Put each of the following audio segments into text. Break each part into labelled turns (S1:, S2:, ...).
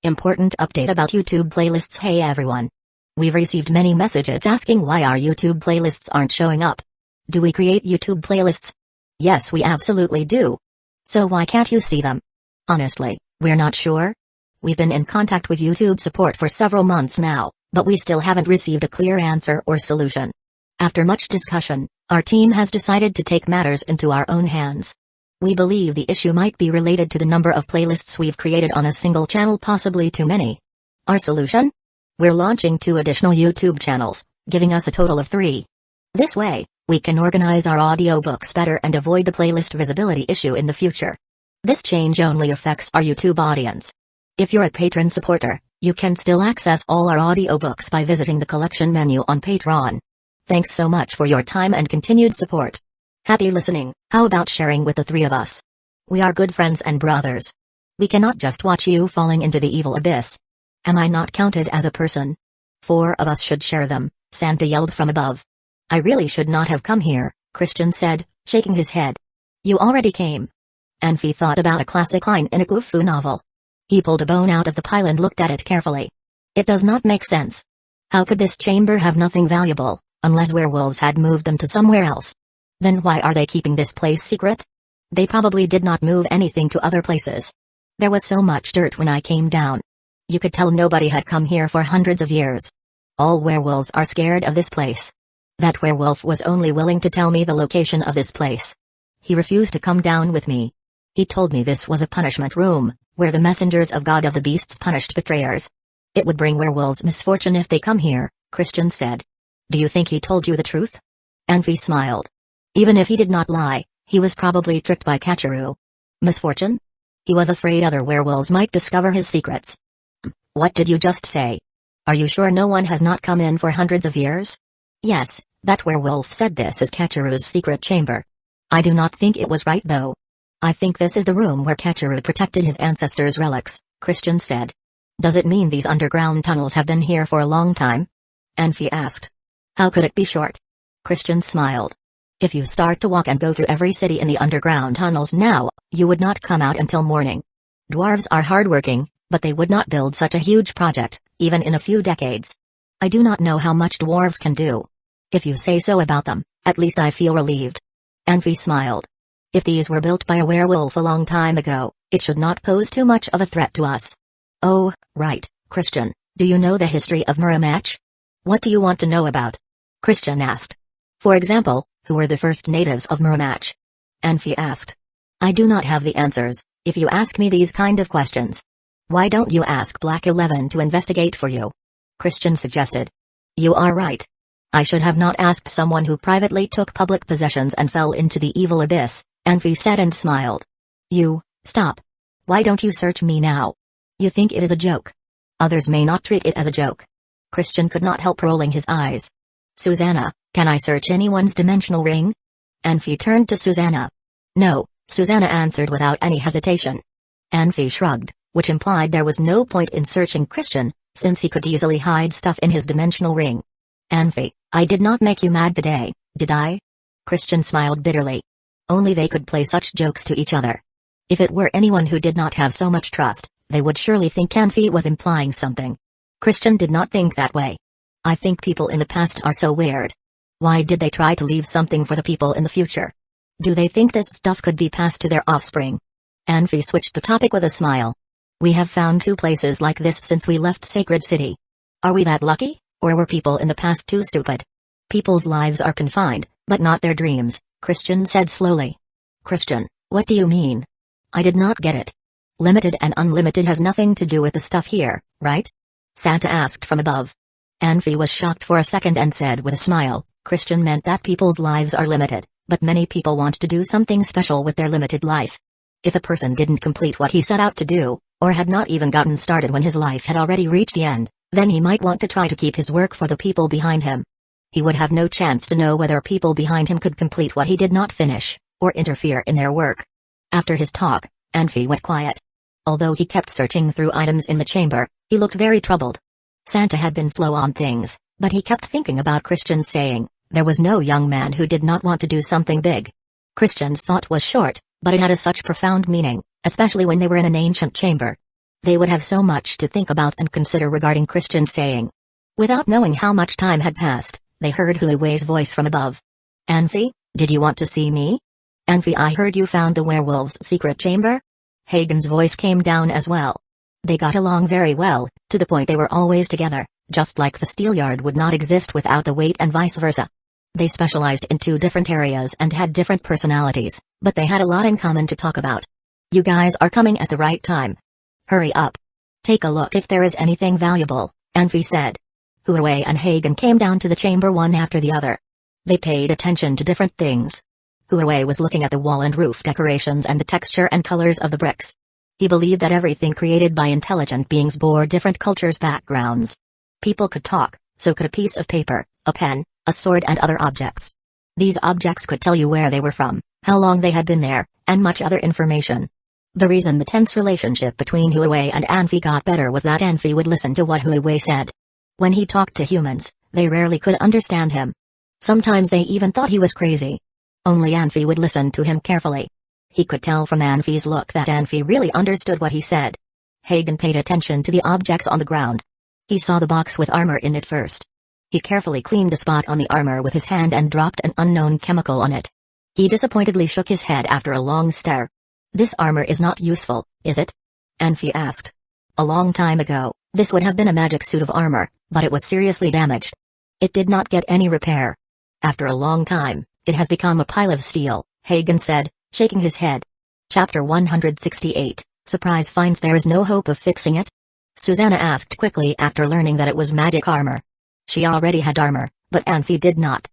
S1: Important update about YouTube playlists. Hey everyone. We've received many messages asking why our YouTube playlists aren't showing up. Do we create YouTube playlists? Yes, we absolutely do. So why can't you see them? Honestly, we're not sure. We've been in contact with YouTube support for several months now, but we still haven't received a clear answer or solution. After much discussion, our team has decided to take matters into our own hands. We believe the issue might be related to the number of playlists we've created on a single channel, possibly too many. Our solution? We're launching 2 additional YouTube channels, giving us a total of 3. This way, we can organize our audiobooks better and avoid the playlist visibility issue in the future. This change only affects our YouTube audience. If you're a patron supporter, you can still access all our audiobooks by visiting the collection menu on Patreon. Thanks so much for your time and continued support. Happy listening. How about sharing with the 3 of us? We are good friends and brothers. We cannot just watch you falling into the evil abyss. Am I not counted as a person? 4 of us should share them, Santa yelled from above. I really should not have come here, Christian said, shaking his head. You already came. Anfi thought about a classic line in a kung fu novel. He pulled a bone out of the pile and looked at it carefully. It does not make sense. How could this chamber have nothing valuable, unless werewolves had moved them to somewhere else? Then why are they keeping this place secret? They probably did not move anything to other places. There was so much dirt when I came down. You could tell nobody had come here for hundreds of years. All werewolves are scared of this place. That werewolf was only willing to tell me the location of this place. He refused to come down with me. He told me this was a punishment room, where the messengers of God of the Beasts punished betrayers. It would bring werewolves misfortune if they come here, Christian said. Do you think he told you the truth? Anfi smiled. Even if he did not lie, he was probably tricked by Kacheru. Misfortune? He was afraid other werewolves might discover his secrets. What did you just say? Are you sure no one has not come in for hundreds of years? Yes, that werewolf said this is Kacheru's secret chamber. I do not think it was right though. I think this is the room where Kacheru protected his ancestors' relics, Christian said. Does it mean these underground tunnels have been here for a long time? Anfi asked. How could it be short? Christian smiled. If you start to walk and go through every city in the underground tunnels now, you would not come out until morning. Dwarves are hardworking, but they would not build such a huge project, even in a few decades. I do not know how much dwarves can do. If you say so about them, at least I feel relieved. Anfi smiled. If these were built by a werewolf a long time ago, it should not pose too much of a threat to us. Oh, right, Christian, do you know the history of Muromachi? What do you want to know about? Christian asked. For example, who were the first natives of Muromachi? Anfi asked. I do not have the answers, if you ask me these kind of questions. Why don't you ask Black 11 to investigate for you? Christian suggested. You are right. I should have not asked someone who privately took public possessions and fell into the evil abyss, Anfi said and smiled. Stop. Why don't you search me now? You think it is a joke. Others may not treat it as a joke. Christian could not help rolling his eyes. Susanna, can I search anyone's dimensional ring? Anfi turned to Susanna. No, Susanna answered without any hesitation. Anfi shrugged, which implied there was no point in searching Christian, since he could easily hide stuff in his dimensional ring. Anfi, I did not make you mad today, did I? Christian smiled bitterly. Only they could play such jokes to each other. If it were anyone who did not have so much trust, they would surely think Anfi was implying something. Christian did not think that way. I think people in the past are so weird. Why did they try to leave something for the people in the future? Do they think this stuff could be passed to their offspring? Anfi switched the topic with a smile. We have found 2 places like this since we left Sacred City. Are we that lucky, or were people in the past too stupid? People's lives are confined, but not their dreams, Christian said slowly. Christian, what do you mean? I did not get it. Limited and unlimited has nothing to do with the stuff here, right? Santa asked from above. Anfi was shocked for a second and said with a smile, Christian meant that people's lives are limited, but many people want to do something special with their limited life. If a person didn't complete what he set out to do, or had not even gotten started when his life had already reached the end, then he might want to try to keep his work for the people behind him. He would have no chance to know whether people behind him could complete what he did not finish, or interfere in their work. After his talk, Anfi went quiet. Although he kept searching through items in the chamber, he looked very troubled. Santa had been slow on things, but he kept thinking about Christian's saying, there was no young man who did not want to do something big. Christian's thought was short, but it had such profound meaning, especially when they were in an ancient chamber. They would have so much to think about and consider regarding Christian's saying. Without knowing how much time had passed, they heard Huiwei's voice from above. Anfi, did you want to see me? Anfi, I heard you found the werewolf's secret chamber? Hagen's voice came down as well. They got along very well, to the point they were always together, just like the steelyard would not exist without the weight and vice versa. They specialized in 2 different areas and had different personalities, but they had a lot in common to talk about. You guys are coming at the right time. Hurry up. Take a look if there is anything valuable, Anfi said. Huiwei and Hagen came down to the chamber one after the other. They paid attention to different things. Huiwei was looking at the wall and roof decorations and the texture and colors of the bricks. He believed that everything created by intelligent beings bore different cultures' backgrounds. People could talk, so could a piece of paper, a pen, a sword and other objects. These objects could tell you where they were from, how long they had been there, and much other information. The reason the tense relationship between Huiwei and Anfi got better was that Anfi would listen to what Huiwei said. When he talked to humans, they rarely could understand him. Sometimes they even thought he was crazy. Only Anfi would listen to him carefully. He could tell from Anfi's look that Anfi really understood what he said. Hagen paid attention to the objects on the ground. He saw the box with armor in it first. He carefully cleaned a spot on the armor with his hand and dropped an unknown chemical on it. He disappointedly shook his head after a long stare. This armor is not useful, is it? Anfi asked. A long time ago, this would have been a magic suit of armor, but it was seriously damaged. It did not get any repair. After a long time, it has become a pile of steel, Hagen said, shaking his head. Chapter 168, Surprise finds there is no hope of fixing it? Susanna asked quickly after learning that it was magic armor. She already had armor, but Anfi did not.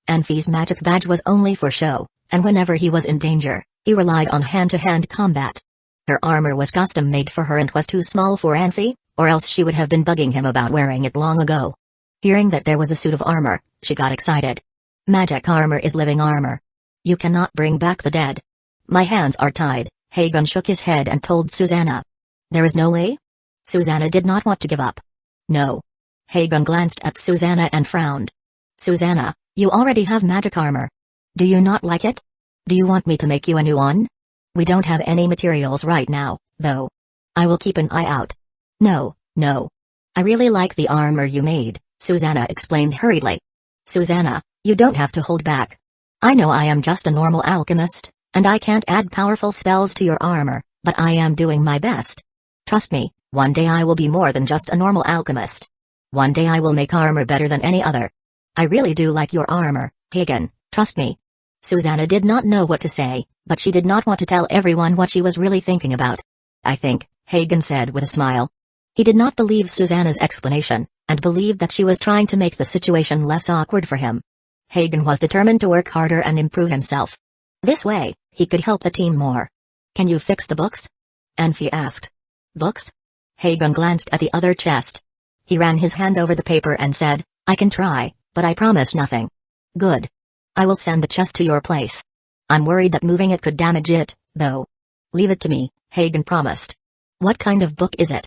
S1: Anfi's magic badge was only for show, and whenever he was in danger, he relied on hand-to-hand combat. Her armor was custom-made for her and was too small for Anfi, or else she would have been bugging him about wearing it long ago. Hearing that there was a suit of armor, she got excited. Magic armor is living armor. You cannot bring back the dead. My hands are tied, Hagen shook his head and told Susanna. There is no way? Susanna did not want to give up. No. Hagen glanced at Susanna and frowned. Susanna, you already have magic armor. Do you not like it? Do you want me to make you a new one? We don't have any materials right now, though. I will keep an eye out. No. I really like the armor you made, Susanna explained hurriedly. Susanna, you don't have to hold back. I know I am just a normal alchemist, and I can't add powerful spells to your armor, but I am doing my best. Trust me, one day I will be more than just a normal alchemist. One day I will make armor better than any other. I really do like your armor, Hagen, trust me. Susanna did not know what to say, but she did not want to tell everyone what she was really thinking about. I think, Hagen said with a smile. He did not believe Susanna's explanation, and believed that she was trying to make the situation less awkward for him. Hagen was determined to work harder and improve himself. This way, he could help the team more. Can you fix the books? Anfi asked. Books? Hagen glanced at the other chest. He ran his hand over the paper and said, I can try, but I promise nothing. Good. I will send the chest to your place. I'm worried that moving it could damage it, though. Leave it to me, Hagen promised. What kind of book is it?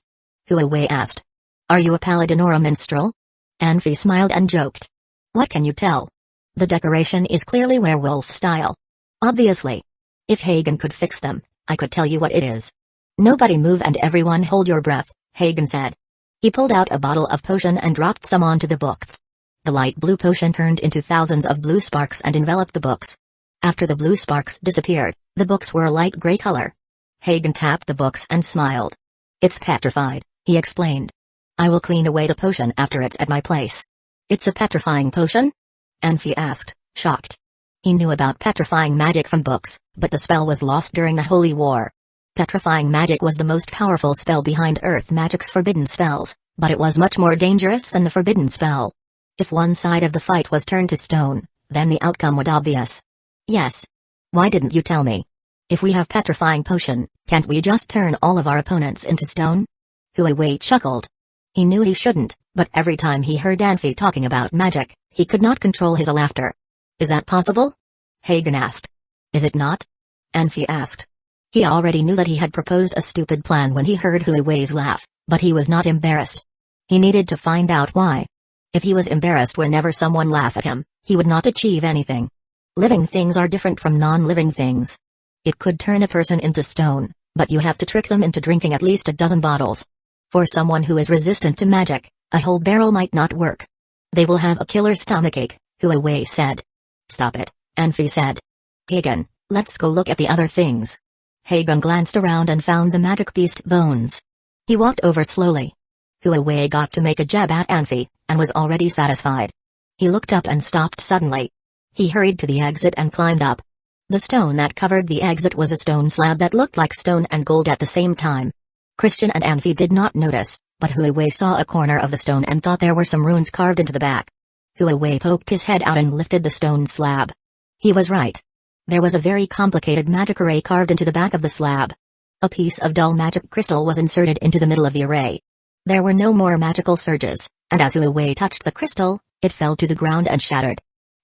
S1: Huiwei asked. Are you a paladin or a minstrel? Anfi smiled and joked. What can you tell? The decoration is clearly werewolf style. Obviously. If Hagen could fix them, I could tell you what it is. Nobody move and everyone hold your breath, Hagen said. He pulled out a bottle of potion and dropped some onto the books. The light blue potion turned into thousands of blue sparks and enveloped the books. After the blue sparks disappeared, the books were a light gray color. Hagen tapped the books and smiled. It's petrified, he explained. I will clean away the potion after it's at my place. It's a petrifying potion? Anfi asked, shocked. He knew about petrifying magic from books, but the spell was lost during the Holy War. Petrifying magic was the most powerful spell behind Earth Magic's forbidden spells, but it was much more dangerous than the forbidden spell. If one side of the fight was turned to stone, then the outcome was obvious. Yes. Why didn't you tell me? If we have petrifying potion, can't we just turn all of our opponents into stone? Huiwei chuckled. He knew he shouldn't, but every time he heard Anfi talking about magic, he could not control his laughter. Is that possible? Hagen asked. Is it not? Anfi asked. He already knew that he had proposed a stupid plan when he heard Huiwei's laugh, but he was not embarrassed. He needed to find out why. If he was embarrassed whenever someone laughed at him, he would not achieve anything. Living things are different from non-living things. It could turn a person into stone, But you have to trick them into drinking at least a dozen bottles. For someone who is resistant to magic, a whole barrel might not work. They will have a killer stomachache, Huawei said. Stop it, Anfi said. Hagen, let's go look at the other things. Hagen glanced around and found the magic beast bones. He walked over slowly. Huawei got to make a jab at Anfi, and was already satisfied. He looked up and stopped suddenly. He hurried to the exit and climbed up. The stone that covered the exit was a stone slab that looked like stone and gold at the same time. Christian and Anfi did not notice, but Huawei saw a corner of the stone and thought there were some runes carved into the back. Huawei poked his head out and lifted the stone slab. He was right. There was a very complicated magic array carved into the back of the slab. A piece of dull magic crystal was inserted into the middle of the array. There were no more magical surges, and as Huawei touched the crystal, it fell to the ground and shattered.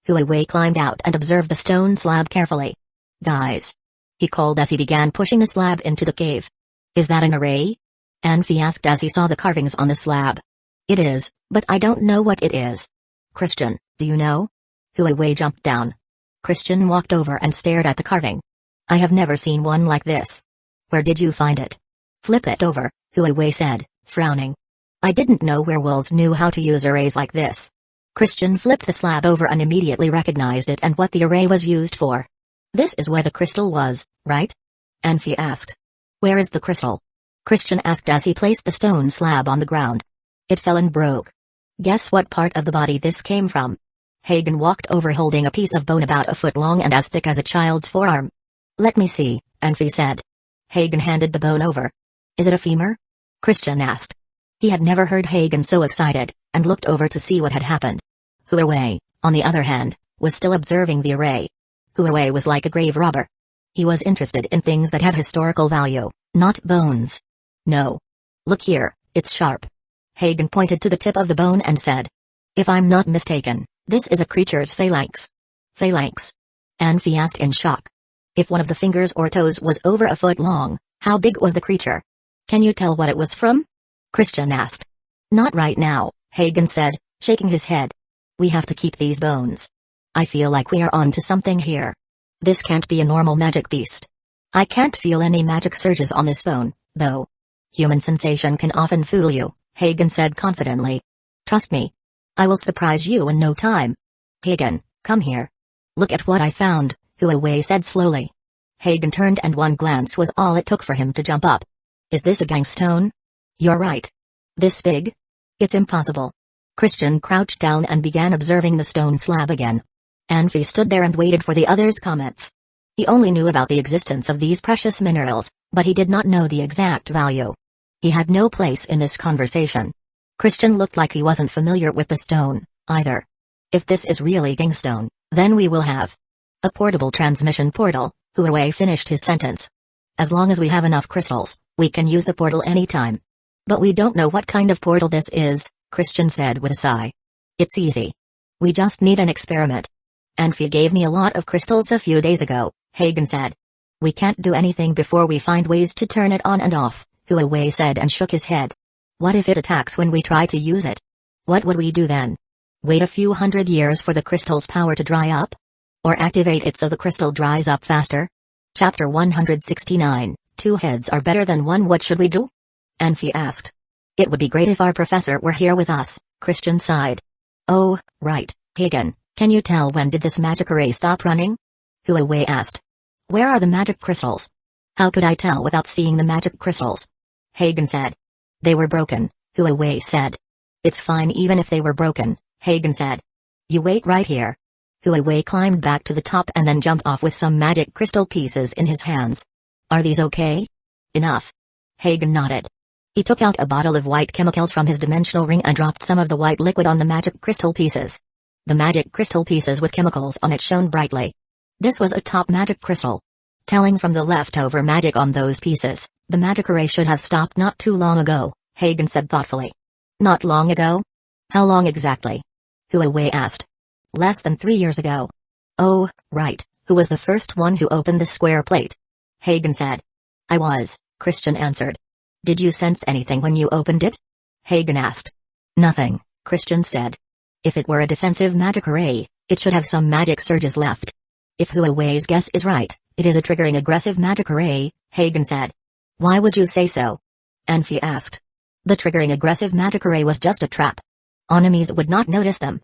S1: Huawei climbed out and observed the stone slab carefully. Guys! He called as he began pushing the slab into the cave. Is that an array? Anfi asked as he saw the carvings on the slab. It is, but I don't know what it is. Christian, do you know? Huawei jumped down. Christian walked over and stared at the carving. I have never seen one like this. Where did you find it? Flip it over, Huawei said, frowning. I didn't know werewolves knew how to use arrays like this. Christian flipped the slab over and immediately recognized it and what the array was used for. This is where the crystal was, right? Anfi asked. Where is the crystal? Christian asked as he placed the stone slab on the ground. It fell and broke. Guess what part of the body this came from? Hagen walked over holding a piece of bone about a foot long and as thick as a child's forearm. Let me see, Anfi said. Hagen handed the bone over. Is it a femur? Christian asked. He had never heard Hagen so excited, and looked over to see what had happened. Huawei, on the other hand, was still observing the array. Huawei was like a grave robber. He was interested in things that had historical value, not bones. No. Look here, it's sharp. Hagen pointed to the tip of the bone and said. If I'm not mistaken, this is a creature's phalanx. Phalanx? Anfi asked in shock. If one of the fingers or toes was over a foot long, how big was the creature? Can you tell what it was from? Christian asked. Not right now, Hagen said, shaking his head. We have to keep these bones. I feel like we are on to something here. This can't be a normal magic beast. I can't feel any magic surges on this bone, though. Human sensation can often fool you, Hagen said confidently. Trust me. I will surprise you in no time. Hagen, come here. Look at what I found, Huawei said slowly. Hagen turned and one glance was all it took for him to jump up. Is this a gangstone? You're right. This big? It's impossible. Christian crouched down and began observing the stone slab again. Anfi stood there and waited for the others' comments. He only knew about the existence of these precious minerals, but he did not know the exact value. He had no place in this conversation. Christian looked like he wasn't familiar with the stone, either. If this is really gangstone, then we will have a portable transmission portal, Huawei finished his sentence. As long as we have enough crystals, we can use the portal anytime. But we don't know what kind of portal this is, Christian said with a sigh. It's easy. We just need an experiment. Anfi gave me a lot of crystals a few days ago, Hagen said. We can't do anything before we find ways to turn it on and off, Huawei said and shook his head. What if it attacks when we try to use it? What would we do then? Wait a few hundred years for the crystal's power to dry up? Or activate it so the crystal dries up faster? Chapter 169, Two heads are better than one. What should we do? Anfi asked. It would be great if our professor were here with us, Christian sighed. Oh, right, Hagen, can you tell when did this magic array stop running? Huawei asked. Where are the magic crystals? How could I tell without seeing the magic crystals? Hagen said. They were broken, Huawei said. It's fine even if they were broken, Hagen said. You wait right here. Huawei climbed back to the top and then jumped off with some magic crystal pieces in his hands. Are these okay? Enough. Hagen nodded. He took out a bottle of white chemicals from his dimensional ring and dropped some of the white liquid on the magic crystal pieces. The magic crystal pieces with chemicals on it shone brightly. This was a top magic crystal. Telling from the leftover magic on those pieces, the magic array should have stopped not too long ago, Hagen said thoughtfully. Not long ago? How long exactly? Huawei asked. Less than 3 years ago. Oh, right, who was the first one who opened the square plate? Hagen said. I was, Christian answered. Did you sense anything when you opened it? Hagen asked. Nothing, Christian said. If it were a defensive magic array, it should have some magic surges left. If Huawei's guess is right, it is a triggering aggressive magic array, Hagen said. Why would you say so? Anfi asked. The triggering aggressive magic array was just a trap. Enemies would not notice them.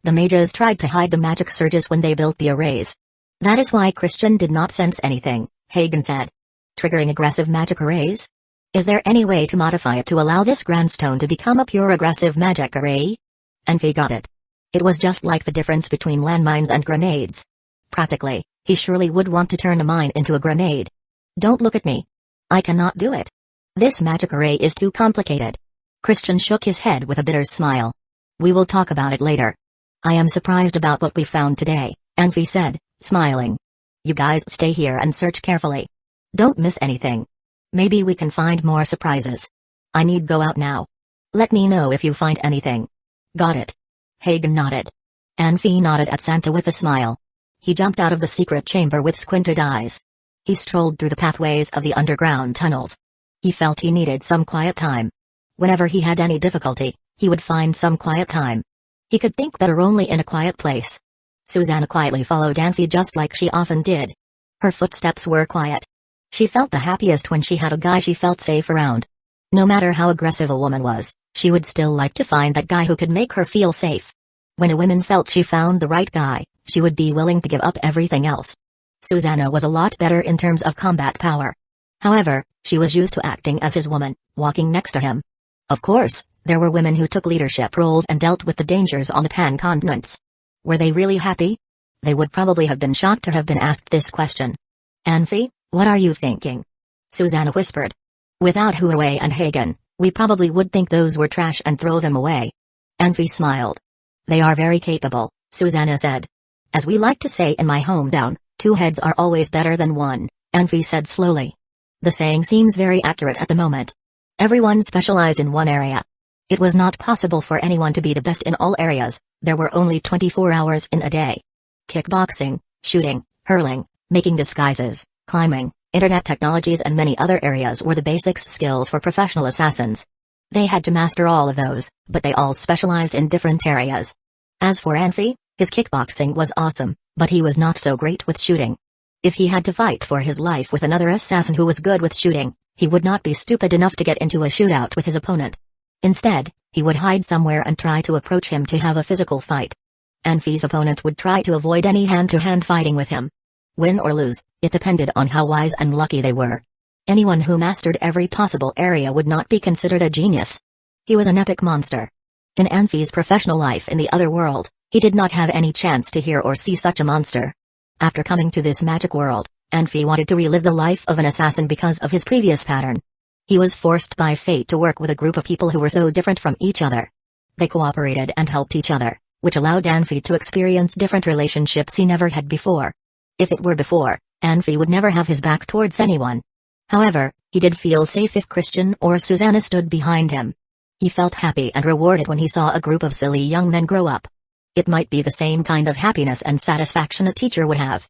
S1: The mages tried to hide the magic surges when they built the arrays. That is why Christian did not sense anything, Hagen said. Triggering aggressive magic arrays? Is there any way to modify it to allow this grand stone to become a pure aggressive magic array? Anfi got it. It was just like the difference between landmines and grenades. Practically, he surely would want to turn a mine into a grenade. Don't look at me. I cannot do it. This magic array is too complicated. Christian shook his head with a bitter smile. We will talk about it later. I am surprised about what we found today, Anfi said, smiling. You guys stay here and search carefully. Don't miss anything. Maybe we can find more surprises. I need go out now. Let me know if you find anything. Got it. Hagen nodded. Anfi nodded at Santa with a smile. He jumped out of the secret chamber with squinted eyes. He strolled through the pathways of the underground tunnels. He felt he needed some quiet time. Whenever he had any difficulty, he would find some quiet time. He could think better only in a quiet place. Susanna quietly followed Anfi just like she often did. Her footsteps were quiet. She felt the happiest when she had a guy she felt safe around. No matter how aggressive a woman was, she would still like to find that guy who could make her feel safe. When a woman felt she found the right guy, she would be willing to give up everything else. Susanna was a lot better in terms of combat power. However, she was used to acting as his woman, walking next to him. Of course, there were women who took leadership roles and dealt with the dangers on the Pan continents. Were they really happy? They would probably have been shocked to have been asked this question. Anfi, what are you thinking? Susanna whispered. Without Hueco and Hagen, we probably would think those were trash and throw them away. Anfi smiled. They are very capable, Susanna said. As we like to say in my hometown, 2 heads are always better than 1, Anfi said slowly. The saying seems very accurate at the moment. Everyone specialized in one area. It was not possible for anyone to be the best in all areas, there were only 24 hours in a day. Kickboxing, shooting, hurling, making disguises, climbing, internet technologies and many other areas were the basics skills for professional assassins. They had to master all of those, but they all specialized in different areas. As for Anfi, his kickboxing was awesome, but he was not so great with shooting. If he had to fight for his life with another assassin who was good with shooting, he would not be stupid enough to get into a shootout with his opponent. Instead, he would hide somewhere and try to approach him to have a physical fight. Anfi's opponent would try to avoid any hand-to-hand fighting with him. Win or lose, it depended on how wise and lucky they were. Anyone who mastered every possible area would not be considered a genius. He was an epic monster. In Anfi's professional life in the other world, he did not have any chance to hear or see such a monster. After coming to this magic world, Anfi wanted to relive the life of an assassin because of his previous pattern. He was forced by fate to work with a group of people who were so different from each other. They cooperated and helped each other, which allowed Anfi to experience different relationships he never had before. If it were before, Anfi would never have his back towards anyone. However, he did feel safe if Christian or Susanna stood behind him. He felt happy and rewarded when he saw a group of silly young men grow up. It might be the same kind of happiness and satisfaction a teacher would have.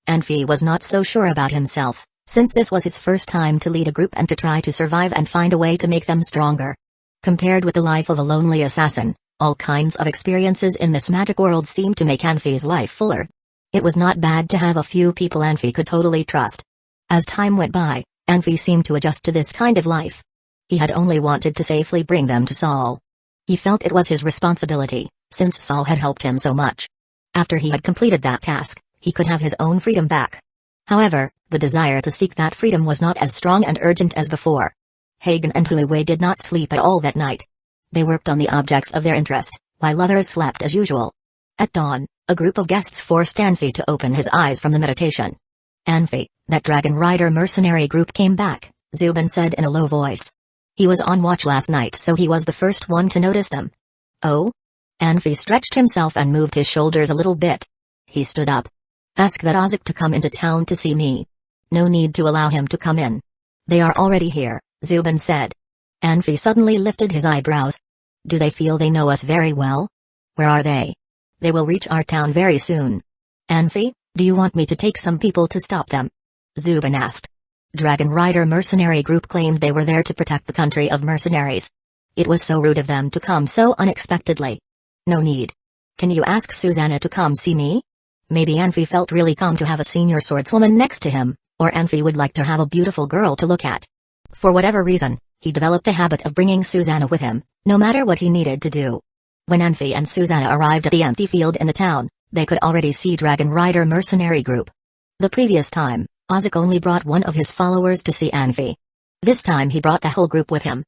S1: Anfi was not so sure about himself, since this was his first time to lead a group and to try to survive and find a way to make them stronger. Compared with the life of a lonely assassin, all kinds of experiences in this magic world seemed to make Anfi's life fuller. It was not bad to have a few people Anfi could totally trust. As time went by, Anfi seemed to adjust to this kind of life. He had only wanted to safely bring them to Saul. He felt it was his responsibility, since Saul had helped him so much. After he had completed that task, he could have his own freedom back. However, the desire to seek that freedom was not as strong and urgent as before. Hagen and Hueco did not sleep at all that night. They worked on the objects of their interest, while others slept as usual. At dawn, a group of guests forced Anfi to open his eyes from the meditation. Anfi, that Dragon Rider mercenary group came back, Zubin said in a low voice. He was on watch last night so he was the first one to notice them. Oh? Anfi stretched himself and moved his shoulders a little bit. He stood up. Ask that Ozek to come into town to see me. No need to allow him to come in. They are already here, Zubin said. Anfi suddenly lifted his eyebrows. Do they feel they know us very well? Where are they? They will reach our town very soon. Anfi, do you want me to take some people to stop them? Zubin asked. Dragon Rider mercenary group claimed they were there to protect the country of mercenaries. It was so rude of them to come so unexpectedly. No need. Can you ask Susanna to come see me? Maybe Anfi felt really calm to have a senior swordswoman next to him, or Anfi would like to have a beautiful girl to look at. For whatever reason, he developed a habit of bringing Susanna with him, no matter what he needed to do. When Anfi and Susanna arrived at the empty field in the town, they could already see Dragon Rider mercenary group. The previous time, Ozek only brought one of his followers to see Anfi. This time he brought the whole group with him.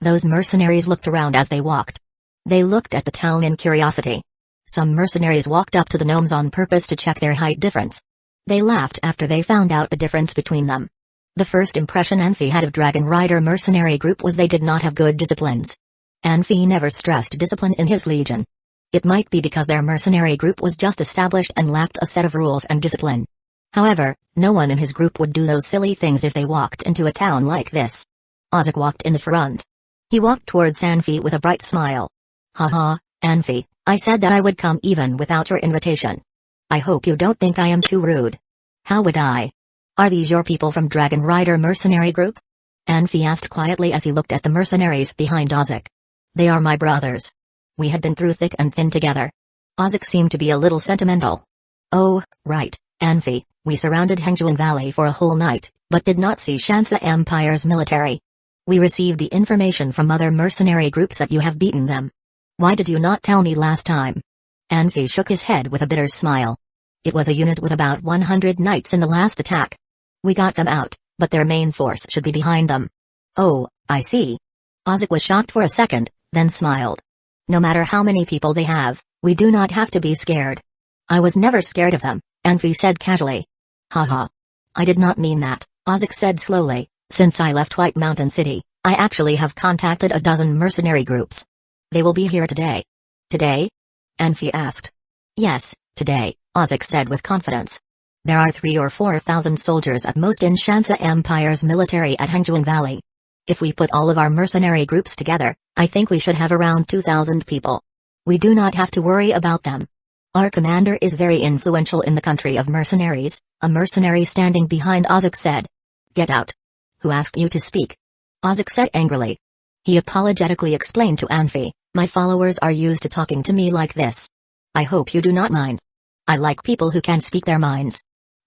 S1: Those mercenaries looked around as they walked. They looked at the town in curiosity. Some mercenaries walked up to the gnomes on purpose to check their height difference. They laughed after they found out the difference between them. The first impression Anfi had of Dragon Rider mercenary group was they did not have good disciplines. Anfi never stressed discipline in his legion. It might be because their mercenary group was just established and lacked a set of rules and discipline. However, no one in his group would do those silly things if they walked into a town like this. Ozek walked in the front. He walked towards Anfi with a bright smile. Haha, Anfi, I said that I would come even without your invitation. I hope you don't think I am too rude. How would I? Are these your people from Dragon Rider mercenary group? Anfi asked quietly as he looked at the mercenaries behind Ozek. They are my brothers. We had been through thick and thin together. Ozek seemed to be a little sentimental. Oh, right, Anfi, we surrounded Hengjuan Valley for a whole night, but did not see Shanxia Empire's military. We received the information from other mercenary groups that you have beaten them. Why did you not tell me last time? Anfi shook his head with a bitter smile. It was a unit with about 100 knights in the last attack. We got them out, but their main force should be behind them. Oh, I see. Ozek was shocked for a second, then smiled. No matter how many people they have, we do not have to be scared. I was never scared of them, Anfi said casually. Haha. I did not mean that, Ozek said slowly. Since I left White Mountain City, I actually have contacted a dozen mercenary groups. They will be here today. Today? Anfi asked. Yes, today, Ozek said with confidence. There are 3,000 or 4,000 soldiers at most in Shanxia Empire's military at Hengjuan Valley. If we put all of our mercenary groups together, I think we should have around 2,000 people. We do not have to worry about them. Our commander is very influential in the country of mercenaries, a mercenary standing behind Ozek said. Get out. Who asked you to speak? Ozek said angrily. He apologetically explained to Anfi, my followers are used to talking to me like this. I hope you do not mind. I like people who can speak their minds.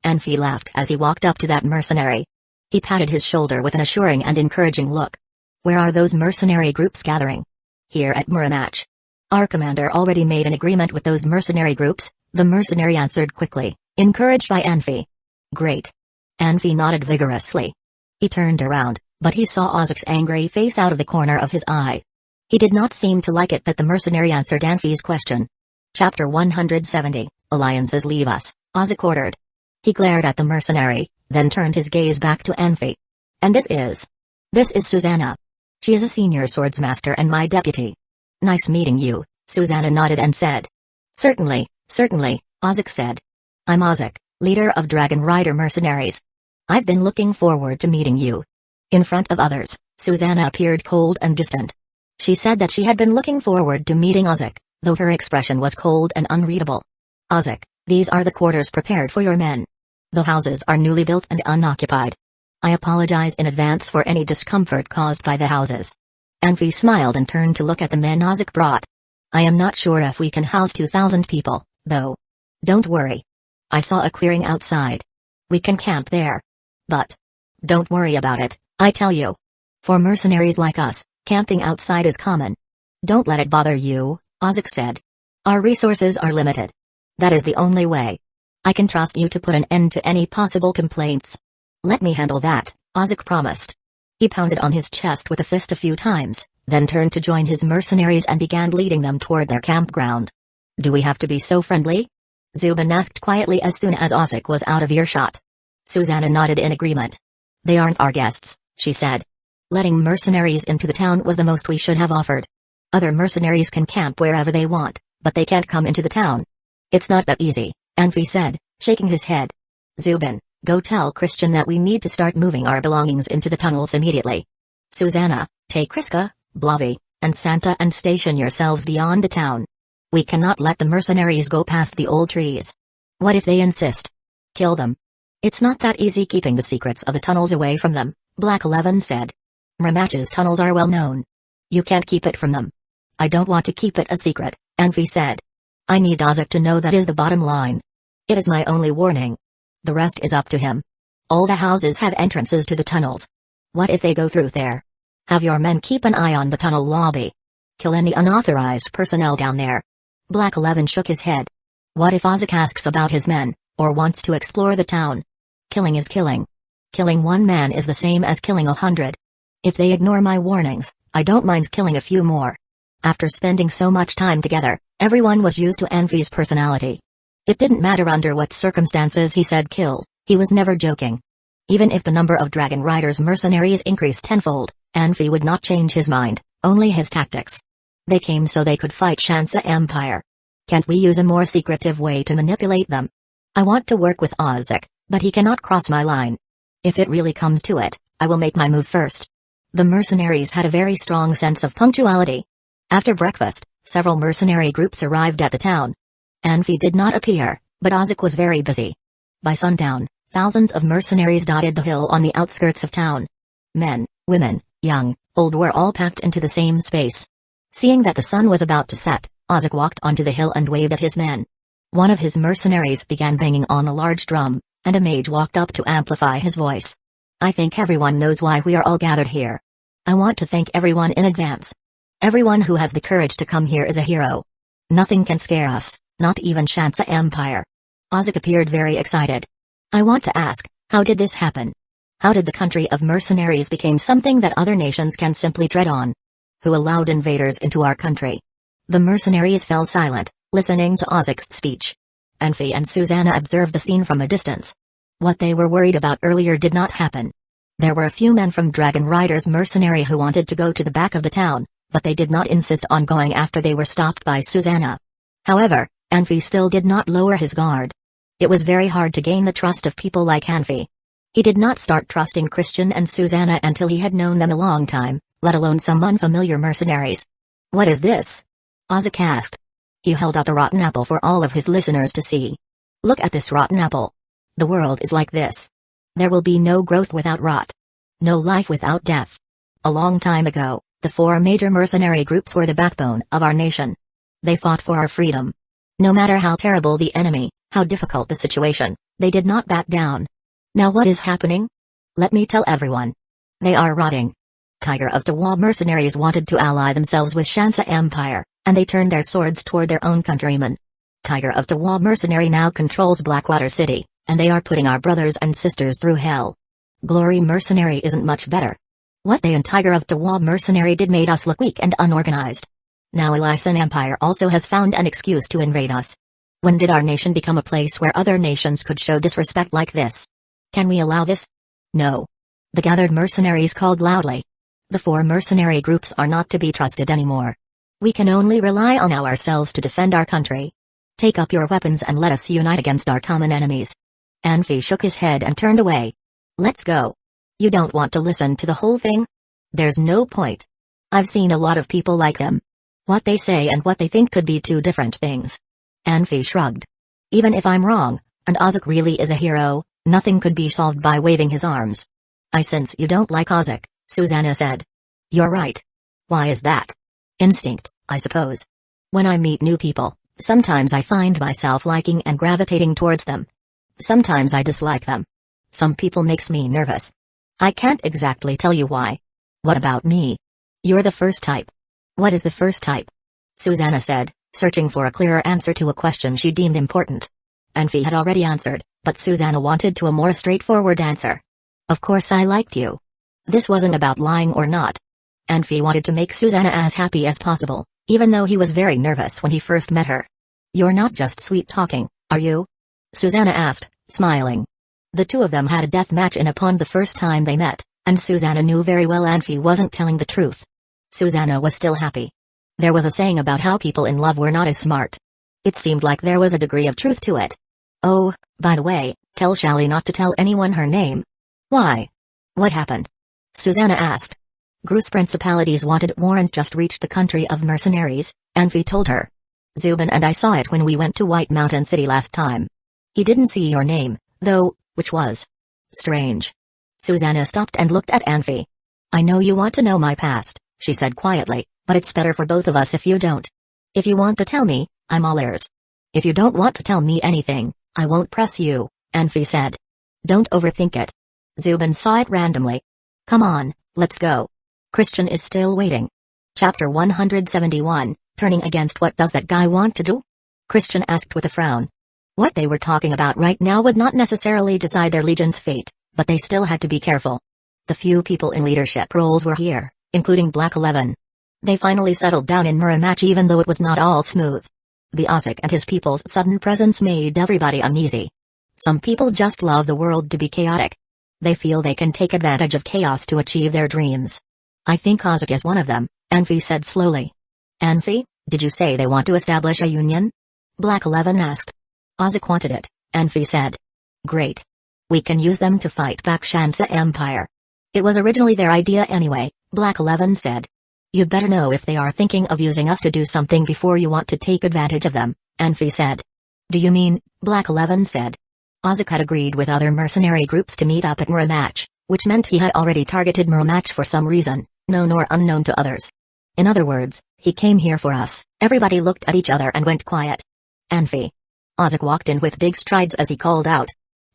S1: Anfi laughed as he walked up to that mercenary. He patted his shoulder with an assuring and encouraging look. Where are those mercenary groups gathering? Here at Muramach. Our commander already made an agreement with those mercenary groups, the mercenary answered quickly, encouraged by Anfi. Great. Anfi nodded vigorously. He turned around, but he saw Ozek's angry face out of the corner of his eye. He did not seem to like it that the mercenary answered Anfi's question. Chapter 170, Alliances Leave Us, Ozek ordered. He glared at the mercenary, then turned his gaze back to Anfi. And this is Susanna. She is a senior swordsmaster and my deputy. Nice meeting you, Susanna nodded and said. Certainly, Ozek said. I'm Ozek, leader of Dragon Rider mercenaries. I've been looking forward to meeting you. In front of others, Susanna appeared cold and distant. She said that she had been looking forward to meeting Ozek, though her expression was cold and unreadable. Ozek, these are the quarters prepared for your men. The houses are newly built and unoccupied. I apologize in advance for any discomfort caused by the houses. Anfi smiled and turned to look at the men Ozek brought. I am not sure if we can house 2,000 people, though. Don't worry. I saw a clearing outside. We can camp there. But don't worry about it, I tell you. For mercenaries like us, camping outside is common. Don't let it bother you, Ozek said. Our resources are limited. That is the only way. I can trust you to put an end to any possible complaints. Let me handle that, Ozek promised. He pounded on his chest with a fist a few times, then turned to join his mercenaries and began leading them toward their campground. Do we have to be so friendly? Zubin asked quietly as soon as Ozek was out of earshot. Susanna nodded in agreement. They aren't our guests, she said. Letting mercenaries into the town was the most we should have offered. Other mercenaries can camp wherever they want, but they can't come into the town. It's not that easy, Anfi said, shaking his head. Zubin, go tell Christian that we need to start moving our belongings into the tunnels immediately. Susanna, take Kriska, Blavi, and Santa and station yourselves beyond the town. We cannot let the mercenaries go past the old trees. What if they insist? Kill them. It's not that easy keeping the secrets of the tunnels away from them, Black 11 said. Muramach's tunnels are well known. You can't keep it from them. I don't want to keep it a secret, Anfi said. I need Ozek to know that is the bottom line. It is my only warning. The rest is up to him. All the houses have entrances to the tunnels. What if they go through there? Have your men keep an eye on the tunnel lobby. Kill any unauthorized personnel down there. Black 11 shook his head. What if Ozak asks about his men, or wants to explore the town? Killing is killing. Killing one man is the same as killing 100. If they ignore my warnings, I don't mind killing a few more. After spending so much time together, everyone was used to Anfi's personality. It didn't matter under what circumstances he said kill, he was never joking. Even if the number of Dragon Riders mercenaries increased tenfold, Anfi would not change his mind, only his tactics. They came so they could fight Shansa Empire. Can't we use a more secretive way to manipulate them? I want to work with Ozak, but he cannot cross my line. If it really comes to it, I will make my move first. The mercenaries had a very strong sense of punctuality. After breakfast, several mercenary groups arrived at the town. Anfi did not appear, but Ozak was very busy. By sundown, thousands of mercenaries dotted the hill on the outskirts of town. Men, women, young, old were all packed into the same space. Seeing that the sun was about to set, Ozak walked onto the hill and waved at his men. One of his mercenaries began banging on a large drum, and a mage walked up to amplify his voice. I think everyone knows why we are all gathered here. I want to thank everyone in advance. Everyone who has the courage to come here is a hero. Nothing can scare us, not even Shansa Empire. Ozak appeared very excited. I want to ask, how did this happen? How did the country of mercenaries become something that other nations can simply tread on? Who allowed invaders into our country? The mercenaries fell silent, listening to Ozak's speech. Anfi and Susanna observed the scene from a distance. What they were worried about earlier did not happen. There were a few men from Dragon Riders mercenary who wanted to go to the back of the town, but they did not insist on going after they were stopped by Susanna. However, Anfi still did not lower his guard. It was very hard to gain the trust of people like Anfi. He did not start trusting Christian and Susanna until he had known them a long time, let alone some unfamiliar mercenaries. What is this? Ozak asked. He held up a rotten apple for all of his listeners to see. Look at this rotten apple. The world is like this. There will be no growth without rot. No life without death. A long time ago, the 4 major mercenary groups were the backbone of our nation. They fought for our freedom. No matter how terrible the enemy, how difficult the situation, they did not back down. Now what is happening? Let me tell everyone. They are rotting. Tiger of Dawa mercenaries wanted to ally themselves with Shansa Empire, and they turned their swords toward their own countrymen. Tiger of Dawa mercenary now controls Blackwater City, and they are putting our brothers and sisters through hell. Glory mercenary isn't much better. What they and Tiger of Dawa mercenary did made us look weak and unorganized. Now Aizen Empire also has found an excuse to invade us. When did our nation become a place where other nations could show disrespect like this? Can we allow this? No. The gathered mercenaries called loudly. The 4 mercenary groups are not to be trusted anymore. We can only rely on ourselves to defend our country. Take up your weapons and let us unite against our common enemies. Anfi shook his head and turned away. Let's go. You don't want to listen to the whole thing? There's no point. I've seen a lot of people like them. What they say and what they think could be 2 different things. Anfi shrugged. Even if I'm wrong, and Ozak really is a hero, nothing could be solved by waving his arms. I sense you don't like Ozak, Susanna said. You're right. Why is that? Instinct, I suppose. When I meet new people, sometimes I find myself liking and gravitating towards them. Sometimes I dislike them. Some people makes me nervous. I can't exactly tell you why. What about me? You're the first type. What is the first type? Susanna said, searching for a clearer answer to a question she deemed important. Anfi had already answered, but Susanna wanted a more straightforward answer. Of course I liked you. This wasn't about lying or not. Anfi wanted to make Susanna as happy as possible, even though he was very nervous when he first met her. You're not just sweet-talking, are you? Susanna asked, smiling. The 2 of them had a death match in a pond the first time they met, and Susanna knew very well Anfi wasn't telling the truth. Susanna was still happy. There was a saying about how people in love were not as smart. It seemed like there was a degree of truth to it. Oh, by the way, tell Shally not to tell anyone her name. Why? What happened? Susanna asked. Groose principalities wanted warrant just reached the country of mercenaries, Anfi told her. Zubin and I saw it when we went to White Mountain City last time. He didn't see your name, though, which was strange. Susanna stopped and looked at Anfi. I know you want to know my past, she said quietly, but it's better for both of us if you don't. If you want to tell me, I'm all ears. If you don't want to tell me anything, I won't press you, Anfi said. Don't overthink it. Zubin saw it randomly. Come on, let's go. Christian is still waiting. Chapter 171, Turning Against What Does That Guy Want to Do? Christian asked with a frown. What they were talking about right now would not necessarily decide their legion's fate, but they still had to be careful. The few people in leadership roles were here, including Black 11. They finally settled down in Muromachi even though it was not all smooth. The Ozek and his people's sudden presence made everybody uneasy. Some people just love the world to be chaotic. They feel they can take advantage of chaos to achieve their dreams. I think Ozek is one of them, Anfi said slowly. Anfi, did you say they want to establish a union? Black 11 asked. Ozek wanted it, Anfi said. Great. We can use them to fight back Shansa Empire. It was originally their idea anyway, Black 11 said. You'd better know if they are thinking of using us to do something before you want to take advantage of them, Anfi said. Do you mean, Black 11 said. Ozek had agreed with other mercenary groups to meet up at Muromachi, which meant he had already targeted Muromachi for some reason, known or unknown to others. In other words, he came here for us. Everybody looked at each other and went quiet. Anfi. Ozek walked in with big strides as he called out.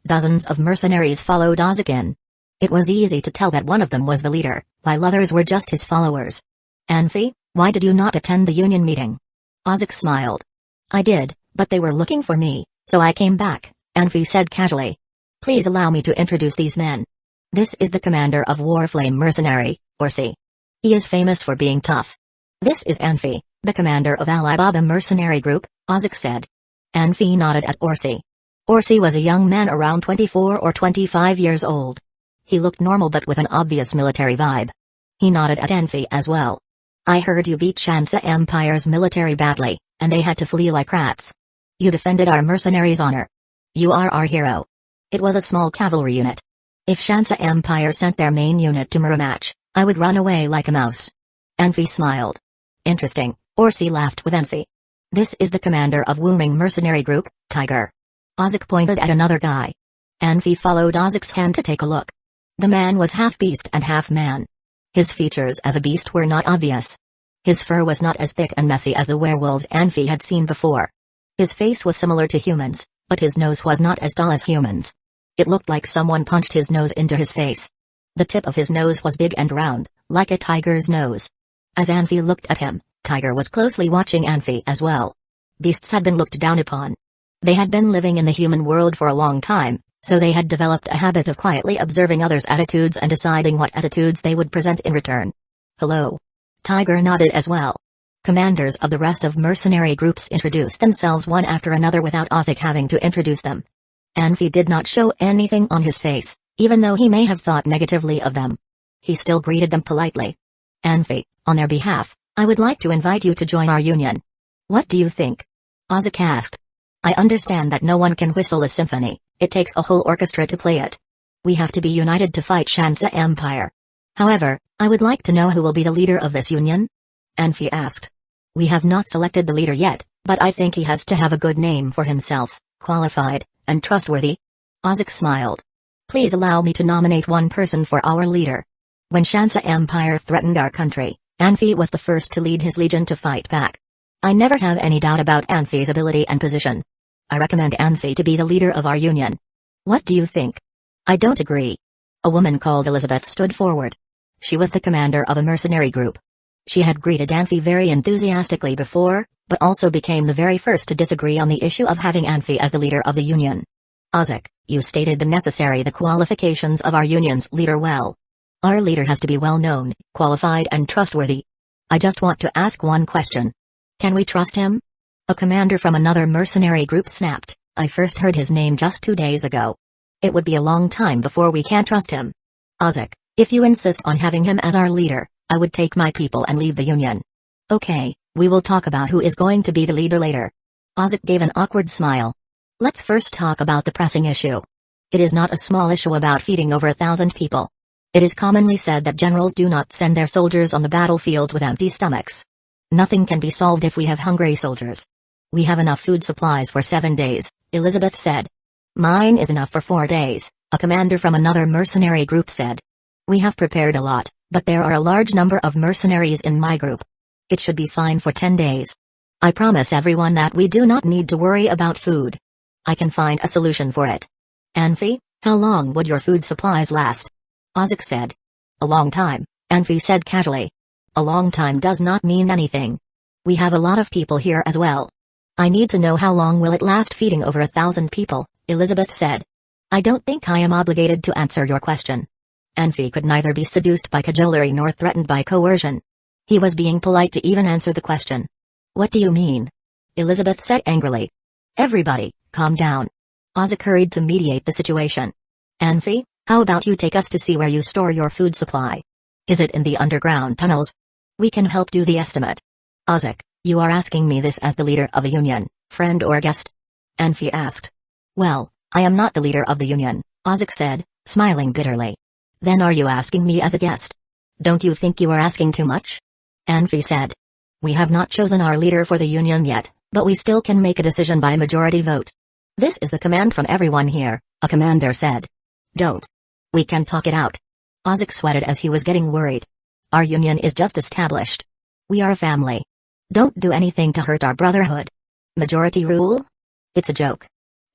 S1: Dozens of mercenaries followed Ozek in. It was easy to tell that one of them was the leader, while others were just his followers. Anfi, why did you not attend the union meeting? Ozek smiled. I did, but they were looking for me, so I came back, Anfi said casually. Please allow me to introduce these men. This is the commander of Warflame Mercenary, Orsi. He is famous for being tough. This is Anfi, the commander of Alibaba Mercenary Group, Ozek said. Anfi nodded at Orsi. Orsi was a young man around 24 or 25 years old. He looked normal but with an obvious military vibe. He nodded at Anfi as well. I heard you beat Shansa Empire's military badly, and they had to flee like rats. You defended our mercenaries' honor. You are our hero. It was a small cavalry unit. If Shansa Empire sent their main unit to Muromachi, I would run away like a mouse. Anfi smiled. Interesting, Orsi laughed with Anfi. This is the commander of Wuming Mercenary Group, Tiger. Ozek pointed at another guy. Anfi followed Ozek's hand to take a look. The man was half beast and half man. His features as a beast were not obvious. His fur was not as thick and messy as the werewolves Anfi had seen before. His face was similar to humans, but his nose was not as dull as humans. It looked like someone punched his nose into his face. The tip of his nose was big and round, like a tiger's nose. As Anfi looked at him, Tiger was closely watching Anfi as well. Beasts had been looked down upon. They had been living in the human world for a long time, so they had developed a habit of quietly observing others' attitudes and deciding what attitudes they would present in return. Hello. Tiger nodded as well. Commanders of the rest of mercenary groups introduced themselves one after another without Ozek having to introduce them. Anfi did not show anything on his face, even though he may have thought negatively of them. He still greeted them politely. Anfi, on their behalf, I would like to invite you to join our union. What do you think? Ozek asked. I understand that no one can whistle a symphony, it takes a whole orchestra to play it. We have to be united to fight Shansa Empire. However, I would like to know who will be the leader of this union? Anfi asked. We have not selected the leader yet, but I think he has to have a good name for himself, qualified, and trustworthy. Ozek smiled. Please allow me to nominate one person for our leader. When Shansa Empire threatened our country, Anfi was the first to lead his legion to fight back. I never have any doubt about Anfi's ability and position. I recommend Anfi to be the leader of our union. What do you think? I don't agree. A woman called Elizabeth stood forward. She was the commander of a mercenary group. She had greeted Anfi very enthusiastically before, but also became the very first to disagree on the issue of having Anfi as the leader of the union. Ozek, you stated the qualifications of our union's leader well. Our leader has to be well-known, qualified and trustworthy. I just want to ask one question. Can we trust him? A commander from another mercenary group snapped. I first heard his name just 2 days ago. It would be a long time before we can trust him. Ozek, if you insist on having him as our leader, I would take my people and leave the union. Okay, we will talk about who is going to be the leader later. Ozek gave an awkward smile. Let's first talk about the pressing issue. It is not a small issue about feeding over 1,000 people. It is commonly said that generals do not send their soldiers on the battlefield with empty stomachs. Nothing can be solved if we have hungry soldiers. We have enough food supplies for 7 days, Elizabeth said. Mine is enough for 4 days, a commander from another mercenary group said. We have prepared a lot, but there are a large number of mercenaries in my group. It should be fine for 10 days. I promise everyone that we do not need to worry about food. I can find a solution for it. Anfi, how long would your food supplies last? Ozek said. A long time, Anfi said casually. A long time does not mean anything. We have a lot of people here as well. I need to know how long will it last feeding over 1,000 people, Elizabeth said. I don't think I am obligated to answer your question. Anfi could neither be seduced by cajolery nor threatened by coercion. He was being polite to even answer the question. What do you mean? Elizabeth said angrily. Everybody, calm down. Ozek hurried to mediate the situation. Anfi, how about you take us to see where you store your food supply? Is it in the underground tunnels? We can help do the estimate. Ozek, you are asking me this as the leader of the union, friend or guest? Anfi asked. Well, I am not the leader of the union, Ozek said, smiling bitterly. Then are you asking me as a guest? Don't you think you are asking too much? Anfi said. We have not chosen our leader for the union yet, but we still can make a decision by majority vote. This is the command from everyone here, a commander said. Don't. We can talk it out. Ozek sweated as he was getting worried. Our union is just established. We are a family. Don't do anything to hurt our brotherhood. Majority rule? It's a joke.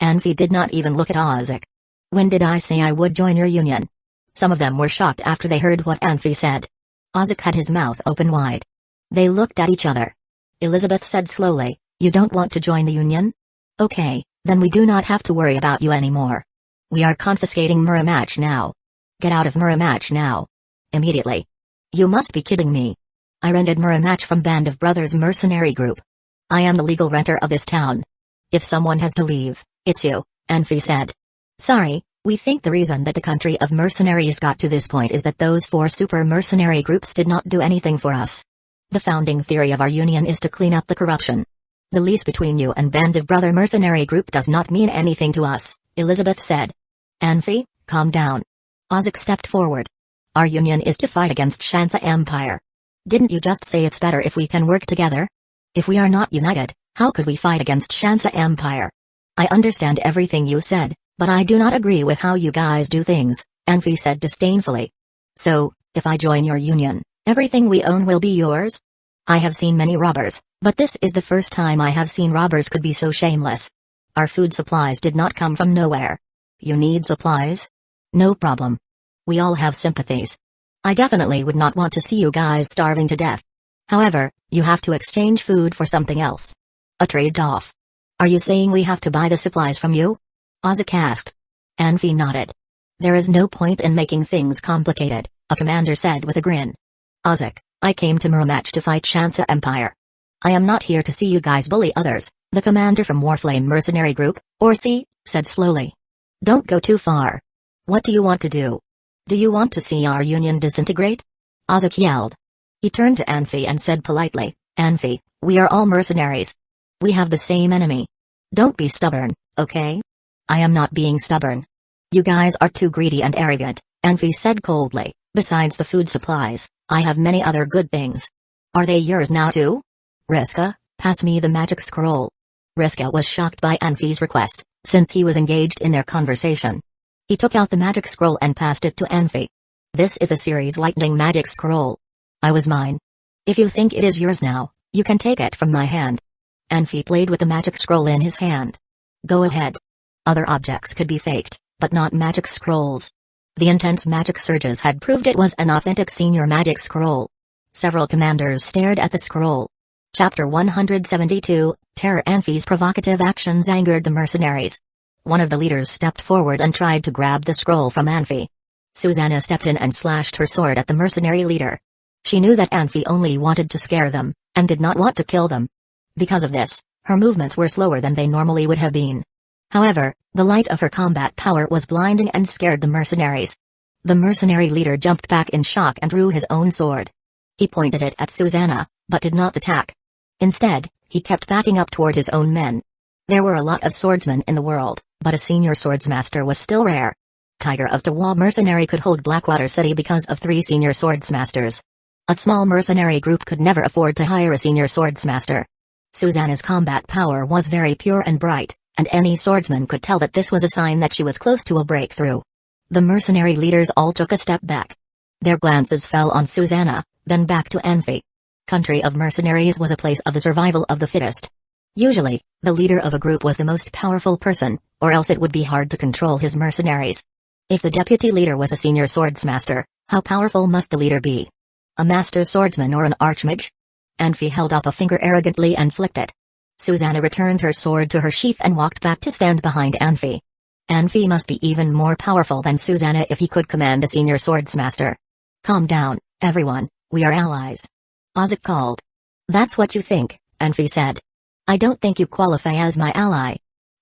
S1: Anfi did not even look at Ozek. When did I say I would join your union? Some of them were shocked after they heard what Anfi said. Ozek had his mouth open wide. They looked at each other. Elizabeth said slowly, You don't want to join the union? Okay, then we do not have to worry about you anymore. We are confiscating Muramach now. Get out of Muramach now. Immediately. You must be kidding me. I rented Muramach from Band of Brothers mercenary group. I am the legal renter of this town. If someone has to leave, it's you, Anfi said. Sorry, we think the reason that the country of mercenaries got to this point is that those 4 super mercenary groups did not do anything for us. The founding theory of our union is to clean up the corruption. The lease between you and Band of Brother mercenary group does not mean anything to us, Elizabeth said. Anfi, calm down. Ozek stepped forward. Our union is to fight against Shansa Empire. Didn't you just say it's better if we can work together? If we are not united, how could we fight against Shansa Empire? I understand everything you said, but I do not agree with how you guys do things, Anfi said disdainfully. So, if I join your union, everything we own will be yours? I have seen many robbers, but this is the first time I have seen robbers could be so shameless. Our food supplies did not come from nowhere. You need supplies? No problem. We all have sympathies. I definitely would not want to see you guys starving to death. However, you have to exchange food for something else. A trade-off. Are you saying we have to buy the supplies from you? Ozek asked. Anfi nodded. There is no point in making things complicated, a commander said with a grin. Ozek, I came to Muramach to fight Shansa Empire. I am not here to see you guys bully others, the commander from Warflame Mercenary Group, or C, said slowly. Don't go too far. What do you want to do? Do you want to see our union disintegrate? Ozek yelled. He turned to Anfi and said politely, Anfi, we are all mercenaries. We have the same enemy. Don't be stubborn, okay? I am not being stubborn. You guys are too greedy and arrogant, Anfi said coldly. Besides the food supplies, I have many other good things. Are they yours now too? Riska, pass me the magic scroll. Riska was shocked by Anfi's request, since he was engaged in their conversation. He took out the magic scroll and passed it to Anfi. This is a series lightning magic scroll. I was mine. If you think it is yours now, you can take it from my hand. Anfi played with the magic scroll in his hand. Go ahead. Other objects could be faked, but not magic scrolls. The intense magic surges had proved it was an authentic senior magic scroll. Several commanders stared at the scroll. Chapter 172, Terror. Anfi's provocative actions angered the mercenaries. One of the leaders stepped forward and tried to grab the scroll from Anfi. Susanna stepped in and slashed her sword at the mercenary leader. She knew that Anfi only wanted to scare them, and did not want to kill them. Because of this, her movements were slower than they normally would have been. However, the light of her combat power was blinding and scared the mercenaries. The mercenary leader jumped back in shock and drew his own sword. He pointed it at Susanna, but did not attack. Instead, he kept backing up toward his own men. There were a lot of swordsmen in the world, but a senior swordsmaster was still rare. Tiger of Tawa mercenary could hold Blackwater City because of 3 senior swordsmasters. A small mercenary group could never afford to hire a senior swordsmaster. Susanna's combat power was very pure and bright, and any swordsman could tell that this was a sign that she was close to a breakthrough. The mercenary leaders all took a step back. Their glances fell on Susanna, then back to Anfi. Country of mercenaries was a place of the survival of the fittest. Usually, the leader of a group was the most powerful person, or else it would be hard to control his mercenaries. If the deputy leader was a senior swordsmaster, how powerful must the leader be? A master swordsman or an archmage? Anfi held up a finger arrogantly and flicked it. Susanna returned her sword to her sheath and walked back to stand behind Anfi. Anfi must be even more powerful than Susanna if he could command a senior swordsmaster. Calm down, everyone, we are allies. Ozek called. That's what you think, Anfi said. I don't think you qualify as my ally.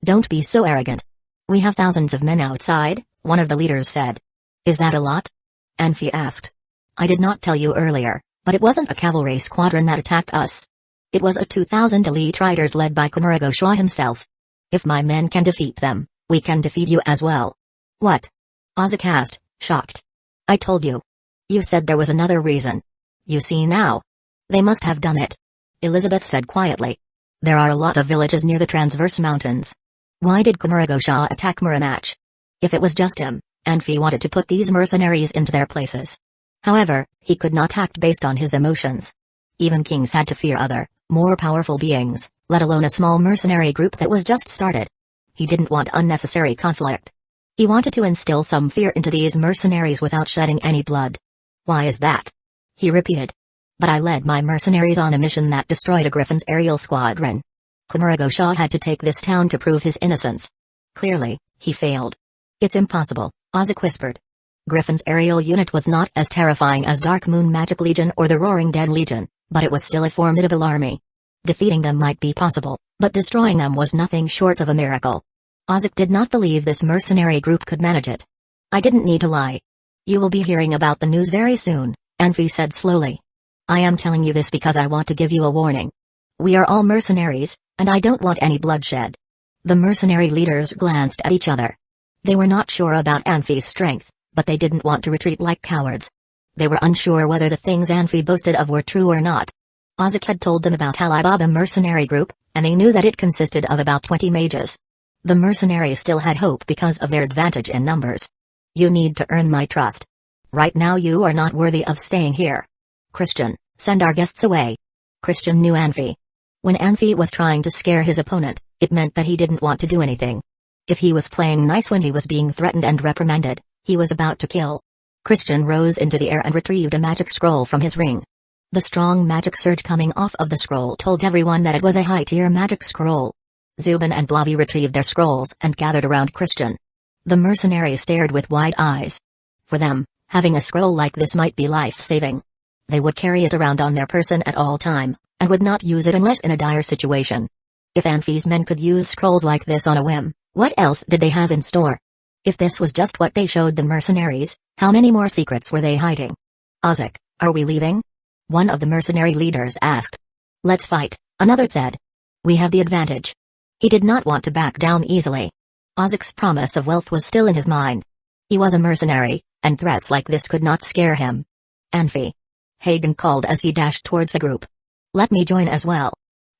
S1: Don't be so arrogant. We have thousands of men outside, one of the leaders said. Is that a lot? Anfi asked. I did not tell you earlier, but it wasn't a cavalry squadron that attacked us. It was a 2,000 elite riders led by Komuragosha himself. If my men can defeat them, we can defeat you as well. What? Ozek asked, shocked. I told you. You said there was another reason. You see now. They must have done it. Elizabeth said quietly. There are a lot of villages near the Transverse Mountains. Why did Komuragosha attack Muramach? If it was just him, Anfi wanted to put these mercenaries into their places. However, he could not act based on his emotions. Even kings had to fear other, more powerful beings, let alone a small mercenary group that was just started. He didn't want unnecessary conflict. He wanted to instill some fear into these mercenaries without shedding any blood. Why is that? He repeated. But I led my mercenaries on a mission that destroyed a Griffin's aerial squadron. Komuragosha had to take this town to prove his innocence. Clearly, he failed. It's impossible, Ozek whispered. Griffin's aerial unit was not as terrifying as Dark Moon Magic Legion or the Roaring Dead Legion, but it was still a formidable army. Defeating them might be possible, but destroying them was nothing short of a miracle. Ozek did not believe this mercenary group could manage it. I didn't need to lie. You will be hearing about the news very soon, Anfi said slowly. I am telling you this because I want to give you a warning. We are all mercenaries, and I don't want any bloodshed. The mercenary leaders glanced at each other. They were not sure about Anfi's strength, but they didn't want to retreat like cowards. They were unsure whether the things Anfi boasted of were true or not. Ozek had told them about Alibaba mercenary group, and they knew that it consisted of about 20 mages. The mercenaries still had hope because of their advantage in numbers. You need to earn my trust. Right now you are not worthy of staying here. Christian, send our guests away. Christian knew Anfi. When Anfi was trying to scare his opponent, it meant that he didn't want to do anything. If he was playing nice when he was being threatened and reprimanded, he was about to kill. Christian rose into the air and retrieved a magic scroll from his ring. The strong magic surge coming off of the scroll told everyone that it was a high-tier magic scroll. Zubin and Blavi retrieved their scrolls and gathered around Christian. The mercenaries stared with wide eyes. For them, having a scroll like this might be life-saving. They would carry it around on their person at all time, and would not use it unless in a dire situation. If Anfi's men could use scrolls like this on a whim, what else did they have in store? If this was just what they showed the mercenaries, how many more secrets were they hiding? Ozek, are we leaving? One of the mercenary leaders asked. Let's fight, another said. We have the advantage. He did not want to back down easily. Ozek's promise of wealth was still in his mind. He was a mercenary, and threats like this could not scare him. Anfi. Hagen called as he dashed towards the group. Let me join as well.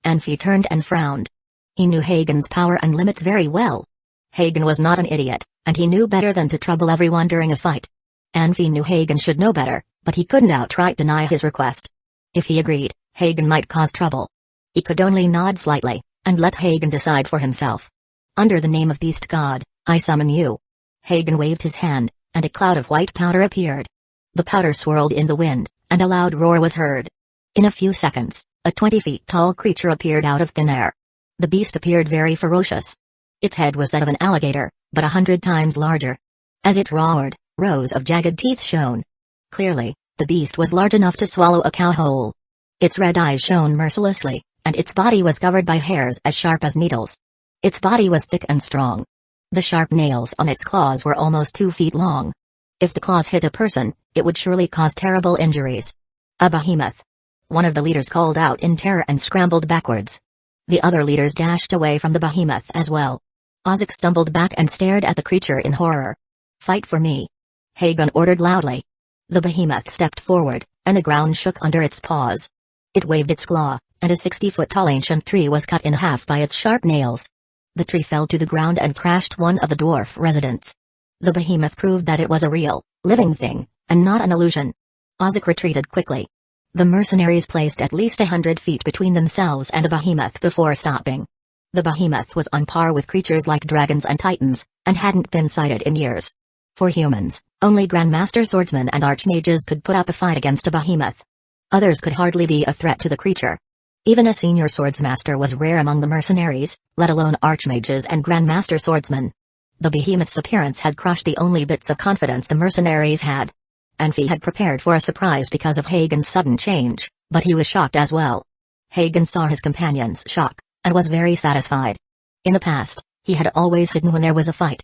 S1: Anfi turned and frowned. He knew Hagen's power and limits very well. Hagen was not an idiot, and he knew better than to trouble everyone during a fight. Anfi knew Hagen should know better, but he couldn't outright deny his request. If he agreed, Hagen might cause trouble. He could only nod slightly, and let Hagen decide for himself. Under the name of Beast God, I summon you. Hagen waved his hand, and a cloud of white powder appeared. The powder swirled in the wind, and a loud roar was heard. In a few seconds, a 20 feet tall creature appeared out of thin air. The beast appeared very ferocious. Its head was that of an alligator, but 100 times larger. As it roared, rows of jagged teeth shone. Clearly, the beast was large enough to swallow a cow whole. Its red eyes shone mercilessly, and its body was covered by hairs as sharp as needles. Its body was thick and strong. The sharp nails on its claws were almost 2 feet long. If the claws hit a person, it would surely cause terrible injuries. A behemoth. One of the leaders called out in terror and scrambled backwards. The other leaders dashed away from the behemoth as well. Ozek stumbled back and stared at the creature in horror. Fight for me. Hagen ordered loudly. The behemoth stepped forward, and the ground shook under its paws. It waved its claw, and a 60-foot-tall ancient tree was cut in half by its sharp nails. The tree fell to the ground and crashed one of the dwarf residents. The behemoth proved that it was a real, living thing, and not an illusion. Ozek retreated quickly. The mercenaries placed at least 100 feet between themselves and the behemoth before stopping. The behemoth was on par with creatures like dragons and titans, and hadn't been sighted in years. For humans, only Grandmaster Swordsmen and Archmages could put up a fight against a behemoth. Others could hardly be a threat to the creature. Even a senior swordsmaster was rare among the mercenaries, let alone Archmages and Grandmaster Swordsmen. The behemoth's appearance had crushed the only bits of confidence the mercenaries had. Anfi had prepared for a surprise because of Hagen's sudden change, but he was shocked as well. Hagen saw his companion's shock, and was very satisfied. In the past, he had always hidden when there was a fight.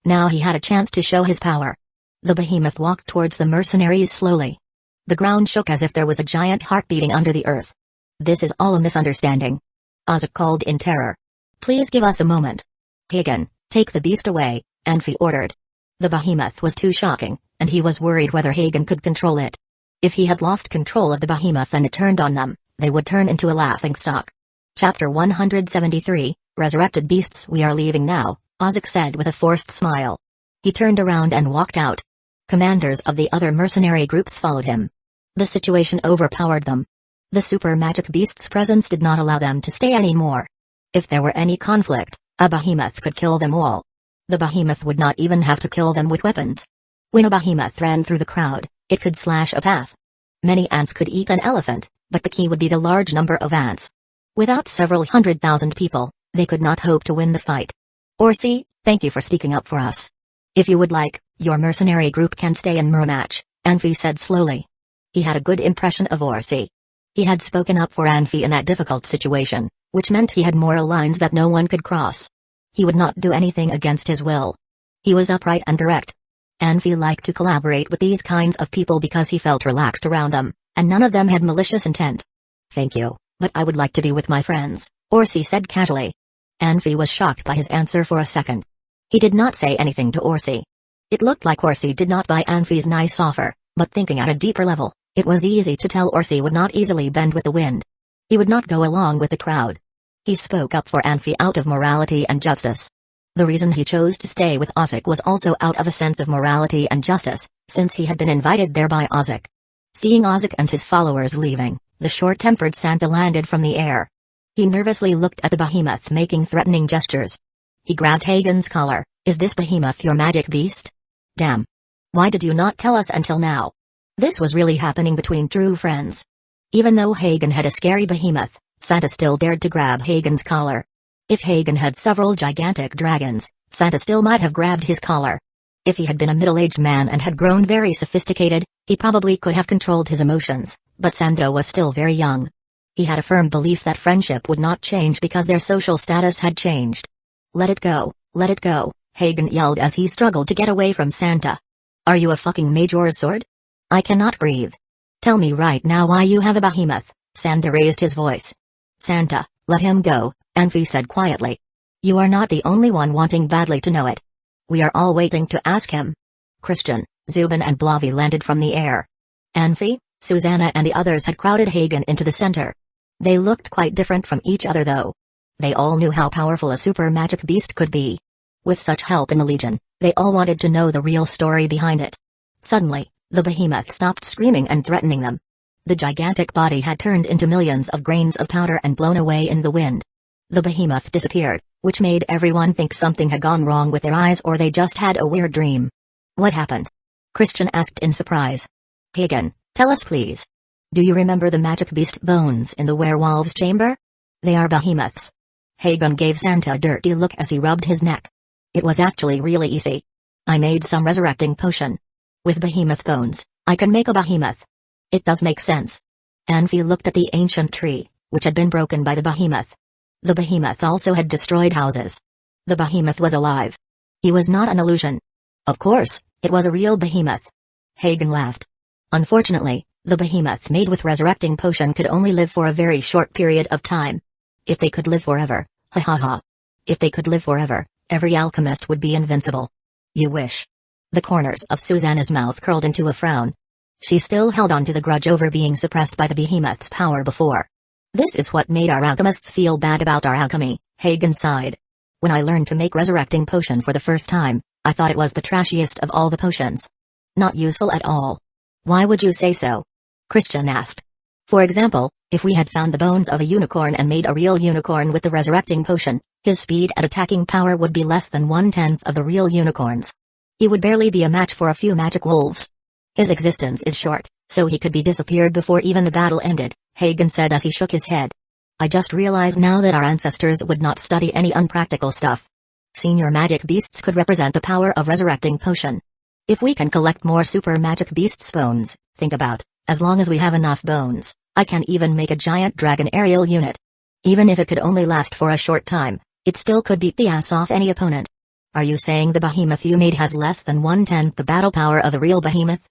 S1: Now he had a chance to show his power. The behemoth walked towards the mercenaries slowly. The ground shook as if there was a giant heart beating under the earth. This is all a misunderstanding. Ozek called in terror. Please give us a moment. Hagen, take the beast away, Anfi ordered. The behemoth was too shocking, and he was worried whether Hagen could control it. If he had lost control of the behemoth and it turned on them, they would turn into a laughingstock. Chapter 173, Resurrected Beasts. We are leaving now, Ozek said with a forced smile. He turned around and walked out. Commanders of the other mercenary groups followed him. The situation overpowered them. The super magic beast's presence did not allow them to stay anymore. If there were any conflict, a behemoth could kill them all. The behemoth would not even have to kill them with weapons. When a behemoth ran through the crowd, it could slash a path. Many ants could eat an elephant, but the key would be the large number of ants. Without several 100,000 people, they could not hope to win the fight. Orsi, thank you for speaking up for us. If you would like, your mercenary group can stay in Muromatch, Anfi said slowly. He had a good impression of Orsi. He had spoken up for Anfi in that difficult situation, which meant he had moral lines that no one could cross. He would not do anything against his will. He was upright and direct. Anfi liked to collaborate with these kinds of people because he felt relaxed around them, and none of them had malicious intent. Thank you, but I would like to be with my friends, Orsi said casually. Anfi was shocked by his answer for a second. He did not say anything to Orsi. It looked like Orsi did not buy Anfi's nice offer, but thinking at a deeper level, it was easy to tell Orsi would not easily bend with the wind. He would not go along with the crowd. He spoke up for Anfi out of morality and justice. The reason he chose to stay with Ozek was also out of a sense of morality and justice, since he had been invited there by Ozek. Seeing Ozek and his followers leaving, the short-tempered Santa landed from the air. He nervously looked at the behemoth making threatening gestures. He grabbed Hagen's collar. Is this behemoth your magic beast? Damn. Why did you not tell us until now? This was really happening between true friends. Even though Hagen had a scary behemoth, Santa still dared to grab Hagen's collar. If Hagen had several gigantic dragons, Santa still might have grabbed his collar. If he had been a middle-aged man and had grown very sophisticated, he probably could have controlled his emotions, but Santa was still very young. He had a firm belief that friendship would not change because their social status had changed. Let it go, Hagen yelled as he struggled to get away from Santa. Are you a fucking Major's sword? I cannot breathe. Tell me right now why you have a behemoth, Santa raised his voice. Santa, let him go, Anfi said quietly. You are not the only one wanting badly to know it. We are all waiting to ask him. Christian, Zubin and Blavi landed from the air. Anfi, Susanna and the others had crowded Hagen into the center. They looked quite different from each other though. They all knew how powerful a super magic beast could be. With such help in the Legion, they all wanted to know the real story behind it. Suddenly, the behemoth stopped screaming and threatening them. The gigantic body had turned into millions of grains of powder and blown away in the wind. The behemoth disappeared, which made everyone think something had gone wrong with their eyes or they just had a weird dream. What happened? Christian asked in surprise. Hagen, tell us please. Do you remember the magic beast bones in the werewolf's chamber? They are behemoths. Hagen gave Santa a dirty look as he rubbed his neck. It was actually really easy. I made some resurrecting potion. With behemoth bones, I can make a behemoth. It does make sense. Anfi looked at the ancient tree, which had been broken by the behemoth. The behemoth also had destroyed houses. The behemoth was alive. He was not an illusion. Of course, it was a real behemoth. Hagen laughed. Unfortunately, the behemoth made with resurrecting potion could only live for a very short period of time. If they could live forever, ha ha ha. If they could live forever, every alchemist would be invincible. You wish. The corners of Susanna's mouth curled into a frown. She still held on to the grudge over being suppressed by the behemoth's power before. This is what made our alchemists feel bad about our alchemy, Hagen sighed. When I learned to make resurrecting potion for the first time, I thought it was the trashiest of all the potions. Not useful at all. Why would you say so? Christian asked. For example, if we had found the bones of a unicorn and made a real unicorn with the resurrecting potion, his speed and attacking power would be less than 1/10 of the real unicorn's. He would barely be a match for a few magic wolves. His existence is short, so he could be disappeared before even the battle ended, Hagen said as he shook his head. I just realized now that our ancestors would not study any unpractical stuff. Senior magic beasts could represent the power of resurrecting potion. If we can collect more super magic beasts bones, think about, as long as we have enough bones, I can even make a giant dragon aerial unit. Even if it could only last for a short time, it still could beat the ass off any opponent. Are you saying the behemoth you made has less than 1/10 the battle power of a real behemoth?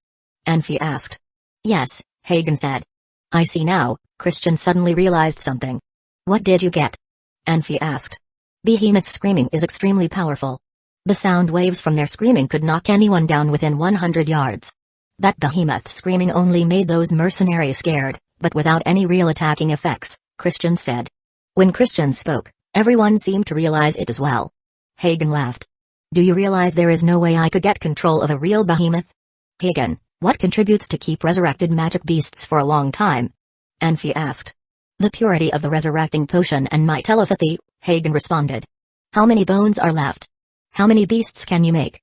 S1: Anfi asked. Yes, Hagen said. I see now. Christian suddenly realized something. What did you get? Anfi asked. Behemoth's screaming is extremely powerful. The sound waves from their screaming could knock anyone down within 100 yards. That behemoth screaming only made those mercenaries scared, but without any real attacking effects, Christian said. When Christian spoke, everyone seemed to realize it as well. Hagen laughed. Do you realize there is no way I could get control of a real behemoth? Hagen, what contributes to keep resurrected magic beasts for a long time? Anfi asked. The purity of the resurrecting potion and my telepathy, Hagen responded. How many bones are left? How many beasts can you make?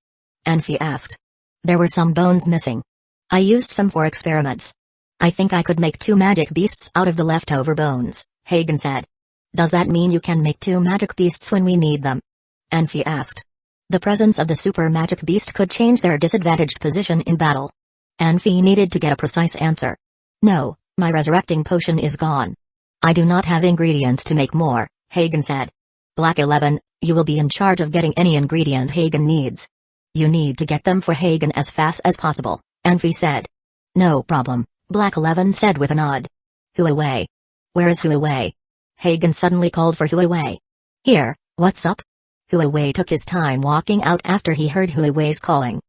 S1: Anfi asked. There were some bones missing. I used some for experiments. I think I could make 2 magic beasts out of the leftover bones, Hagen said. Does that mean you can make 2 magic beasts when we need them? Anfi asked. The presence of the super magic beast could change their disadvantaged position in battle. Anfi needed to get a precise answer. No, my resurrecting potion is gone. I do not have ingredients to make more, Hagen said. Black 11, you will be in charge of getting any ingredient Hagen needs. You need to get them for Hagen as fast as possible, Anfi said. No problem, Black 11 said with a nod. Huawei. Where is Huawei? Hagen suddenly called for Huawei. Here, what's up? Huawei took his time walking out after he heard Huawei's calling.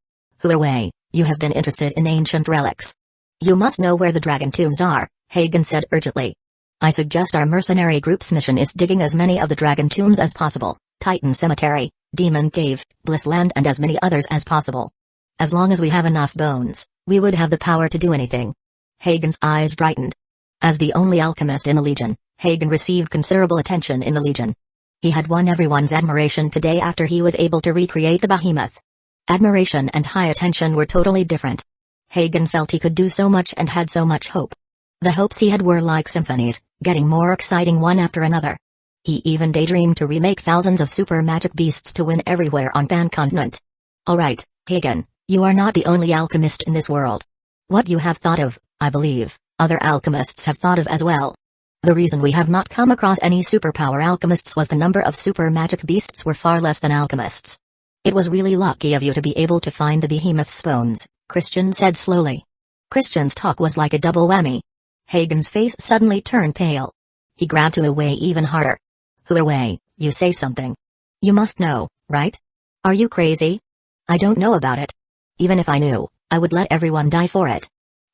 S1: Huawei, you have been interested in ancient relics. You must know where the dragon tombs are, Hagen said urgently. I suggest our mercenary group's mission is digging as many of the dragon tombs as possible, Titan Cemetery, Demon Cave, Blissland and as many others as possible. As long as we have enough bones, we would have the power to do anything. Hagen's eyes brightened. As the only alchemist in the Legion, Hagen received considerable attention in the Legion. He had won everyone's admiration today after he was able to recreate the behemoth. Admiration and high attention were totally different. Hagen felt he could do so much and had so much hope. The hopes he had were like symphonies, getting more exciting one after another. He even daydreamed to remake thousands of super magic beasts to win everywhere on Pan Continent. Alright, Hagen, you are not the only alchemist in this world. What you have thought of, I believe, other alchemists have thought of as well. The reason we have not come across any superpower alchemists was the number of super magic beasts were far less than alchemists. It was really lucky of you to be able to find the behemoth's bones, Christian said slowly. Christian's talk was like a double whammy. Hagen's face suddenly turned pale. He grabbed Huawei even harder. Huawei, you say something. You must know, right? Are you crazy? I don't know about it. Even if I knew, I would let everyone die for it.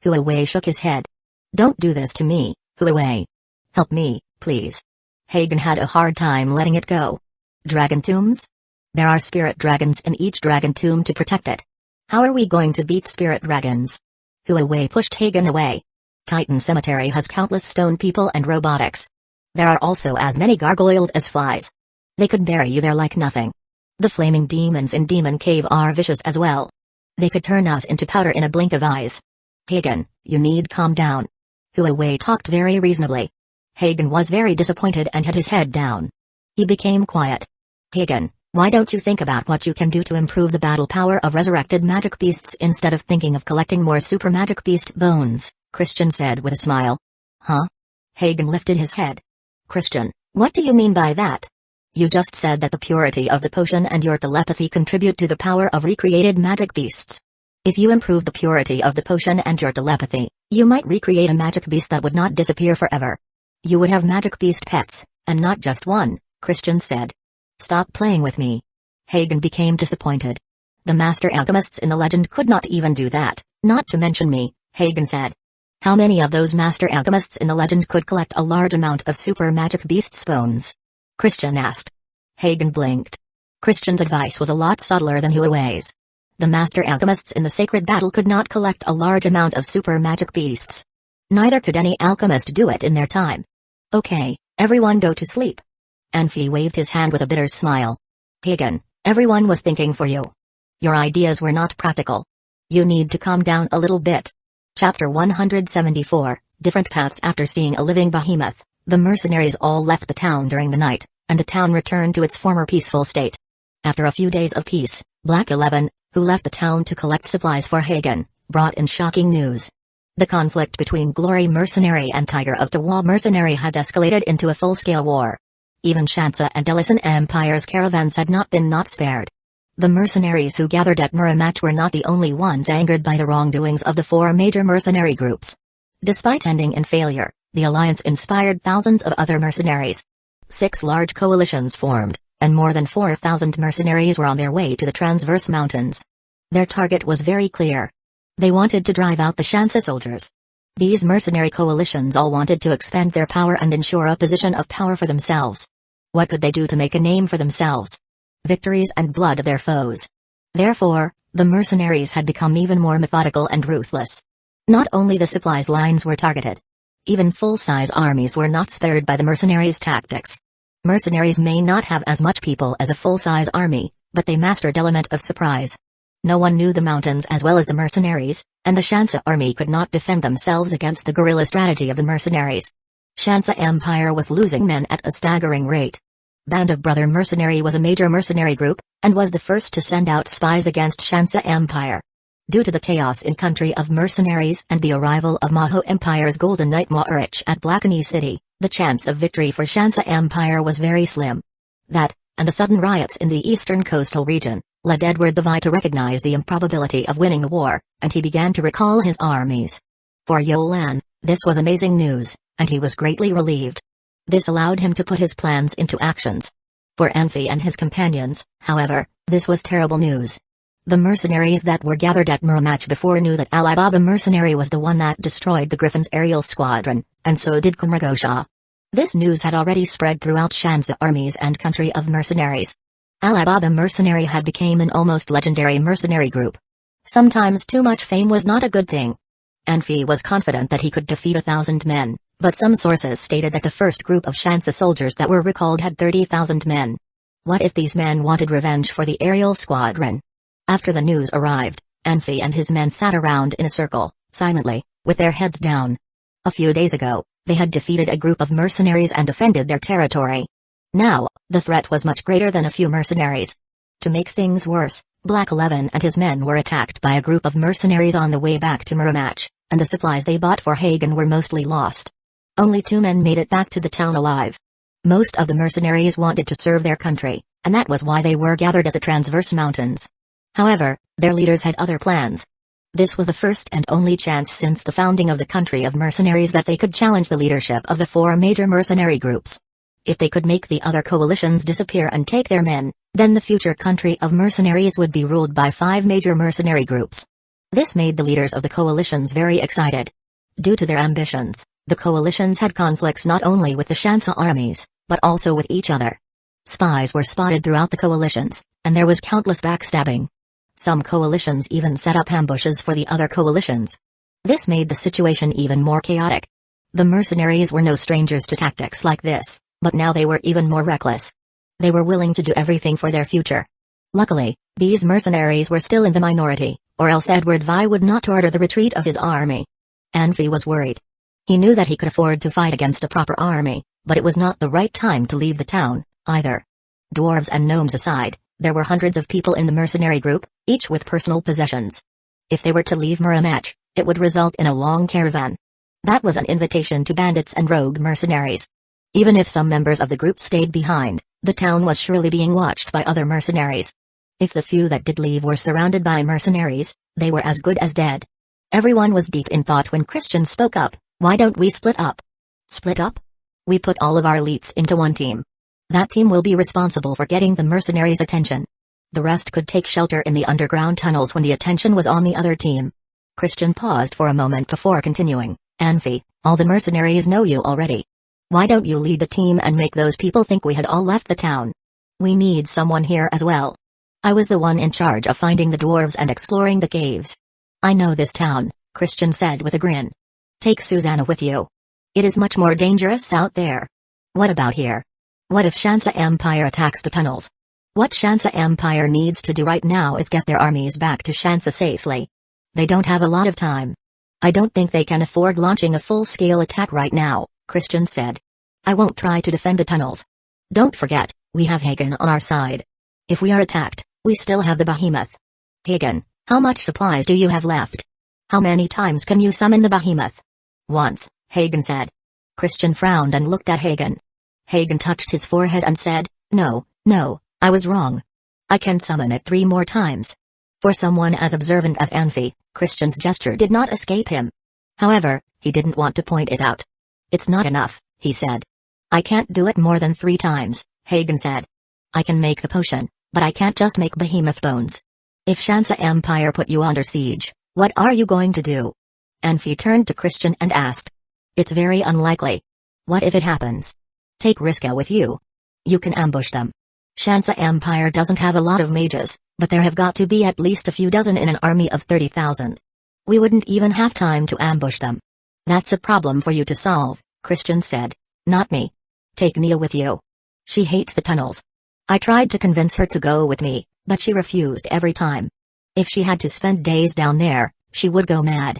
S1: Huawei shook his head. Don't do this to me, Huawei. Help me, please. Hagen had a hard time letting it go. Dragon tombs? There are spirit dragons in each dragon tomb to protect it. How are we going to beat spirit dragons? Huawei pushed Hagen away. Titan Cemetery has countless stone people and robotics. There are also as many gargoyles as flies. They could bury you there like nothing. The flaming demons in Demon Cave are vicious as well. They could turn us into powder in a blink of eyes. Hagen, you need calm down. Huawei talked very reasonably. Hagen was very disappointed and had his head down. He became quiet. Hagen, why don't you think about what you can do to improve the battle power of resurrected magic beasts instead of thinking of collecting more super magic beast bones? Christian said with a smile. Huh? Hagen lifted his head. Christian, what do you mean by that? You just said that the purity of the potion and your telepathy contribute to the power of recreated magic beasts. If you improve the purity of the potion and your telepathy, you might recreate a magic beast that would not disappear forever. You would have magic beast pets, and not just one, Christian said. Stop playing with me. Hagen became disappointed. The master alchemists in the legend could not even do that, not to mention me, Hagen said. How many of those master alchemists in the legend could collect a large amount of super magic beasts' bones? Christian asked. Hagen blinked. Christian's advice was a lot subtler than Huawei's. The master alchemists in the sacred battle could not collect a large amount of super magic beasts. Neither could any alchemist do it in their time. Okay, everyone go to sleep. Anfi waved his hand with a bitter smile. Hagen, everyone was thinking for you. Your ideas were not practical. You need to calm down a little bit. Chapter 174, Different Paths. After seeing a living behemoth, the mercenaries all left the town during the night, and the town returned to its former peaceful state. After a few days of peace, Black 11, who left the town to collect supplies for Hagen, brought in shocking news. The conflict between Glory Mercenary and Tiger of Tawa Mercenary had escalated into a full-scale war. Even Shansa and Ellison Empire's caravans had not been spared. The mercenaries who gathered at Muramach were not the only ones angered by the wrongdoings of the four major mercenary groups. Despite ending in failure, the alliance inspired thousands of other mercenaries. 6 large coalitions formed, and more than 4,000 mercenaries were on their way to the Transverse Mountains. Their target was very clear. They wanted to drive out the Shansa soldiers. These mercenary coalitions all wanted to expand their power and ensure a position of power for themselves. What could they do to make a name for themselves? Victories and blood of their foes. Therefore, the mercenaries had become even more methodical and ruthless. Not only the supplies lines were targeted. Even full-size armies were not spared by the mercenaries' tactics. Mercenaries may not have as much people as a full-size army, but they mastered element of surprise. No one knew the mountains as well as the mercenaries, and the Shansa army could not defend themselves against the guerrilla strategy of the mercenaries. Shansa Empire was losing men at a staggering rate. Band of Brother Mercenary was a major mercenary group, and was the first to send out spies against Shansa Empire. Due to the chaos in country of mercenaries and the arrival of Maho Empire's Golden Knight Ma'urich at Blackany City, the chance of victory for Shansa Empire was very slim. That, and the sudden riots in the eastern coastal region, led Edward the Vi to recognize the improbability of winning the war, and he began to recall his armies. For Yolan, this was amazing news, and he was greatly relieved. This allowed him to put his plans into actions. For Anfi and his companions, however, this was terrible news. The mercenaries that were gathered at Muramach before knew that Alibaba Mercenary was the one that destroyed the Griffin's aerial squadron, and so did Kumragosha. This news had already spread throughout Shansa armies and country of mercenaries. Alibaba Mercenary had become an almost legendary mercenary group. Sometimes too much fame was not a good thing. Anfi was confident that he could defeat 1,000 men, but some sources stated that the first group of Shansa soldiers that were recalled had 30,000 men. What if these men wanted revenge for the aerial squadron? After the news arrived, Anfi and his men sat around in a circle, silently, with their heads down. A few days ago, they had defeated a group of mercenaries and defended their territory. Now, the threat was much greater than a few mercenaries. To make things worse, Black 11 and his men were attacked by a group of mercenaries on the way back to Muramach, and the supplies they bought for Hagen were mostly lost. Only 2 men made it back to the town alive. Most of the mercenaries wanted to serve their country, and that was why they were gathered at the Transverse Mountains. However, their leaders had other plans. This was the first and only chance since the founding of the country of mercenaries that they could challenge the leadership of the 4 major mercenary groups. If they could make the other coalitions disappear and take their men, then the future country of mercenaries would be ruled by 5 major mercenary groups. This made the leaders of the coalitions very excited. Due to their ambitions, the coalitions had conflicts not only with the Shansa armies, but also with each other. Spies were spotted throughout the coalitions, and there was countless backstabbing. Some coalitions even set up ambushes for the other coalitions. This made the situation even more chaotic. The mercenaries were no strangers to tactics like this, but now they were even more reckless. They were willing to do everything for their future. Luckily, these mercenaries were still in the minority, or else Edward Vi would not order the retreat of his army. Anfi was worried. He knew that he could afford to fight against a proper army, but it was not the right time to leave the town, either. Dwarves and gnomes aside, there were hundreds of people in the mercenary group, each with personal possessions. If they were to leave Muramach, it would result in a long caravan. That was an invitation to bandits and rogue mercenaries. Even if some members of the group stayed behind, the town was surely being watched by other mercenaries. If the few that did leave were surrounded by mercenaries, they were as good as dead. Everyone was deep in thought when Christian spoke up. Why don't we split up? Split up? We put all of our elites into one team. That team will be responsible for getting the mercenaries' attention. The rest could take shelter in the underground tunnels when the attention was on the other team. Christian paused for a moment before continuing. Anfi, all the mercenaries know you already. Why don't you lead the team and make those people think we had all left the town? We need someone here as well. I was the one in charge of finding the dwarves and exploring the caves. I know this town, Christian said with a grin. Take Susanna with you. It is much more dangerous out there. What about here? What if Shansa Empire attacks the tunnels? What Shansa Empire needs to do right now is get their armies back to Shansa safely. They don't have a lot of time. I don't think they can afford launching a full-scale attack right now, Christian said. I won't try to defend the tunnels. Don't forget, we have Hagen on our side. If we are attacked, we still have the behemoth. Hagen, how much supplies do you have left? How many times can you summon the behemoth? Once, Hagen said. Christian frowned and looked at Hagen. Hagen touched his forehead and said, No, I was wrong. I can summon it 3 more times. For someone as observant as Anfi, Christian's gesture did not escape him. However, he didn't want to point it out. It's not enough, he said. I can't do it more than 3 times, Hagen said. I can make the potion, but I can't just make behemoth bones. If Shansa Empire put you under siege, what are you going to do? Anfi turned to Christian and asked. It's very unlikely. What if it happens? Take Riska with you. You can ambush them. Shansa Empire doesn't have a lot of mages, but there have got to be at least a few dozen in an army of 30,000. We wouldn't even have time to ambush them. That's a problem for you to solve, Christian said. Not me. Take Nia with you. She hates the tunnels. I tried to convince her to go with me, but she refused every time. If she had to spend days down there, she would go mad.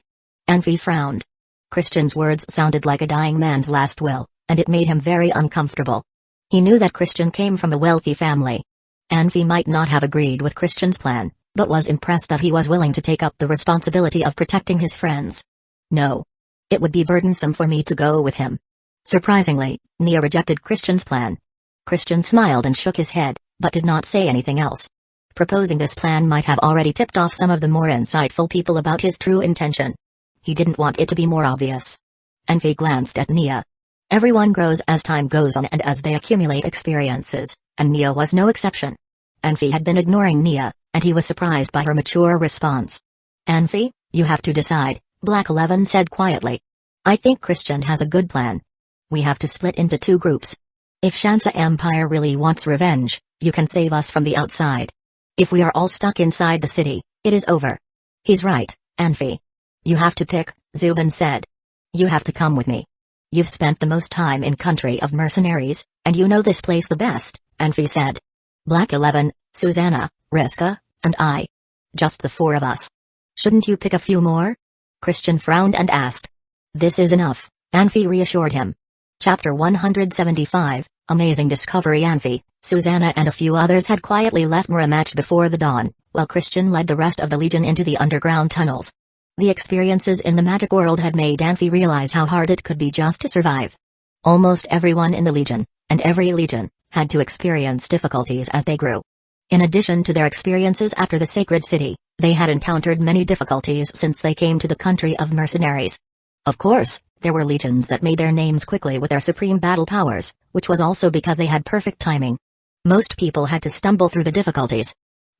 S1: Anfi frowned. Christian's words sounded like a dying man's last will, and it made him very uncomfortable. He knew that Christian came from a wealthy family. Anfi might not have agreed with Christian's plan, but was impressed that he was willing to take up the responsibility of protecting his friends. No. It would be burdensome for me to go with him. Surprisingly, Nia rejected Christian's plan. Christian smiled and shook his head, but did not say anything else. Proposing this plan might have already tipped off some of the more insightful people about his true intention. He didn't want it to be more obvious. Anfi glanced at Nia. Everyone grows as time goes on and as they accumulate experiences, and Nia was no exception. Anfi had been ignoring Nia, and he was surprised by her mature response. Anfi, you have to decide, Black 11 said quietly. I think Christian has a good plan. We have to split into 2 groups. If Shansa Empire really wants revenge, you can save us from the outside. If we are all stuck inside the city, it is over. He's right, Anfi. You have to pick, Zubin said. You have to come with me. You've spent the most time in country of mercenaries, and you know this place the best, Anfi said. Black 11, Susanna, Riska, and I. Just the 4 of us. Shouldn't you pick a few more? Christian frowned and asked. This is enough, Anfi reassured him. Chapter 175, Amazing Discovery. Anfi, Susanna and a few others had quietly left Muramach before the dawn, while Christian led the rest of the Legion into the underground tunnels. The experiences in the magic world had made Anfi realize how hard it could be just to survive. Almost everyone in the Legion, and every Legion, had to experience difficulties as they grew. In addition to their experiences after the Sacred City, they had encountered many difficulties since they came to the country of mercenaries. Of course, there were legions that made their names quickly with their supreme battle powers, which was also because they had perfect timing. Most people had to stumble through the difficulties.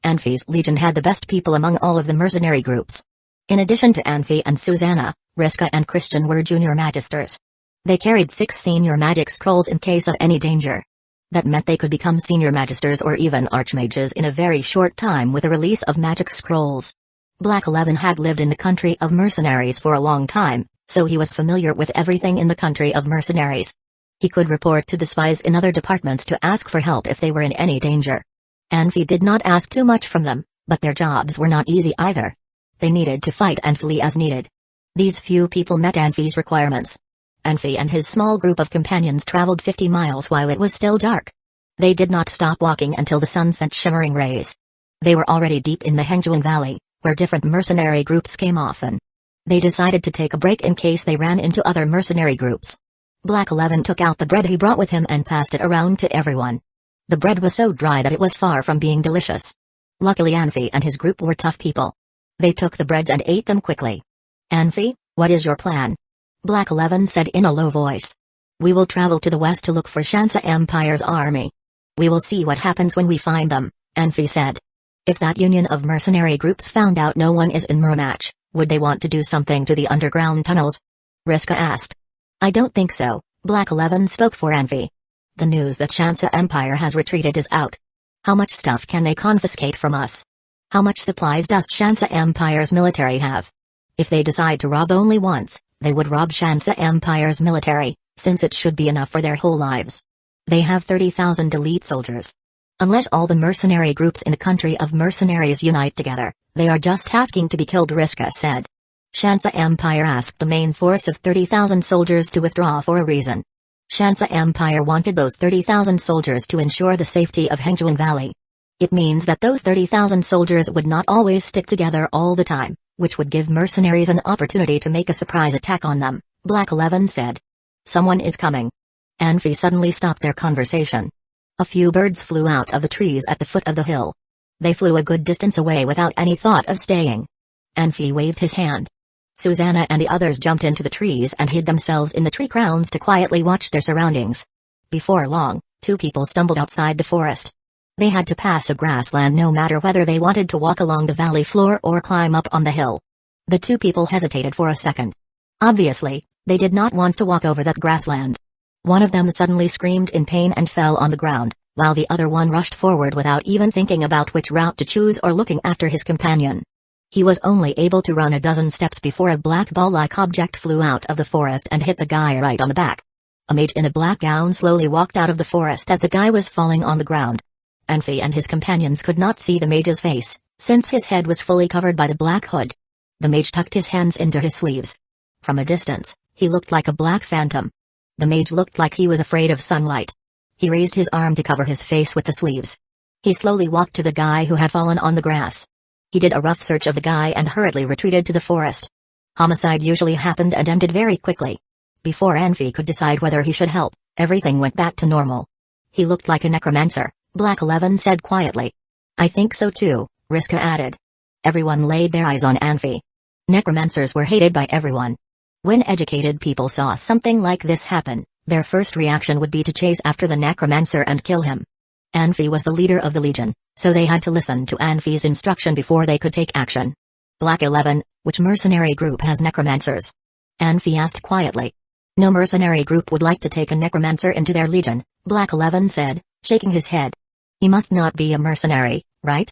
S1: Anfi's Legion had the best people among all of the mercenary groups. In addition to Anfi and Susanna, Riska and Christian were junior magisters. They carried 6 senior magic scrolls in case of any danger. That meant they could become senior magisters or even archmages in a very short time with the release of magic scrolls. Black 11 had lived in the country of mercenaries for a long time, so he was familiar with everything in the country of mercenaries. He could report to the spies in other departments to ask for help if they were in any danger. Anfi did not ask too much from them, but their jobs were not easy either. They needed to fight and flee as needed. These few people met Anfi's requirements. Anfi and his small group of companions traveled 50 miles while it was still dark. They did not stop walking until the sun sent shimmering rays. They were already deep in the Hengjuan Valley, where different mercenary groups came often. They decided to take a break in case they ran into other mercenary groups. Black 11 took out the bread he brought with him and passed it around to everyone. The bread was so dry that it was far from being delicious. Luckily Anfi and his group were tough people. They took the breads and ate them quickly. Anfi, what is your plan? Black 11 said in a low voice. We will travel to the west to look for Shansa Empire's army. We will see what happens when we find them, Anfi said. If that union of mercenary groups found out no one is in Muramach, would they want to do something to the underground tunnels? Riska asked. I don't think so, Black 11 spoke for Anfi. The news that Shansa Empire has retreated is out. How much stuff can they confiscate from us? How much supplies does Shansa Empire's military have? If they decide to rob only once, they would rob Shansa Empire's military, since it should be enough for their whole lives. They have 30,000 elite soldiers. Unless all the mercenary groups in the country of mercenaries unite together, they are just asking to be killed, Riska said. Shansa Empire asked the main force of 30,000 soldiers to withdraw for a reason. Shansa Empire wanted those 30,000 soldiers to ensure the safety of Hengjuan Valley. It means that those 30,000 soldiers would not always stick together all the time, which would give mercenaries an opportunity to make a surprise attack on them, Black 11 said. Someone is coming. Anfi suddenly stopped their conversation. A few birds flew out of the trees at the foot of the hill. They flew a good distance away without any thought of staying. Anfi waved his hand. Susanna and the others jumped into the trees and hid themselves in the tree crowns to quietly watch their surroundings. Before long, two people stumbled outside the forest. They had to pass a grassland no matter whether they wanted to walk along the valley floor or climb up on the hill. The two people hesitated for a second. Obviously, they did not want to walk over that grassland. One of them suddenly screamed in pain and fell on the ground, while the other one rushed forward without even thinking about which route to choose or looking after his companion. He was only able to run a dozen steps before a black ball-like object flew out of the forest and hit the guy right on the back. A mage in a black gown slowly walked out of the forest as the guy was falling on the ground. Anfi and his companions could not see the mage's face, since his head was fully covered by the black hood. The mage tucked his hands into his sleeves. From a distance, he looked like a black phantom. The mage looked like he was afraid of sunlight. He raised his arm to cover his face with the sleeves. He slowly walked to the guy who had fallen on the grass. He did a rough search of the guy and hurriedly retreated to the forest. Homicide usually happened and ended very quickly. Before Anfi could decide whether he should help, everything went back to normal. He looked like a necromancer, Black 11 said quietly. I think so too, Riska added. Everyone laid their eyes on Anfi. Necromancers were hated by everyone. When educated people saw something like this happen, their first reaction would be to chase after the necromancer and kill him. Anfi was the leader of the Legion, so they had to listen to Anfi's instruction before they could take action. Black 11, which mercenary group has necromancers? Anfi asked quietly. No mercenary group would like to take a necromancer into their Legion, Black 11 said, shaking his head. He must not be a mercenary, right?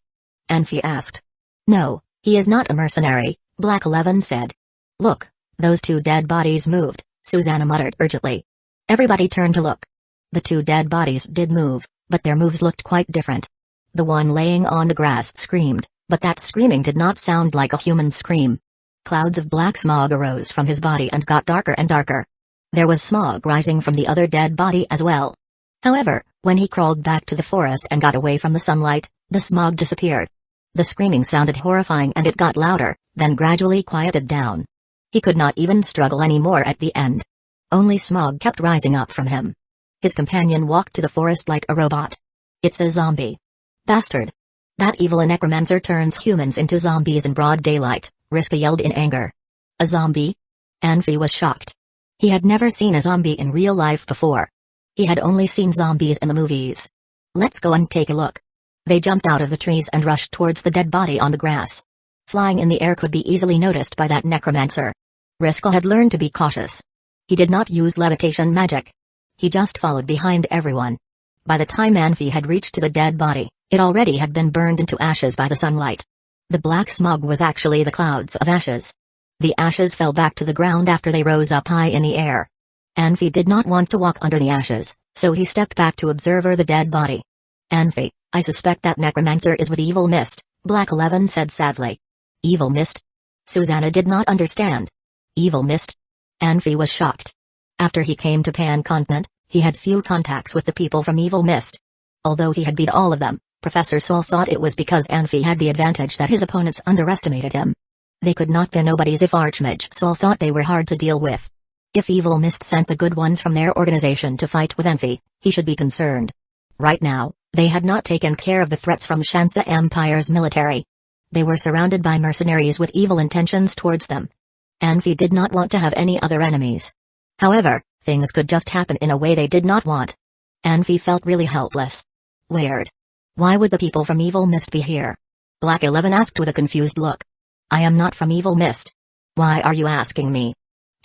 S1: Anfi asked. No, he is not a mercenary, Black 11 said. Look, those two dead bodies moved, Susanna muttered urgently. Everybody turned to look. The two dead bodies did move, but their moves looked quite different. The one laying on the grass screamed, but that screaming did not sound like a human scream. Clouds of black smog arose from his body and got darker and darker. There was smog rising from the other dead body as well. However, when he crawled back to the forest and got away from the sunlight, the smog disappeared. The screaming sounded horrifying and it got louder, then gradually quieted down. He could not even struggle anymore at the end. Only smog kept rising up from him. His companion walked to the forest like a robot. It's a zombie. Bastard. That evil necromancer turns humans into zombies in broad daylight, Riska yelled in anger. A zombie? Anfi was shocked. He had never seen a zombie in real life before. He had only seen zombies in the movies. Let's go and take a look. They jumped out of the trees and rushed towards the dead body on the grass. Flying in the air could be easily noticed by that necromancer. Riska had learned to be cautious. He did not use levitation magic. He just followed behind everyone. By the time Anfi had reached to the dead body, it already had been burned into ashes by the sunlight. The black smog was actually the clouds of ashes. The ashes fell back to the ground after they rose up high in the air. Anfi did not want to walk under the ashes, so he stepped back to observe the dead body. Anfi, I suspect that necromancer is with Evil Mist, Black 11 said sadly. Evil Mist? Susanna did not understand. Evil Mist? Anfi was shocked. After he came to Pan Continent, he had few contacts with the people from Evil Mist. Although he had beat all of them, Professor Saul thought it was because Anfi had the advantage that his opponents underestimated him. They could not be nobodies if Archmage Saul thought they were hard to deal with. If Evil Mist sent the good ones from their organization to fight with Anfi, he should be concerned. Right now, they had not taken care of the threats from Shansa Empire's military. They were surrounded by mercenaries with evil intentions towards them. Anfi did not want to have any other enemies. However, things could just happen in a way they did not want. Anfi felt really helpless. Weird. Why would the people from Evil Mist be here? Black 11 asked with a confused look. I am not from Evil Mist. Why are you asking me?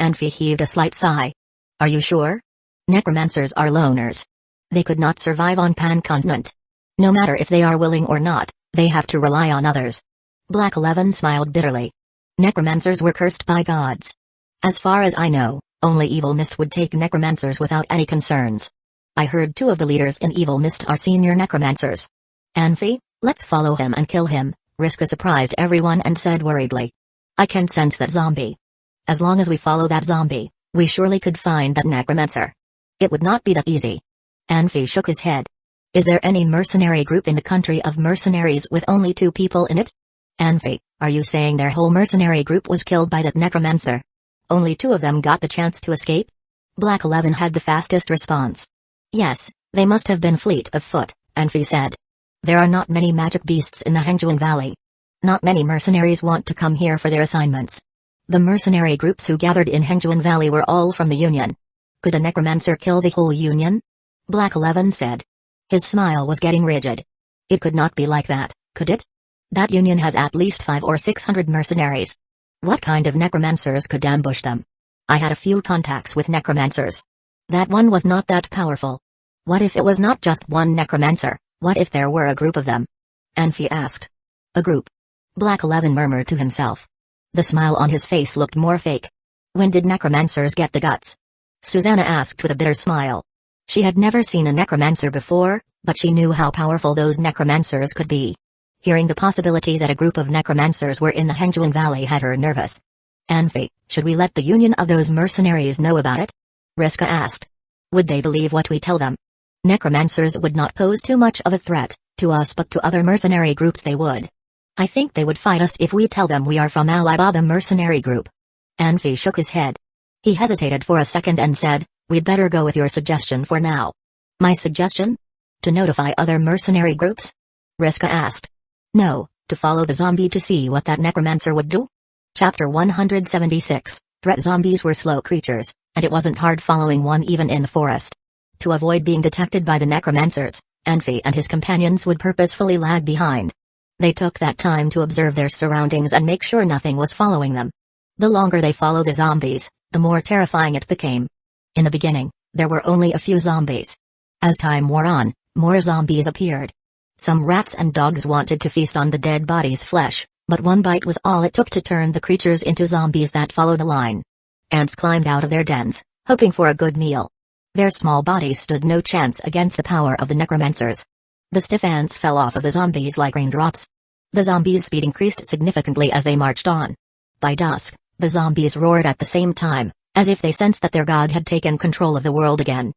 S1: Anfi heaved a slight sigh. Are you sure? Necromancers are loners. They could not survive on Pan Continent. No matter if they are willing or not, they have to rely on others. Black 11 smiled bitterly. Necromancers were cursed by gods. As far as I know, only Evil Mist would take necromancers without any concerns. I heard two of the leaders in Evil Mist are senior necromancers. Anfi, let's follow him and kill him, Riska surprised everyone and said worriedly. I can sense that zombie. As long as we follow that zombie, we surely could find that necromancer. It would not be that easy. Anfi shook his head. Is there any mercenary group in the country of mercenaries with only 2 people in it? Anfi, are you saying their whole mercenary group was killed by that necromancer? Only 2 of them got the chance to escape? Black 11 had the fastest response. Yes, they must have been fleet of foot, Anfi said. There are not many magic beasts in the Hengjuan Valley. Not many mercenaries want to come here for their assignments. The mercenary groups who gathered in Hengjuan Valley were all from the Union. Could a necromancer kill the whole Union? Black 11 said. His smile was getting rigid. It could not be like that, could it? That Union has at least 500 or 600 mercenaries. What kind of necromancers could ambush them? I had a few contacts with necromancers. That one was not that powerful. What if it was not just one necromancer? What if there were a group of them? Anfi asked. A group? Black 11 murmured to himself. The smile on his face looked more fake. When did necromancers get the guts? Susanna asked with a bitter smile. She had never seen a necromancer before, but she knew how powerful those necromancers could be. Hearing the possibility that a group of necromancers were in the Hengjuan Valley had her nervous. Anfi, should we let the union of those mercenaries know about it? Riska asked. Would they believe what we tell them? Necromancers would not pose too much of a threat, to us but to other mercenary groups they would. I think they would fight us if we tell them we are from Alibaba mercenary group. Anfi shook his head. He hesitated for a second and said, we'd better go with your suggestion for now. My suggestion? To notify other mercenary groups? Riska asked. No, to follow the zombie to see what that necromancer would do? Chapter 176, Threat Zombies were slow creatures, and it wasn't hard following one even in the forest. To avoid being detected by the necromancers, Anfi and his companions would purposefully lag behind. They took that time to observe their surroundings and make sure nothing was following them. The longer they followed the zombies, the more terrifying it became. In the beginning, there were only a few zombies. As time wore on, more zombies appeared. Some rats and dogs wanted to feast on the dead body's flesh, but one bite was all it took to turn the creatures into zombies that followed a line. Ants climbed out of their dens, hoping for a good meal. Their small bodies stood no chance against the power of the necromancers. The stiff ants fell off of the zombies like raindrops. The zombies' speed increased significantly as they marched on. By dusk, the zombies roared at the same time, as if they sensed that their god had taken control of the world again.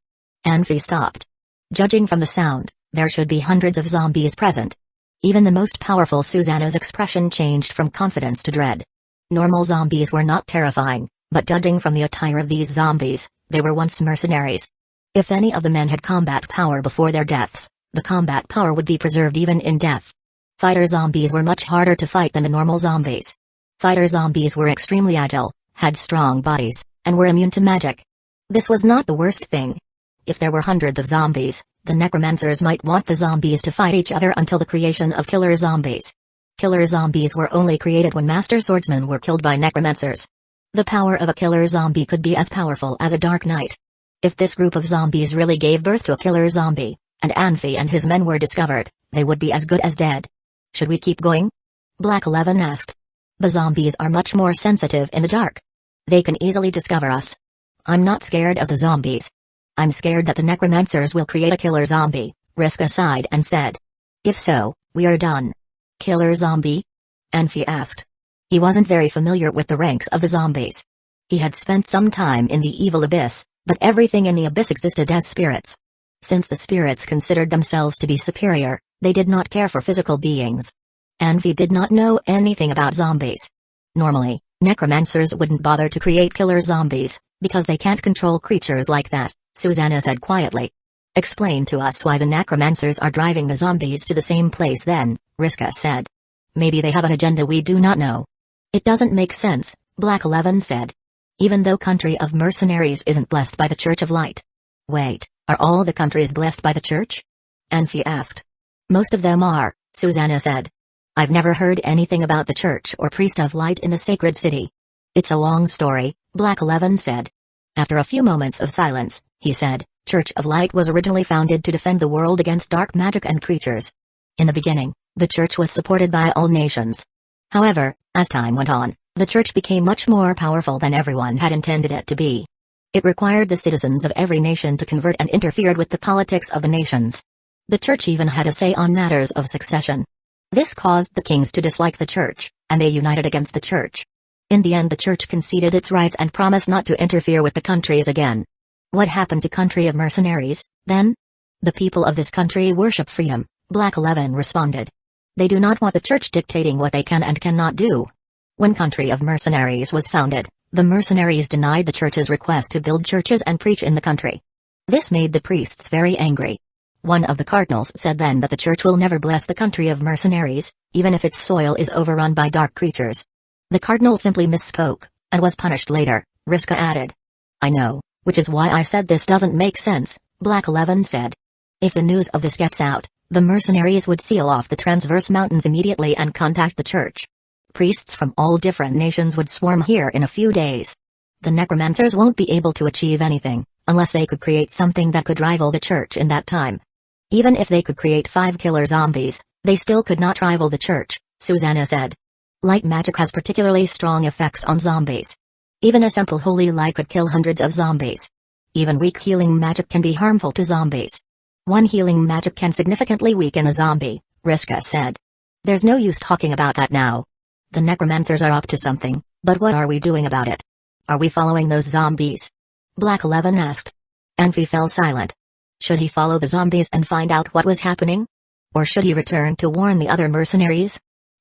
S1: Anfi stopped. Judging from the sound, there should be hundreds of zombies present. Even the most powerful Susanna's expression changed from confidence to dread. Normal zombies were not terrifying, but judging from the attire of these zombies, they were once mercenaries. If any of the men had combat power before their deaths, the combat power would be preserved even in death. Fighter zombies were much harder to fight than the normal zombies. Fighter zombies were extremely agile, had strong bodies, and were immune to magic. This was not the worst thing. If there were hundreds of zombies, the necromancers might want the zombies to fight each other until the creation of killer zombies. Killer zombies were only created when master swordsmen were killed by necromancers. The power of a killer zombie could be as powerful as a dark knight. If this group of zombies really gave birth to a killer zombie, and Anfi and his men were discovered, they would be as good as dead. Should we keep going? Black 11 asked. The zombies are much more sensitive in the dark. They can easily discover us. I'm not scared of the zombies. I'm scared that the necromancers will create a killer zombie, Riska sighed and said. If so, we are done. Killer zombie? Anfi asked. He wasn't very familiar with the ranks of the zombies. He had spent some time in the evil abyss, but everything in the abyss existed as spirits. Since the spirits considered themselves to be superior, they did not care for physical beings. Anfi did not know anything about zombies. Normally, necromancers wouldn't bother to create killer zombies, because they can't control creatures like that, Susanna said quietly. Explain to us why the necromancers are driving the zombies to the same place then, Riska said. Maybe they have an agenda we do not know. It doesn't make sense, Black 11 said. Even though country of mercenaries isn't blessed by the Church of Light. Wait, are all the countries blessed by the Church? Anfi asked. Most of them are, Susanna said. I've never heard anything about the Church or Priest of Light in the Sacred City. It's a long story, Black 11 said. After a few moments of silence, he said, Church of Light was originally founded to defend the world against dark magic and creatures. In the beginning, the Church was supported by all nations. However, as time went on, the Church became much more powerful than everyone had intended it to be. It required the citizens of every nation to convert and interfered with the politics of the nations. The church even had a say on matters of succession. This caused the kings to dislike the church, and they united against the church. In the end, the church conceded its rights and promised not to interfere with the countries again. What happened to country of mercenaries, then? The people of this country worship freedom, Black 11 responded. They do not want the church dictating what they can and cannot do. When country of mercenaries was founded, the mercenaries denied the church's request to build churches and preach in the country. This made the priests very angry. One of the cardinals said then that the church will never bless the country of mercenaries, even if its soil is overrun by dark creatures. The cardinal simply misspoke, and was punished later, Riska added. I know, which is why I said this doesn't make sense, Black 11 said. If the news of this gets out, the mercenaries would seal off the Transverse Mountains immediately and contact the church. Priests from all different nations would swarm here in a few days. The necromancers won't be able to achieve anything, unless they could create something that could rival the church in that time. Even if they could create 5 killer zombies, they still could not rival the church, Susanna said. Light magic has particularly strong effects on zombies. Even a simple holy light could kill hundreds of zombies. Even weak healing magic can be harmful to zombies. One healing magic can significantly weaken a zombie, Riska said. There's no use talking about that now. The necromancers are up to something, but what are we doing about it? Are we following those zombies? Black 11 asked. Anfi fell silent. Should he follow the zombies and find out what was happening? Or should he return to warn the other mercenaries?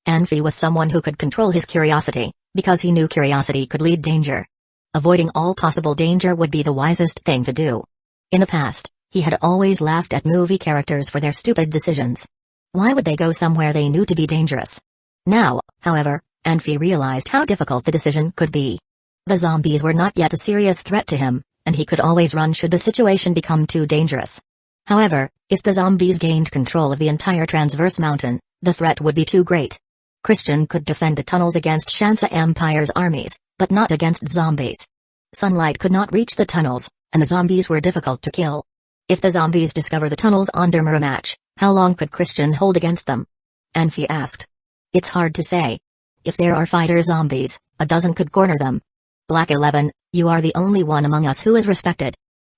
S1: Anfi was someone who could control his curiosity, because he knew curiosity could lead danger. Avoiding all possible danger would be the wisest thing to do. In the past, he had always laughed at movie characters for their stupid decisions. Why would they go somewhere they knew to be dangerous? Now, however, Anfi realized how difficult the decision could be. The zombies were not yet a serious threat to him, and he could always run should the situation become too dangerous. However, if the zombies gained control of the entire Transverse Mountain, the threat would be too great. Christian could defend the tunnels against Shansa Empire's armies, but not against zombies. Sunlight could not reach the tunnels, and the zombies were difficult to kill. If the zombies discover the tunnels under Muramach, how long could Christian hold against them? Anfi asked. It's hard to say. If there are fighter zombies, a dozen could corner them. Black 11, you are the only one among us who is respected.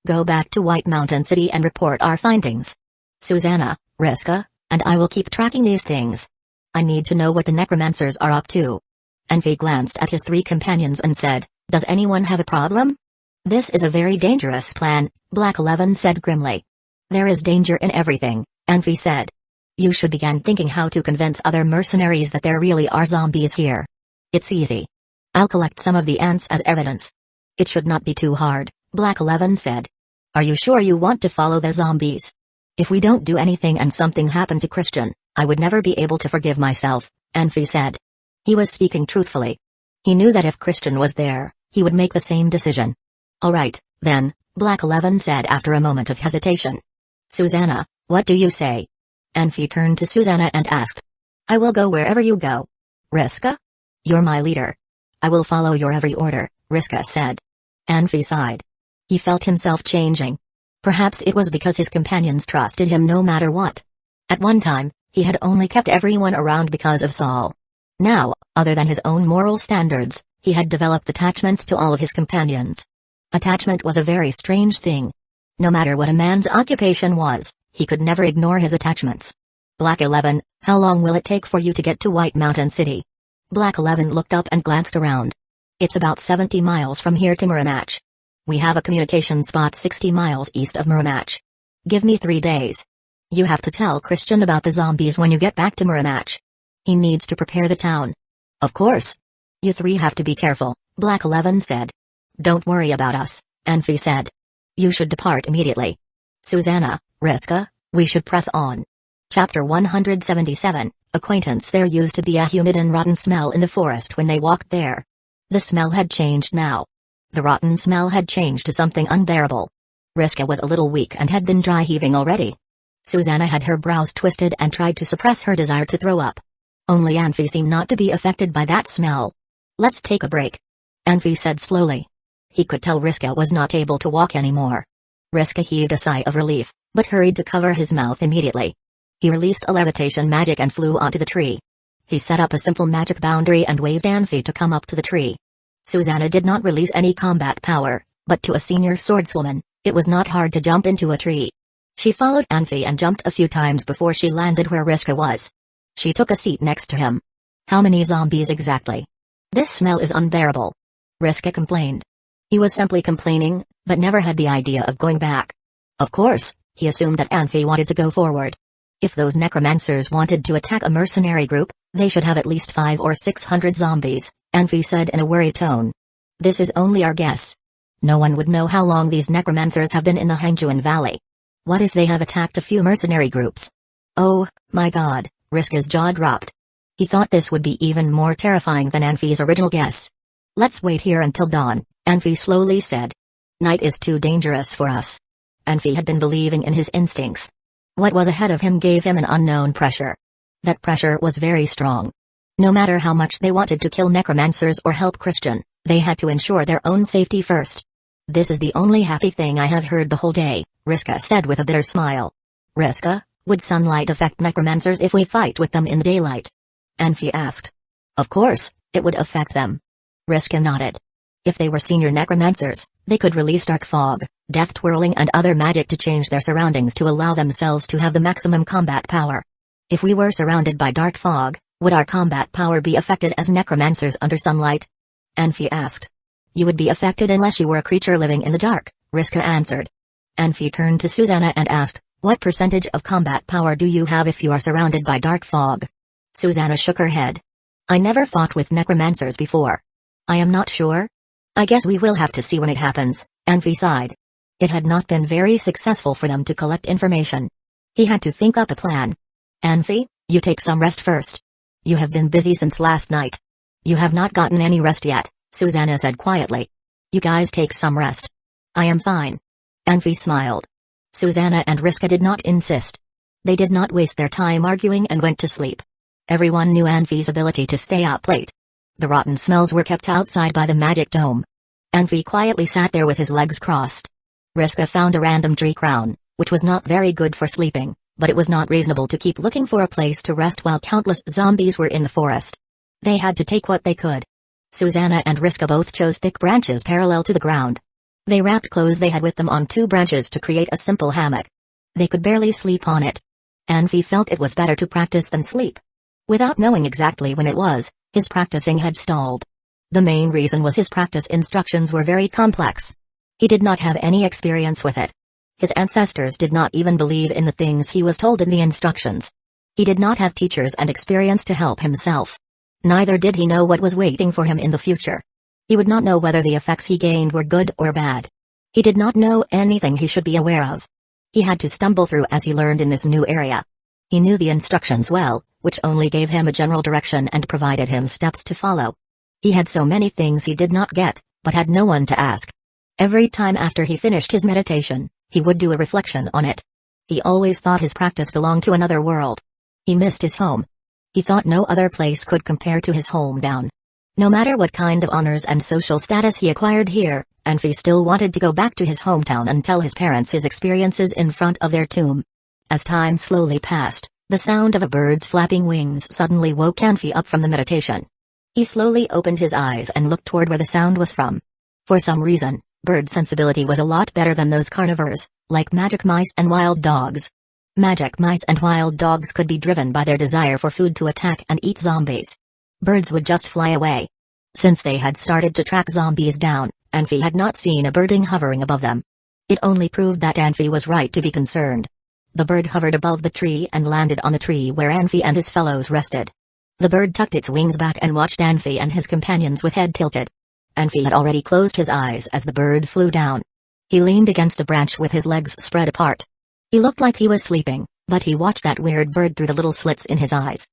S1: Go back to White Mountain City and report our findings. Susanna, Riska, and I will keep tracking these things. I need to know what the necromancers are up to. Anfi glanced at his 3 companions and said, Does anyone have a problem? This is a very dangerous plan, Black 11 said grimly. There is danger in everything, Anfi said. You should begin thinking how to convince other mercenaries that there really are zombies here. It's easy. I'll collect some of the ants as evidence. It should not be too hard, Black 11 said. Are you sure you want to follow the zombies? If we don't do anything and something happened to Christian, I would never be able to forgive myself, Anfi said. He was speaking truthfully. He knew that if Christian was there, he would make the same decision. All right, then, Black 11 said after a moment of hesitation. Susanna, what do you say? Anfi turned to Susanna and asked. I will go wherever you go. Riska? You're my leader. I will follow your every order, Riska said. Anfi sighed. He felt himself changing. Perhaps it was because his companions trusted him no matter what. At one time, he had only kept everyone around because of Saul. Now, other than his own moral standards, he had developed attachments to all of his companions. Attachment was a very strange thing. No matter what a man's occupation was, he could never ignore his attachments. Black 11, how long will it take for you to get to White Mountain City? Black 11 looked up and glanced around. It's about 70 miles from here to Muramach. We have a communication spot 60 miles east of Muramach. Give me 3 days. You have to tell Christian about the zombies when you get back to Muramach. He needs to prepare the town. Of course. You 3 have to be careful, Black 11 said. Don't worry about us, Anfi said. You should depart immediately. Susanna, Riska, we should press on. Chapter 177, Acquaintance. There used to be a humid and rotten smell in the forest when they walked there. The smell had changed now. The rotten smell had changed to something unbearable. Riska was a little weak and had been dry heaving already. Susanna had her brows twisted and tried to suppress her desire to throw up. Only Anfi seemed not to be affected by that smell. Let's take a break, Anfi said slowly. He could tell Riska was not able to walk anymore. Riska heaved a sigh of relief, but hurried to cover his mouth immediately. He released a levitation magic and flew onto the tree. He set up a simple magic boundary and waved Anfi to come up to the tree. Susanna did not release any combat power, But to a senior swordswoman, it was not hard to jump into a tree. She followed Anfi and jumped a few times before she landed where Riska was. She took a seat next to him. How many zombies exactly? This smell is unbearable. Riska complained. He was simply complaining, but never had the idea of going back. Of course, he assumed that Anfi wanted to go forward. If those necromancers wanted to attack a mercenary group, they should have at least 500 or 600 zombies, Anfi said in a worried tone. This is only our guess. No one would know how long these necromancers have been in the Hangjuan Valley. What if they have attacked a few mercenary groups? Oh, my god, Riska's jaw dropped. He thought this would be even more terrifying than Anfi's original guess. Let's wait here until dawn, Anfi slowly said. Night is too dangerous for us. Anfi had been believing in his instincts. What was ahead of him gave him an unknown pressure. That pressure was very strong. No matter how much they wanted to kill necromancers or help Christian, they had to ensure their own safety first. This is the only happy thing I have heard the whole day, Riska said with a bitter smile. Riska, would sunlight affect necromancers if we fight with them in the daylight? Anfi asked. Of course, it would affect them. Riska nodded. If they were senior necromancers, they could release dark fog, death twirling and other magic to change their surroundings to allow themselves to have the maximum combat power. If we were surrounded by dark fog, would our combat power be affected as necromancers under sunlight? Anfi asked. You would be affected unless you were a creature living in the dark, Riska answered. Anfi turned to Susanna and asked, what percentage of combat power do you have if you are surrounded by dark fog? Susanna shook her head. I never fought with necromancers before. I am not sure. I guess we will have to see when it happens, Anfi sighed. It had not been very successful for them to collect information. He had to think up a plan. Anfi, you take some rest first. You have been busy since last night. You have not gotten any rest yet, Susanna said quietly. You guys take some rest. I am fine. Anfi smiled. Susanna and Riska did not insist. They did not waste their time arguing and went to sleep. Everyone knew Anfi's ability to stay up late. The rotten smells were kept outside by the magic dome. Anfi quietly sat there with his legs crossed. Riska found a random tree crown, which was not very good for sleeping, but it was not reasonable to keep looking for a place to rest while countless zombies were in the forest. They had to take what they could. Susanna and Riska both chose thick branches parallel to the ground. They wrapped clothes they had with them on 2 branches to create a simple hammock. They could barely sleep on it. Anfi felt it was better to practice than sleep. Without knowing exactly when it was, his practicing had stalled. The main reason was his practice instructions were very complex. He did not have any experience with it. His ancestors did not even believe in the things he was told in the instructions. He did not have teachers and experience to help himself. Neither did he know what was waiting for him in the future. He would not know whether the effects he gained were good or bad. He did not know anything he should be aware of. He had to stumble through as he learned in this new area. He knew the instructions well, which only gave him a general direction and provided him steps to follow. He had so many things he did not get, but had no one to ask. Every time after he finished his meditation, he would do a reflection on it. He always thought his practice belonged to another world. He missed his home. He thought no other place could compare to his hometown. No matter what kind of honors and social status he acquired here, Anfi still wanted to go back to his hometown and tell his parents his experiences in front of their tomb. As time slowly passed, the sound of a bird's flapping wings suddenly woke Anfi up from the meditation. He slowly opened his eyes and looked toward where the sound was from. For some reason, bird sensibility was a lot better than those carnivores, like magic mice and wild dogs. Magic mice and wild dogs could be driven by their desire for food to attack and eat zombies. Birds would just fly away. Since they had started to track zombies down, Anfi had not seen a birding hovering above them. It only proved that Anfi was right to be concerned. The bird hovered above the tree and landed on the tree where Anfi and his fellows rested. The bird tucked its wings back and watched Anfi and his companions with head tilted. Anfi had already closed his eyes as the bird flew down. He leaned against a branch with his legs spread apart. He looked like he was sleeping, but he watched that weird bird through the little slits in his eyes.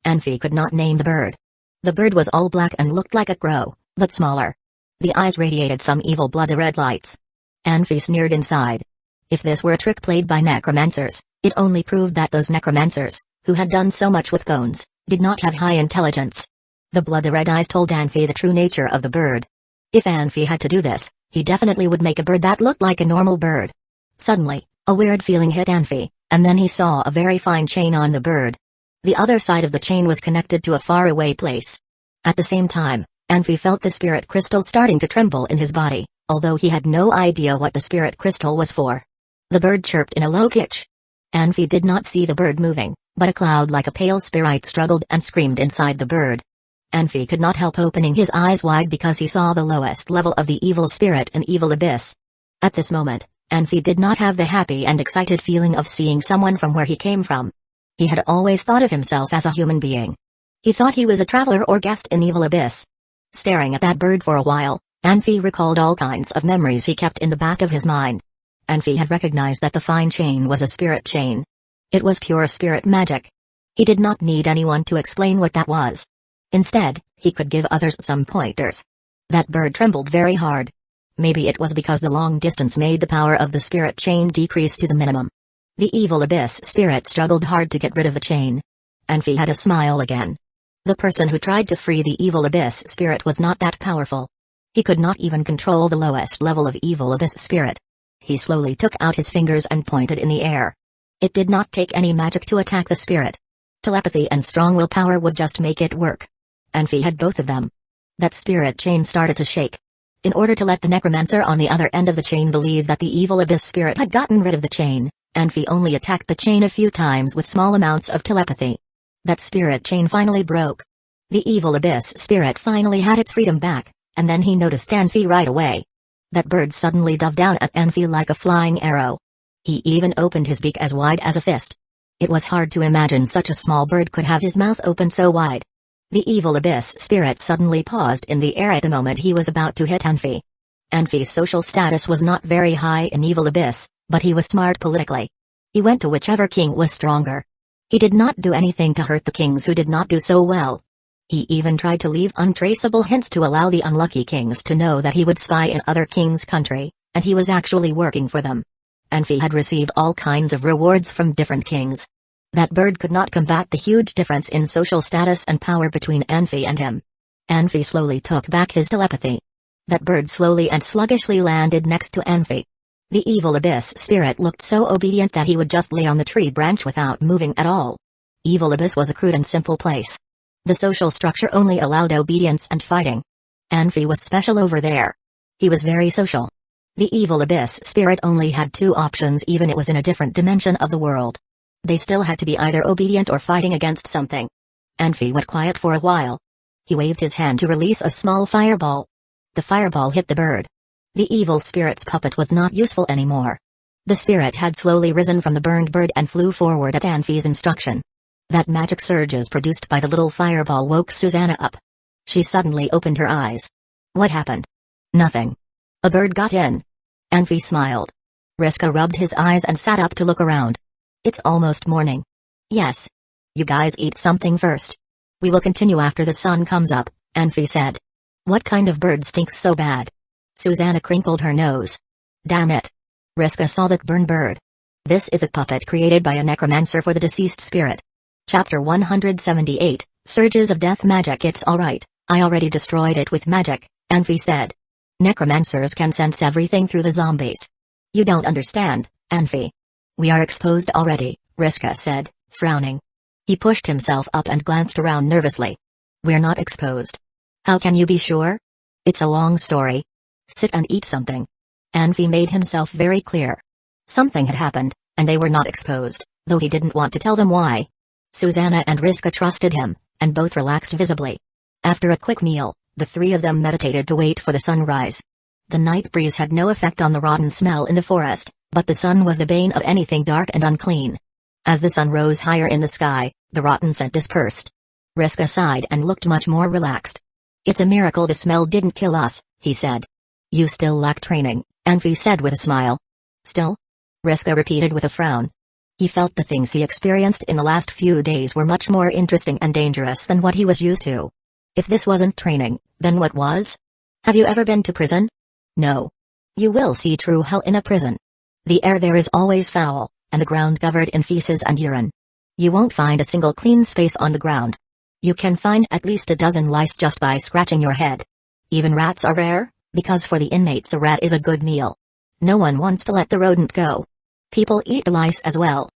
S1: Anfi could not name the bird. The bird was all black and looked like a crow, but smaller. The eyes radiated some evil blood-red lights. Anfi sneered inside. If this were a trick played by necromancers, it only proved that those necromancers, who had done so much with bones, did not have high intelligence. The blood-red eyes told Anfi the true nature of the bird. If Anfi had to do this, he definitely would make a bird that looked like a normal bird. Suddenly, a weird feeling hit Anfi, and then he saw a very fine chain on the bird. The other side of the chain was connected to a faraway place. At the same time, Anfi felt the spirit crystal starting to tremble in his body, although he had no idea what the spirit crystal was for. The bird chirped in a low pitch. Anfi did not see the bird moving, but a cloud like a pale spirit struggled and screamed inside the bird. Anfi could not help opening his eyes wide because he saw the lowest level of the evil spirit in Evil Abyss. At this moment, Anfi did not have the happy and excited feeling of seeing someone from where he came from. He had always thought of himself as a human being. He thought he was a traveler or guest in Evil Abyss. Staring at that bird for a while, Anfi recalled all kinds of memories he kept in the back of his mind. Anfi had recognized that the fine chain was a spirit chain. It was pure spirit magic. He did not need anyone to explain what that was. Instead, he could give others some pointers. That bird trembled very hard. Maybe it was because the long distance made the power of the spirit chain decrease to the minimum. The Evil Abyss spirit struggled hard to get rid of the chain. Anfi had a smile again. The person who tried to free the Evil Abyss spirit was not that powerful. He could not even control the lowest level of Evil Abyss spirit. He slowly took out his fingers and pointed in the air. It did not take any magic to attack the spirit. Telepathy and strong willpower would just make it work. Anfi had both of them. That spirit chain started to shake. In order to let the necromancer on the other end of the chain believe that the Evil Abyss spirit had gotten rid of the chain, Anfi only attacked the chain a few times with small amounts of telepathy. That spirit chain finally broke. The Evil Abyss spirit finally had its freedom back, and then he noticed Anfi right away. That bird suddenly dove down at Anfi like a flying arrow. He even opened his beak as wide as a fist. It was hard to imagine such a small bird could have his mouth open so wide. The Evil Abyss spirit suddenly paused in the air at the moment he was about to hit Anfi. Anfi's social status was not very high in Evil Abyss, but he was smart politically. He went to whichever king was stronger. He did not do anything to hurt the kings who did not do so well. He even tried to leave untraceable hints to allow the unlucky kings to know that he would spy in other kings' country, and he was actually working for them. Anfi had received all kinds of rewards from different kings. That bird could not combat the huge difference in social status and power between Anfi and him. Anfi slowly took back his telepathy. That bird slowly and sluggishly landed next to Anfi. The Evil Abyss spirit looked so obedient that he would just lay on the tree branch without moving at all. Evil Abyss was a crude and simple place. The social structure only allowed obedience and fighting. Anfi was special over there. He was very social. The Evil Abyss spirit only had two options even it was in a different dimension of the world. They still had to be either obedient or fighting against something. Anfi went quiet for a while. He waved his hand to release a small fireball. The fireball hit the bird. The evil spirit's puppet was not useful anymore. The spirit had slowly risen from the burned bird and flew forward at Anfi's instruction. That magic surges produced by the little fireball woke Susanna up. She suddenly opened her eyes. What happened? Nothing. A bird got in. Anfi smiled. Riska rubbed his eyes and sat up to look around. It's almost morning. Yes. You guys eat something first. We will continue after the sun comes up, Anfi said. What kind of bird stinks so bad? Susanna crinkled her nose. Damn it. Riska saw that burned bird. This is a puppet created by a necromancer for the deceased spirit. Chapter 178, Surges of Death Magic. It's alright, I already destroyed it with magic, Anfi said. Necromancers can sense everything through the zombies. You don't understand, Anfi. We are exposed already, Riska said, frowning. He pushed himself up and glanced around nervously. We're not exposed. How can you be sure? It's a long story. Sit and eat something. Anfi made himself very clear. Something had happened, and they were not exposed, though he didn't want to tell them why. Susanna and Riska trusted him, and both relaxed visibly. After a quick meal, the three of them meditated to wait for the sunrise. The night breeze had no effect on the rotten smell in the forest, but the sun was the bane of anything dark and unclean. As the sun rose higher in the sky, the rotten scent dispersed. Riska sighed and looked much more relaxed. It's a miracle the smell didn't kill us, he said. You still lack training, Anfi said with a smile. Still? Riska repeated with a frown. He felt the things he experienced in the last few days were much more interesting and dangerous than what he was used to. If this wasn't training, then what was? Have you ever been to prison? No. You will see true hell in a prison. The air there is always foul, and the ground covered in feces and urine. You won't find a single clean space on the ground. You can find at least a dozen lice just by scratching your head. Even rats are rare, because for the inmates a rat is a good meal. No one wants to let the rodent go. People eat the lice as well.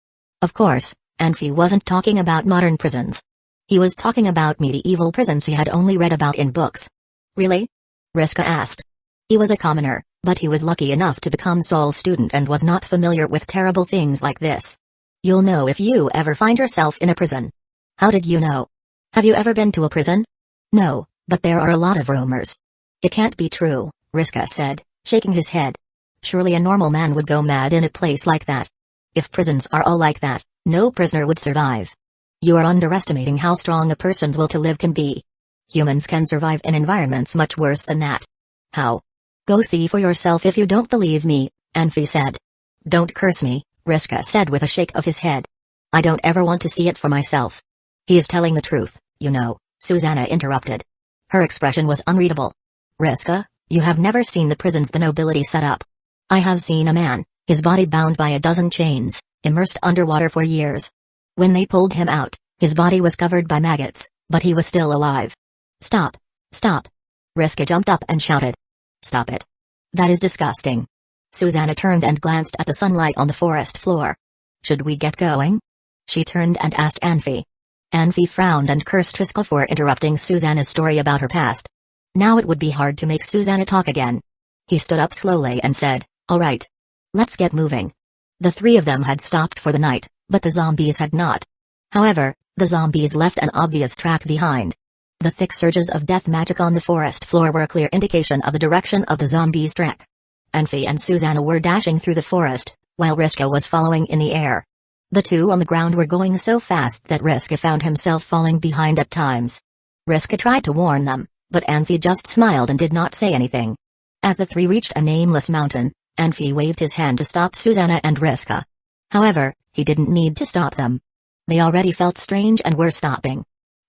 S1: Of course, Anfi wasn't talking about modern prisons. He was talking about medieval prisons he had only read about in books. Really? Riska asked. He was a commoner, But he was lucky enough to become Saul's student and was not familiar with terrible things like this. You'll know if you ever find yourself in a prison. How did you know? Have you ever been to a prison? No, but there are a lot of rumors. It can't be true, Riska said, shaking his head. Surely a normal man would go mad in a place like that. If prisons are all like that, no prisoner would survive. You are underestimating how strong a person's will to live can be. Humans can survive in environments much worse than that. How? Go see for yourself if you don't believe me, Anfi said. Don't curse me, Riska said with a shake of his head. I don't ever want to see it for myself. He is telling the truth, you know, Susanna interrupted. Her expression was unreadable. Riska, you have never seen the prisons the nobility set up. I have seen a man, his body bound by a dozen chains, immersed underwater for years. When they pulled him out, his body was covered by maggots, but he was still alive. Stop! Stop! Riska jumped up and shouted. Stop it. That is disgusting. Susanna turned and glanced at the sunlight on the forest floor. Should we get going? She turned and asked Anfi. Anfi frowned and cursed Riska for interrupting Susanna's story about her past. Now it would be hard to make Susanna talk again. He stood up slowly and said, All right. Let's get moving. The three of them had stopped for the night, but the zombies had not. However, the zombies left an obvious track behind. The thick surges of death magic on the forest floor were a clear indication of the direction of the zombies' trek. Anfi and Susanna were dashing through the forest, while Riska was following in the air. The two on the ground were going so fast that Riska found himself falling behind at times. Riska tried to warn them, but Anfi just smiled and did not say anything. As the three reached a nameless mountain, Anfi waved his hand to stop Susanna and Riska. However, he didn't need to stop them. They already felt strange and were stopping.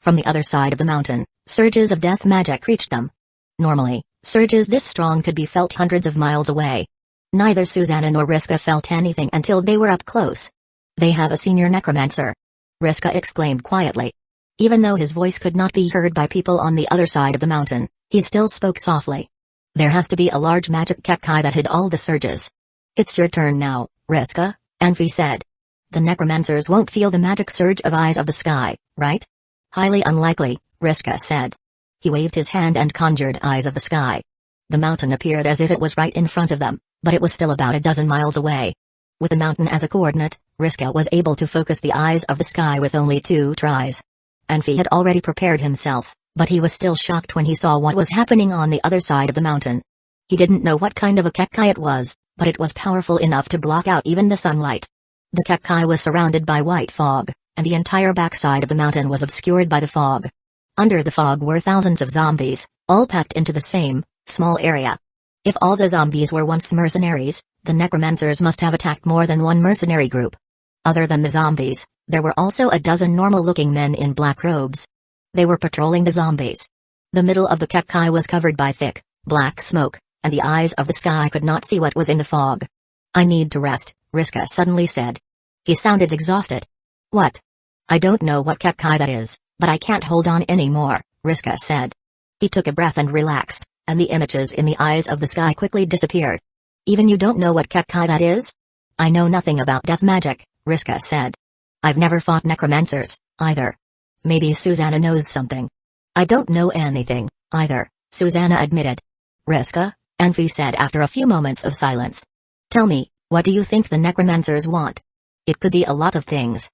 S1: From the other side of the mountain, surges of death magic reached them. Normally, surges this strong could be felt hundreds of miles away. Neither Susanna nor Riska felt anything until they were up close. They have a senior necromancer. Riska exclaimed quietly. Even though his voice could not be heard by people on the other side of the mountain, he still spoke softly. There has to be a large magic kekai that hid all the surges. It's your turn now, Riska, Anfi said. The necromancers won't feel the magic surge of Eyes of the Sky, right? Highly unlikely, Riska said. He waved his hand and conjured Eyes of the Sky. The mountain appeared as if it was right in front of them, but it was still about a dozen miles away. With the mountain as a coordinate, Riska was able to focus the Eyes of the Sky with only 2 tries. Anfi had already prepared himself, but he was still shocked when he saw what was happening on the other side of the mountain. He didn't know what kind of a kekai it was, but it was powerful enough to block out even the sunlight. The kekai was surrounded by white fog, and the entire backside of the mountain was obscured by the fog. Under the fog were thousands of zombies, all packed into the same, small area. If all the zombies were once mercenaries, the necromancers must have attacked more than one mercenary group. Other than the zombies, there were also a dozen normal-looking men in black robes. They were patrolling the zombies. The middle of the kekai was covered by thick, black smoke, and the Eyes of the Sky could not see what was in the fog. I need to rest, Riska suddenly said. He sounded exhausted. What? I don't know what kekai that is, but I can't hold on anymore, Riska said. He took a breath and relaxed, and the images in the Eyes of the Sky quickly disappeared. Even you don't know what kekai that is? I know nothing about death magic, Riska said. I've never fought necromancers, either. Maybe Susanna knows something. I don't know anything, either, Susanna admitted. Riska, Anfi said after a few moments of silence. Tell me, what do you think the necromancers want? It could be a lot of things.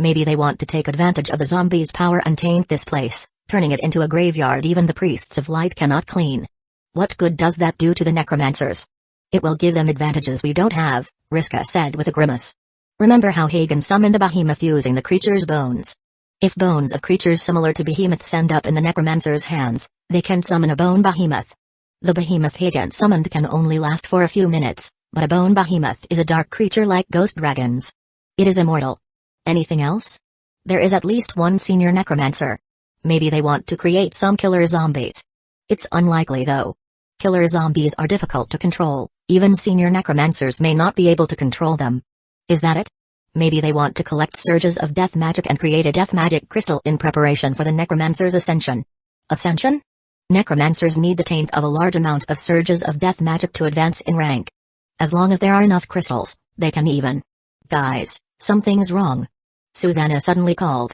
S1: Maybe they want to take advantage of the zombies' power and taint this place, turning it into a graveyard even the priests of light cannot clean. What good does that do to the necromancers? It will give them advantages we don't have, Riska said with a grimace. Remember how Hagen summoned a behemoth using the creature's bones? If bones of creatures similar to behemoths end up in the necromancer's hands, they can summon a bone behemoth. The behemoth Hagen summoned can only last for a few minutes, but a bone behemoth is a dark creature like ghost dragons. It is immortal. Anything else? There is at least one senior necromancer. Maybe they want to create some killer zombies. It's unlikely though. Killer zombies are difficult to control, even senior necromancers may not be able to control them. Is that it? Maybe they want to collect surges of death magic and create a death magic crystal in preparation for the necromancer's ascension. Ascension? Necromancers need the taint of a large amount of surges of death magic to advance in rank. As long as there are enough crystals, they can even. Guys, something's wrong. Susanna suddenly called.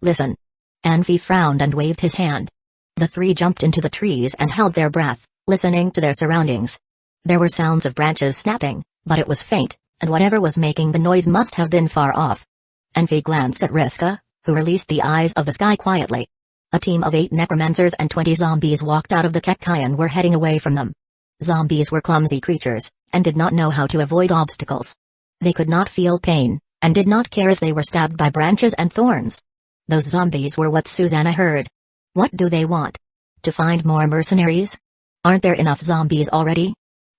S1: Listen. Anfi frowned and waved his hand. The three jumped into the trees and held their breath, listening to their surroundings. There were sounds of branches snapping, but it was faint, and whatever was making the noise must have been far off. Envy glanced at Riska, who released the eyes of the sky quietly. A team of 8 necromancers and 20 zombies walked out of the Kekkai and were heading away from them. Zombies were clumsy creatures, and did not know how to avoid obstacles. They could not feel pain, and did not care if they were stabbed by branches and thorns. Those zombies were what Susanna heard. What do they want? To find more mercenaries? Aren't there enough zombies already?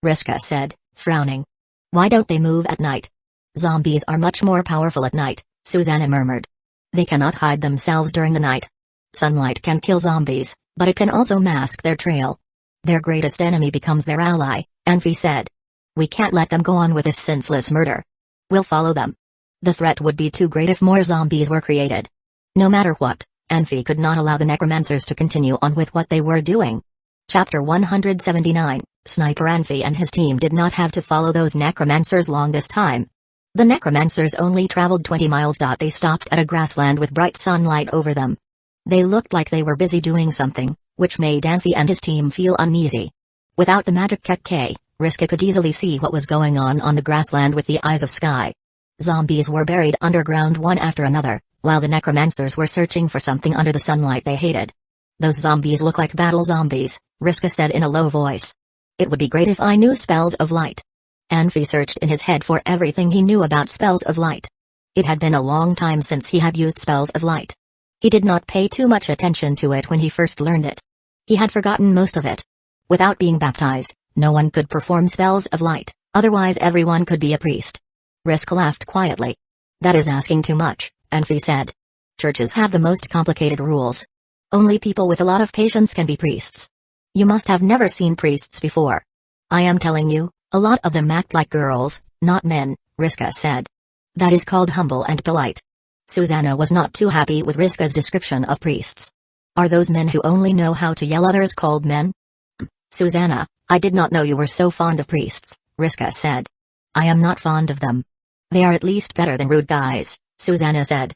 S1: Riska said, frowning. Why don't they move at night? Zombies are much more powerful at night, Susanna murmured. They cannot hide themselves during the night. Sunlight can kill zombies, but it can also mask their trail. Their greatest enemy becomes their ally, Envy said. We can't let them go on with this senseless murder. We'll follow them. The threat would be too great if more zombies were created. No matter what, Envy could not allow the necromancers to continue on with what they were doing. Chapter 179, Sniper Envy and his team did not have to follow those necromancers long this time. The necromancers only traveled 20 miles. They stopped at a grassland with bright sunlight over them. They looked like they were busy doing something, which made Envy and his team feel uneasy. Without the magic Kekkai, Riska could easily see what was going on the grassland with the eyes of sky. Zombies were buried underground one after another, while the necromancers were searching for something under the sunlight they hated. Those zombies look like battle zombies, Riska said in a low voice. It would be great if I knew spells of light. Envy searched in his head for everything he knew about spells of light. It had been a long time since he had used spells of light. He did not pay too much attention to it when he first learned it. He had forgotten most of it. Without being baptized, no one could perform spells of light, otherwise everyone could be a priest. Riska laughed quietly. That is asking too much, Envy said. Churches have the most complicated rules. Only people with a lot of patience can be priests. You must have never seen priests before. I am telling you, a lot of them act like girls, not men, Riska said. That is called humble and polite. Susanna was not too happy with Riska's description of priests. Are those men who only know how to yell others called men? Susanna, I did not know you were so fond of priests, Riska said. I am not fond of them. They are at least better than rude guys, Susanna said.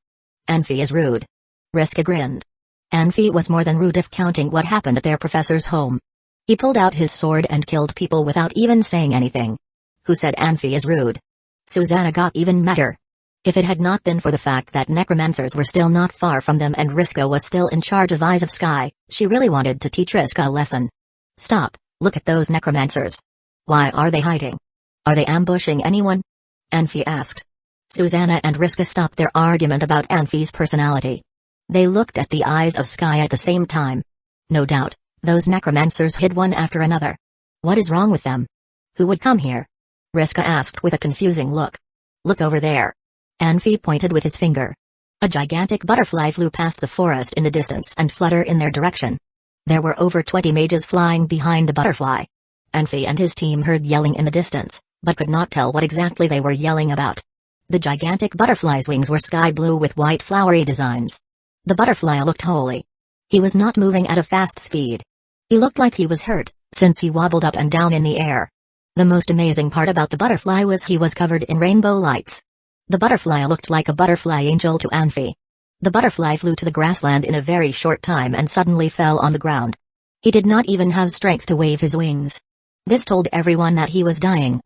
S1: Envy is rude. Riska grinned. Envy was more than rude if counting what happened at their professor's home. He pulled out his sword and killed people without even saying anything. Who said Envy is rude? Susanna got even madder. If it had not been for the fact that necromancers were still not far from them and Riska was still in charge of Eyes of Sky, she really wanted to teach Riska a lesson. Stop, look at those necromancers. Why are they hiding? Are they ambushing anyone? Envy asked. Susanna and Riska stopped their argument about Envy's personality. They looked at the Eyes of Sky at the same time. No doubt, those necromancers hid one after another. What is wrong with them? Who would come here? Riska asked with a confusing look. Look over there. Envy pointed with his finger. A gigantic butterfly flew past the forest in the distance and fluttered in their direction. There were over 20 mages flying behind the butterfly. Envy and his team heard yelling in the distance, but could not tell what exactly they were yelling about. The gigantic butterfly's wings were sky blue with white flowery designs. The butterfly looked holy. He was not moving at a fast speed. He looked like he was hurt, since he wobbled up and down in the air. The most amazing part about the butterfly was he was covered in rainbow lights. The butterfly looked like a butterfly angel to Envy. The butterfly flew to the grassland in a very short time and suddenly fell on the ground. He did not even have strength to wave his wings. This told everyone that he was dying.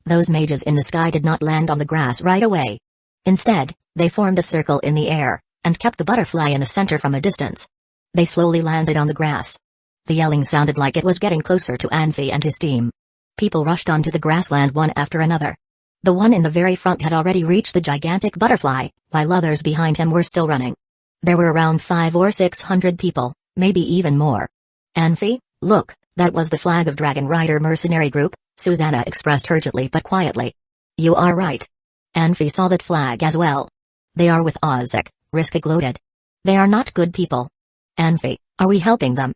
S1: Those mages in the sky did not land on the grass right away. Instead, they formed a circle in the air, and kept the butterfly in the center from a distance. They slowly landed on the grass. The yelling sounded like it was getting closer to Envy and his team. People rushed onto the grassland one after another. The one in the very front had already reached the gigantic butterfly, while others behind him were still running. There were around 500 or 600 people, maybe even more. Envy, look, that was the flag of Dragon Rider Mercenary Group, Susanna expressed urgently but quietly. You are right. Envy saw that flag as well. They are with Ozek, Riska gloated. They are not good people. Envy, are we helping them?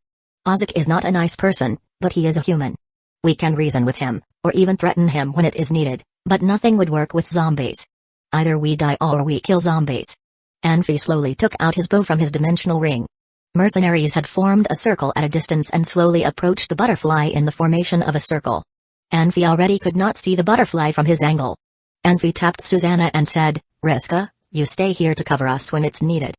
S1: Ozek is not a nice person, but he is a human. We can reason with him, or even threaten him when it is needed, but nothing would work with zombies. Either we die or we kill zombies. Envy slowly took out his bow from his dimensional ring. Mercenaries had formed a circle at a distance and slowly approached the butterfly in the formation of a circle. Envy already could not see the butterfly from his angle. Envy tapped Susanna and said, Riska, you stay here to cover us when it's needed.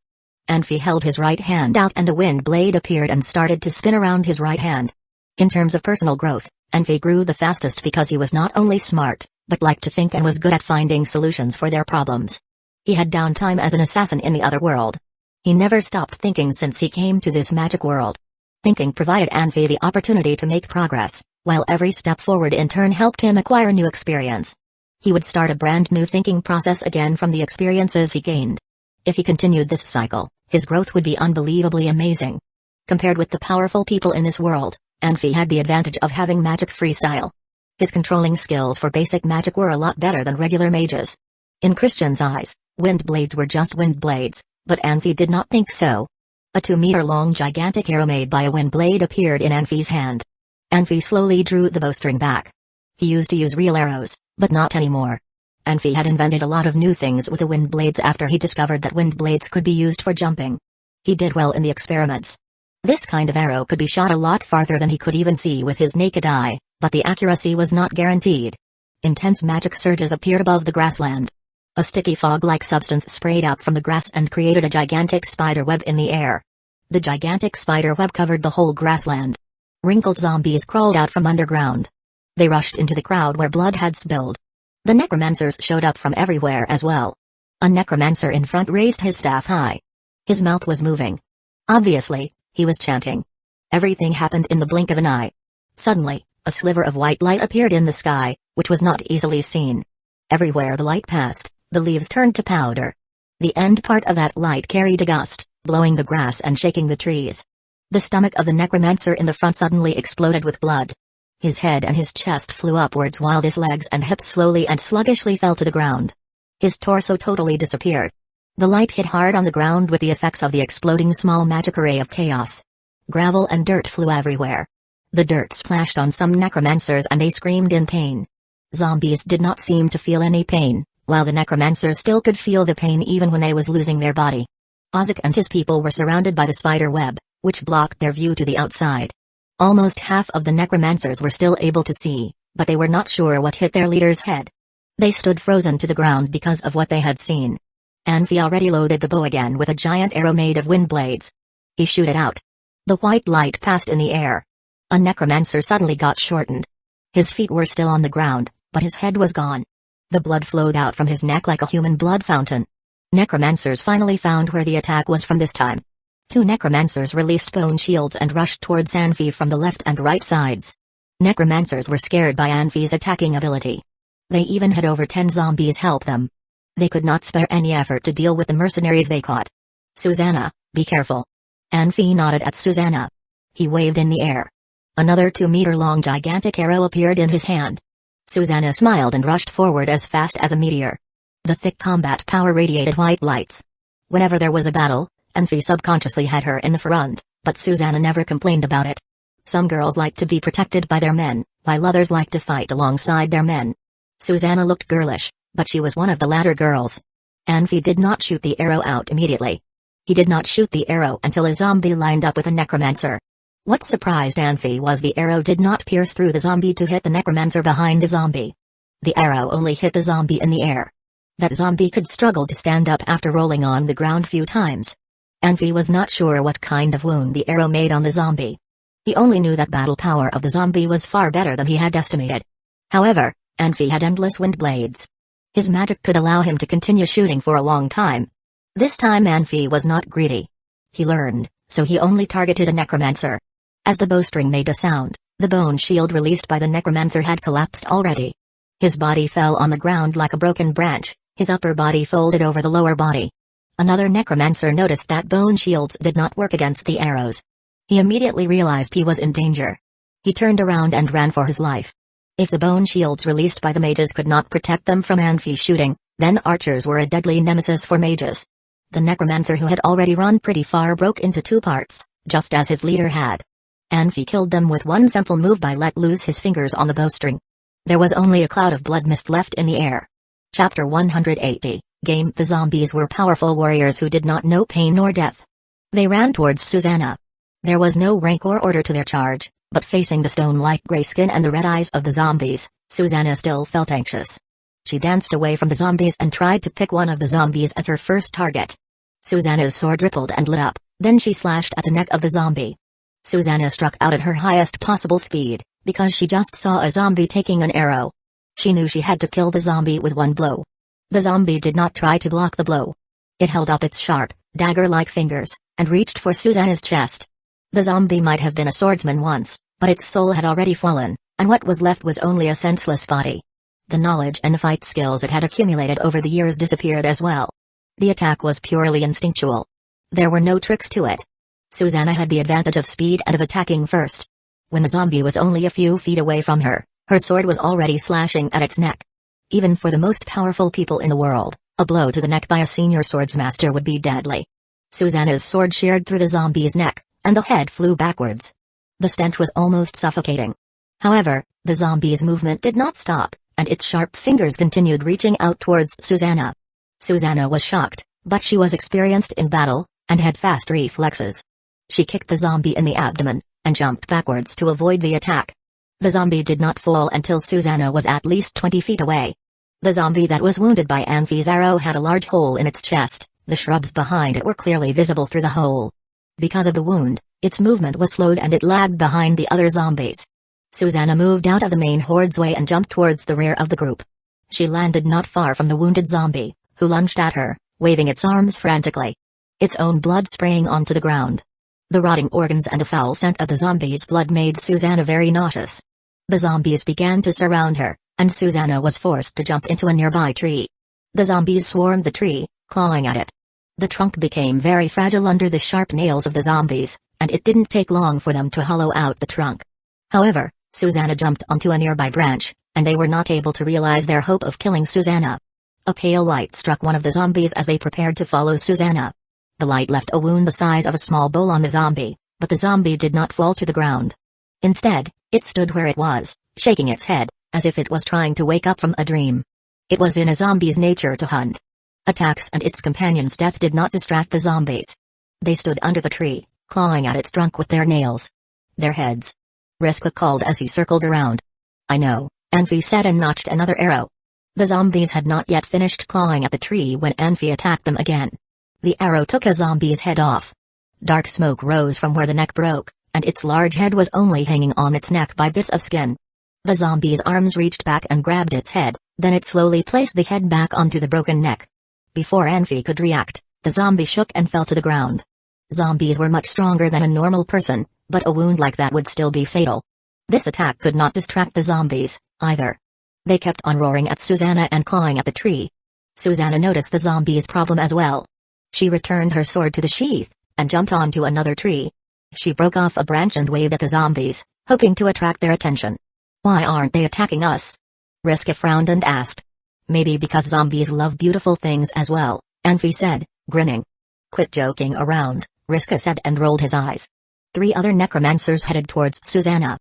S1: Envy held his right hand out and a wind blade appeared and started to spin around his right hand. In terms of personal growth, Envy grew the fastest because he was not only smart, but liked to think and was good at finding solutions for their problems. He had downtime as an assassin in the other world. He never stopped thinking since he came to this magic world. Thinking provided Envy the opportunity to make progress, while every step forward in turn helped him acquire new experience. He would start a brand new thinking process again from the experiences he gained. If he continued this cycle, his growth would be unbelievably amazing. Compared with the powerful people in this world, Envy had the advantage of having magic freestyle. His controlling skills for basic magic were a lot better than regular mages. In Christian's eyes, wind blades were just wind blades, but Envy did not think so. A 2-meter-long gigantic arrow made by a wind blade appeared in Envy's hand. Envy slowly drew the bowstring back. He used to use real arrows, but not anymore. Envy had invented a lot of new things with the wind blades after he discovered that wind blades could be used for jumping. He did well in the experiments. This kind of arrow could be shot a lot farther than he could even see with his naked eye, but the accuracy was not guaranteed. Intense magic surges appeared above the grassland. A sticky fog-like substance sprayed out from the grass and created a gigantic spider web in the air. The gigantic spider web covered the whole grassland. Wrinkled zombies crawled out from underground. They rushed into the crowd where blood had spilled. The necromancers showed up from everywhere as well. A necromancer in front raised his staff high. His mouth was moving. Obviously, he was chanting. Everything happened in the blink of an eye. Suddenly, a sliver of white light appeared in the sky, which was not easily seen. Everywhere the light passed, the leaves turned to powder. The end part of that light carried a gust, blowing the grass and shaking the trees. The stomach of the necromancer in the front suddenly exploded with blood. His head and his chest flew upwards while his legs and hips slowly and sluggishly fell to the ground. His torso totally disappeared. The light hit hard on the ground with the effects of the exploding small magic array of chaos. Gravel and dirt flew everywhere. The dirt splashed on some necromancers and they screamed in pain. Zombies did not seem to feel any pain, while the necromancers still could feel the pain even when they was losing their body. Ozek and his people were surrounded by the spider web, which blocked their view to the outside. Almost half of the necromancers were still able to see, but they were not sure what hit their leader's head. They stood frozen to the ground because of what they had seen. Envy already loaded the bow again with a giant arrow made of wind blades. He shot it out. The white light passed in the air. A necromancer suddenly got shortened. His feet were still on the ground, but his head was gone. The blood flowed out from his neck like a human blood fountain. Necromancers finally found where the attack was from this time. 2 necromancers released bone shields and rushed towards Envy from the left and right sides. Necromancers were scared by Envy's attacking ability. They even had over 10 zombies help them. They could not spare any effort to deal with the mercenaries they caught. "Susanna, be careful." Envy nodded at Susanna. He waved in the air. Another 2-meter-long gigantic arrow appeared in his hand. Susanna smiled and rushed forward as fast as a meteor. The thick combat power radiated white lights. Whenever there was a battle, Envy subconsciously had her in the front, but Susanna never complained about it. Some girls like to be protected by their men, while others like to fight alongside their men. Susanna looked girlish, but she was one of the latter girls. Envy did not shoot the arrow out immediately. He did not shoot the arrow until a zombie lined up with a necromancer. What surprised Envy was the arrow did not pierce through the zombie to hit the necromancer behind the zombie. The arrow only hit the zombie in the air. That zombie could struggle to stand up after rolling on the ground few times. Envy was not sure what kind of wound the arrow made on the zombie. He only knew that battle power of the zombie was far better than he had estimated. However, Envy had endless wind blades. His magic could allow him to continue shooting for a long time. This time Envy was not greedy. He learned, so he only targeted a necromancer. As the bowstring made a sound, the bone shield released by the necromancer had collapsed already. His body fell on the ground like a broken branch, his upper body folded over the lower body. Another necromancer noticed that bone shields did not work against the arrows. He immediately realized he was in danger. He turned around and ran for his life. If the bone shields released by the mages could not protect them from Envy's shooting, then archers were a deadly nemesis for mages. The necromancer who had already run pretty far broke into 2 parts, just as his leader had. Envy killed them with one simple move by let loose his fingers on the bowstring. There was only a cloud of blood mist left in the air. Chapter 180, Game. The zombies were powerful warriors who did not know pain nor death. They ran towards Susanna. There was no rank or order to their charge, but facing the stone-like gray skin and the red eyes of the zombies, Susanna still felt anxious. She danced away from the zombies and tried to pick one of the zombies as her first target. Susanna's sword rippled and lit up, then she slashed at the neck of the zombie. Susanna struck out at her highest possible speed, because she just saw a zombie taking an arrow. She knew she had to kill the zombie with one blow. The zombie did not try to block the blow. It held up its sharp, dagger-like fingers, and reached for Susanna's chest. The zombie might have been a swordsman once, but its soul had already fallen, and what was left was only a senseless body. The knowledge and fight skills it had accumulated over the years disappeared as well. The attack was purely instinctual. There were no tricks to it. Susanna had the advantage of speed and of attacking first. When the zombie was only a few feet away from her, her sword was already slashing at its neck. Even for the most powerful people in the world, a blow to the neck by a senior swordsmaster would be deadly. Susanna's sword sheared through the zombie's neck, and the head flew backwards. The stench was almost suffocating. However, the zombie's movement did not stop, and its sharp fingers continued reaching out towards Susanna. Susanna was shocked, but she was experienced in battle, and had fast reflexes. She kicked the zombie in the abdomen, and jumped backwards to avoid the attack. The zombie did not fall until Susanna was at least 20 feet away. The zombie that was wounded by Anfi's arrow had a large hole in its chest, the shrubs behind it were clearly visible through the hole. Because of the wound, its movement was slowed and it lagged behind the other zombies. Susanna moved out of the main horde's way and jumped towards the rear of the group. She landed not far from the wounded zombie, who lunged at her, waving its arms frantically. Its own blood spraying onto the ground. The rotting organs and the foul scent of the zombie's blood made Susanna very nauseous. The zombies began to surround her, and Susanna was forced to jump into a nearby tree. The zombies swarmed the tree, clawing at it. The trunk became very fragile under the sharp nails of the zombies, and it didn't take long for them to hollow out the trunk. However, Susanna jumped onto a nearby branch, and they were not able to realize their hope of killing Susanna. A pale light struck one of the zombies as they prepared to follow Susanna. The light left a wound the size of a small bowl on the zombie, but the zombie did not fall to the ground. Instead, it stood where it was, shaking its head, as if it was trying to wake up from a dream. It was in a zombie's nature to hunt. Attacks and its companion's death did not distract the zombies. They stood under the tree, clawing at its trunk with their nails. Their heads. Riska called as he circled around. "I know," Anfi said and notched another arrow. The zombies had not yet finished clawing at the tree when Anfi attacked them again. The arrow took a zombie's head off. Dark smoke rose from where the neck broke, and its large head was only hanging on its neck by bits of skin. The zombie's arms reached back and grabbed its head, then it slowly placed the head back onto the broken neck. Before Anfi could react, the zombie shook and fell to the ground. Zombies were much stronger than a normal person, but a wound like that would still be fatal. This attack could not distract the zombies, either. They kept on roaring at Susanna and clawing at the tree. Susanna noticed the zombies' problem as well. She returned her sword to the sheath, and jumped onto another tree. She broke off a branch and waved at the zombies, hoping to attract their attention. "Why aren't they attacking us?" Riska frowned and asked. "Maybe because zombies love beautiful things as well," Anfi said, grinning. "Quit joking around," Riska said and rolled his eyes. 3 other necromancers headed towards Susanna.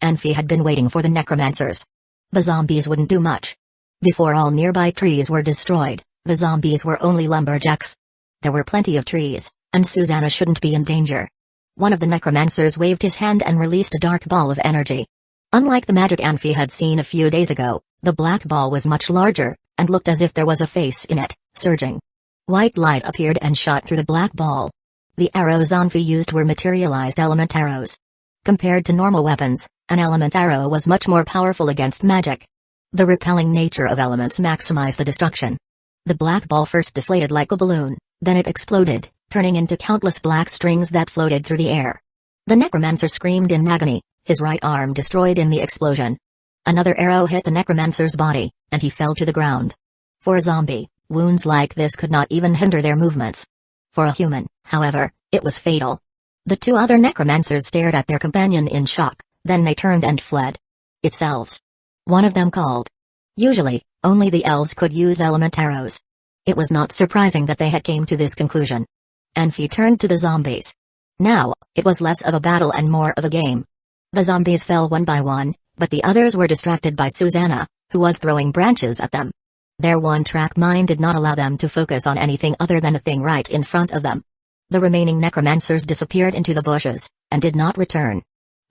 S1: Anfi had been waiting for the necromancers. The zombies wouldn't do much. Before all nearby trees were destroyed, the zombies were only lumberjacks. There were plenty of trees, and Susanna shouldn't be in danger. One of the necromancers waved his hand and released a dark ball of energy. Unlike the magic Anfi had seen a few days ago, the black ball was much larger, and looked as if there was a face in it, surging. White light appeared and shot through the black ball. The arrows Anfi used were materialized element arrows. Compared to normal weapons, an element arrow was much more powerful against magic. The repelling nature of elements maximized the destruction. The black ball first deflated like a balloon, then it exploded, turning into countless black strings that floated through the air. The necromancer screamed in agony, his right arm destroyed in the explosion. Another arrow hit the necromancer's body, and he fell to the ground. For a zombie, wounds like this could not even hinder their movements. For a human, however, it was fatal. The 2 other necromancers stared at their companion in shock, then they turned and fled. "It's elves," one of them called. Usually, only the elves could use element arrows. It was not surprising that they had came to this conclusion. Anfi turned to the zombies. Now, it was less of a battle and more of a game. The zombies fell one by one, but the others were distracted by Susanna, who was throwing branches at them. Their one-track mind did not allow them to focus on anything other than the thing right in front of them. The remaining necromancers disappeared into the bushes, and did not return.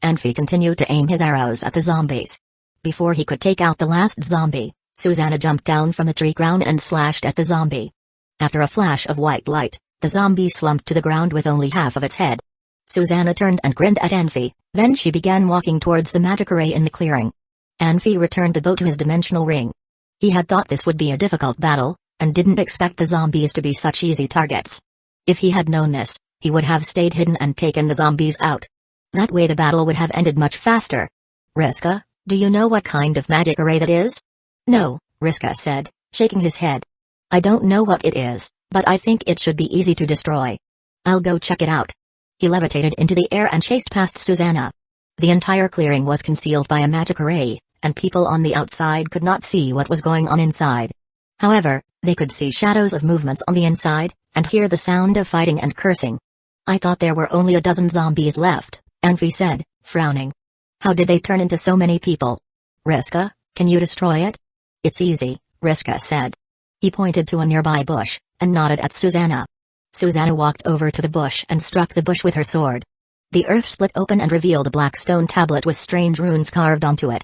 S1: Anfi continued to aim his arrows at the zombies. Before he could take out the last zombie, Susanna jumped down from the tree crown and slashed at the zombie. After a flash of white light, the zombie slumped to the ground with only half of its head. Susanna turned and grinned at Anfi, then she began walking towards the magic array in the clearing. Anfi returned the bow to his dimensional ring. He had thought this would be a difficult battle, and didn't expect the zombies to be such easy targets. If he had known this, he would have stayed hidden and taken the zombies out. That way the battle would have ended much faster. Riska, do you know what kind of magic array that is? No, Riska said, shaking his head. I don't know what it is, but I think it should be easy to destroy. I'll go check it out. He levitated into the air and chased past Susanna. The entire clearing was concealed by a magic array, and people on the outside could not see what was going on inside. However, they could see shadows of movements on the inside, and hear the sound of fighting and cursing. I thought there were only a dozen zombies left, Anfi said, frowning. How did they turn into so many people? Riska, can you destroy it? It's easy, Riska said. He pointed to a nearby bush, and nodded at Susanna. Susanna walked over to the bush and struck the bush with her sword. The earth split open and revealed a black stone tablet with strange runes carved onto it.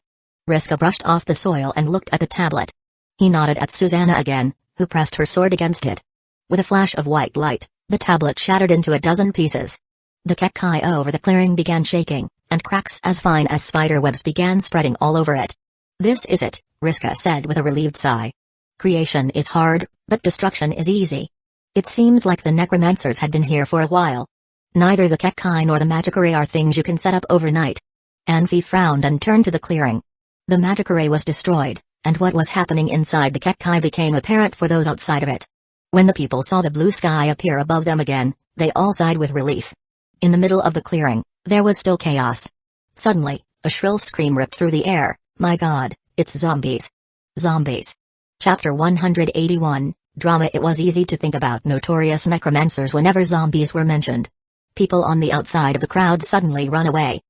S1: Riska brushed off the soil and looked at the tablet. He nodded at Susanna again, who pressed her sword against it. With a flash of white light, the tablet shattered into a dozen pieces. The Kekai over the clearing began shaking, and cracks as fine as spider webs began spreading all over it. This is it, Riska said with a relieved sigh. Creation is hard, but destruction is easy. It seems like the necromancers had been here for a while. Neither the Kekai nor the magic array are things you can set up overnight. Anfi frowned and turned to the clearing. The magic array was destroyed, and what was happening inside the Kekai became apparent for those outside of it. When the people saw the blue sky appear above them again, they all sighed with relief. In the middle of the clearing, there was still chaos. Suddenly, a shrill scream ripped through the air. My God, it's zombies. Zombies. Chapter 181, Drama. It was easy to think about notorious necromancers whenever zombies were mentioned. People on the outside of the crowd suddenly run away.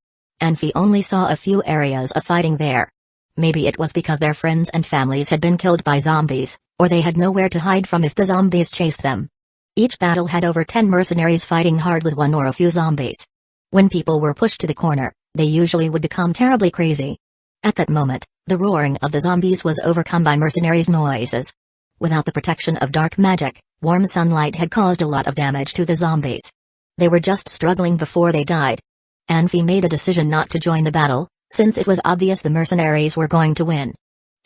S1: Anfi only saw a few areas of fighting there. Maybe it was because their friends and families had been killed by zombies, or they had nowhere to hide from if the zombies chased them. Each battle had over 10 mercenaries fighting hard with one or a few zombies. When people were pushed to the corner, they usually would become terribly crazy. At that moment, the roaring of the zombies was overcome by mercenaries' noises. Without the protection of dark magic, warm sunlight had caused a lot of damage to the zombies. They were just struggling before they died. Anfi made a decision not to join the battle, since it was obvious the mercenaries were going to win.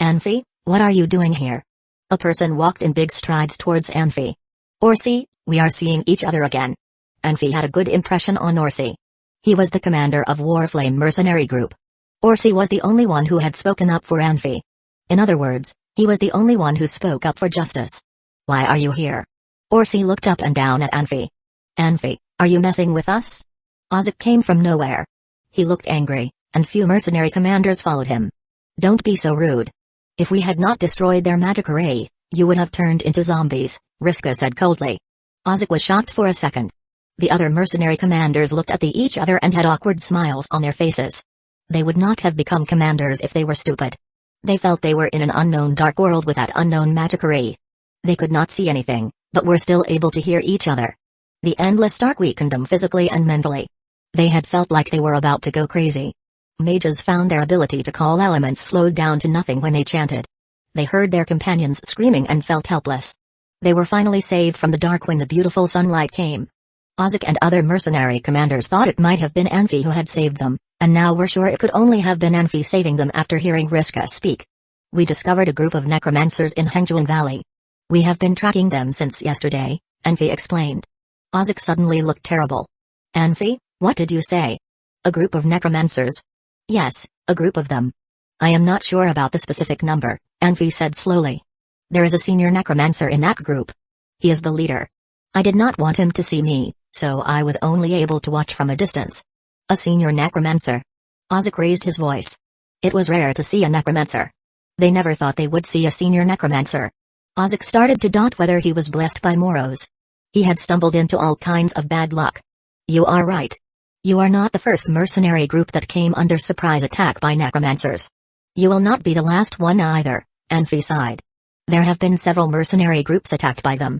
S1: Anfi, what are you doing here? A person walked in big strides towards Anfi. Orsi, we are seeing each other again. Anfi had a good impression on Orsi. He was the commander of Warflame mercenary group. Orsi was the only one who had spoken up for Anfi. In other words, he was the only one who spoke up for justice. Why are you here? Orsi looked up and down at Anfi. Anfi, are you messing with us? Ozek came from nowhere. He looked angry, and few mercenary commanders followed him. Don't be so rude. If we had not destroyed their magic array, you would have turned into zombies, Riska said coldly. Ozek was shocked for a second. The other mercenary commanders looked at each other and had awkward smiles on their faces. They would not have become commanders if they were stupid. They felt they were in an unknown dark world with that unknown magic array. They could not see anything, but were still able to hear each other. The endless dark weakened them physically and mentally. They had felt like they were about to go crazy. Mages found their ability to call elements slowed down to nothing when they chanted. They heard their companions screaming and felt helpless. They were finally saved from the dark when the beautiful sunlight came. Ozek and other mercenary commanders thought it might have been Anfi who had saved them, and now were sure it could only have been Anfi saving them after hearing Riska speak. We discovered a group of necromancers in Hengjuan Valley. We have been tracking them since yesterday, Anfi explained. Ozek suddenly looked terrible. Anfi, what did you say? A group of necromancers? Yes, a group of them. I am not sure about the specific number, Anfi said slowly. There is a senior necromancer in that group. He is the leader. I did not want him to see me, so I was only able to watch from a distance. A senior necromancer. Ozek raised his voice. It was rare to see a necromancer. They never thought they would see a senior necromancer. Ozek started to doubt whether he was blessed by Moros. He had stumbled into all kinds of bad luck. You are right. You are not the first mercenary group that came under surprise attack by necromancers. You will not be the last one either, Anfi sighed. There have been several mercenary groups attacked by them.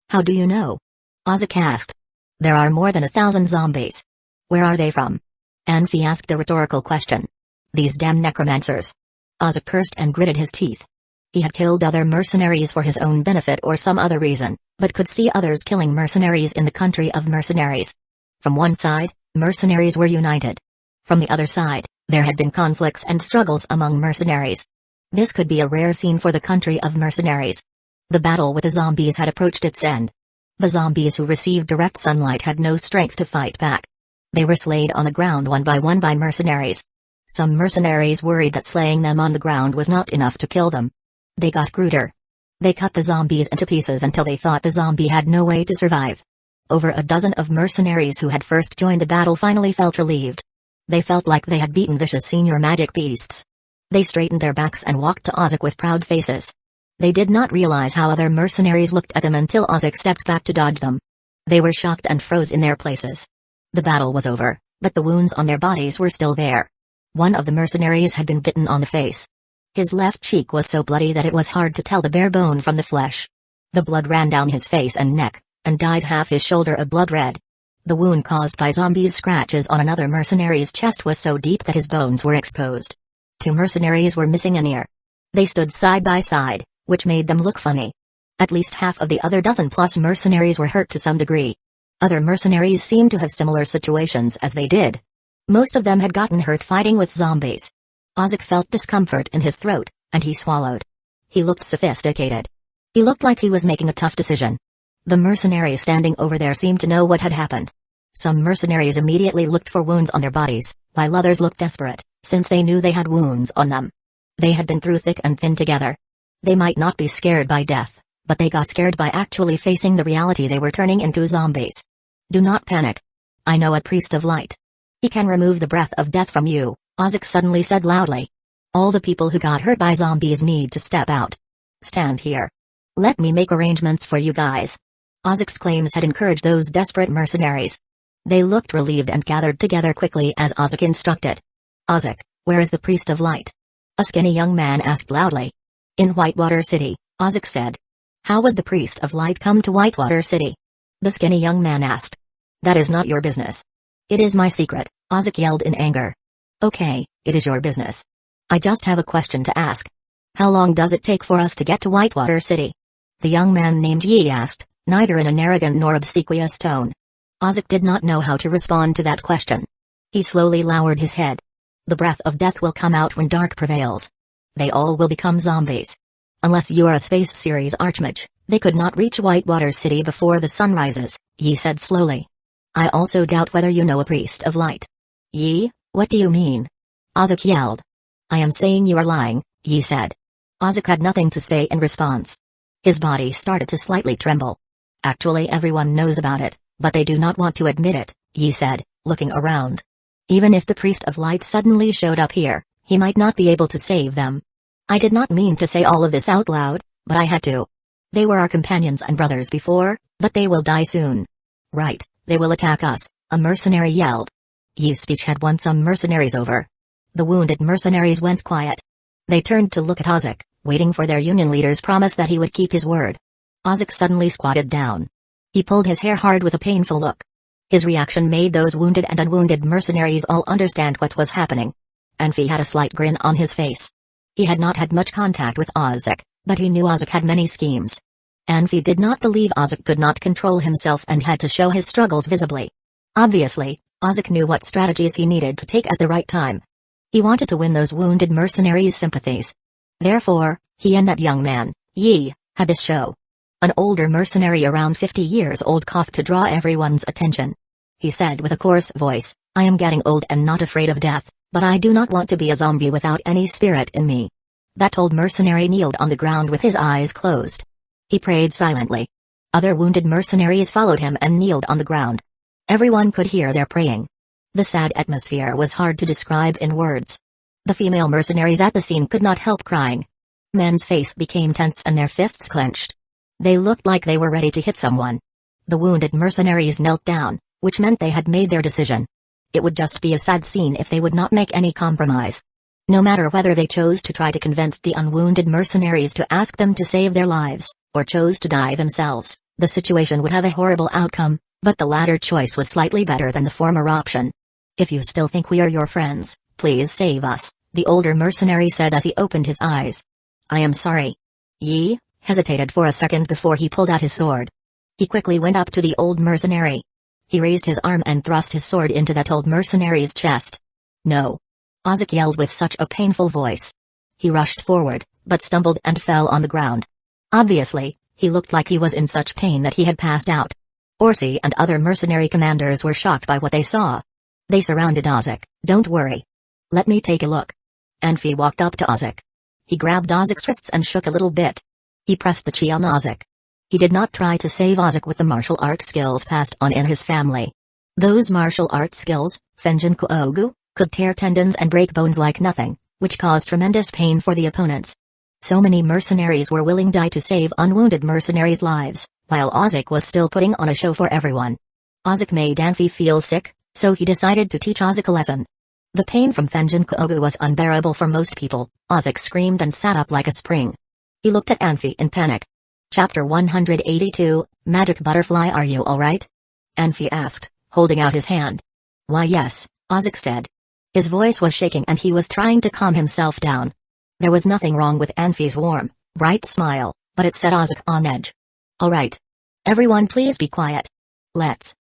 S1: How do you know? Ozek asked. There are more than 1,000 zombies. Where are they from? Anfi asked a rhetorical question. These damn necromancers. Ozek cursed and gritted his teeth. He had killed other mercenaries for his own benefit or some other reason, but could see others killing mercenaries in the country of mercenaries. From one side, Mercenaries were united. From the other side, there had been conflicts and struggles among mercenaries. This could be a rare scene for the country of mercenaries. The battle with the zombies had approached its end. The zombies who received direct sunlight had no strength to fight back. They were slayed on the ground one by mercenaries. Some mercenaries worried that slaying them on the ground was not enough to kill them. They got cruder. They cut the zombies into pieces until they thought the zombie had no way to survive. Over a dozen of mercenaries who had first joined the battle finally felt relieved. They felt like they had beaten vicious senior magic beasts. They straightened their backs and walked to Ozek with proud faces. They did not realize how other mercenaries looked at them until Ozek stepped back to dodge them. They were shocked and froze in their places. The battle was over, but the wounds on their bodies were still there. One of the mercenaries had been bitten on the face. His left cheek was so bloody that it was hard to tell the bare bone from the flesh. The blood ran down his face and neck, and dyed half his shoulder a blood red. The wound caused by zombies' scratches on another mercenary's chest was so deep that his bones were exposed. 2 mercenaries were missing an ear. They stood side by side, which made them look funny. At least half of the other dozen-plus mercenaries were hurt to some degree. Other mercenaries seemed to have similar situations as they did. Most of them had gotten hurt fighting with zombies. Ozek felt discomfort in his throat, and he swallowed. He looked sophisticated. He looked like he was making a tough decision. The mercenaries standing over there seemed to know what had happened. Some mercenaries immediately looked for wounds on their bodies, while others looked desperate, since they knew they had wounds on them. They had been through thick and thin together. They might not be scared by death, but they got scared by actually facing the reality they were turning into zombies. Do not panic. I know a priest of light. He can remove the breath of death from you, Ozek suddenly said loudly. All the people who got hurt by zombies need to step out. Stand here. Let me make arrangements for you guys. Ozek's claims had encouraged those desperate mercenaries. They looked relieved and gathered together quickly as Ozek instructed. Ozek, where is the priest of light? A skinny young man asked loudly. In Whitewater City, Ozek said. How would the priest of light come to Whitewater City? The skinny young man asked. That is not your business. It is my secret, Ozek yelled in anger. Okay, it is your business. I just have a question to ask. How long does it take for us to get to Whitewater City? The young man named Yi asked, neither in an arrogant nor obsequious tone. Ozek did not know how to respond to that question. He slowly lowered his head. The breath of death will come out when dark prevails. They all will become zombies. Unless you are a Space Series Archmage, they could not reach Whitewater City before the sun rises, Yi said slowly. I also doubt whether you know a priest of light. Yi, what do you mean? Ozek yelled. I am saying you are lying, Yi said. Ozek had nothing to say in response. His body started to slightly tremble. Actually everyone knows about it, but they do not want to admit it, Yi said, looking around. Even if the priest of light suddenly showed up here, he might not be able to save them. I did not mean to say all of this out loud, but I had to. They were our companions and brothers before, but they will die soon. Right, they will attack us, a mercenary yelled. Yi's speech had won some mercenaries over. The wounded mercenaries went quiet. They turned to look at Ozek, waiting for their union leader's promise that he would keep his word. Ozek suddenly squatted down. He pulled his hair hard with a painful look. His reaction made those wounded and unwounded mercenaries all understand what was happening. Anfi had a slight grin on his face. He had not had much contact with Ozek, but he knew Ozek had many schemes. Anfi did not believe Ozek could not control himself and had to show his struggles visibly. Obviously, Ozek knew what strategies he needed to take at the right time. He wanted to win those wounded mercenaries' sympathies. Therefore, he and that young man, Yi, had this show. An older mercenary around 50 years old coughed to draw everyone's attention. He said with a coarse voice, I am getting old and not afraid of death, but I do not want to be a zombie without any spirit in me. That old mercenary kneeled on the ground with his eyes closed. He prayed silently. Other wounded mercenaries followed him and kneeled on the ground. Everyone could hear their praying. The sad atmosphere was hard to describe in words. The female mercenaries at the scene could not help crying. Men's face became tense and their fists clenched. They looked like they were ready to hit someone. The wounded mercenaries knelt down, which meant they had made their decision. It would just be a sad scene if they would not make any compromise. No matter whether they chose to try to convince the unwounded mercenaries to ask them to save their lives, or chose to die themselves, the situation would have a horrible outcome, but the latter choice was slightly better than the former option. If you still think we are your friends, please save us, the older mercenary said as he opened his eyes. I am sorry. Yi hesitated for a second before he pulled out his sword. He quickly went up to the old mercenary. He raised his arm and thrust his sword into that old mercenary's chest. No! Ozek yelled with such a painful voice. He rushed forward, but stumbled and fell on the ground. Obviously, he looked like he was in such pain that he had passed out. Orsi and other mercenary commanders were shocked by what they saw. They surrounded Ozek. Don't worry. Let me take a look. Anfi walked up to Ozek. He grabbed Ozek's wrists and shook a little bit. He pressed the chi on Ozek. He did not try to save Ozek with the martial arts skills passed on in his family. Those martial arts skills, Fenjin Kuogu, could tear tendons and break bones like nothing, which caused tremendous pain for the opponents. So many mercenaries were willing to die to save unwounded mercenaries' lives, while Ozek was still putting on a show for everyone. Ozek made Anfi feel sick, so he decided to teach Ozek a lesson. The pain from Fenjin Kuogu was unbearable for most people. Ozek screamed and sat up like a spring. He looked at Anfi in panic. Chapter 182, Magic Butterfly, are you alright? Anfi asked, holding out his hand. Why yes, Ozek said. His voice was shaking and he was trying to calm himself down. There was nothing wrong with Anfi's warm, bright smile, but it set Ozek on edge. Alright. Everyone please be quiet. Let's.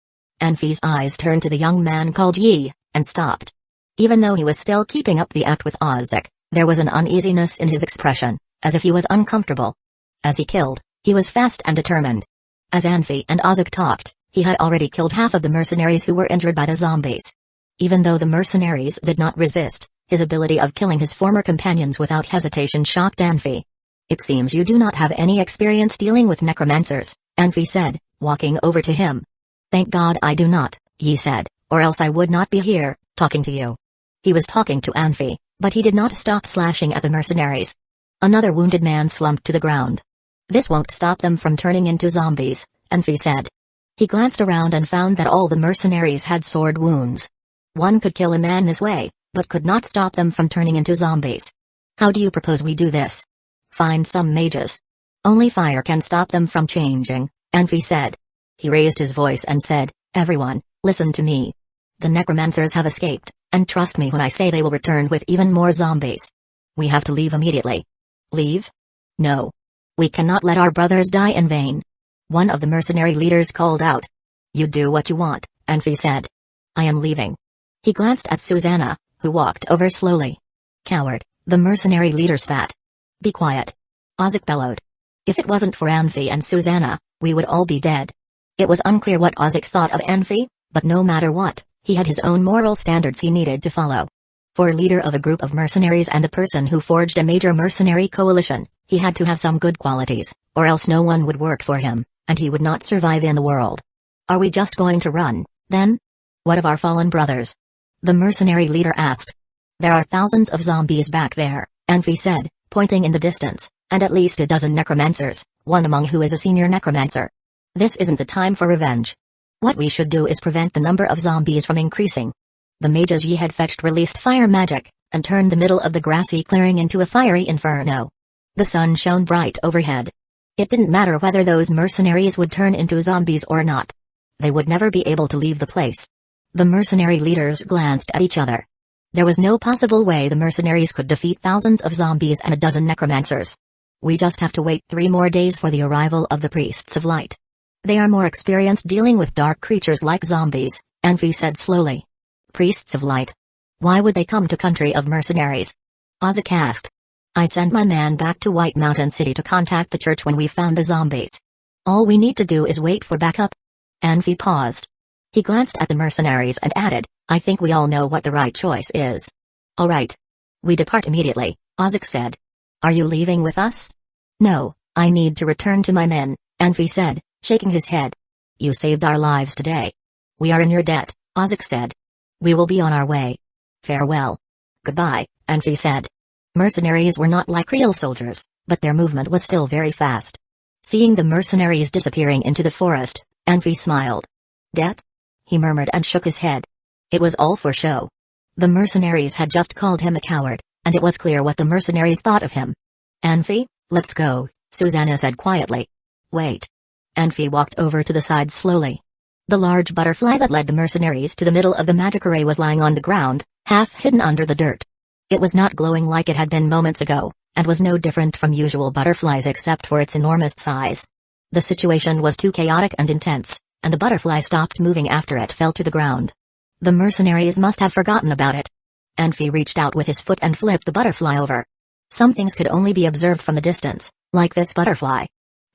S1: Anfi's eyes turned to the young man called Yi, and stopped. Even though he was still keeping up the act with Ozek, there was an uneasiness in his expression, as if he was uncomfortable. As he killed, he was fast and determined. As Anfi and Ozek talked, he had already killed half of the mercenaries who were injured by the zombies. Even though the mercenaries did not resist, his ability of killing his former companions without hesitation shocked Anfi. It seems you do not have any experience dealing with necromancers, Anfi said, walking over to him. Thank God I do not, Yi said, or else I would not be here, talking to you. He was talking to Anfi, but he did not stop slashing at the mercenaries. Another wounded man slumped to the ground. This won't stop them from turning into zombies, Anfi said. He glanced around and found that all the mercenaries had sword wounds. One could kill a man this way, but could not stop them from turning into zombies. How do you propose we do this? Find some mages. Only fire can stop them from changing, Anfi said. He raised his voice and said, everyone, listen to me. The necromancers have escaped, and trust me when I say they will return with even more zombies. We have to leave immediately. Leave? No. We cannot let our brothers die in vain. One of the mercenary leaders called out. You do what you want, Anfi said. I am leaving. He glanced at Susanna, who walked over slowly. Coward, the mercenary leader spat. Be quiet. Ozek bellowed. If it wasn't for Anfi and Susanna, we would all be dead. It was unclear what Ozek thought of Anfi, but no matter what, he had his own moral standards he needed to follow. For a leader of a group of mercenaries and the person who forged a major mercenary coalition, he had to have some good qualities, or else no one would work for him, and he would not survive in the world. Are we just going to run, then? What of our fallen brothers? The mercenary leader asked. There are thousands of zombies back there, Anfi said, pointing in the distance, and at least a dozen necromancers, one among who is a senior necromancer. This isn't the time for revenge. What we should do is prevent the number of zombies from increasing. The mages Yi had fetched released fire magic, and turned the middle of the grassy clearing into a fiery inferno. The sun shone bright overhead. It didn't matter whether those mercenaries would turn into zombies or not. They would never be able to leave the place. The mercenary leaders glanced at each other. There was no possible way the mercenaries could defeat thousands of zombies and a dozen necromancers. We just have to wait 3 more days for the arrival of the priests of light. They are more experienced dealing with dark creatures like zombies, Anfi said slowly. Priests of light. Why would they come to country of mercenaries? Ozek asked. I sent my man back to White Mountain City to contact the church when we found the zombies. All we need to do is wait for backup. Anfi paused. He glanced at the mercenaries and added, I think we all know what the right choice is. All right. We depart immediately, Ozek said. Are you leaving with us? No, I need to return to my men, Anfi said, shaking his head. You saved our lives today. We are in your debt, Ozek said. We will be on our way. Farewell. Goodbye, Anfi said. Mercenaries were not like real soldiers, but their movement was still very fast. Seeing the mercenaries disappearing into the forest, Anfi smiled. Debt? He murmured and shook his head. It was all for show. The mercenaries had just called him a coward, and it was clear what the mercenaries thought of him. Anfi, let's go, Susanna said quietly. Wait. Anfi walked over to the side slowly. The large butterfly that led the mercenaries to the middle of the magic array was lying on the ground, half hidden under the dirt. It was not glowing like it had been moments ago, and was no different from usual butterflies except for its enormous size. The situation was too chaotic and intense, and the butterfly stopped moving after it fell to the ground. The mercenaries must have forgotten about it. Anfi reached out with his foot and flipped the butterfly over. Some things could only be observed from the distance, like this butterfly.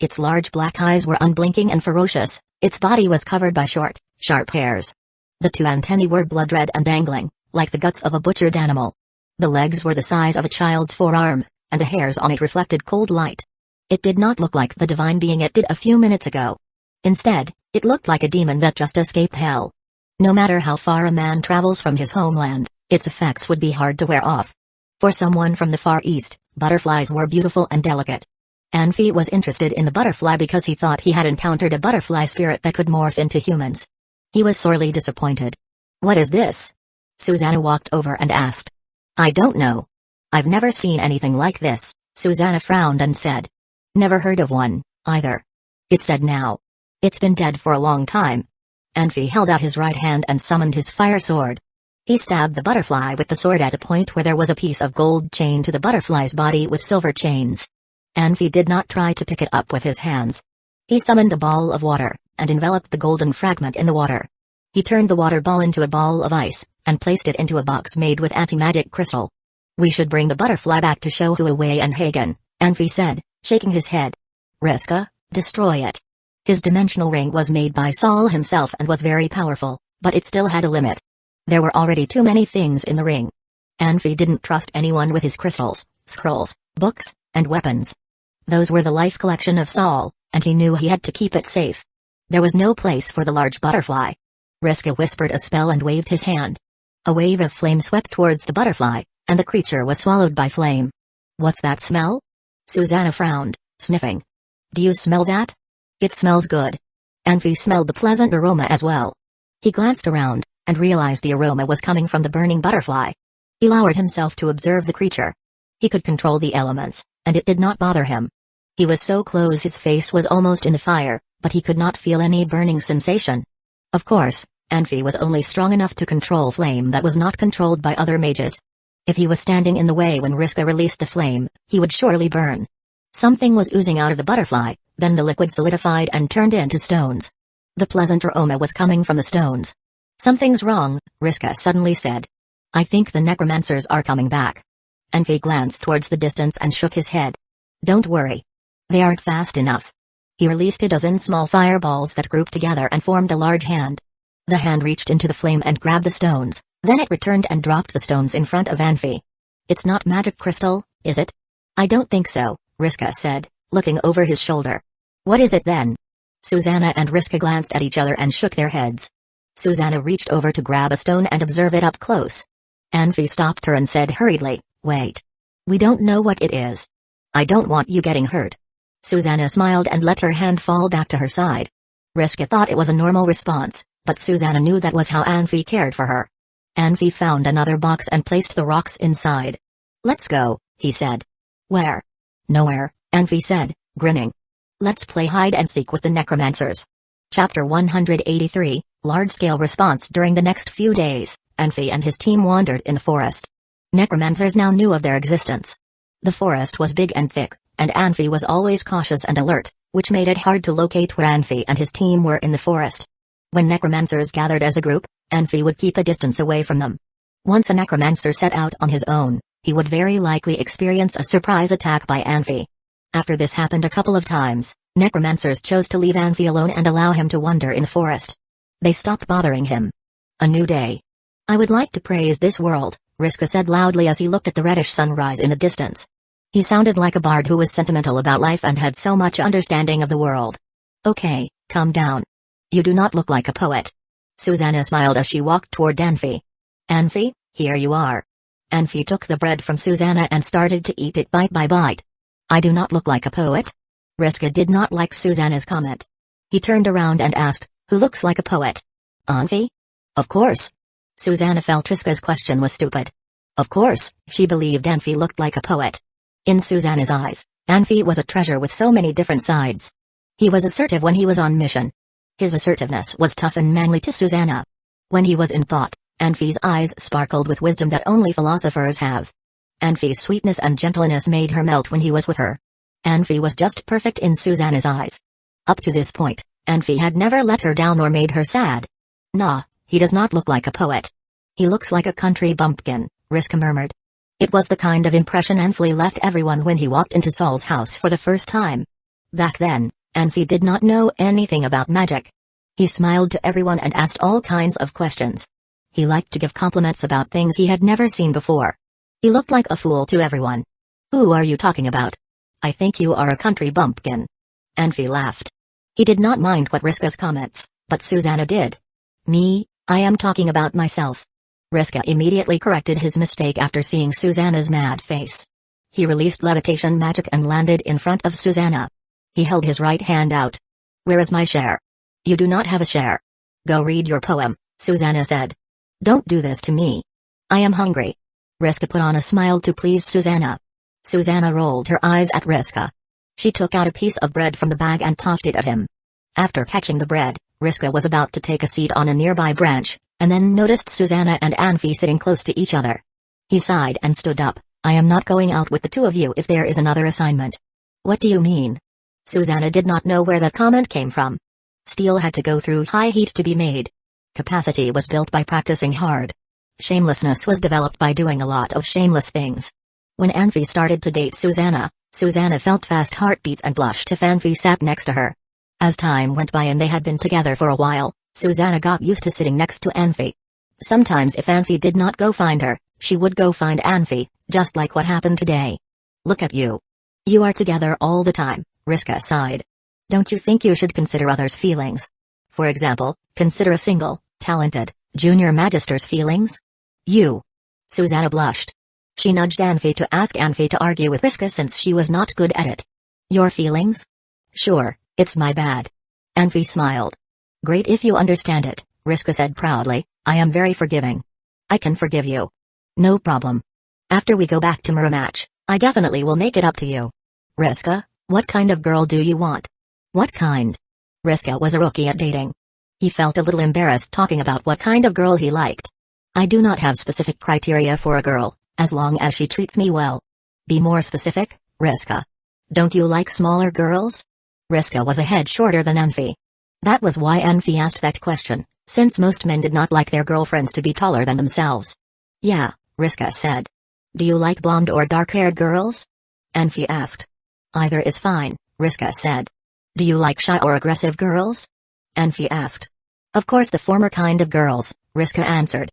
S1: Its large black eyes were unblinking and ferocious, its body was covered by short, sharp hairs. The two antennae were blood red and dangling, like the guts of a butchered animal. The legs were the size of a child's forearm, and the hairs on it reflected cold light. It did not look like the divine being it did a few minutes ago. Instead, it looked like a demon that just escaped hell. No matter how far a man travels from his homeland, its effects would be hard to wear off. For someone from the Far East, butterflies were beautiful and delicate. Anfi was interested in the butterfly because he thought he had encountered a butterfly spirit that could morph into humans. He was sorely disappointed. "What is this?" Susanna walked over and asked. "I don't know. I've never seen anything like this," Susanna frowned and said. "Never heard of one, either. It's dead now. It's been dead for a long time." Anfi held out his right hand and summoned his fire sword. He stabbed the butterfly with the sword at the point where there was a piece of gold chained to the butterfly's body with silver chains. Anfi did not try to pick it up with his hands. He summoned a ball of water, and enveloped the golden fragment in the water. He turned the water ball into a ball of ice, and placed it into a box made with anti-magic crystal. "We should bring the butterfly back to show Hueco and Hagen," Anfi said, shaking his head. "Riska, destroy it." His dimensional ring was made by Saul himself and was very powerful, but it still had a limit. There were already too many things in the ring. Anfi didn't trust anyone with his crystals, scrolls, books, and weapons. Those were the life collection of Saul, and he knew he had to keep it safe. There was no place for the large butterfly. Riska whispered a spell and waved his hand. A wave of flame swept towards the butterfly, and the creature was swallowed by flame. "What's that smell?" Susanna frowned, sniffing. "Do you smell that?" "It smells good." Anfi smelled the pleasant aroma as well. He glanced around, and realized the aroma was coming from the burning butterfly. He lowered himself to observe the creature. He could control the elements, and it did not bother him. He was so close his face was almost in the fire, but he could not feel any burning sensation. Of course, Anfi was only strong enough to control flame that was not controlled by other mages. If he was standing in the way when Riska released the flame, he would surely burn. Something was oozing out of the butterfly, then the liquid solidified and turned into stones. The pleasant aroma was coming from the stones. "Something's wrong," Riska suddenly said. "I think the necromancers are coming back." Anfi glanced towards the distance and shook his head. "Don't worry. They aren't fast enough." He released a dozen small fireballs that grouped together and formed a large hand. The hand reached into the flame and grabbed the stones, then it returned and dropped the stones in front of Anfi. "It's not magic crystal, is it?" "I don't think so," Riska said, looking over his shoulder. "What is it then?" Susanna and Riska glanced at each other and shook their heads. Susanna reached over to grab a stone and observe it up close. Anfi stopped her and said hurriedly, "Wait. We don't know what it is. I don't want you getting hurt." Susanna smiled and let her hand fall back to her side. Riska thought it was a normal response, but Susanna knew that was how Anfi cared for her. Anfi found another box and placed the rocks inside. "Let's go," he said. "Where?" "Nowhere," Anfi said, grinning. "Let's play hide and seek with the necromancers." Chapter 183, Large-Scale Response. During the next few days, Anfi and his team wandered in the forest. Necromancers now knew of their existence. The forest was big and thick, and Anfi was always cautious and alert, which made it hard to locate where Anfi and his team were in the forest. When necromancers gathered as a group, Anfi would keep a distance away from them. Once a necromancer set out on his own, he would very likely experience a surprise attack by Anfi. After this happened a couple of times, necromancers chose to leave Anfi alone and allow him to wander in the forest. They stopped bothering him. A new day. "I would like to praise this world," Riska said loudly as he looked at the reddish sunrise in the distance. He sounded like a bard who was sentimental about life and had so much understanding of the world. "Okay, calm down. You do not look like a poet." Susanna smiled as she walked toward Anfi. "Anfi, here you are." Anfi took the bread from Susanna and started to eat it bite by bite. "I do not look like a poet?" Riska did not like Susanna's comment. He turned around and asked, "Who looks like a poet?" "Anfi?" "Of course." Susanna felt Riska's question was stupid. Of course, she believed Anfi looked like a poet. In Susanna's eyes, Anfi was a treasure with so many different sides. He was assertive when he was on mission. His assertiveness was tough and manly to Susanna. When he was in thought, Anfi's eyes sparkled with wisdom that only philosophers have. Anfi's sweetness and gentleness made her melt when he was with her. Anfi was just perfect in Susanna's eyes. Up to this point, Anfi had never let her down or made her sad. Nah, he does not look like a poet. He looks like a country bumpkin, Riska murmured. It was the kind of impression Anfi left everyone when he walked into Saul's house for the first time. Back then, Anfi did not know anything about magic. He smiled to everyone and asked all kinds of questions. He liked to give compliments about things he had never seen before. He looked like a fool to everyone. Who are you talking about? I think you are a country bumpkin. Anfi laughed. He did not mind what Riska's comments, but Susanna did. Me, I am talking about myself. Riska immediately corrected his mistake after seeing Susanna's mad face. He released levitation magic and landed in front of Susanna. He held his right hand out. Where is my share? You do not have a share. Go read your poem, Susanna said. Don't do this to me. I am hungry. Riska put on a smile to please Susanna. Susanna rolled her eyes at Riska. She took out a piece of bread from the bag and tossed it at him. After catching the bread, Riska was about to take a seat on a nearby branch, and then noticed Susanna and Anfi sitting close to each other. He sighed and stood up. I am not going out with the two of you if there is another assignment. What do you mean? Susanna did not know where that comment came from. Steel had to go through high heat to be made. Capacity was built by practicing hard. Shamelessness was developed by doing a lot of shameless things. When Anfi started to date Susanna, Susanna felt fast heartbeats and blushed if Anfi sat next to her. As time went by and they had been together for a while, Susanna got used to sitting next to Anfi. Sometimes if Anfi did not go find her, she would go find Anfi, just like what happened today. Look at you. You are together all the time, Riska sighed. Don't you think you should consider others' feelings? For example, consider a single, talented, junior magister's feelings? You. Susanna blushed. She nudged Anfi to ask Anfi to argue with Riska since she was not good at it. Your feelings? Sure, it's my bad. Anfi smiled. Great if you understand it, Riska said proudly. I am very forgiving. I can forgive you. No problem. After we go back to Muromatch, I definitely will make it up to you. Riska, what kind of girl do you want? What kind? Riska was a rookie at dating. He felt a little embarrassed talking about what kind of girl he liked. I do not have specific criteria for a girl, as long as she treats me well. Be more specific, Riska. Don't you like smaller girls? Riska was a head shorter than Anfi. That was why Anfi asked that question, since most men did not like their girlfriends to be taller than themselves. Yeah, Riska said. Do you like blonde or dark-haired girls? Anfi asked. Either is fine, Riska said. Do you like shy or aggressive girls? Anfi asked. Of course the former kind of girls, Riska answered.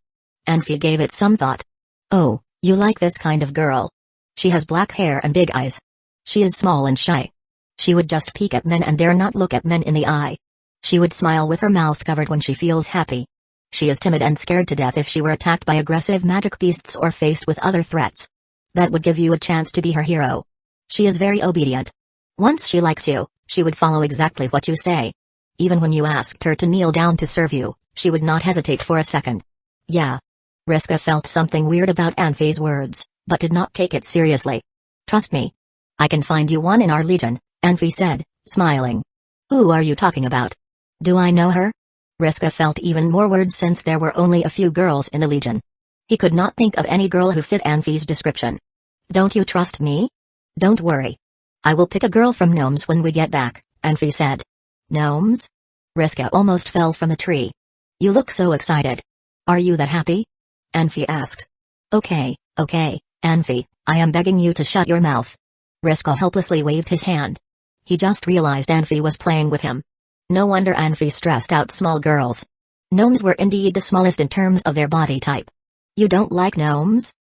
S1: Anfi gave it some thought. Oh, you like this kind of girl. She has black hair and big eyes. She is small and shy. She would just peek at men and dare not look at men in the eye. She would smile with her mouth covered when she feels happy. She is timid and scared to death if she were attacked by aggressive magic beasts or faced with other threats. That would give you a chance to be her hero. She is very obedient. Once she likes you, she would follow exactly what you say. Even when you asked her to kneel down to serve you, she would not hesitate for a second. Yeah. Riska felt something weird about Anfi's words, but did not take it seriously. Trust me. I can find you one in our legion, Anfi said, smiling. Who are you talking about? Do I know her? Riska felt even more weird since there were only a few girls in the legion. He could not think of any girl who fit Anfi's description. Don't you trust me? Don't worry. I will pick a girl from gnomes when we get back, Anfi said. Gnomes? Riska almost fell from the tree. You look so excited. Are you that happy? Anfi asked. Okay, Anfi, I am begging you to shut your mouth. Riska helplessly waved his hand. He just realized Anfi was playing with him. No wonder Anfi stressed out small girls. Gnomes were indeed the smallest in terms of their body type. You don't like gnomes?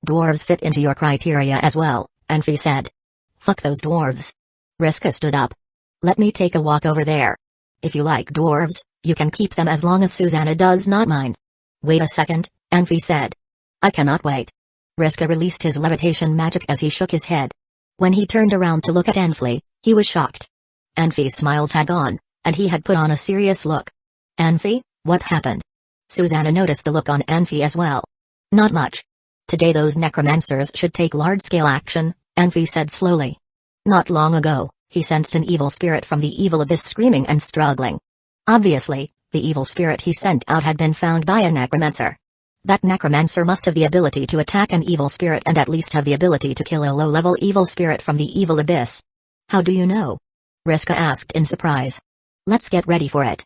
S1: Dwarves fit into your criteria as well, Anfi said. Fuck those dwarves. Riska stood up. Let me take a walk over there. If you like dwarves, you can keep them as long as Susanna does not mind. Wait a second, Anfi said. I cannot wait. Riska released his levitation magic as he shook his head. When he turned around to look at Anfi, he was shocked. Anfi's smiles had gone, and he had put on a serious look. Anfi, what happened? Susanna noticed the look on Anfi as well. Not much. Today those necromancers should take large-scale action, Anfi said slowly. Not long ago, he sensed an evil spirit from the evil abyss screaming and struggling. Obviously, the evil spirit he sent out had been found by a necromancer. That necromancer must have the ability to attack an evil spirit and at least have the ability to kill a low-level evil spirit from the evil abyss. How do you know? Riska asked in surprise. Let's get ready for it.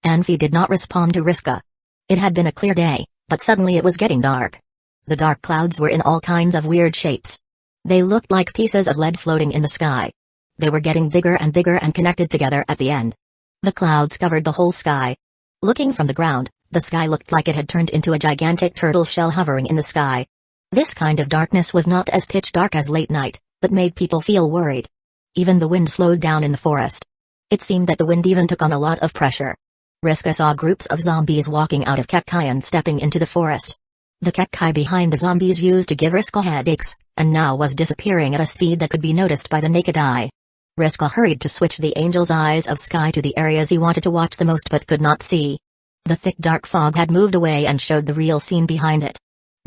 S1: Anfi did not respond to Riska. It had been a clear day, but suddenly it was getting dark. The dark clouds were in all kinds of weird shapes. They looked like pieces of lead floating in the sky. They were getting bigger and connected together at the end. The clouds covered the whole sky. Looking from the ground, the sky looked like it had turned into a gigantic turtle shell hovering in the sky. This kind of darkness was not as pitch dark as late night, but made people feel worried. Even the wind slowed down in the forest. It seemed that the wind even took on a lot of pressure. Riska saw groups of zombies walking out of Kekkai and stepping into the forest. The Kekkai behind the zombies used to give Riska headaches, and now was disappearing at a speed that could be noticed by the naked eye. Riska hurried to switch the angel's eyes of sky to the areas he wanted to watch the most but could not see. The thick dark fog had moved away and showed the real scene behind it.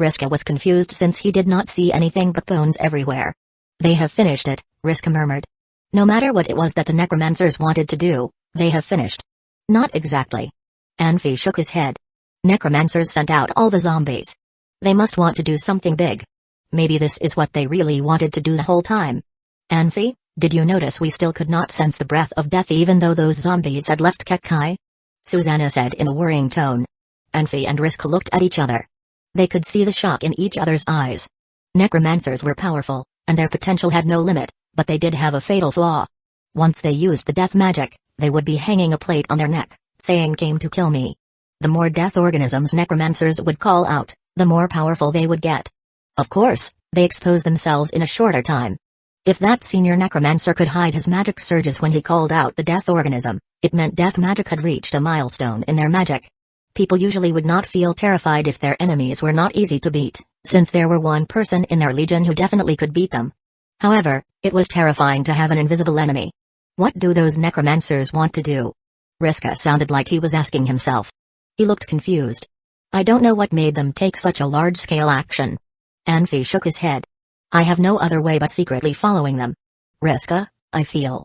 S1: Riska was confused since he did not see anything but bones everywhere. They have finished it, Riska murmured. No matter what it was that the necromancers wanted to do, they have finished. Not exactly. Anfi shook his head. Necromancers sent out all the zombies. They must want to do something big. Maybe this is what they really wanted to do the whole time. Anfi, did you notice we still could not sense the breath of death even though those zombies had left Kekkai? Susanna said in a worrying tone. Anfi and Riska looked at each other. They could see the shock in each other's eyes. Necromancers were powerful, and their potential had no limit, but they did have a fatal flaw. Once they used the death magic, they would be hanging a plate on their neck, saying "came to kill me." The more death organisms necromancers would call out, the more powerful they would get. Of course, they expose themselves in a shorter time. If that senior necromancer could hide his magic surges when he called out the death organism, it meant death magic had reached a milestone in their magic. People usually would not feel terrified if their enemies were not easy to beat, since there were one person in their legion who definitely could beat them. However, it was terrifying to have an invisible enemy. What do those necromancers want to do? Riska sounded like he was asking himself. He looked confused. I don't know what made them take such a large-scale action. Anfi shook his head. I have no other way but secretly following them. Riska, I feel.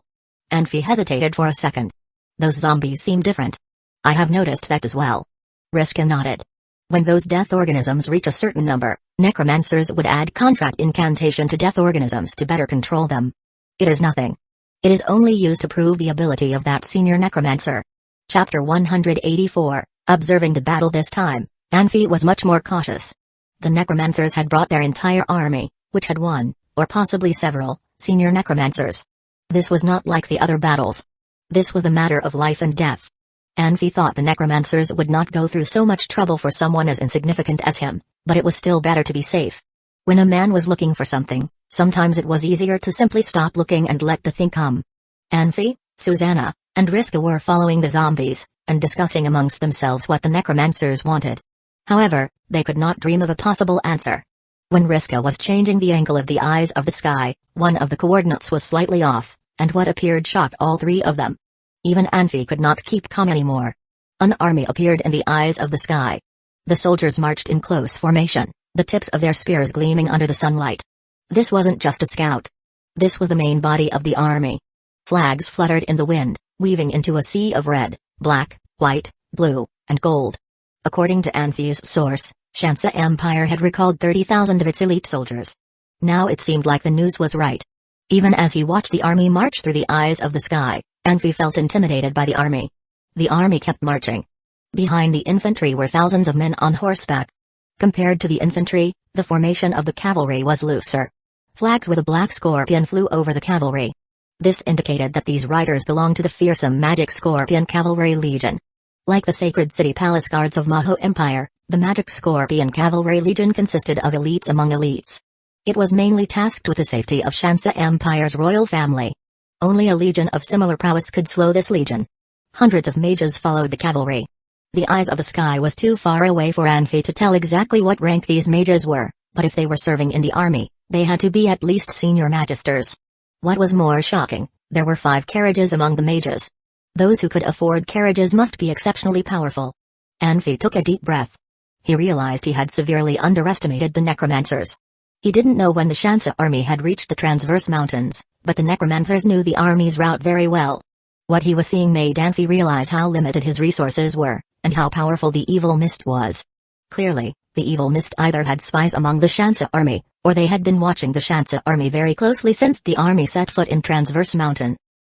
S1: Anfi hesitated for a second. Those zombies seem different. I have noticed that as well. Riska nodded. When those death organisms reach a certain number, necromancers would add contract incantation to death organisms to better control them. It is nothing. It is only used to prove the ability of that senior necromancer. Chapter 184, Observing the battle this time, Anfi was much more cautious. The necromancers had brought their entire army, which had one, or possibly several, senior necromancers. This was not like the other battles. This was a matter of life and death. Anfi thought the necromancers would not go through so much trouble for someone as insignificant as him, but it was still better to be safe. When a man was looking for something, sometimes it was easier to simply stop looking and let the thing come. Anfi, Susanna, and Riska were following the zombies, and discussing amongst themselves what the necromancers wanted. However, they could not dream of a possible answer. When Riska was changing the angle of the eyes of the sky, one of the coordinates was slightly off, and what appeared shocked all three of them. Even Anfi could not keep calm anymore. An army appeared in the eyes of the sky. The soldiers marched in close formation, the tips of their spears gleaming under the sunlight. This wasn't just a scout. This was the main body of the army. Flags fluttered in the wind, weaving into a sea of red, black, white, blue, and gold. According to Anfi's source, Shansa Empire had recalled 30,000 of its elite soldiers. Now it seemed like the news was right. Even as he watched the army march through the eyes of the sky, Anfi felt intimidated by the army. The army kept marching. Behind the infantry were thousands of men on horseback. Compared to the infantry, the formation of the cavalry was looser. Flags with a black scorpion flew over the cavalry. This indicated that these riders belonged to the fearsome Magic Scorpion Cavalry Legion. Like the Sacred City Palace Guards of Maho Empire, the Magic Scorpion Cavalry Legion consisted of elites among elites. It was mainly tasked with the safety of Shansa Empire's royal family. Only a legion of similar prowess could slow this legion. Hundreds of mages followed the cavalry. The eyes of the sky was too far away for Anfi to tell exactly what rank these mages were, but if they were serving in the army, they had to be at least senior magisters. What was more shocking, there were 5 carriages among the mages. Those who could afford carriages must be exceptionally powerful. Anfi took a deep breath. He realized he had severely underestimated the necromancers. He didn't know when the Shansa army had reached the Transverse Mountains, but the necromancers knew the army's route very well. What he was seeing made Anfi realize how limited his resources were, and how powerful the evil mist was. Clearly, the evil mist either had spies among the Shansa army, or they had been watching the Shansa army very closely since the army set foot in Transverse Mountain.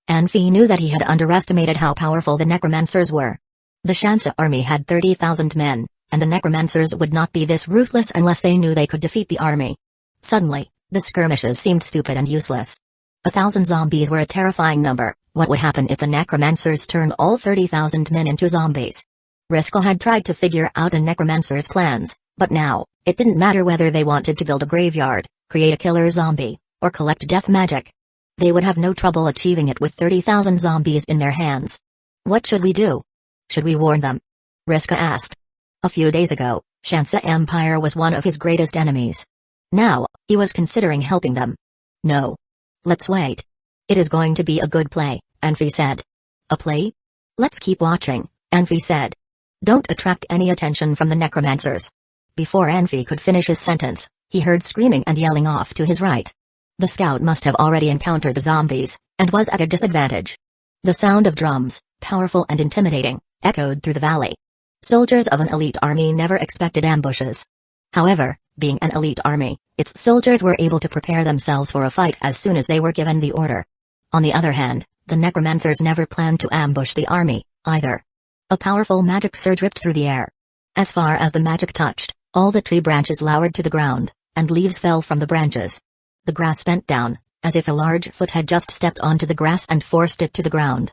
S1: Anfi knew that he had underestimated how powerful the necromancers were. The Shansa army had 30,000 men, and the necromancers would not be this ruthless unless they knew they could defeat the army. Suddenly, the skirmishes seemed stupid and useless. 1,000 zombies were a terrifying number. What would happen if the necromancers turned all 30,000 men into zombies? Risco had tried to figure out the necromancers' plans, but now, it didn't matter whether they wanted to build a graveyard, create a killer zombie, or collect death magic. They would have no trouble achieving it with 30,000 zombies in their hands. What should we do? Should we warn them? Risco asked. A few days ago, Shansa Empire was one of his greatest enemies. Now, he was considering helping them. No. Let's wait. It is going to be a good play, Anfi said. A play? Let's keep watching, Anfi said. Don't attract any attention from the necromancers. Before Anfi could finish his sentence, he heard screaming and yelling off to his right. The scout must have already encountered the zombies, and was at a disadvantage. The sound of drums, powerful and intimidating, echoed through the valley. Soldiers of an elite army never expected ambushes. However, being an elite army, its soldiers were able to prepare themselves for a fight as soon as they were given the order. On the other hand, the necromancers never planned to ambush the army, either. A powerful magic surge ripped through the air. As far as the magic touched, all the tree branches lowered to the ground, and leaves fell from the branches. The grass bent down, as if a large foot had just stepped onto the grass and forced it to the ground.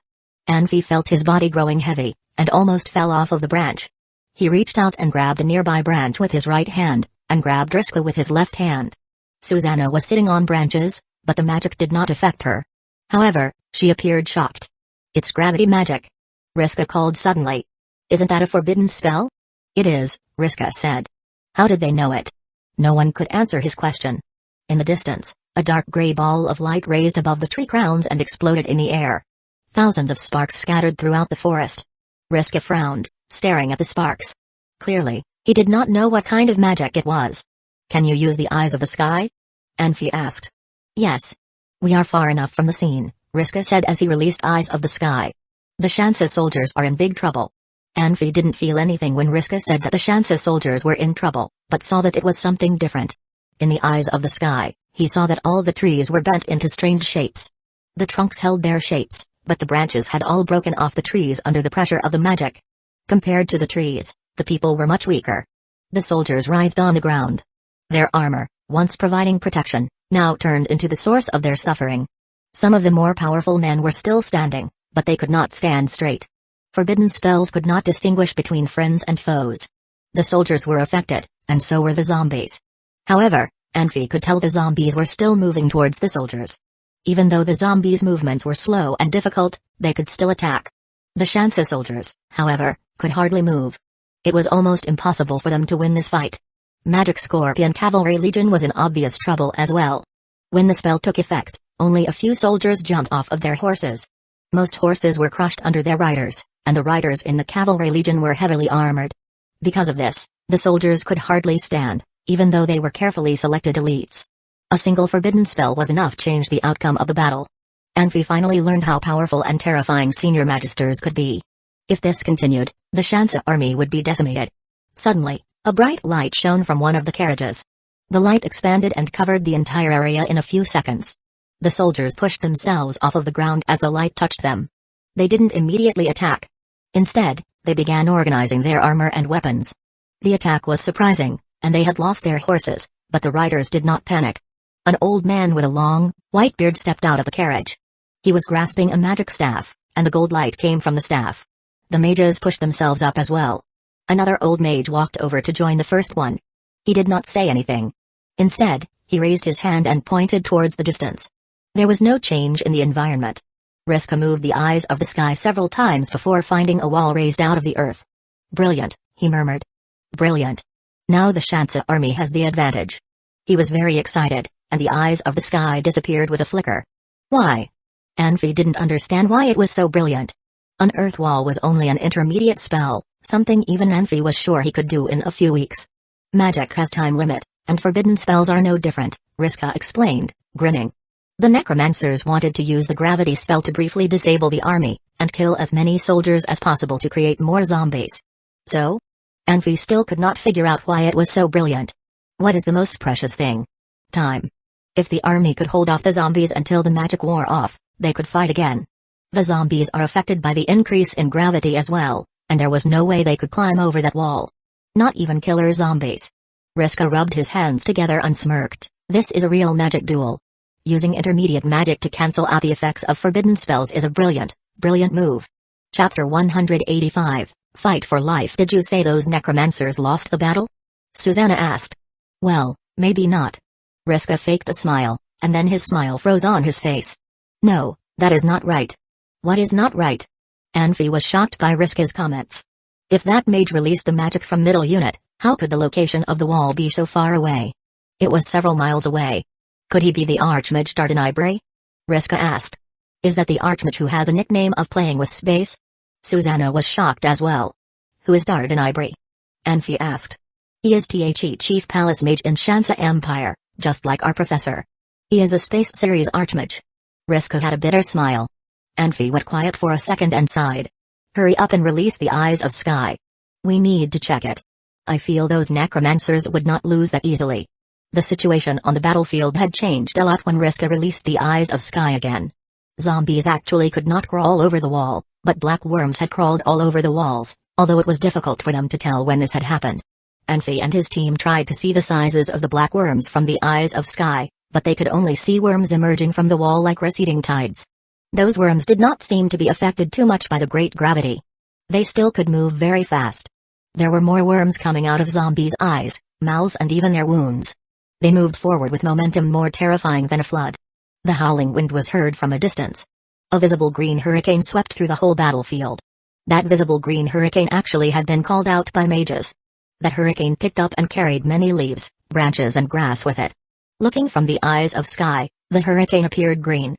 S1: Anfi felt his body growing heavy, and almost fell off of the branch. He reached out and grabbed a nearby branch with his right hand, and grabbed Risco with his left hand. Susanna was sitting on branches, but the magic did not affect her. However, she appeared shocked. It's gravity magic. Risco called suddenly. Isn't that a forbidden spell? It is, Risco said. How did they know it? No one could answer his question. In the distance, a dark gray ball of light raised above the tree crowns and exploded in the air. Thousands of sparks scattered throughout the forest. Risco frowned, staring at the sparks. Clearly, he did not know what kind of magic it was. Can you use the eyes of the sky? Anfi asked. Yes. We are far enough from the scene, Risco said as he released Eyes of the Sky. The Shansa soldiers are in big trouble. Anfi didn't feel anything when Risco said that the Shansa soldiers were in trouble, but saw that it was something different. In the Eyes of the Sky, he saw that all the trees were bent into strange shapes. The trunks held their shapes, but the branches had all broken off the trees under the pressure of the magic. Compared to the trees, the people were much weaker. The soldiers writhed on the ground. Their armor, once providing protection, now turned into the source of their suffering. Some of the more powerful men were still standing, but they could not stand straight. Forbidden spells could not distinguish between friends and foes. The soldiers were affected, and so were the zombies. However, Anfi could tell the zombies were still moving towards the soldiers. Even though the zombies' movements were slow and difficult, they could still attack. The Shansa soldiers, however, could hardly move. It was almost impossible for them to win this fight. Magic Scorpion Cavalry Legion was in obvious trouble as well. When the spell took effect, only a few soldiers jumped off of their horses. Most horses were crushed under their riders, and the riders in the Cavalry Legion were heavily armored. Because of this, the soldiers could hardly stand, even though they were carefully selected elites. A single forbidden spell was enough to change the outcome of the battle. Anfi finally learned how powerful and terrifying senior magisters could be. If this continued, the Shansa army would be decimated. Suddenly, a bright light shone from one of the carriages. The light expanded and covered the entire area in a few seconds. The soldiers pushed themselves off of the ground as the light touched them. They didn't immediately attack. Instead, they began organizing their armor and weapons. The attack was surprising, and they had lost their horses, but the riders did not panic. An old man with a long, white beard stepped out of the carriage. He was grasping a magic staff, and the gold light came from the staff. The mages pushed themselves up as well. Another old mage walked over to join the first one. He did not say anything. Instead, he raised his hand and pointed towards the distance. There was no change in the environment. Risco moved the Eyes of the Sky several times before finding a wall raised out of the earth. Brilliant, he murmured. Brilliant. Now the Shansa army has the advantage. He was very excited, and the Eyes of the Sky disappeared with a flicker. Why? Anfi didn't understand why it was so brilliant. An earth wall was only an intermediate spell, something even Anfi was sure he could do in a few weeks. Magic has time limit, and forbidden spells are no different, Risco explained, grinning. The necromancers wanted to use the gravity spell to briefly disable the army, and kill as many soldiers as possible to create more zombies. So? Anfi still could not figure out why it was so brilliant. What is the most precious thing? Time. If the army could hold off the zombies until the magic wore off, they could fight again. The zombies are affected by the increase in gravity as well, and there was no way they could climb over that wall. Not even killer zombies. Riska rubbed his hands together and smirked. This is a real magic duel. Using intermediate magic to cancel out the effects of forbidden spells is a brilliant move. Chapter 185, Fight for Life. Did you say those necromancers lost the battle? Susanna asked. Well, maybe not. Riska faked a smile, and then his smile froze on his face. No, that is not right. What is not right? Anfi was shocked by Riska's comments. If that mage released the magic from middle unit, how could the location of the wall be so far away? It was several miles away. Could he be the Archmage Dardanibri? Riska asked. Is that the Archmage who has a nickname of playing with space? Susanna was shocked as well. Who is Dardanibri? Anfi asked. He is the Chief Palace Mage in Shansa Empire, just like our professor. He is a Space Series Archmage. Riska had a bitter smile. Anfi went quiet for a second and sighed. Hurry up and release the Eyes of Sky. We need to check it. I feel those necromancers would not lose that easily. The situation on the battlefield had changed a lot when Riska released the Eyes of Sky again. Zombies actually could not crawl over the wall, but black worms had crawled all over the walls, although it was difficult for them to tell when this had happened. Anfi and his team tried to see the sizes of the black worms from the Eyes of Sky, but they could only see worms emerging from the wall like receding tides. Those worms did not seem to be affected too much by the great gravity. They still could move very fast. There were more worms coming out of zombies' eyes, mouths and even their wounds. They moved forward with momentum more terrifying than a flood. The howling wind was heard from a distance. A visible green hurricane swept through the whole battlefield. That visible green hurricane actually had been called out by mages. That hurricane picked up and carried many leaves, branches and grass with it. Looking from the Eyes of Sky, the hurricane appeared green.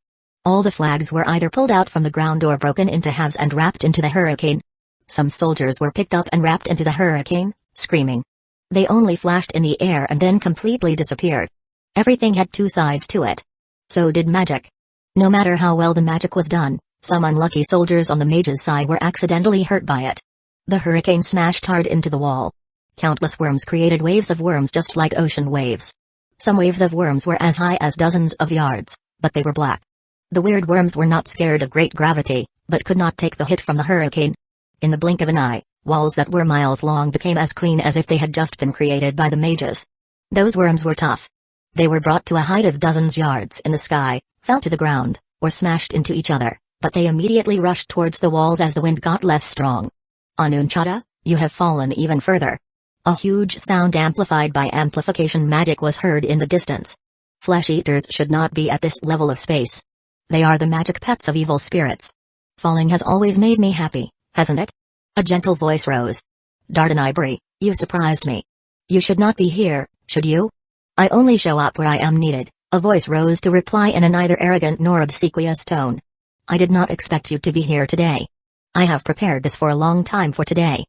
S1: All the flags were either pulled out from the ground or broken into halves and wrapped into the hurricane. Some soldiers were picked up and wrapped into the hurricane, screaming. They only flashed in the air and then completely disappeared. Everything had two sides to it. So did magic. No matter how well the magic was done, some unlucky soldiers on the mage's side were accidentally hurt by it. The hurricane smashed hard into the wall. Countless worms created waves of worms just like ocean waves. Some waves of worms were as high as dozens of yards, but they were black. The weird worms were not scared of great gravity, but could not take the hit from the hurricane. In the blink of an eye, walls that were miles long became as clean as if they had just been created by the mages. Those worms were tough. They were brought to a height of dozens yards in the sky, fell to the ground, or smashed into each other, but they immediately rushed towards the walls as the wind got less strong. Anunchata, you have fallen even further. A huge sound amplified by amplification magic was heard in the distance. Flesh-eaters should not be at this level of space. They are the magic pets of evil spirits. Falling has always made me happy, hasn't it? A gentle voice rose. Dardanibri, you surprised me. You should not be here, should you? I only show up where I am needed, a voice rose to reply in a neither arrogant nor obsequious tone. I did not expect you to be here today. I have prepared this for a long time for today.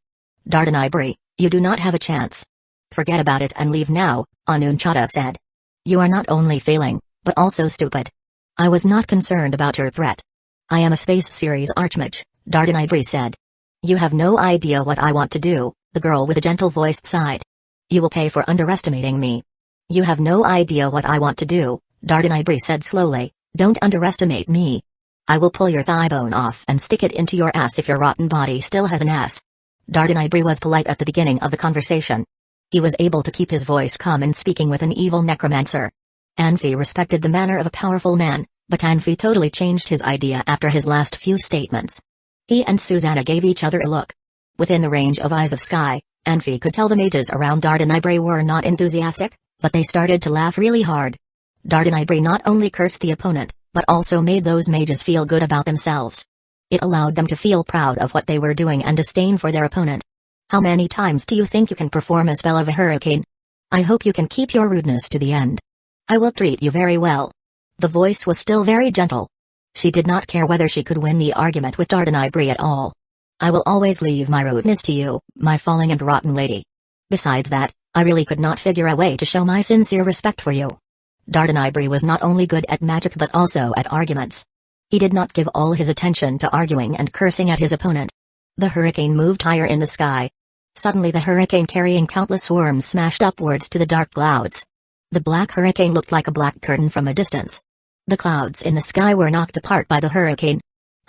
S1: Dardanibri, you do not have a chance. Forget about it and leave now, Anunchata said. You are not only failing, but also stupid. I was not concerned about your threat. I am a Space Series Archmage, Dardanibri said. You have no idea what I want to do, the girl with a gentle voice sighed. You will pay for underestimating me. You have no idea what I want to do, Dardanibri said slowly. Don't underestimate me. I will pull your thigh bone off and stick it into your ass if your rotten body still has an ass. Dardanibri was polite at the beginning of the conversation. He was able to keep his voice calm in speaking with an evil necromancer. Anfi respected the manner of a powerful man, but Anfi totally changed his idea after his last few statements. He and Susanna gave each other a look. Within the range of Eyes of Sky, Anfi could tell the mages around Dardanibri were not enthusiastic, but they started to laugh really hard. Dardanibri not only cursed the opponent, but also made those mages feel good about themselves. It allowed them to feel proud of what they were doing and disdain for their opponent. How many times do you think you can perform a spell of a hurricane? I hope you can keep your rudeness to the end. I will treat you very well. The voice was still very gentle. She did not care whether she could win the argument with Dardanibri at all. I will always leave my rudeness to you, my falling and rotten lady. Besides that, I really could not figure a way to show my sincere respect for you. Dardanibri was not only good at magic but also at arguments. He did not give all his attention to arguing and cursing at his opponent. The hurricane moved higher in the sky. Suddenly the hurricane carrying countless worms smashed upwards to the dark clouds. The black hurricane looked like a black curtain from a distance. The clouds in the sky were knocked apart by the hurricane.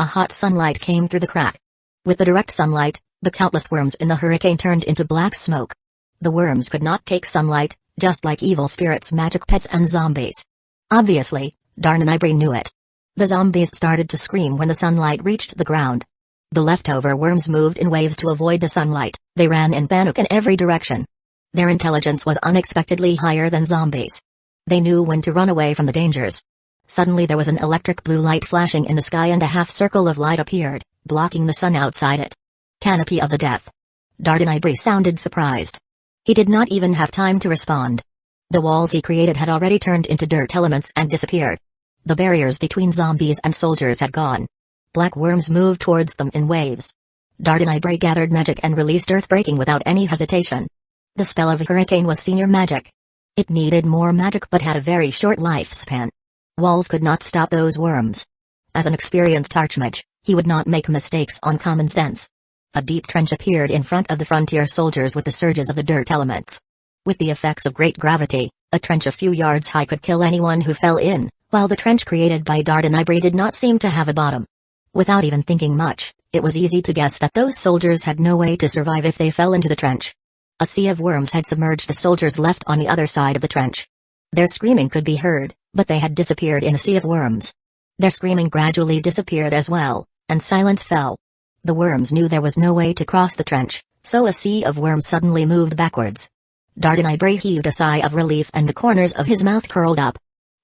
S1: A hot sunlight came through the crack. With the direct sunlight, the countless worms in the hurricane turned into black smoke. The worms could not take sunlight, just like evil spirits, magic pets and zombies. Obviously, Darnanibri knew it. The zombies started to scream when the sunlight reached the ground. The leftover worms moved in waves to avoid the sunlight. They ran in panic in every direction. Their intelligence was unexpectedly higher than zombies. They knew when to run away from the dangers. Suddenly there was an electric blue light flashing in the sky and a half circle of light appeared, blocking the sun outside it. Canopy of the Death. Dardanibri sounded surprised. He did not even have time to respond. The walls he created had already turned into dirt elements and disappeared. The barriers between zombies and soldiers had gone. Black worms moved towards them in waves. Dardanibri gathered magic and released earthbreaking without any hesitation. The spell of hurricane was senior magic. It needed more magic but had a very short lifespan. Walls could not stop those worms. As an experienced archmage, he would not make mistakes on common sense. A deep trench appeared in front of the frontier soldiers with the surges of the dirt elements. With the effects of great gravity, a trench a few yards high could kill anyone who fell in, while the trench created by Dardanibri did not seem to have a bottom. Without even thinking much, it was easy to guess that those soldiers had no way to survive if they fell into the trench. A sea of worms had submerged the soldiers left on the other side of the trench. Their screaming could be heard, but they had disappeared in the sea of worms. Their screaming gradually disappeared as well, and silence fell. The worms knew there was no way to cross the trench, so a sea of worms suddenly moved backwards. Dardanibri heaved a sigh of relief and the corners of his mouth curled up.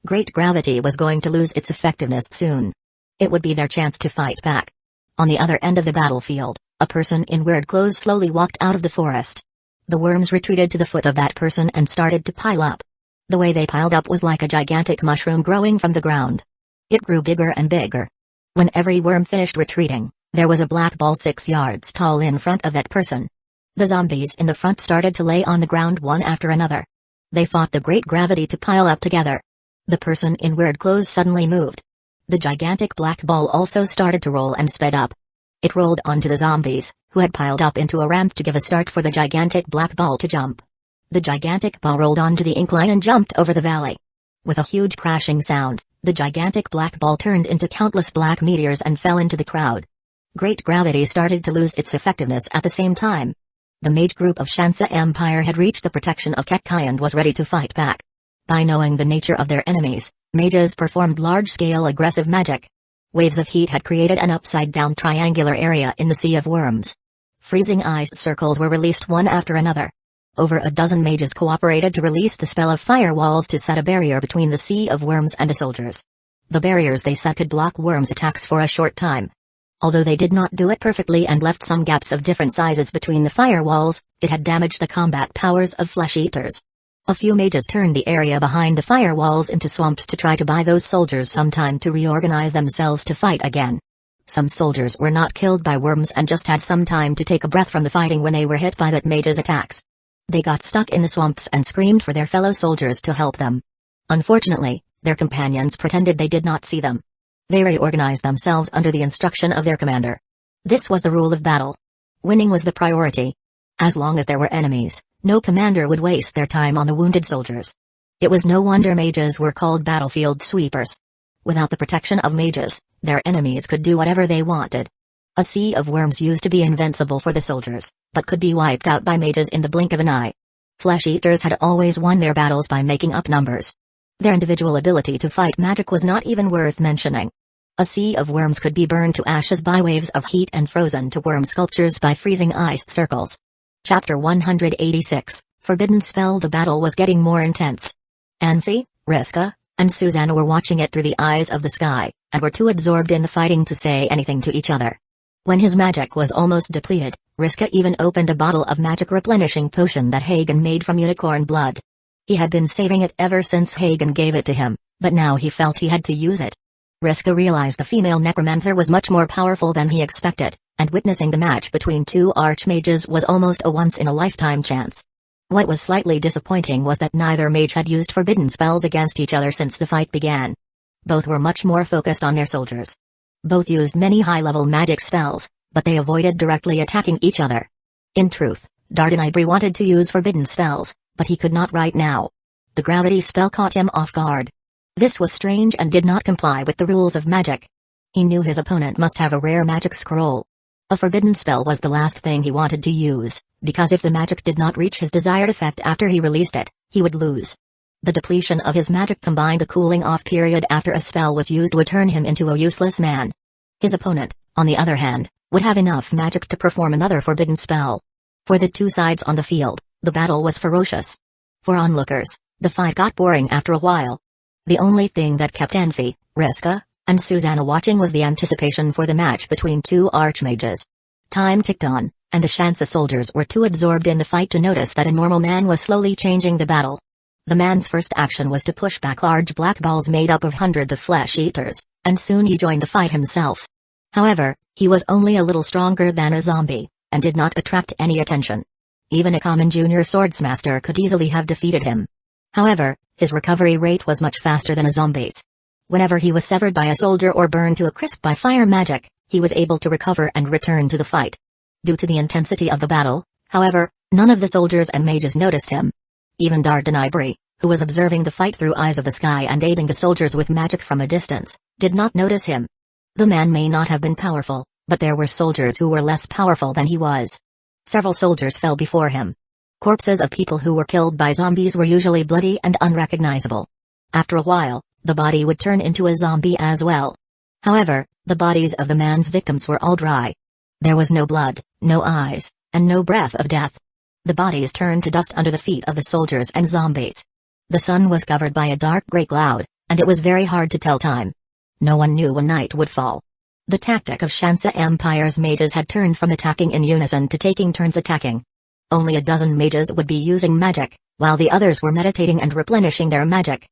S1: Great gravity was going to lose its effectiveness soon. It would be their chance to fight back. On the other end of the battlefield, a person in weird clothes slowly walked out of the forest. The worms retreated to the foot of that person and started to pile up. The way they piled up was like a gigantic mushroom growing from the ground. It grew bigger and bigger. When every worm finished retreating, there was a black ball 6 yards tall in front of that person. The zombies in the front started to lay on the ground one after another. They fought the great gravity to pile up together. The person in weird clothes suddenly moved. The gigantic black ball also started to roll and sped up. It rolled onto the zombies, who had piled up into a ramp to give a start for the gigantic black ball to jump. The gigantic ball rolled onto the incline and jumped over the valley. With a huge crashing sound, the gigantic black ball turned into countless black meteors and fell into the crowd. Great gravity started to lose its effectiveness at the same time. The mage group of Shansa Empire had reached the protection of Kekkai and was ready to fight back. By knowing the nature of their enemies, mages performed large-scale aggressive magic. Waves of heat had created an upside-down triangular area in the sea of worms. Freezing ice circles were released one after another. Over a dozen mages cooperated to release the spell of firewalls to set a barrier between the sea of worms and the soldiers. The barriers they set could block worms' attacks for a short time. Although they did not do it perfectly and left some gaps of different sizes between the firewalls, it had damaged the combat powers of flesh-eaters. A few mages turned the area behind the firewalls into swamps to try to buy those soldiers some time to reorganize themselves to fight again. Some soldiers were not killed by worms and just had some time to take a breath from the fighting when they were hit by that mage's attacks. They got stuck in the swamps and screamed for their fellow soldiers to help them. Unfortunately, their companions pretended they did not see them. They reorganized themselves under the instruction of their commander. This was the rule of battle. Winning was the priority. As long as there were enemies, no commander would waste their time on the wounded soldiers. It was no wonder mages were called battlefield sweepers. Without the protection of mages, their enemies could do whatever they wanted. A sea of worms used to be invincible for the soldiers, but could be wiped out by mages in the blink of an eye. Flesh-eaters had always won their battles by making up numbers. Their individual ability to fight magic was not even worth mentioning. A sea of worms could be burned to ashes by waves of heat and frozen to worm sculptures by freezing ice circles. Chapter 186, Forbidden Spell. The battle was getting more intense. Anfi, Riska, and Susanna were watching it through the eyes of the sky, and were too absorbed in the fighting to say anything to each other. When his magic was almost depleted, Riska even opened a bottle of magic replenishing potion that Hagen made from unicorn blood. He had been saving it ever since Hagen gave it to him, but now he felt he had to use it. Riska realized the female necromancer was much more powerful than he expected, and witnessing the match between two archmages was almost a once-in-a-lifetime chance. What was slightly disappointing was that neither mage had used forbidden spells against each other since the fight began. Both were much more focused on their soldiers. Both used many high-level magic spells, but they avoided directly attacking each other. In truth, Dardanibri wanted to use forbidden spells, but he could not right now. The gravity spell caught him off guard. This was strange and did not comply with the rules of magic. He knew his opponent must have a rare magic scroll. A forbidden spell was the last thing he wanted to use, because if the magic did not reach his desired effect after he released it, he would lose. The depletion of his magic combined the cooling off period after a spell was used would turn him into a useless man. His opponent, on the other hand, would have enough magic to perform another forbidden spell. For the two sides on the field, the battle was ferocious. For onlookers, the fight got boring after a while. The only thing that kept Envy, Riska, and Susanna watching was the anticipation for the match between two archmages. Time ticked on, and the Shansa soldiers were too absorbed in the fight to notice that a normal man was slowly changing the battle. The man's first action was to push back large black balls made up of hundreds of flesh-eaters, and soon he joined the fight himself. However, he was only a little stronger than a zombie, and did not attract any attention. Even a common junior swordsmaster could easily have defeated him. However, his recovery rate was much faster than a zombie's. Whenever he was severed by a soldier or burned to a crisp by fire magic, he was able to recover and return to the fight. Due to the intensity of the battle, however, none of the soldiers and mages noticed him. Even Dardanibri, who was observing the fight through eyes of the sky and aiding the soldiers with magic from a distance, did not notice him. The man may not have been powerful, but there were soldiers who were less powerful than he was. Several soldiers fell before him. Corpses of people who were killed by zombies were usually bloody and unrecognizable. After a while, the body would turn into a zombie as well. However, the bodies of the man's victims were all dry. There was no blood, no eyes, and no breath of death. The bodies turned to dust under the feet of the soldiers and zombies. The sun was covered by a dark gray cloud, and it was very hard to tell time. No one knew when night would fall. The tactic of Shansa Empire's mages had turned from attacking in unison to taking turns attacking. Only a dozen mages would be using magic, while the others were meditating and replenishing their magic.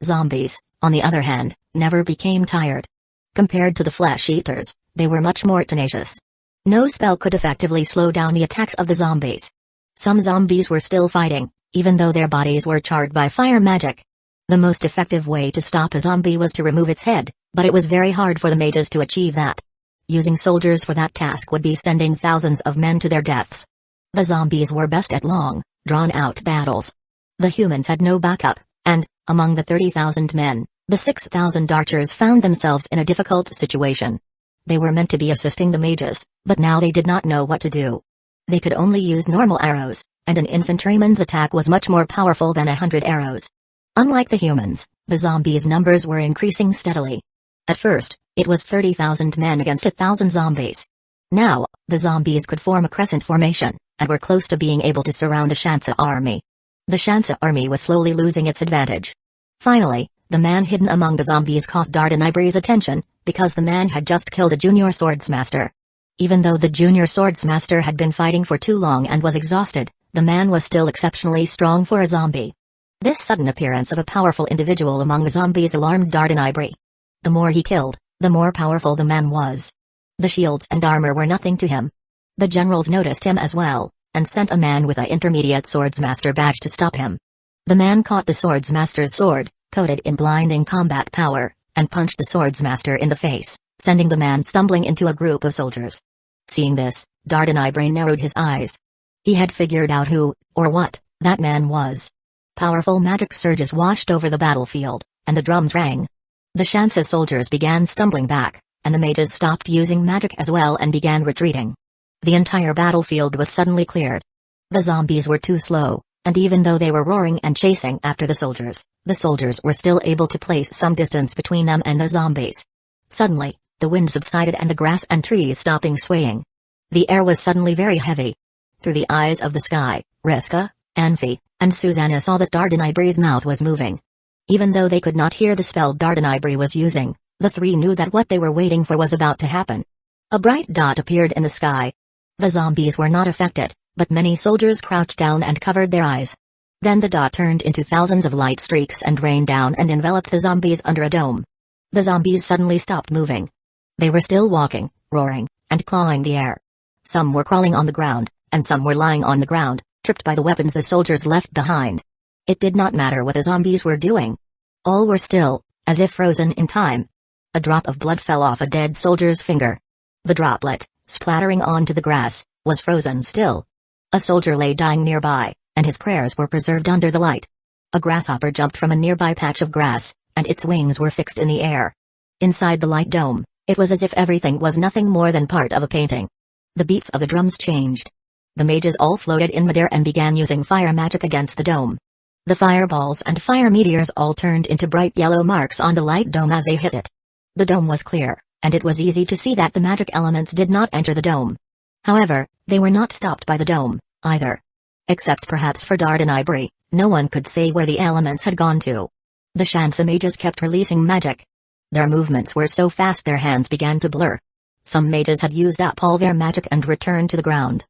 S1: Zombies, on the other hand, never became tired. Compared to the flesh-eaters, they were much more tenacious. No spell could effectively slow down the attacks of the zombies. Some zombies were still fighting, even though their bodies were charred by fire magic. The most effective way to stop a zombie was to remove its head, but it was very hard for the mages to achieve that. Using soldiers for that task would be sending thousands of men to their deaths. The zombies were best at long, drawn-out battles. The humans had no backup, and, among the 30,000 men, the 6,000 archers found themselves in a difficult situation. They were meant to be assisting the mages, but now they did not know what to do. They could only use normal arrows, and an infantryman's attack was much more powerful than 100 arrows. Unlike the humans, the zombies' numbers were increasing steadily. At first, it was 30,000 men against 1,000 zombies. Now, the zombies could form a crescent formation, and were close to being able to surround the Shansa army. The Shansa army was slowly losing its advantage. Finally, the man hidden among the zombies caught Dardanibri's attention, because the man had just killed a junior swordsmaster. Even though the junior swordsmaster had been fighting for too long and was exhausted, the man was still exceptionally strong for a zombie. This sudden appearance of a powerful individual among the zombies alarmed Dardanibri. The more he killed, the more powerful the man was. The shields and armor were nothing to him. The generals noticed him as well, and sent a man with an intermediate swordsmaster badge to stop him. The man caught the swordsmaster's sword, coated in blinding combat power, and punched the swordsmaster in the face, sending the man stumbling into a group of soldiers. Seeing this, Dardanibri narrowed his eyes. He had figured out who, or what, that man was. Powerful magic surges washed over the battlefield, and the drums rang. The Shansa soldiers began stumbling back, and the mages stopped using magic as well and began retreating. The entire battlefield was suddenly cleared. The zombies were too slow, and even though they were roaring and chasing after the soldiers were still able to place some distance between them and the zombies. Suddenly, the wind subsided and the grass and trees stopping swaying. The air was suddenly very heavy. Through the eyes of the sky, Riska, Anfi, and Susanna saw that Dardanibri's mouth was moving. Even though they could not hear the spell Dardanibri was using, the three knew that what they were waiting for was about to happen. A bright dot appeared in the sky. The zombies were not affected, but many soldiers crouched down and covered their eyes. Then the dot turned into thousands of light streaks and rained down and enveloped the zombies under a dome. The zombies suddenly stopped moving. They were still walking, roaring, and clawing the air. Some were crawling on the ground, and some were lying on the ground, tripped by the weapons the soldiers left behind. It did not matter what the zombies were doing. All were still, as if frozen in time. A drop of blood fell off a dead soldier's finger. The droplet, splattering onto the grass, was frozen still. A soldier lay dying nearby, and his prayers were preserved under the light. A grasshopper jumped from a nearby patch of grass, and its wings were fixed in the air. Inside the light dome, It was as if everything was nothing more than part of a painting. The beats of the drums changed. The mages all floated in midair and began using fire magic against the dome. The fireballs and fire meteors all turned into bright yellow marks on the light dome as they hit it. The dome was clear, and it was easy to see that the magic elements did not enter the dome. However, they were not stopped by the dome, either. Except perhaps for Dardanibri, no one could say where the elements had gone to. The Shansa mages kept releasing magic. Their movements were so fast their hands began to blur. Some mages had used up all their magic and returned to the ground.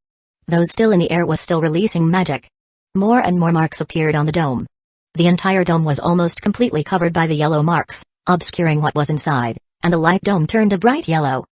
S1: Those still in the air was still releasing magic. More and more marks appeared on the dome. The entire dome was almost completely covered by the yellow marks, obscuring what was inside, and the light dome turned a bright yellow.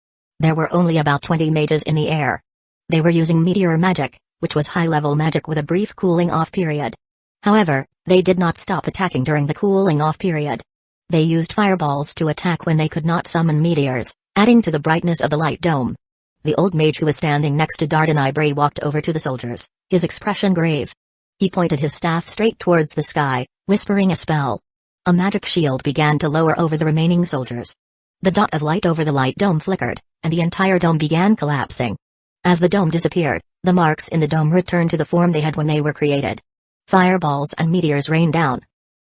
S1: There were only about 20 mages in the air. They were using meteor magic, which was high-level magic with a brief cooling-off period. However, they did not stop attacking during the cooling-off period. They used fireballs to attack when they could not summon meteors, adding to the brightness of the light dome. The old mage who was standing next to Dardanibri walked over to the soldiers, his expression grave. He pointed his staff straight towards the sky, whispering a spell. A magic shield began to lower over the remaining soldiers. The dot of light over the light dome flickered, and the entire dome began collapsing. As the dome disappeared, the marks in the dome returned to the form they had when they were created. Fireballs and meteors rained down.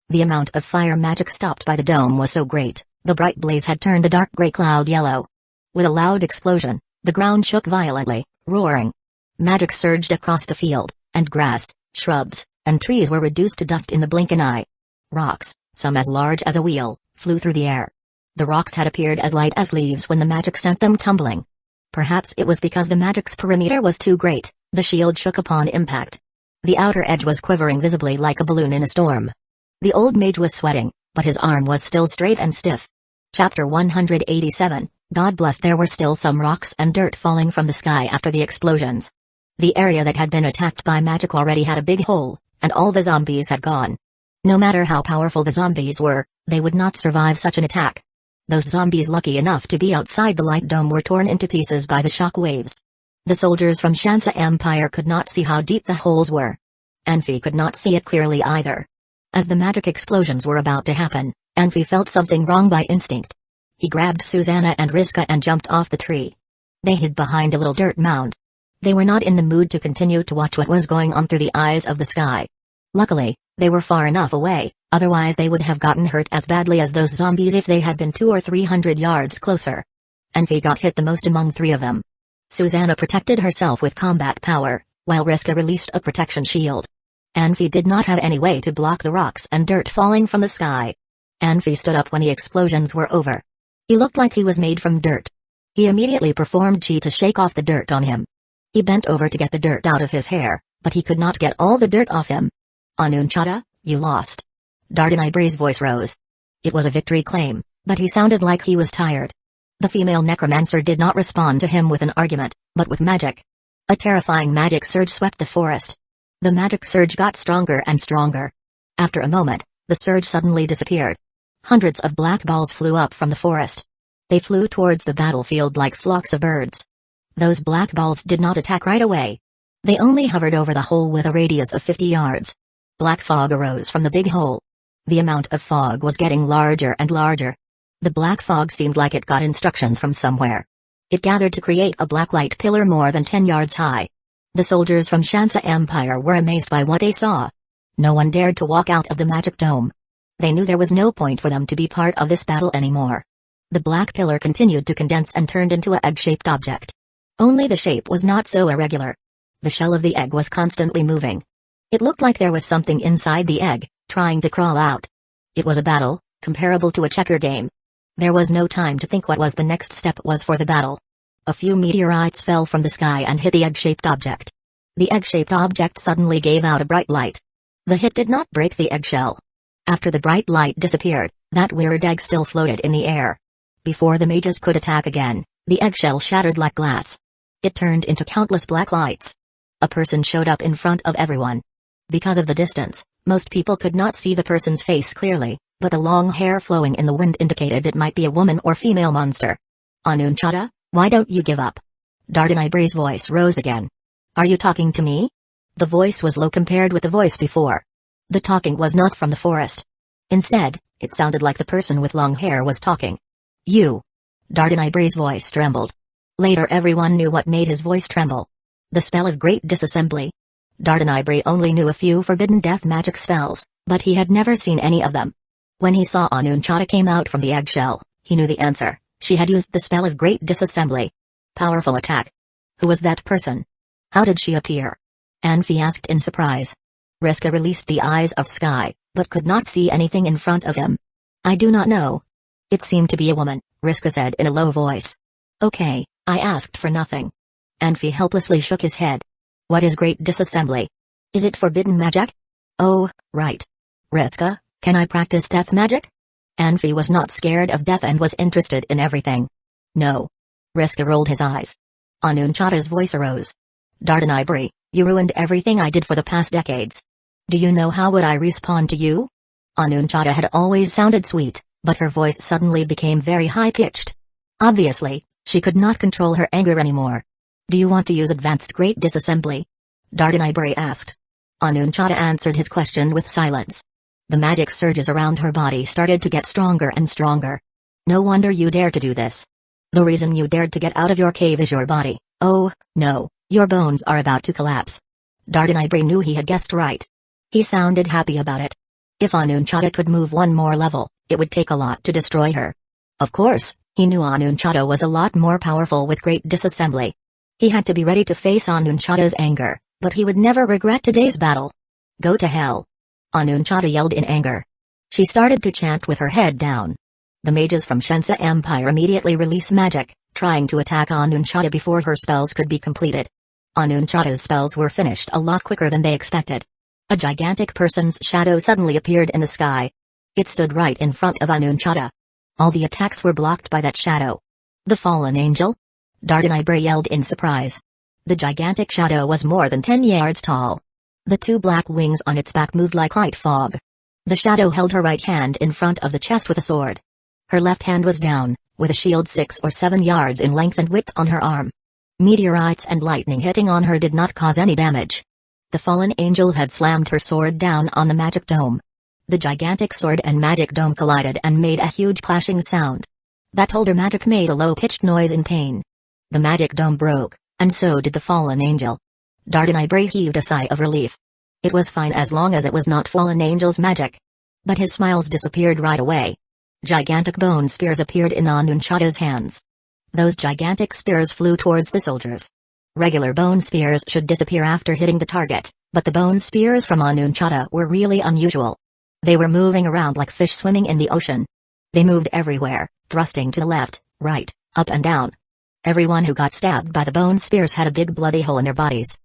S1: The amount of fire magic stopped by the dome was so great, the bright blaze had turned the dark gray cloud yellow. With a loud explosion, the ground shook violently, roaring. Magic surged across the field, and grass, shrubs, and trees were reduced to dust in the blink of an eye. Rocks, some as large as a wheel, flew through the air. The rocks had appeared as light as leaves when the magic sent them tumbling. Perhaps it was because the magic's perimeter was too great, the shield shook upon impact. The outer edge was quivering visibly like a balloon in a storm. The old mage was sweating, but his arm was still straight and stiff. Chapter 187, God bless. There were still some rocks and dirt falling from the sky after the explosions. The area that had been attacked by magic already had a big hole, and all the zombies had gone. No matter how powerful the zombies were, they would not survive such an attack. Those zombies lucky enough to be outside the light dome were torn into pieces by the shock waves. The soldiers from Shansa Empire could not see how deep the holes were. Enfi could not see it clearly either. As the magic explosions were about to happen, Enfi felt something wrong by instinct. He grabbed Susanna and Rizka and jumped off the tree. They hid behind a little dirt mound. They were not in the mood to continue to watch what was going on through the eyes of the sky. Luckily, they were far enough away, otherwise they would have gotten hurt as badly as those zombies if they had been 200 or 300 yards closer. Enfi got hit the most among three of them. Susanna protected herself with combat power, while Rizka released a protection shield. Enfi did not have any way to block the rocks and dirt falling from the sky. Enfi stood up when the explosions were over. He looked like he was made from dirt. He immediately performed chi to shake off the dirt on him. He bent over to get the dirt out of his hair, but he could not get all the dirt off him. Anunchata, you lost. Dardanibri's voice rose. It was a victory claim, but he sounded like he was tired. The female necromancer did not respond to him with an argument, but with magic. A terrifying magic surge swept the forest. The magic surge got stronger and stronger. After a moment, the surge suddenly disappeared. Hundreds of black balls flew up from the forest. They flew towards the battlefield like flocks of birds. Those black balls did not attack right away. They only hovered over the hole with a radius of 50 yards. Black fog arose from the big hole. The amount of fog was getting larger and larger. The black fog seemed like it got instructions from somewhere. It gathered to create a black light pillar more than 10 yards high. The soldiers from Shansa Empire were amazed by what they saw. No one dared to walk out of the magic dome. They knew there was no point for them to be part of this battle anymore. The black pillar continued to condense and turned into an egg-shaped object. Only the shape was not so irregular. The shell of the egg was constantly moving. It looked like there was something inside the egg, trying to crawl out. It was a battle, comparable to a checker game. There was no time to think what was the next step was for the battle. A few meteorites fell from the sky and hit the egg-shaped object. The egg-shaped object suddenly gave out a bright light. The hit did not break the eggshell. After the bright light disappeared, that weird egg still floated in the air. Before the mages could attack again, the eggshell shattered like glass. It turned into countless black lights. A person showed up in front of everyone. Because of the distance, most people could not see the person's face clearly, but the long hair flowing in the wind indicated it might be a woman or female monster. Anunchata, why don't you give up? Dardanibri's voice rose again. Are you talking to me? The voice was low compared with the voice before. The talking was not from the forest. Instead, it sounded like the person with long hair was talking. You. Dardanibre's voice trembled. Later everyone knew what made his voice tremble. The spell of Great Disassembly. Dardanibre only knew a few forbidden death magic spells, but he had never seen any of them. When he saw Anunchata came out from the eggshell, he knew the answer. She had used the spell of Great Disassembly. Powerful attack. Who was that person? How did she appear? Anfi asked in surprise. Riska released the eyes of Sky, but could not see anything in front of him. I do not know. It seemed to be a woman, Riska said in a low voice. Okay, I asked for nothing. Anfi helplessly shook his head. What is Great Disassembly? Is it forbidden magic? Oh, right. Riska, can I practice death magic? Anfi was not scared of death and was interested in everything. No. Riska rolled his eyes. Anunchata's voice arose. Dardanibre, you ruined everything I did for the past decades. Do you know how would I respond to you? Anunchata had always sounded sweet, but her voice suddenly became very high-pitched. Obviously, she could not control her anger anymore. Do you want to use advanced Great Disassembly? Dardanibre asked. Anunchata answered his question with silence. The magic surges around her body started to get stronger and stronger. No wonder you dare to do this. The reason you dared to get out of your cave is your body. Oh, no, your bones are about to collapse. Dardanibre knew he had guessed right. He sounded happy about it. If Anunchata could move one more level, it would take a lot to destroy her. Of course, he knew Anunchata was a lot more powerful with Great Disassembly. He had to be ready to face Anunchata's anger, but he would never regret today's battle. Go to hell. Anunchata yelled in anger. She started to chant with her head down. The mages from Shensa Empire immediately released magic, trying to attack Anunchata before her spells could be completed. Anunchata's spells were finished a lot quicker than they expected. A gigantic person's shadow suddenly appeared in the sky. It stood right in front of Anunchata. All the attacks were blocked by that shadow. The fallen angel? Dardanibre yelled in surprise. The gigantic shadow was more than 10 yards tall. The two black wings on its back moved like light fog. The shadow held her right hand in front of the chest with a sword. Her left hand was down, with a shield 6 or 7 yards in length and width on her arm. Meteorites and lightning hitting on her did not cause any damage. The fallen angel had slammed her sword down on the magic dome. The gigantic sword and magic dome collided and made a huge clashing sound. That told her magic made a low-pitched noise in pain. The magic dome broke, and so did the fallen angel. Dardanibre heaved a sigh of relief. It was fine as long as it was not fallen angel's magic. But his smiles disappeared right away. Gigantic bone spears appeared in Anunchata's hands. Those gigantic spears flew towards the soldiers. Regular bone spears should disappear after hitting the target, but the bone spears from Anunchata were really unusual. They were moving around like fish swimming in the ocean. They moved everywhere, thrusting to the left, right, up and down. Everyone who got stabbed by the bone spears had a big bloody hole in their bodies.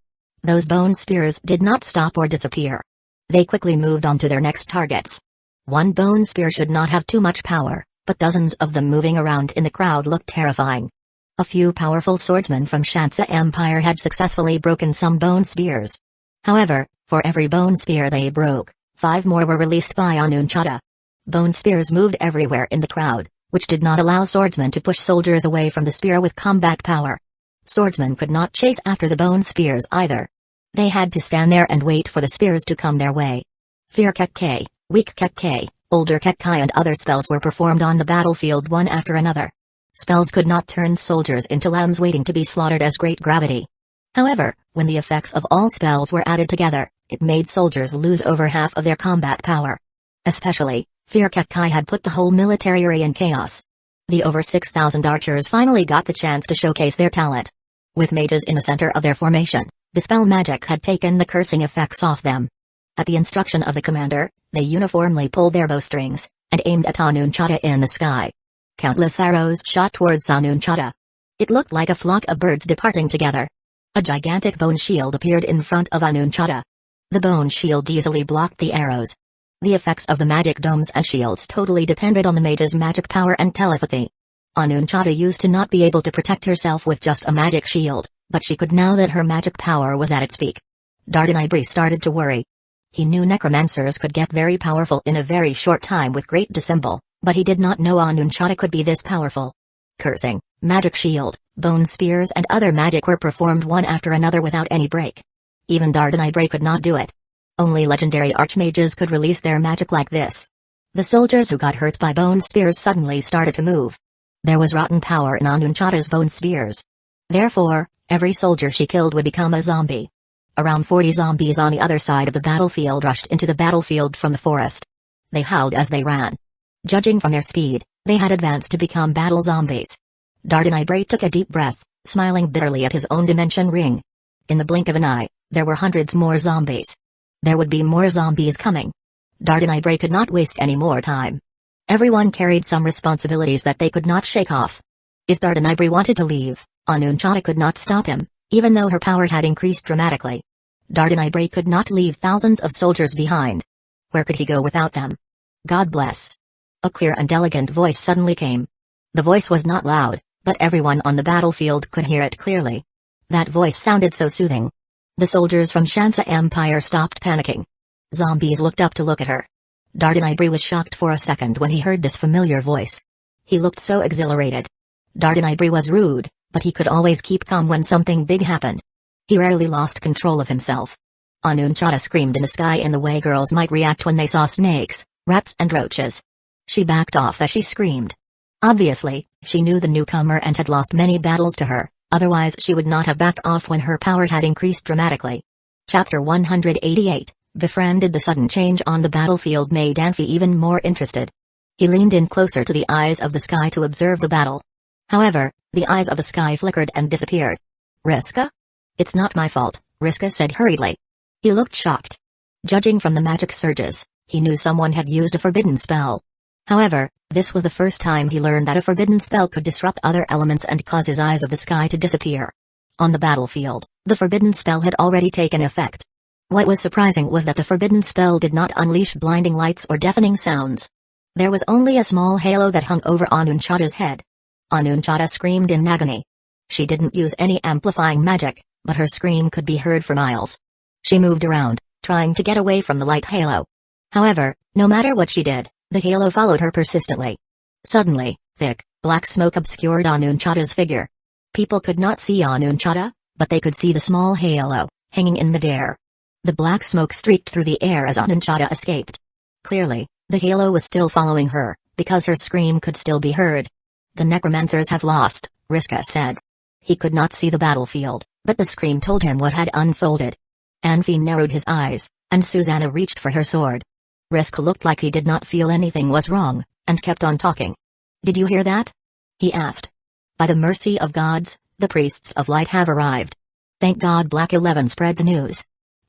S1: Those bone spears did not stop or disappear. They quickly moved on to their next targets. One bone spear should not have too much power, but dozens of them moving around in the crowd looked terrifying. A few powerful swordsmen from Shansa Empire had successfully broken some bone spears. However, for every bone spear they broke, 5 more were released by Anunchata. Bone spears moved everywhere in the crowd, which did not allow swordsmen to push soldiers away from the spear with combat power. Swordsmen could not chase after the bone spears either. They had to stand there and wait for the spears to come their way. Fear Kekkei, Weak Kekkei, Older Kekkei and other spells were performed on the battlefield one after another. Spells could not turn soldiers into lambs waiting to be slaughtered as great gravity. However, when the effects of all spells were added together, it made soldiers lose over half of their combat power. Especially, Fear Kekkei had put the whole military array in chaos. The over 6,000 archers finally got the chance to showcase their talent. With mages in the center of their formation, Dispel magic had taken the cursing effects off them. At the instruction of the commander, they uniformly pulled their bowstrings, and aimed at Anunchata in the sky. Countless arrows shot towards Anunchata. It looked like a flock of birds departing together. A gigantic bone shield appeared in front of Anunchata. The bone shield easily blocked the arrows. The effects of the magic domes and shields totally depended on the mage's magic power and telepathy. Anunchata used to not be able to protect herself with just a magic shield, but she could now that her magic power was at its peak. Dardanibre started to worry. He knew necromancers could get very powerful in a very short time with Great Dissemble, but he did not know Anunchata could be this powerful. Cursing, magic shield, bone spears and other magic were performed one after another without any break. Even Dardanibre could not do it. Only legendary archmages could release their magic like this. The soldiers who got hurt by bone spears suddenly started to move. There was rotten power in Anunchata's bone spheres. Therefore, every soldier she killed would become a zombie. Around 40 zombies on the other side of the battlefield rushed into the battlefield from the forest. They howled as they ran. Judging from their speed, they had advanced to become battle zombies. Dardanai took a deep breath, smiling bitterly at his own dimension ring. In the blink of an eye, there were hundreds more zombies. There would be more zombies coming. Dardanai could not waste any more time. Everyone carried some responsibilities that they could not shake off. If Dardanai wanted to leave, Anunchata could not stop him, even though her power had increased dramatically. Dardanai could not leave thousands of soldiers behind. Where could he go without them? God bless. A clear and elegant voice suddenly came. The voice was not loud, but everyone on the battlefield could hear it clearly. That voice sounded so soothing. The soldiers from Shansa Empire stopped panicking. Zombies looked up to look at her. Dardanai was shocked for a second when he heard this familiar voice. He looked so exhilarated. Dardanai was rude, but he could always keep calm when something big happened. He rarely lost control of himself. Anunchata screamed in the sky in the way girls might react when they saw snakes, rats and roaches. She backed off as she screamed. Obviously, she knew the newcomer and had lost many battles to her, otherwise she would not have backed off when her power had increased dramatically. Chapter 188, Befriended. The sudden change on the battlefield made Anfi even more interested. He leaned in closer to the eyes of the sky to observe the battle. However, the eyes of the sky flickered and disappeared. Riska? It's not my fault, Riska said hurriedly. He looked shocked. Judging from the magic surges, he knew someone had used a forbidden spell. However, this was the first time he learned that a forbidden spell could disrupt other elements and cause his eyes of the sky to disappear. On the battlefield, the forbidden spell had already taken effect. What was surprising was that the forbidden spell did not unleash blinding lights or deafening sounds. There was only a small halo that hung over Anunchata's head. Anunchata screamed in agony. She didn't use any amplifying magic, but her scream could be heard for miles. She moved around, trying to get away from the light halo. However, no matter what she did, the halo followed her persistently. Suddenly, thick, black smoke obscured Anunchata's figure. People could not see Anunchata, but they could see the small halo, hanging in midair. The black smoke streaked through the air as Anunchata escaped. Clearly, the halo was still following her, because her scream could still be heard. The necromancers have lost, Riska said. He could not see the battlefield, but the scream told him what had unfolded. Anfi narrowed his eyes, and Susanna reached for her sword. Riska looked like he did not feel anything was wrong, and kept on talking. Did you hear that? He asked. By the mercy of gods, the priests of light have arrived. Thank God Black 11 spread the news.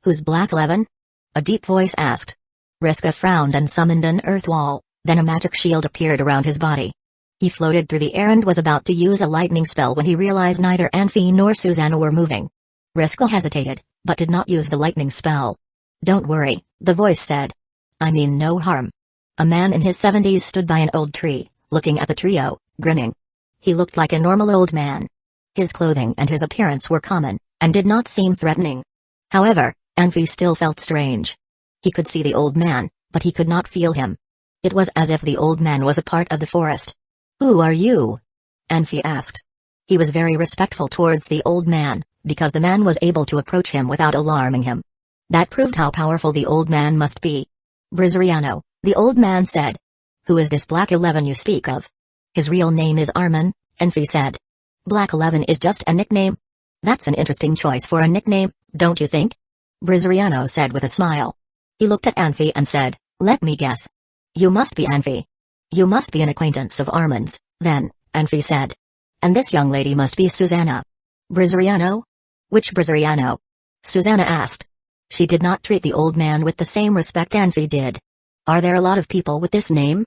S1: Who's Black 11? A deep voice asked. Riska frowned and summoned an earth wall, then a magic shield appeared around his body. He floated through the air and was about to use a lightning spell when he realized neither Anfi nor Susanna were moving. Riska hesitated, but did not use the lightning spell. Don't worry, the voice said. I mean no harm. A man in his 70s stood by an old tree, looking at the trio, grinning. He looked like a normal old man. His clothing and his appearance were common, and did not seem threatening. However, Anfi still felt strange. He could see the old man, but he could not feel him. It was as if the old man was a part of the forest. Who are you? Anfi asked. He was very respectful towards the old man, because the man was able to approach him without alarming him. That proved how powerful the old man must be. Brizariano, the old man said. Who is this Black 11 you speak of? His real name is Armin, Anfi said. Black 11 is just a nickname? That's an interesting choice for a nickname, don't you think? Brizariano said with a smile. He looked at Anfi and said, let me guess. You must be Anfi. You must be an acquaintance of Armin's, then, Anfi said. And this young lady must be Susanna. Brizariano? Which Brizariano? Susanna asked. She did not treat the old man with the same respect Anfi did. Are there a lot of people with this name?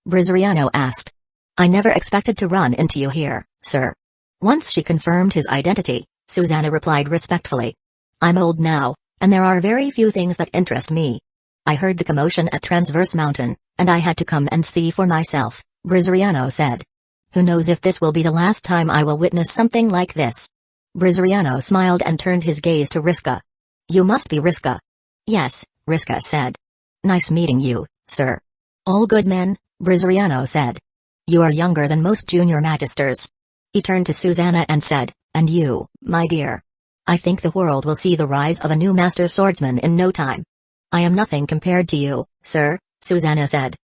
S1: Brizariano asked. I never expected to run into you here, sir. Once she confirmed his identity, Susanna replied respectfully. I'm old now, and there are very few things that interest me. I heard the commotion at Transverse Mountain, and I had to come and see for myself, Brizariano said. Who knows if this will be the last time I will witness something like this. Brizariano smiled and turned his gaze to Riska. You must be Riska. Yes, Riska said. Nice meeting you, sir. All good men, Brizariano said. You are younger than most junior magisters. He turned to Susanna and said, and you, my dear. I think the world will see the rise of a new master swordsman in no time. I am nothing compared to you, sir, Susanna said.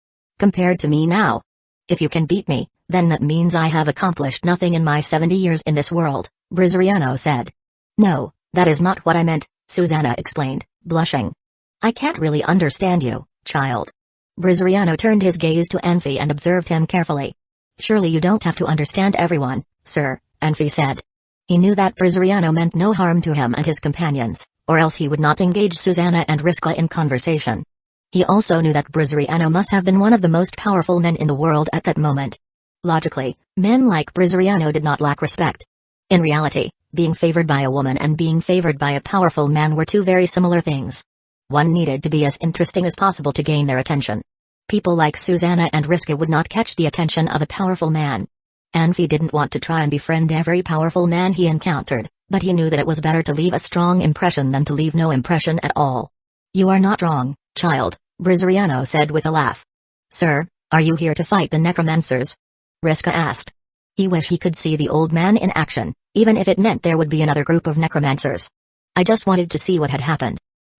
S1: Compared to me now? If you can beat me, Then that means I have accomplished nothing in my 70 years in this world, Brizariano said. No, that is not what I meant, Susanna explained, blushing. I can't really understand you, child. Brizariano turned his gaze to Anfi and observed him carefully. Surely you don't have to understand everyone, sir, Anfi said. He knew that Brizariano meant no harm to him and his companions, or else he would not engage Susanna and Riska in conversation. He also knew that Brizariano must have been one of the most powerful men in the world at that moment. Logically, men like Brizariano did not lack respect. In reality, being favored by a woman and being favored by a powerful man were two very similar things. One needed to be as interesting as possible to gain their attention. People like Susanna and Riska would not catch the attention of a powerful man. Anfi didn't want to try and befriend every powerful man he encountered, but he knew that it was better to leave a strong impression than to leave no impression at all. You are not wrong, child, Brizariano said with a laugh. Sir, are you here to fight the necromancers? Riska asked. He wished he could see the old man in action, even if it meant there would be another group of necromancers. I just wanted to see what had happened.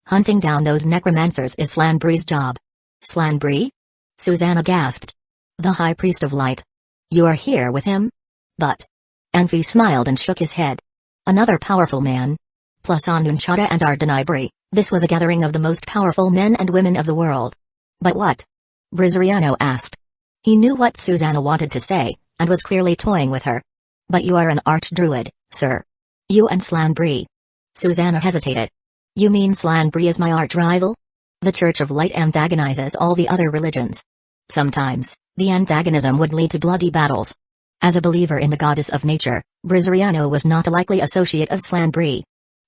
S1: Hunting down those necromancers is Slanbri's job. Slanbri? Susanna gasped. The High Priest of Light. You are here with him? But. Anfi smiled and shook his head. Another powerful man. Plus Anunchata and Ardanaibri, this was a gathering of the most powerful men and women of the world. But what? Brizariano asked. He knew what Susanna wanted to say, and was clearly toying with her. But you are an archdruid, sir. You and Slanbri. Susanna hesitated. You mean Slanbri is my arch-rival? The Church of Light antagonizes all the other religions. Sometimes, the antagonism would lead to bloody battles. As a believer in the goddess of nature, Brizariano was not a likely associate of Slanbri.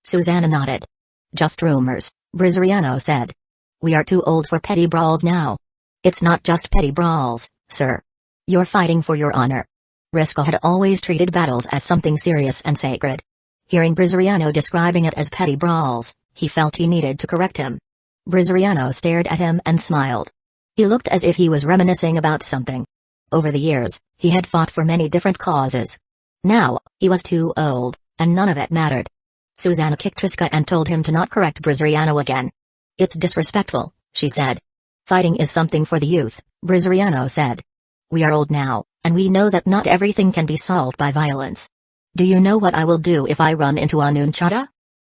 S1: Susanna nodded. Just rumors, Brizariano said. We are too old for petty brawls now. It's not just petty brawls, sir. You're fighting for your honor. Riska had always treated battles as something serious and sacred. Hearing Brizariano describing it as petty brawls, he felt he needed to correct him. Brizariano stared at him and smiled. He looked as if he was reminiscing about something. Over the years, he had fought for many different causes. Now, he was too old, and none of it mattered. Susanna kicked Riska and told him to not correct Brizariano again. It's disrespectful, she said. Fighting is something for the youth, Brizariano said. We are old now, and we know that not everything can be solved by violence. Do you know what I will do if I run into Anunchata?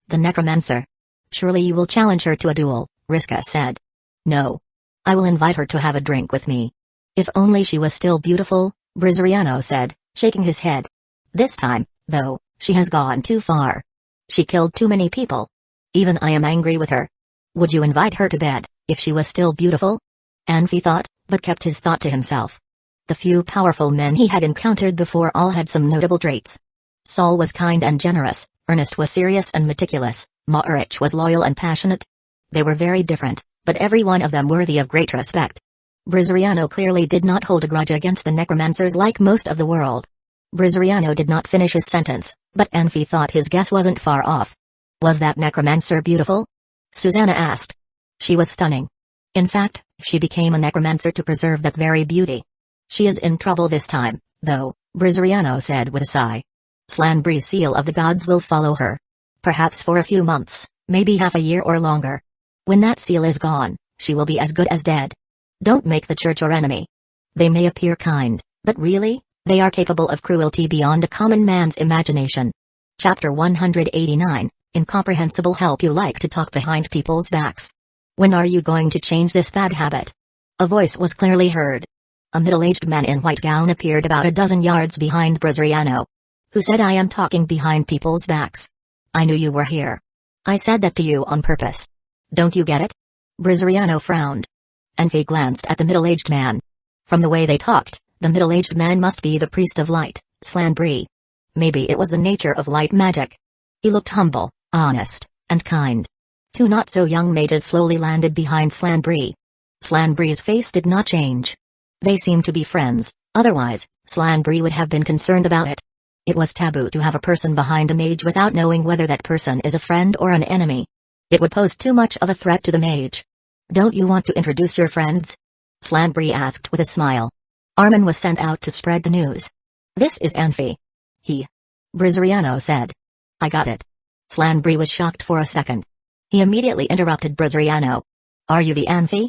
S1: The necromancer. Surely you will challenge her to a duel, Riska said. No. I will invite her to have a drink with me. If only she was still beautiful, Brizariano said, shaking his head. This time, though, she has gone too far. She killed too many people. Even I am angry with her. Would you invite her to bed, if she was still beautiful? Anfi thought, but kept his thought to himself. The few powerful men he had encountered before all had some notable traits. Saul was kind and generous, Ernest was serious and meticulous, Ma'arich was loyal and passionate. They were very different, but every one of them worthy of great respect. Brizariano clearly did not hold a grudge against the necromancers like most of the world. Brizariano did not finish his sentence, but Anfi thought his guess wasn't far off. Was that necromancer beautiful? Susanna asked. She was stunning. In fact, she became a necromancer to preserve that very beauty. She is in trouble this time, though, Brizariano said with a sigh. Slanbri's seal of the gods will follow her. Perhaps for a few months, maybe half a year or longer. When that seal is gone, she will be as good as dead. Don't make the church your enemy. They may appear kind, but really, they are capable of cruelty beyond a common man's imagination. Chapter 189, Incomprehensible. Help. You like to talk behind people's backs. When are you going to change this bad habit? A voice was clearly heard. A middle-aged man in white gown appeared about a dozen yards behind Brizariano. Who said I am talking behind people's backs? I knew you were here. I said that to you on purpose. Don't you get it? Brizariano frowned. Anfi glanced at the middle-aged man. From the way they talked, the middle-aged man must be the priest of light, Slanbri. Maybe it was the nature of light magic. He looked humble, honest, and kind. Two not-so-young mages slowly landed behind Slanbri. Slanbri's face did not change. They seemed to be friends, otherwise, Slanbri would have been concerned about it. It was taboo to have a person behind a mage without knowing whether that person is a friend or an enemy. It would pose too much of a threat to the mage. Don't you want to introduce your friends? Slanbri asked with a smile. Armin was sent out to spread the news. This is Anfi. Brizariano said. I got it. Slanbri was shocked for a second. He immediately interrupted Brizariano. Are you the Anfi?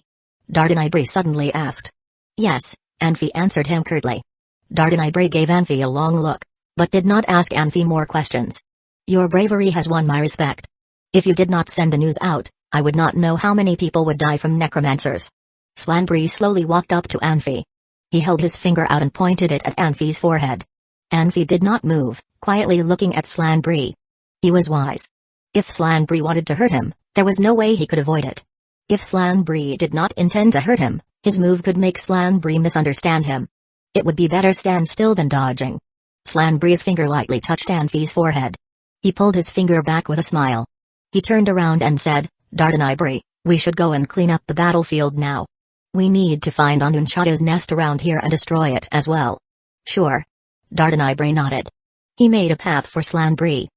S1: Dardanaibri suddenly asked. Yes, Anfi answered him curtly. Dardanai gave Anfi a long look, but did not ask Anfi more questions. Your bravery has won my respect. If you did not send the news out, I would not know how many people would die from necromancers. Slanbree slowly walked up to Anfi. He held his finger out and pointed it at Anfi's forehead. Anfi did not move, quietly looking at Slanbree. He was wise. If Slanbree wanted to hurt him, there was no way he could avoid it. If Slanbree did not intend to hurt him, his move could make Slanbree misunderstand him. It would be better stand still than dodging. Slanbree's finger lightly touched Anfi's forehead. He pulled his finger back with a smile. He turned around and said, Dardanai, we should go and clean up the battlefield now. We need to find Onunchata's nest around here and destroy it as well. Sure. Dardanai nodded. He made a path for Slanbree.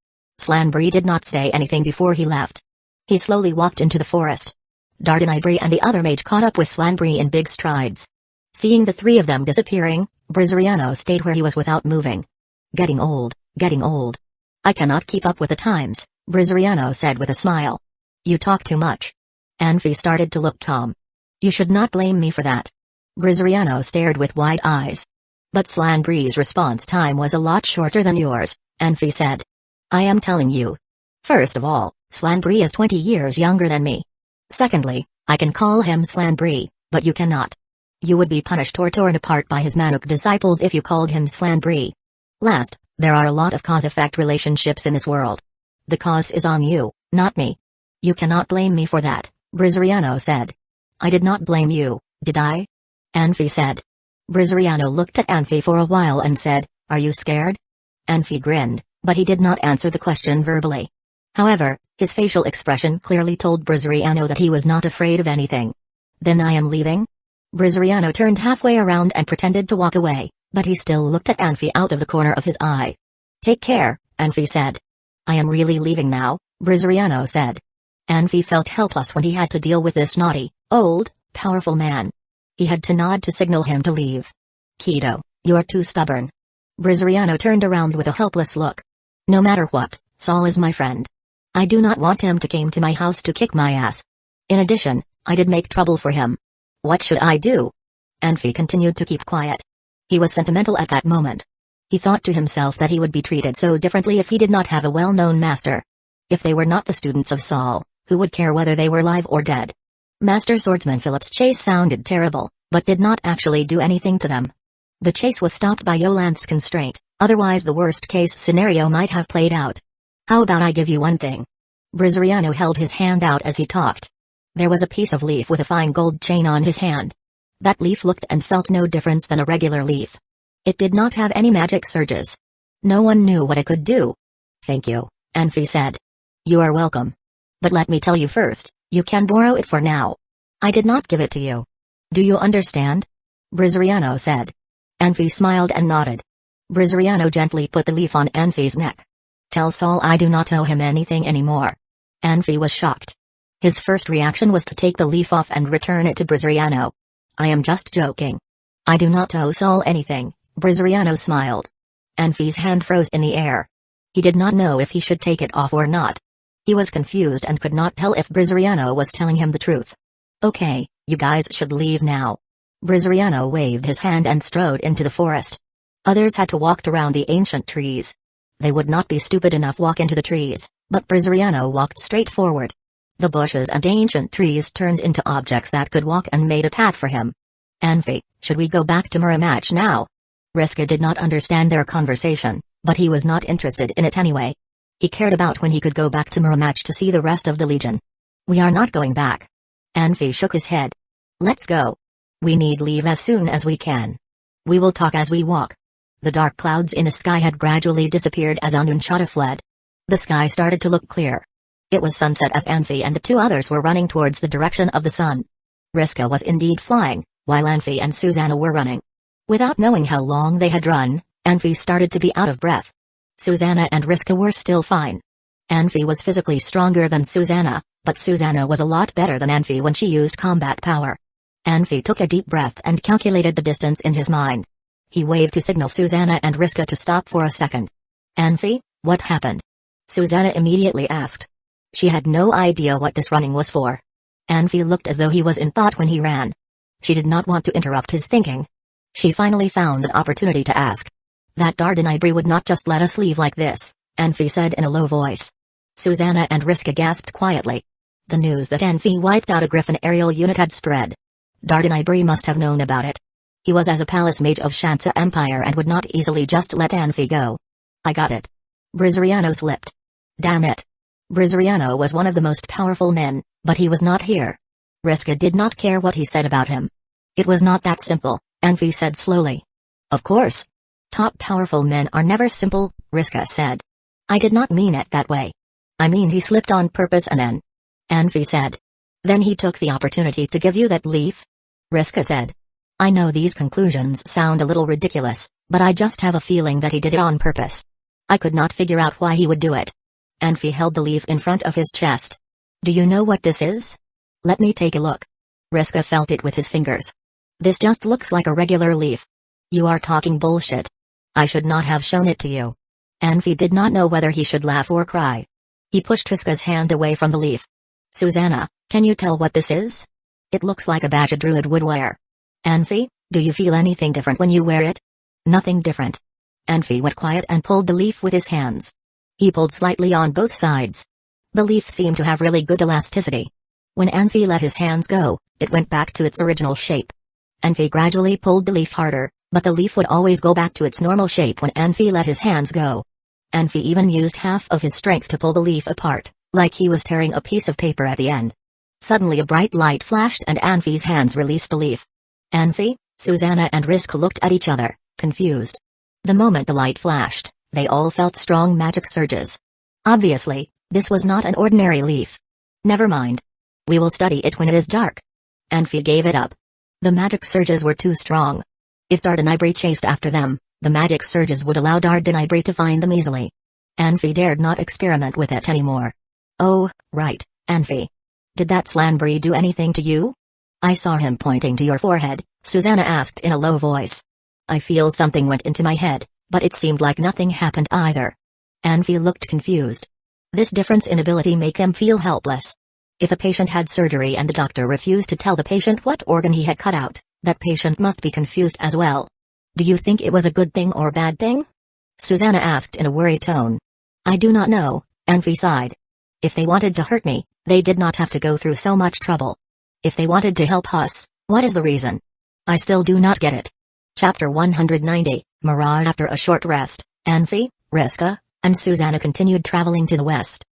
S1: Slanbree did not say anything before he left. He slowly walked into the forest. Dardanai and the other mage caught up with Slanbree in big strides. Seeing the three of them disappearing, Brizariano stayed where he was without moving. Getting old, getting old. I cannot keep up with the times, Brizariano said with a smile. You talk too much. Anfi started to look calm. You should not blame me for that. Brizariano stared with wide eyes. But Slanbree's response time was a lot shorter than yours, Anfi said. I am telling you. First of all, Slanbree is 20 years younger than me. Secondly, I can call him Slanbree, but you cannot. You would be punished or torn apart by his Manuk disciples if you called him Slanbree. Last, there are a lot of cause-effect relationships in this world. The cause is on you, not me. You cannot blame me for that, Brizariano said. I did not blame you, did I? Anfi said. Brizariano looked at Anfi for a while and said, Are you scared? Anfi grinned, but he did not answer the question verbally. However, his facial expression clearly told Brizariano that he was not afraid of anything. Then I am leaving? Brizariano turned halfway around and pretended to walk away, but he still looked at Anfi out of the corner of his eye. Take care, Anfi said. I am really leaving now, Brizariano said. Anfi felt helpless when he had to deal with this naughty, old, powerful man. He had to nod to signal him to leave. Kido, you're too stubborn. Brizariano turned around with a helpless look. No matter what, Saul is my friend. I do not want him to come to my house to kick my ass. In addition, I did make trouble for him. What should I do? Anfi continued to keep quiet. He was sentimental at that moment. He thought to himself that he would be treated so differently if he did not have a well-known master. If they were not the students of Saul, who would care whether they were live or dead? Master Swordsman Philip's chase sounded terrible, but did not actually do anything to them. The chase was stopped by Yolanth's constraint, otherwise the worst-case scenario might have played out. How about I give you one thing? Brizariano held his hand out as he talked. There was a piece of leaf with a fine gold chain on his hand. That leaf looked and felt no difference than a regular leaf. It did not have any magic surges. No one knew what it could do. Thank you, Anfi said. You are welcome. But let me tell you first, you can borrow it for now. I did not give it to you. Do you understand? Brizariano said. Anfi smiled and nodded. Brizariano gently put the leaf on Anfi's neck. Tell Saul I do not owe him anything anymore. Anfi was shocked. His first reaction was to take the leaf off and return it to Brizariano. I am just joking. I do not owe Saul anything, Brizariano smiled. Anfi's hand froze in the air. He did not know if he should take it off or not. He was confused and could not tell if Brizariano was telling him the truth. Okay, you guys should leave now. Brizariano waved his hand and strode into the forest. Others had to walk around the ancient trees. They would not be stupid enough walk into the trees, but Brizariano walked straight forward. The bushes and ancient trees turned into objects that could walk and made a path for him. Anfi, should we go back to Muramach now? Riska did not understand their conversation, but he was not interested in it anyway. He cared about when he could go back to Muramach to see the rest of the Legion. We are not going back. Anfi shook his head. Let's go. We need leave as soon as we can. We will talk as we walk. The dark clouds in the sky had gradually disappeared as Onunchata fled. The sky started to look clear. It was sunset as Anfi and the two others were running towards the direction of the sun. Riska was indeed flying, while Anfi and Susanna were running. Without knowing how long they had run, Anfi started to be out of breath. Susanna and Riska were still fine. Anfi was physically stronger than Susanna, but Susanna was a lot better than Anfi when she used combat power. Anfi took a deep breath and calculated the distance in his mind. He waved to signal Susanna and Riska to stop for a second. Anfi, what happened? Susanna immediately asked. She had no idea what this running was for. Anfi looked as though he was in thought when he ran. She did not want to interrupt his thinking. She finally found an opportunity to ask. That Dardanibri would not just let us leave like this, Anfi said in a low voice. Susanna and Riska gasped quietly. The news that Anfi wiped out a Griffin aerial unit had spread. Dardanibri must have known about it. He was as a palace mage of Shansa Empire and would not easily just let Anfi go. I got it. Brizariano slipped. Damn it. Brizariano was one of the most powerful men, but he was not here. Riska did not care what he said about him. It was not that simple, Anfi said slowly. Of course. Top powerful men are never simple, Riska said. I did not mean it that way. I mean he slipped on purpose and then. Anfi said. Then he took the opportunity to give you that leaf? Riska said. I know these conclusions sound a little ridiculous, but I just have a feeling that he did it on purpose. I could not figure out why he would do it. Anfi held the leaf in front of his chest. Do you know what this is? Let me take a look. Riska felt it with his fingers. This just looks like a regular leaf. You are talking bullshit. I should not have shown it to you. Anfi did not know whether he should laugh or cry. He pushed Riska's hand away from the leaf. Susanna, can you tell what this is? It looks like a badge a druid would wear. Anfi, do you feel anything different when you wear it? Nothing different. Anfi went quiet and pulled the leaf with his hands. He pulled slightly on both sides. The leaf seemed to have really good elasticity. When Anfi let his hands go, it went back to its original shape. Anfi gradually pulled the leaf harder, but the leaf would always go back to its normal shape when Anfi let his hands go. Anfi even used half of his strength to pull the leaf apart, like he was tearing a piece of paper at the end. Suddenly a bright light flashed and Anfi's hands released the leaf. Anfi, Susanna and Riska looked at each other, confused. The moment the light flashed, they all felt strong magic surges. Obviously, this was not an ordinary leaf. Never mind. We will study it when it is dark. Anfi gave it up. The magic surges were too strong. If Dardanibri chased after them, the magic surges would allow Dardanibri to find them easily. Anfi dared not experiment with it anymore. Oh, right, Anfi. Did that Slanbury do anything to you? I saw him pointing to your forehead, Susanna asked in a low voice. I feel something went into my head, but it seemed like nothing happened either. Anfi looked confused. This difference in ability made him feel helpless. If a patient had surgery and the doctor refused to tell the patient what organ he had cut out, that patient must be confused as well. Do you think it was a good thing or bad thing? Susanna asked in a worried tone. I do not know, Anfi sighed. If they wanted to hurt me, they did not have to go through so much trouble. If they wanted to help us, what is the reason? I still do not get it. Chapter 190, Mirage. After a short rest, Anfi, Riska, and Susanna continued traveling to the west.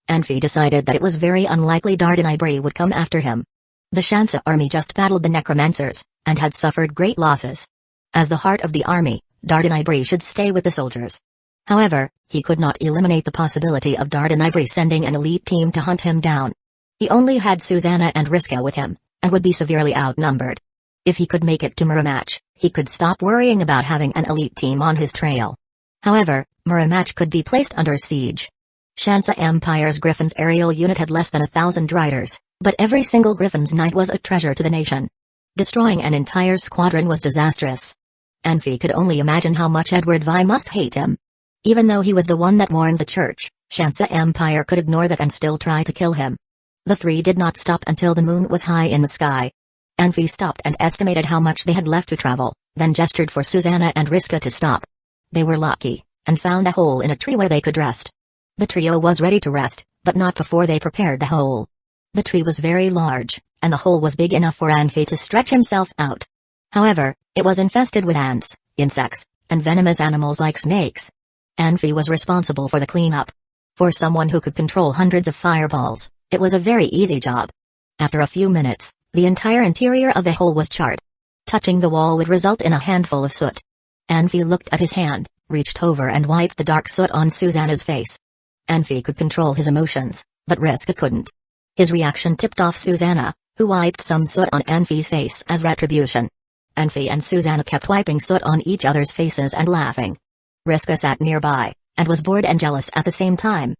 S1: Anfi decided that it was very unlikely Dardanibri would come after him. The Shansa army just battled the necromancers, and had suffered great losses. As the heart of the army, Dardanibri should stay with the soldiers. However, he could not eliminate the possibility of Dardanibri sending an elite team to hunt him down. He only had Susanna and Riska with him, and would be severely outnumbered. If he could make it to Muramach, he could stop worrying about having an elite team on his trail. However, Muramach could be placed under siege. Shansa Empire's Griffin's aerial unit had less than 1,000 riders, but every single Griffin's knight was a treasure to the nation. Destroying an entire squadron was disastrous. Anfi could only imagine how much Edward Vi must hate him. Even though he was the one that warned the church, Shansa Empire could ignore that and still try to kill him. The three did not stop until the moon was high in the sky. Anfi stopped and estimated how much they had left to travel, then gestured for Susanna and Riska to stop. They were lucky, and found a hole in a tree where they could rest. The trio was ready to rest, but not before they prepared the hole. The tree was very large, and the hole was big enough for Anfi to stretch himself out. However, it was infested with ants, insects, and venomous animals like snakes. Anfi was responsible for the cleanup. For someone who could control hundreds of fireballs, it was a very easy job. After a few minutes, the entire interior of the hole was charred. Touching the wall would result in a handful of soot. Anfi looked at his hand, reached over and wiped the dark soot on Susanna's face. Anfi could control his emotions, but Riska couldn't. His reaction tipped off Susanna, who wiped some soot on Anfi's face as retribution. Anfi and Susanna kept wiping soot on each other's faces and laughing. Riska sat nearby, and was bored and jealous at the same time.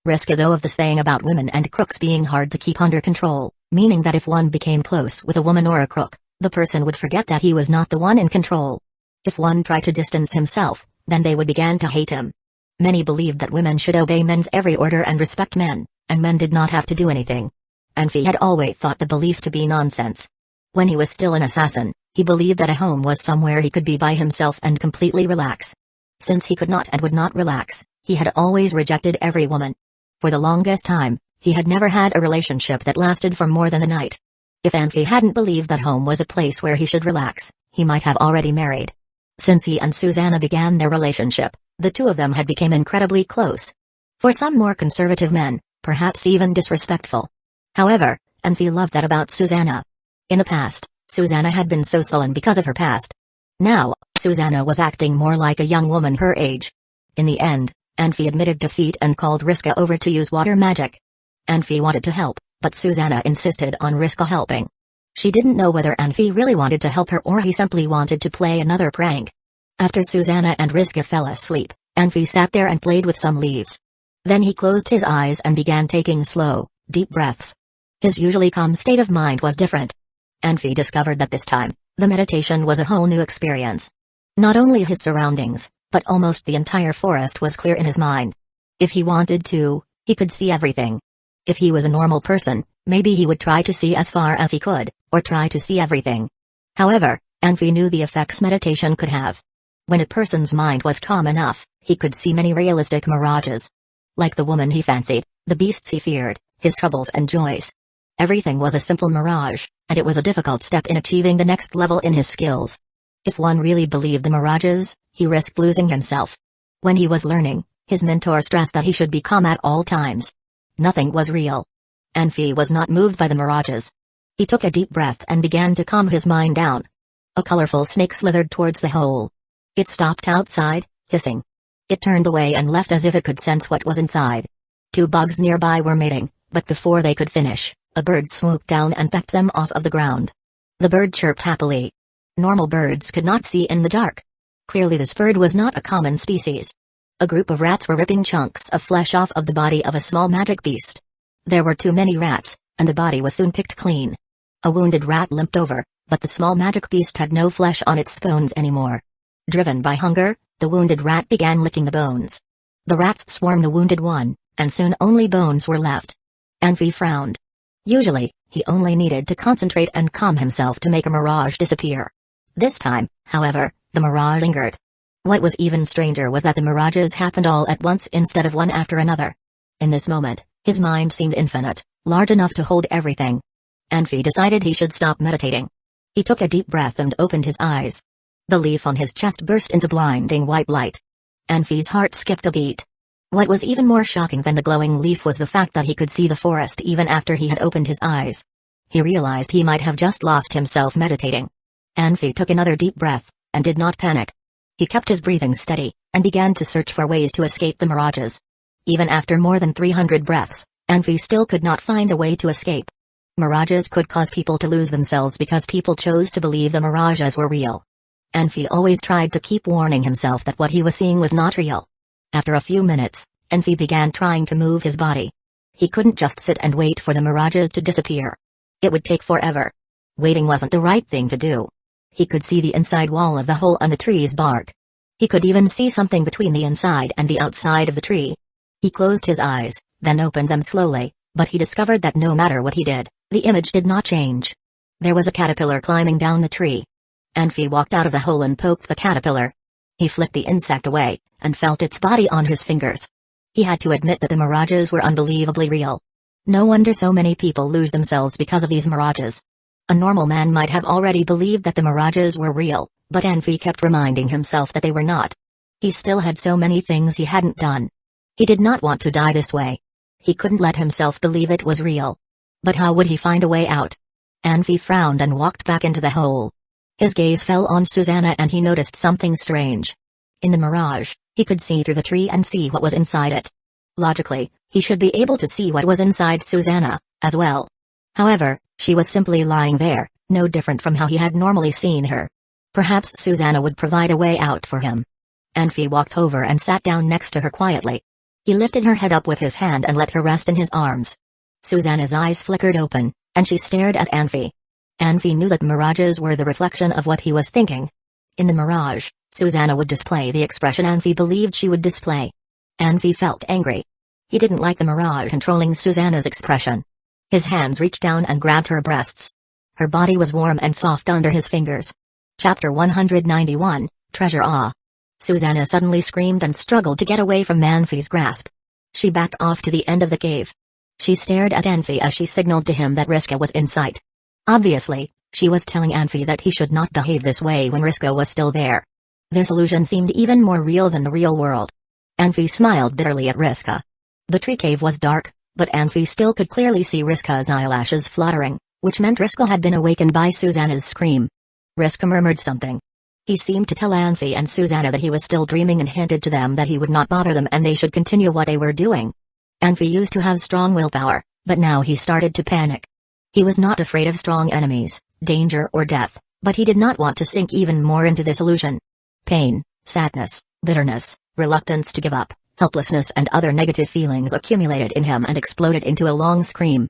S1: Riska though of the saying about women and crooks being hard to keep under control, meaning that if one became close with a woman or a crook, the person would forget that he was not the one in control. If one tried to distance himself, then they would begin to hate him. Many believed that women should obey men's every order and respect men, and men did not have to do anything. Anfi had always thought the belief to be nonsense. When he was still an assassin, He believed that a home was somewhere he could be by himself and completely relax. Since he could not and would not relax, he had always rejected every woman. For the longest time, he had never had a relationship that lasted for more than a night. If Anfi hadn't believed that home was a place where he should relax, he might have already married. Since he and Susanna began their relationship, the two of them had become incredibly close. For some more conservative men, perhaps even disrespectful. However, Anfi loved that about Susanna. In the past, Susanna had been so sullen because of her past. Now, Susanna was acting more like a young woman her age. In the end, Anfi admitted defeat and called Riska over to use water magic. Anfi wanted to help, but Susanna insisted on Riska helping. She didn't know whether Anfi really wanted to help her or he simply wanted to play another prank. After Susanna and Riska fell asleep, Anfi sat there and played with some leaves. Then he closed his eyes and began taking slow, deep breaths. His usually calm state of mind was different. Anfi discovered that this time, the meditation was a whole new experience. Not only his surroundings, but almost the entire forest was clear in his mind. If he wanted to, he could see everything. If he was a normal person, maybe he would try to see as far as he could, or try to see everything. However, Anfi knew the effects meditation could have. When a person's mind was calm enough, he could see many realistic mirages. Like the woman he fancied, the beasts he feared, his troubles and joys. Everything was a simple mirage, and it was a difficult step in achieving the next level in his skills. If one really believed the mirages, he risked losing himself. When he was learning, his mentor stressed that he should be calm at all times. Nothing was real. Anfi was not moved by the mirages. He took a deep breath and began to calm his mind down. A colorful snake slithered towards the hole. It stopped outside, hissing. It turned away and left as if it could sense what was inside. Two bugs nearby were mating, but before they could finish, a bird swooped down and pecked them off of the ground. The bird chirped happily. Normal birds could not see in the dark. Clearly this bird was not a common species. A group of rats were ripping chunks of flesh off of the body of a small magic beast. There were too many rats, and the body was soon picked clean. A wounded rat limped over, but the small magic beast had no flesh on its bones anymore. Driven by hunger, the wounded rat began licking the bones. The rats swarmed the wounded one, and soon only bones were left. Anfi frowned. Usually, he only needed to concentrate and calm himself to make a mirage disappear. This time, however, the mirage lingered. What was even stranger was that the mirages happened all at once instead of one after another. In this moment, his mind seemed infinite, large enough to hold everything. Anfi decided he should stop meditating. He took a deep breath and opened his eyes. The leaf on his chest burst into blinding white light. Anfi's heart skipped a beat. What was even more shocking than the glowing leaf was the fact that he could see the forest even after he had opened his eyes. He realized he might have just lost himself meditating. Anfi took another deep breath, and did not panic. He kept his breathing steady, and began to search for ways to escape the mirages. Even after more than 300 breaths, Anfi still could not find a way to escape. Mirages could cause people to lose themselves because people chose to believe the mirages were real. Anfi always tried to keep warning himself that what he was seeing was not real. After a few minutes, Anfi began trying to move his body. He couldn't just sit and wait for the mirages to disappear. It would take forever. Waiting wasn't the right thing to do. He could see the inside wall of the hole on the tree's bark. He could even see something between the inside and the outside of the tree. He closed his eyes, then opened them slowly, but he discovered that no matter what he did, the image did not change. There was a caterpillar climbing down the tree. Anfi walked out of the hole and poked the caterpillar. He flicked the insect away, and felt its body on his fingers. He had to admit that the mirages were unbelievably real. No wonder so many people lose themselves because of these mirages. A normal man might have already believed that the mirages were real, but Anfi kept reminding himself that they were not. He still had so many things he hadn't done. He did not want to die this way. He couldn't let himself believe it was real. But how would he find a way out? Anfi frowned and walked back into the hole. His gaze fell on Susanna and he noticed something strange. In the mirage, he could see through the tree and see what was inside it. Logically, he should be able to see what was inside Susanna, as well. However, she was simply lying there, no different from how he had normally seen her. Perhaps Susanna would provide a way out for him. Anfi walked over and sat down next to her quietly. He lifted her head up with his hand and let her rest in his arms. Susanna's eyes flickered open, and she stared at Anfi. Anfi knew that mirages were the reflection of what he was thinking. In the mirage, Susanna would display the expression Anfi believed she would display. Anfi felt angry. He didn't like the mirage controlling Susanna's expression. His hands reached down and grabbed her breasts. Her body was warm and soft under his fingers. Chapter 191, Treasure Awe. Susanna suddenly screamed and struggled to get away from Anfi's grasp. She backed off to the end of the cave. She stared at Anfi as she signaled to him that Riska was in sight. Obviously, she was telling Anfi that he should not behave this way when Riska was still there. This illusion seemed even more real than the real world. Anfi smiled bitterly at Riska. The tree cave was dark, but Anfi still could clearly see Riska's eyelashes fluttering, which meant Riska had been awakened by Susanna's scream. Riska murmured something. He seemed to tell Anfi and Susanna that he was still dreaming and hinted to them that he would not bother them and they should continue what they were doing. Anfi used to have strong willpower, but now he started to panic. He was not afraid of strong enemies, danger or death, but he did not want to sink even more into this illusion. Pain, sadness, bitterness, reluctance to give up, helplessness and other negative feelings accumulated in him and exploded into a long scream.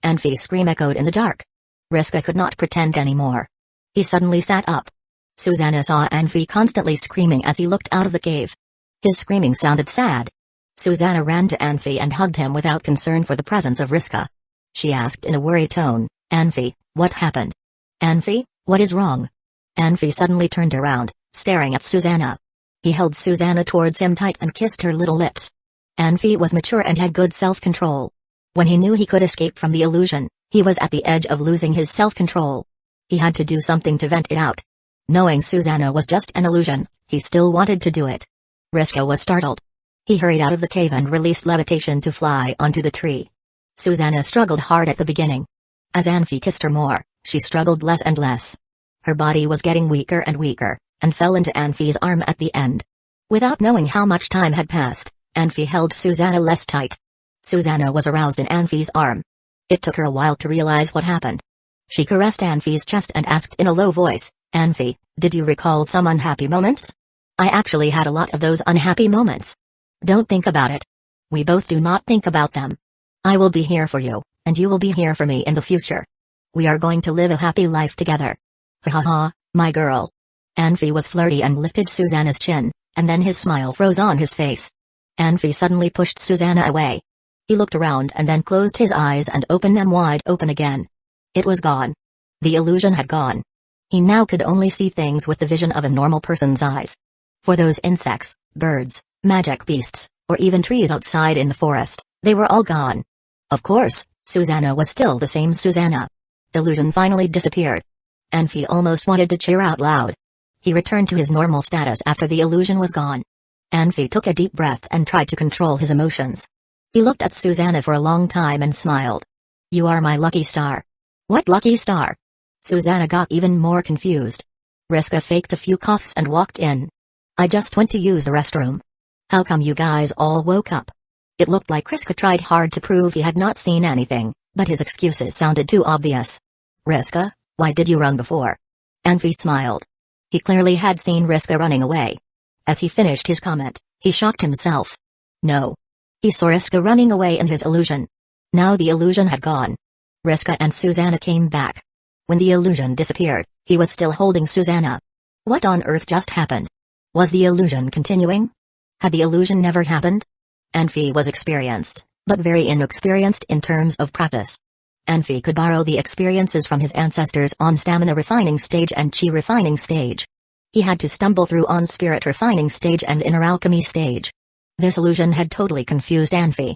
S1: Anfi's scream echoed in the dark. Riska could not pretend anymore. He suddenly sat up. Susanna saw Anfi constantly screaming as he looked out of the cave. His screaming sounded sad. Susanna ran to Anfi and hugged him without concern for the presence of Riska. She asked in a worried tone, "Anfi, what happened? Anfi, what is wrong?" Anfi suddenly turned around, staring at Susanna. He held Susanna towards him tight and kissed her little lips. Anfi was mature and had good self-control. When he knew he could escape from the illusion, he was at the edge of losing his self-control. He had to do something to vent it out. Knowing Susanna was just an illusion, he still wanted to do it. Riska was startled. He hurried out of the cave and released levitation to fly onto the tree. Susanna struggled hard at the beginning. As Anfi kissed her more, she struggled less and less. Her body was getting weaker and weaker, and fell into Anfi's arm at the end. Without knowing how much time had passed, Anfi held Susanna less tight. Susanna was aroused in Anfi's arm. It took her a while to realize what happened. She caressed Anfi's chest and asked in a low voice, "Anfi, did you recall some unhappy moments?" "I actually had a lot of those unhappy moments." "Don't think about it. We both do not think about them. I will be here for you, and you will be here for me in the future. We are going to live a happy life together. Ha ha ha, my girl." Anfi was flirty and lifted Susanna's chin, and then his smile froze on his face. Anfi suddenly pushed Susanna away. He looked around and then closed his eyes and opened them wide open again. It was gone. The illusion had gone. He now could only see things with the vision of a normal person's eyes. For those insects, birds, magic beasts, or even trees outside in the forest, they were all gone. Of course, Susanna was still the same Susanna. Illusion finally disappeared. Anfi almost wanted to cheer out loud. He returned to his normal status after the illusion was gone. Anfi took a deep breath and tried to control his emotions. He looked at Susanna for a long time and smiled. "You are my lucky star." "What lucky star?" Susanna got even more confused. Riska faked a few coughs and walked in. "I just went to use the restroom." "How come you guys all woke up?" It looked like Riska tried hard to prove he had not seen anything, but his excuses sounded too obvious. "Riska, why did you run before?" Anfi smiled. He clearly had seen Riska running away. As he finished his comment, he shocked himself. No. He saw Riska running away in his illusion. Now the illusion had gone. Riska and Susanna came back. When the illusion disappeared, he was still holding Susanna. What on earth just happened? Was the illusion continuing? Had the illusion never happened? Anfi was experienced, but very inexperienced in terms of practice. Anfi could borrow the experiences from his ancestors on stamina refining stage and chi refining stage. He had to stumble through on spirit refining stage and inner alchemy stage. This illusion had totally confused Anfi.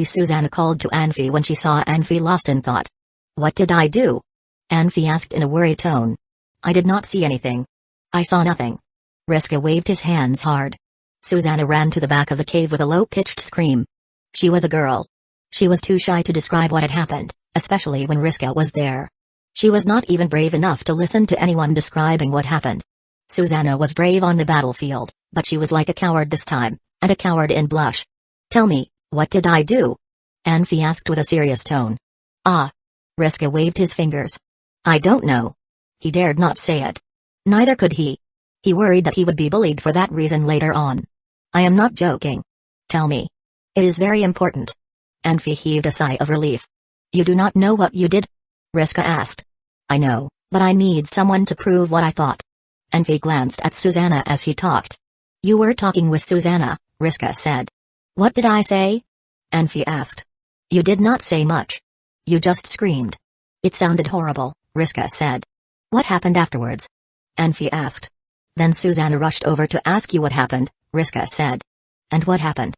S1: Susanna called to Anfi when she saw Anfi lost in thought. "What did I do?" Anfi asked in a worried tone. "I did not see anything. I saw nothing." Riska waved his hands hard. Susanna ran to the back of the cave with a low-pitched scream. She was a girl. She was too shy to describe what had happened, especially when Riska was there. She was not even brave enough to listen to anyone describing what happened. Susanna was brave on the battlefield, but she was like a coward this time, and a coward in blush. "Tell me, what did I do?" Anfi asked with a serious tone. "Ah." Riska waved his fingers. "I don't know." He dared not say it. Neither could he. He worried that he would be bullied for that reason later on. "I am not joking. Tell me. It is very important." Anfi heaved a sigh of relief. "You do not know what you did?" Riska asked. "I know, but I need someone to prove what I thought." Anfi glanced at Susanna as he talked. "You were talking with Susanna," Riska said. "What did I say?" Anfi asked. "You did not say much. You just screamed." "It sounded horrible," Riska said. "What happened afterwards?" Anfi asked. Then Susanna rushed over to ask you what happened, Riska said. And what happened?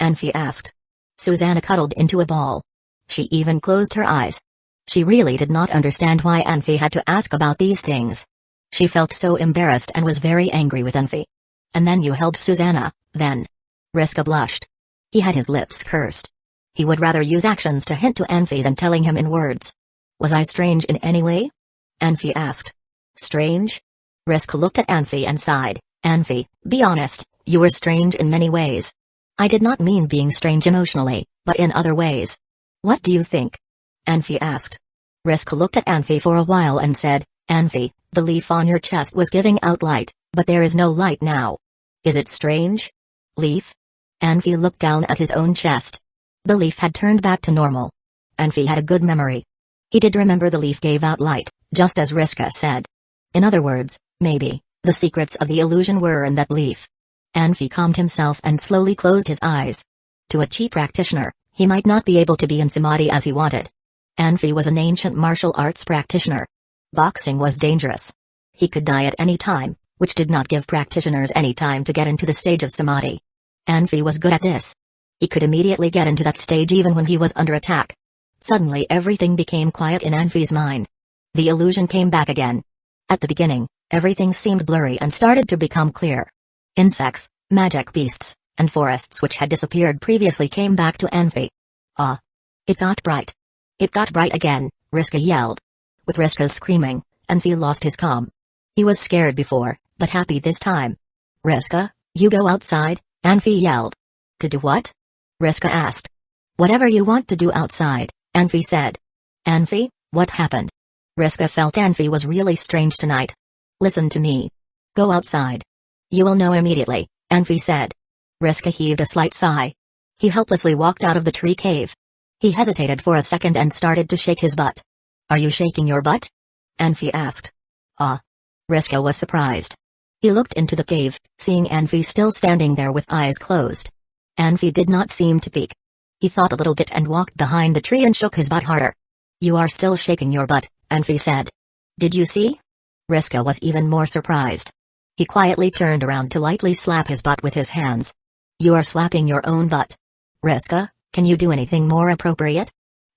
S1: Anfi asked. Susanna cuddled into a ball. She even closed her eyes. She really did not understand why Anfi had to ask about these things. She felt so embarrassed and was very angry with Anfi. And then you held Susanna, then. Riska blushed. He had his lips cursed. He would rather use actions to hint to Anfi than telling him in words. Was I strange in any way? Anfi asked. Strange? Riska looked at Anfi and sighed. Anfi, be honest, you were strange in many ways. I did not mean being strange emotionally, but in other ways. What do you think? Anfi asked. Riska looked at Anfi for a while and said, Anfi, the leaf on your chest was giving out light, but there is no light now. Is it strange? Leaf? Anfi looked down at his own chest. The leaf had turned back to normal. Anfi had a good memory. He did remember the leaf gave out light, just as Riska said. In other words, maybe, the secrets of the illusion were in that leaf. Anfi calmed himself and slowly closed his eyes. To a cheap practitioner, he might not be able to be in samadhi as he wanted. Anfi was an ancient martial arts practitioner. Boxing was dangerous. He could die at any time, which did not give practitioners any time to get into the stage of samadhi. Anfi was good at this. He could immediately get into that stage even when he was under attack. Suddenly everything became quiet in Anfi's mind. The illusion came back again. At the beginning, everything seemed blurry and started to become clear. Insects, magic beasts, and forests which had disappeared previously came back to Anfi. Ah! It got bright. It got bright again, Riska yelled. With Riska's screaming, Anfi lost his calm. He was scared before, but happy this time. Riska, you go outside, Anfi yelled. To do what? Riska asked. Whatever you want to do outside, Anfi said. Anfi, what happened? Riska felt Anfi was really strange tonight. Listen to me. Go outside. You will know immediately, Anfi said. Riska heaved a slight sigh. He helplessly walked out of the tree cave. He hesitated for a second and started to shake his butt. Are you shaking your butt? Anfi asked. Ah. Riska was surprised. He looked into the cave, seeing Anfi still standing there with eyes closed. Anfi did not seem to peek. He thought a little bit and walked behind the tree and shook his butt harder. You are still shaking your butt, Anfi said. Did you see? Riska was even more surprised. He quietly turned around to lightly slap his butt with his hands. You are slapping your own butt. Riska, can you do anything more appropriate?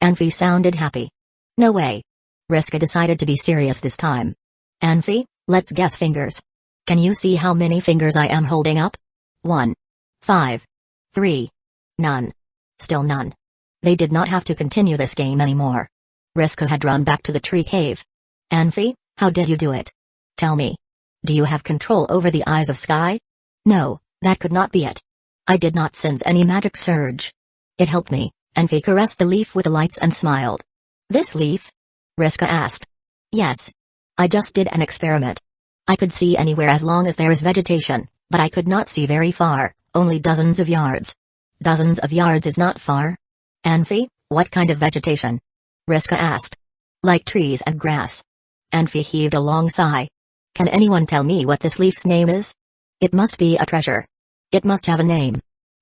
S1: Anfi sounded happy. No way. Riska decided to be serious this time. Anfi, let's guess fingers. Can you see how many fingers I am holding up? 1. 5. 3. None. Still none. They did not have to continue this game anymore. Riska had run back to the tree cave. Anfi, how did you do it? Tell me. Do you have control over the eyes of sky? No, that could not be it. I did not sense any magic surge. It helped me, Anfi caressed the leaf with the lights and smiled. This leaf? Riska asked. Yes. I just did an experiment. I could see anywhere as long as there is vegetation, but I could not see very far, only dozens of yards. Dozens of yards is not far? Anfi, what kind of vegetation? Riska asked. Like trees and grass. Anfi heaved a long sigh. Can anyone tell me what this leaf's name is? It must be a treasure. It must have a name.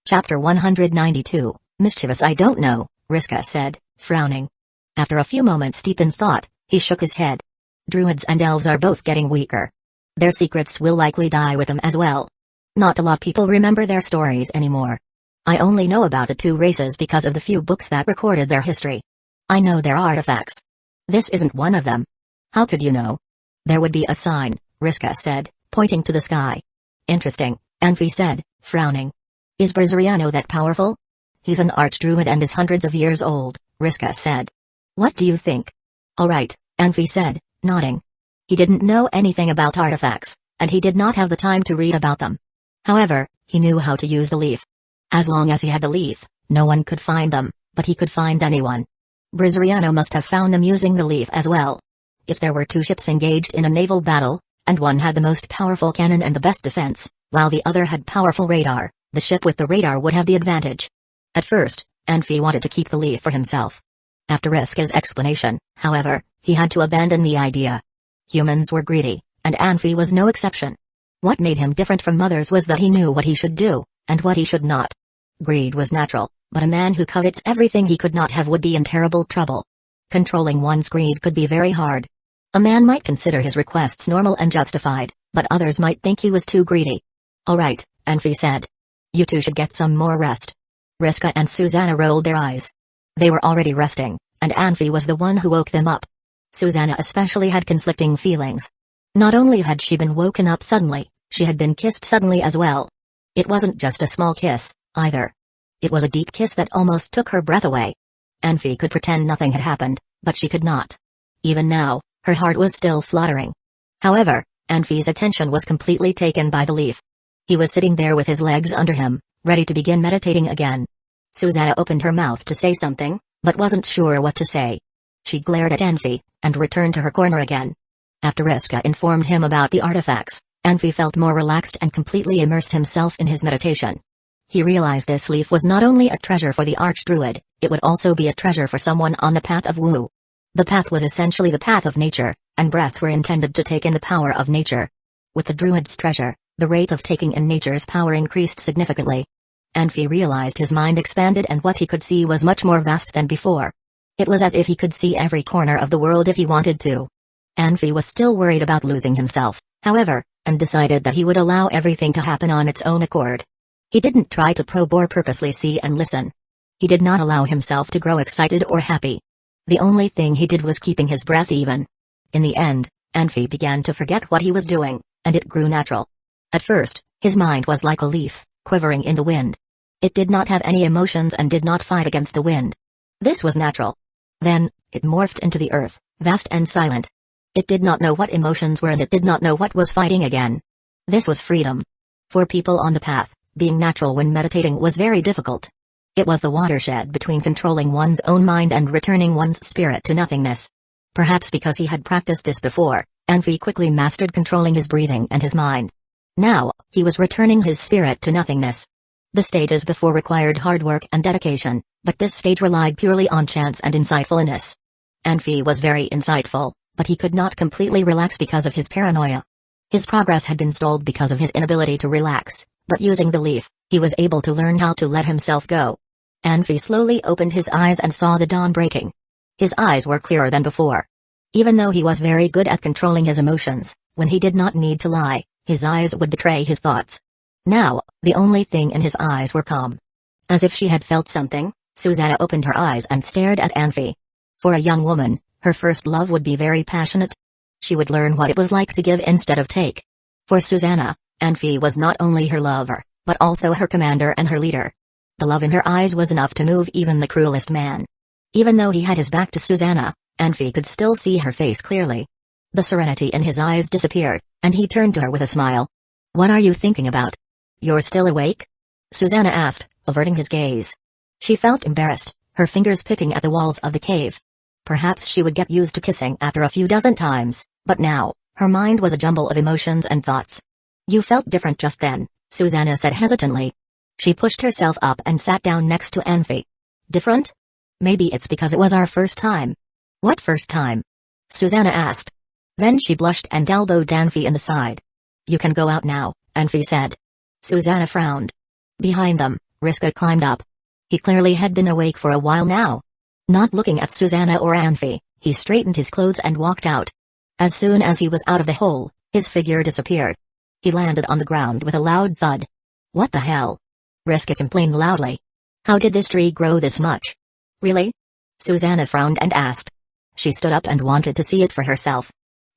S1: Chapter 192, Mischievous I don't know, Riska said, frowning. After a few moments deep in thought, he shook his head. Druids and elves are both getting weaker. Their secrets will likely die with them as well. Not a lot of people remember their stories anymore. I only know about the two races because of the few books that recorded their history. I know their artifacts. This isn't one of them. How could you know? There would be a sign, Riska said, pointing to the sky. Interesting, Anfi said, frowning. Is Berezariano that powerful? He's an archdruid and is hundreds of years old, Riska said. What do you think? All right, Anfi said, nodding. He didn't know anything about artifacts, and he did not have the time to read about them. However, he knew how to use the leaf. As long as he had the leaf, no one could find them, but he could find anyone. Berezariano must have found them using the leaf as well. If there were two ships engaged in a naval battle, and one had the most powerful cannon and the best defense, while the other had powerful radar, the ship with the radar would have the advantage. At first, Anfi wanted to keep the leaf for himself. After Riska's explanation, however, he had to abandon the idea. Humans were greedy, and Anfi was no exception. What made him different from others was that he knew what he should do, and what he should not. Greed was natural, but a man who covets everything he could not have would be in terrible trouble. Controlling one's greed could be very hard. A man might consider his requests normal and justified, but others might think he was too greedy. "Alright," Anfi said. "You two should get some more rest." Riska and Susanna rolled their eyes. They were already resting, and Anfi was the one who woke them up. Susanna especially had conflicting feelings. Not only had she been woken up suddenly, she had been kissed suddenly as well. It wasn't just a small kiss, either. It was a deep kiss that almost took her breath away. Anfi could pretend nothing had happened, but she could not. Even now, her heart was still fluttering. However, Anfi's attention was completely taken by the leaf. He was sitting there with his legs under him, ready to begin meditating again. Susanna opened her mouth to say something, but wasn't sure what to say. She glared at Anfi, and returned to her corner again. After Riska informed him about the artifacts, Anfi felt more relaxed and completely immersed himself in his meditation. He realized this leaf was not only a treasure for the Archdruid, it would also be a treasure for someone on the path of Wu. The path was essentially the path of nature, and breaths were intended to take in the power of nature. With the druid's treasure, the rate of taking in nature's power increased significantly. Anfi realized his mind expanded and what he could see was much more vast than before. It was as if he could see every corner of the world if he wanted to. Anfi was still worried about losing himself, however, and decided that he would allow everything to happen on its own accord. He didn't try to probe or purposely see and listen. He did not allow himself to grow excited or happy. The only thing he did was keeping his breath even. In the end, Anfi began to forget what he was doing, and it grew natural. At first, his mind was like a leaf, quivering in the wind. It did not have any emotions and did not fight against the wind. This was natural. Then, it morphed into the earth, vast and silent. It did not know what emotions were and it did not know what was fighting again. This was freedom. For people on the path, being natural when meditating was very difficult. It was the watershed between controlling one's own mind and returning one's spirit to nothingness. Perhaps because he had practiced this before, Anfi quickly mastered controlling his breathing and his mind. Now, he was returning his spirit to nothingness. The stages before required hard work and dedication, but this stage relied purely on chance and insightfulness. Anfi was very insightful, but he could not completely relax because of his paranoia. His progress had been stalled because of his inability to relax, but using the leaf, he was able to learn how to let himself go. Anfi slowly opened his eyes and saw the dawn breaking. His eyes were clearer than before. Even though he was very good at controlling his emotions, when he did not need to lie, his eyes would betray his thoughts. Now, the only thing in his eyes were calm. As if she had felt something, Susanna opened her eyes and stared at Anfi. For a young woman, her first love would be very passionate. She would learn what it was like to give instead of take. For Susanna, Anfi was not only her lover, but also her commander and her leader. The love in her eyes was enough to move even the cruelest man. Even though he had his back to Susanna, Anfi could still see her face clearly. The serenity in his eyes disappeared, and he turned to her with a smile. "What are you thinking about? You're still awake?" Susanna asked, averting his gaze. She felt embarrassed, her fingers picking at the walls of the cave. Perhaps she would get used to kissing after a few dozen times, but now, her mind was a jumble of emotions and thoughts. "You felt different just then," Susanna said hesitantly. She pushed herself up and sat down next to Anfi. "Different? Maybe it's because it was our first time." "What first time?" Susanna asked. Then she blushed and elbowed Anfi in the side. "You can go out now," Anfi said. Susanna frowned. Behind them, Riska climbed up. He clearly had been awake for a while now. Not looking at Susanna or Anfi, he straightened his clothes and walked out. As soon as he was out of the hole, his figure disappeared. He landed on the ground with a loud thud. "What the hell?" Riska complained loudly. "How did this tree grow this much?" "Really?" Susanna frowned and asked. She stood up and wanted to see it for herself.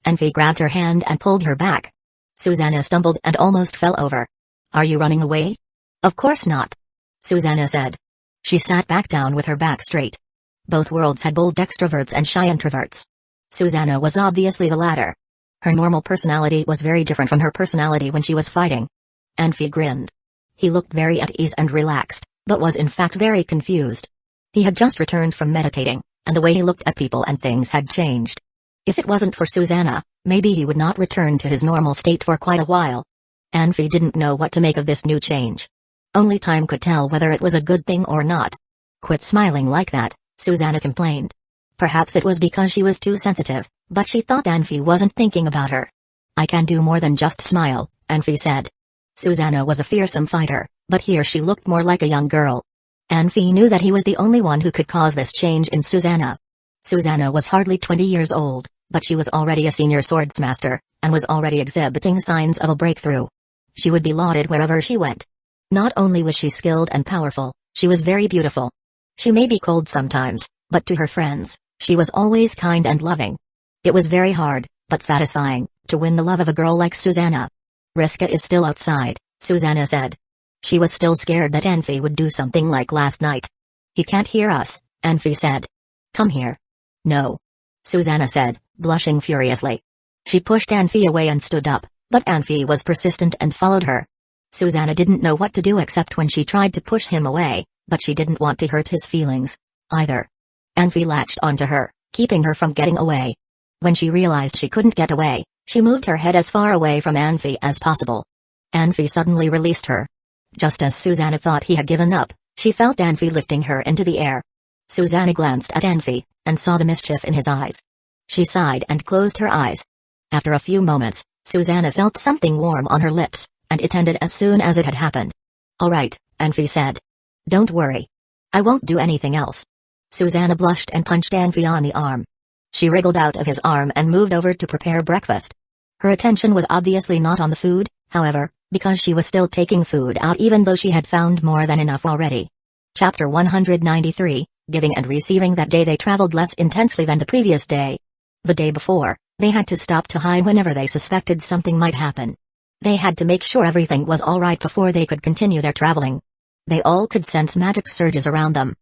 S1: Anfi grabbed her hand and pulled her back. Susanna stumbled and almost fell over. "Are you running away?" "Of course not," Susanna said. She sat back down with her back straight. Both worlds had bold extroverts and shy introverts. Susanna was obviously the latter. Her normal personality was very different from her personality when she was fighting. Anfi grinned. He looked very at ease and relaxed, but was in fact very confused. He had just returned from meditating, and the way he looked at people and things had changed. If it wasn't for Susanna, maybe he would not return to his normal state for quite a while. Anfi didn't know what to make of this new change. Only time could tell whether it was a good thing or not. "Quit smiling like that," Susanna complained. Perhaps it was because she was too sensitive, but she thought Anfi wasn't thinking about her. "I can do more than just smile," Anfi said. Susanna was a fearsome fighter, but here she looked more like a young girl. Anfi knew that he was the only one who could cause this change in Susanna. Susanna was hardly 20 years old, But she was already a senior swordsmaster, and was already exhibiting signs of a breakthrough. She would be lauded wherever she went. Not only was she skilled and powerful, she was very beautiful. She may be cold sometimes, but to her friends, she was always kind and loving. It was very hard, but satisfying, to win the love of a girl like Susanna. Riska is still outside, Susanna said. She was still scared that Anfi would do something like last night. He can't hear us, Anfi said. Come here. No. Susanna said, blushing furiously. She pushed Anfi away and stood up, but Anfi was persistent and followed her. Susanna didn't know what to do except when she tried to push him away, but she didn't want to hurt his feelings, either. Anfi latched onto her, keeping her from getting away. When she realized she couldn't get away, she moved her head as far away from Anfi as possible. Anfi suddenly released her. Just as Susanna thought he had given up, she felt Anfi lifting her into the air. Susanna glanced at Anfi, and saw the mischief in his eyes. She sighed and closed her eyes. After a few moments, Susanna felt something warm on her lips, and it ended as soon as it had happened. All right, Anfi said. Don't worry. I won't do anything else. Susanna blushed and punched Anfi on the arm. She wriggled out of his arm and moved over to prepare breakfast. Her attention was obviously not on the food, however, because she was still taking food out even though she had found more than enough already. Chapter 193, Giving and Receiving. That day they traveled less intensely than the previous day. The day before, they had to stop to hide whenever they suspected something might happen. They had to make sure everything was alright before they could continue their traveling. They all could sense magic surges around them.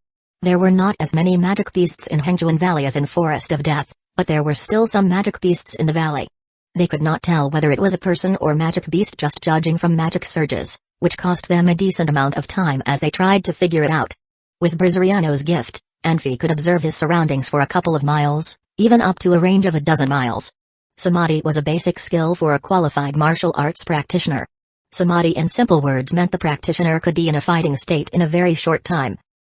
S1: There were not as many magic beasts in Hengjuan Valley as in Forest of Death, but there were still some magic beasts in the valley. They could not tell whether it was a person or magic beast just judging from magic surges, which cost them a decent amount of time as they tried to figure it out. With Brizariano's gift, Anfi could observe his surroundings for a couple of miles, even up to a range of a dozen miles. Samadhi was a basic skill for a qualified martial arts practitioner. Samadhi in simple words meant the practitioner could be in a fighting state in a very short time.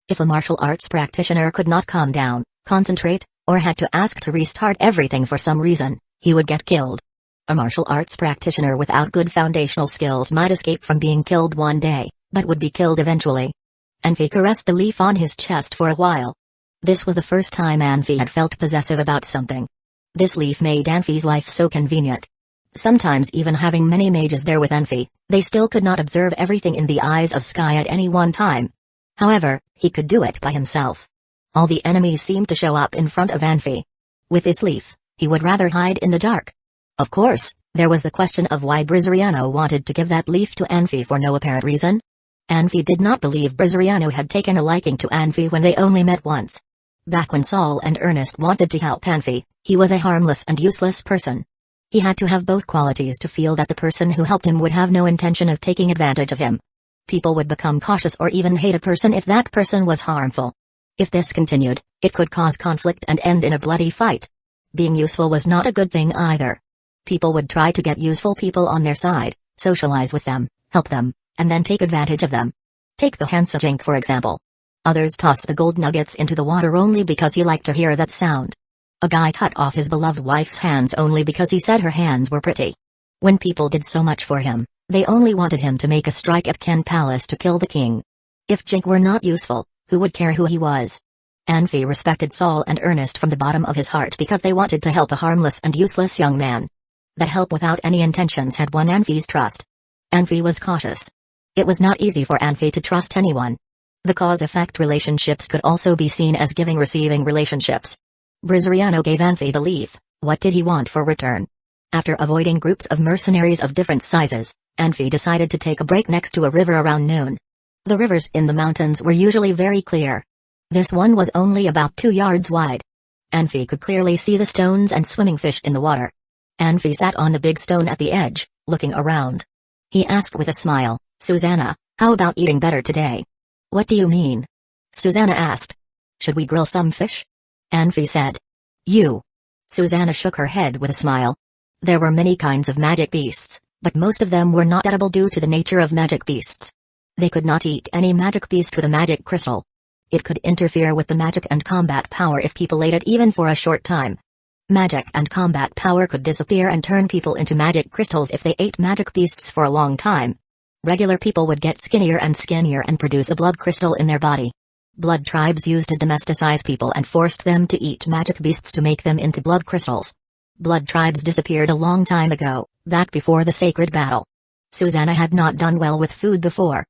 S1: If a martial arts practitioner could not calm down, concentrate, or had to ask to restart everything for some reason, he would get killed. A martial arts practitioner without good foundational skills might escape from being killed one day, but would be killed eventually. Anfi caressed the leaf on his chest for a while. This was the first time Anfi had felt possessive about something. This leaf made Anfi's life so convenient. Sometimes even having many mages there with Anfi, they still could not observe everything in the eyes of Sky at any one time. However, he could do it by himself. All the enemies seemed to show up in front of Anfi. With this leaf, he would rather hide in the dark. Of course, there was the question of why Brizariano wanted to give that leaf to Anfi for no apparent reason. Anfi did not believe Brizariano had taken a liking to Anfi when they only met once. Back when Saul and Ernest wanted to help Anfi, he was a harmless and useless person. He had to have both qualities to feel that the person who helped him would have no intention of taking advantage of him. People would become cautious or even hate a person if that person was harmful. If this continued, it could cause conflict and end in a bloody fight. Being useful was not a good thing either. People would try to get useful people on their side, socialize with them, help them, and then take advantage of them. Take the Hansajink for example. Others toss the gold nuggets into the water only because he liked to hear that sound. A guy cut off his beloved wife's hands only because he said her hands were pretty. When people did so much for him, they only wanted him to make a strike at Ken Palace to kill the king. If Jink were not useful, who would care who he was? Anfi respected Saul and Ernest from the bottom of his heart because they wanted to help a harmless and useless young man. That help without any intentions had won Anfi's trust. Anfi was cautious. It was not easy for Anfi to trust anyone. The cause-effect relationships could also be seen as giving-receiving relationships. Brizariano gave Anfi the leaf. What did he want for return? After avoiding groups of mercenaries of different sizes, Anfi decided to take a break next to a river around noon. The rivers in the mountains were usually very clear. This one was only about 2 yards wide. Anfi could clearly see the stones and swimming fish in the water. Anfi sat on a big stone at the edge, looking around. He asked with a smile, Susanna, how about eating better today? What do you mean? Susanna asked. Should we grill some fish? Anfi said. You. Susanna shook her head with a smile. There were many kinds of magic beasts, but most of them were not edible due to the nature of magic beasts. They could not eat any magic beast with a magic crystal. It could interfere with the magic and combat power if people ate it even for a short time. Magic and combat power could disappear and turn people into magic crystals if they ate magic beasts for a long time. Regular people would get skinnier and produce a blood crystal in their body. Blood tribes used to domesticize people and forced them to eat magic beasts to make them into blood crystals. Blood tribes disappeared a long time ago, back before the sacred battle. Susanna had not done well with food before.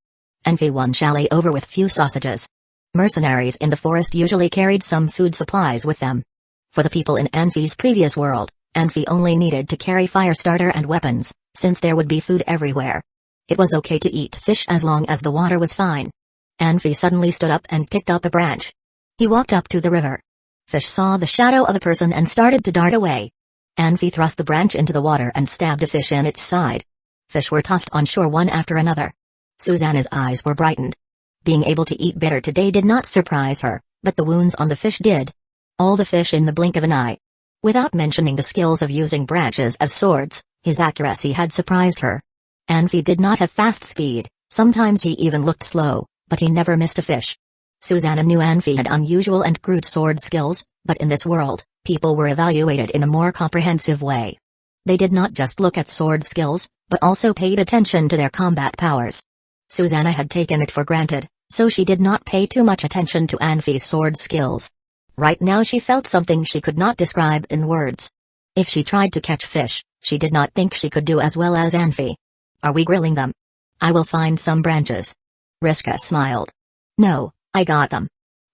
S1: Envy won Shally over with few sausages. Mercenaries in the forest usually carried some food supplies with them. For the people in Envy's previous world, Envy only needed to carry fire starter and weapons, since there would be food everywhere. It was okay to eat fish as long as the water was fine. Envy suddenly stood up and picked up a branch. He walked up to the river. Fish saw the shadow of a person and started to dart away. Envy thrust the branch into the water and stabbed a fish in its side. Fish were tossed on shore one after another. Susanna's eyes were brightened. Being able to eat bitter today did not surprise her, but the wounds on the fish did. All the fish in the blink of an eye. Without mentioning the skills of using branches as swords, his accuracy had surprised her. Envy did not have fast speed, sometimes he even looked slow, but he never missed a fish. Susanna knew Envy had unusual and crude sword skills, but in this world, people were evaluated in a more comprehensive way. They did not just look at sword skills, but also paid attention to their combat powers. Susanna had taken it for granted, so she did not pay too much attention to Envy's sword skills. Right now she felt something she could not describe in words. If she tried to catch fish, she did not think she could do as well as Envy. Are we grilling them? I will find some branches. Riska smiled. No, I got them.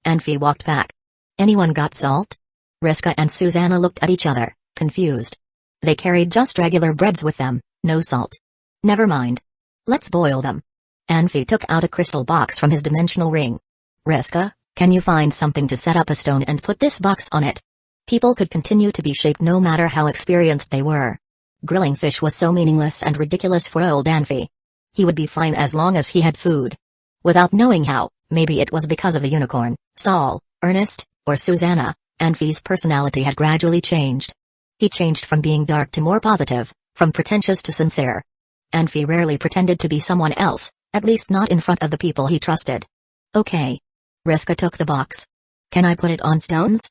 S1: Envy walked back. Anyone got salt? Riska and Susanna looked at each other, confused. They carried just regular breads with them, no salt. Never mind. Let's boil them. Envy took out a crystal box from his dimensional ring. Riska, can you find something to set up a stone and put this box on it? People could continue to be shaped no matter how experienced they were. Grilling fish was so meaningless and ridiculous for old Envy. He would be fine as long as he had food. Without knowing how, maybe it was because of the unicorn, Saul, Ernest, or Susanna, Envy's personality had gradually changed. He changed from being dark to more positive, from pretentious to sincere. Envy rarely pretended to be someone else, at least not in front of the people he trusted. Okay. Riska took the box. Can I put it on stones?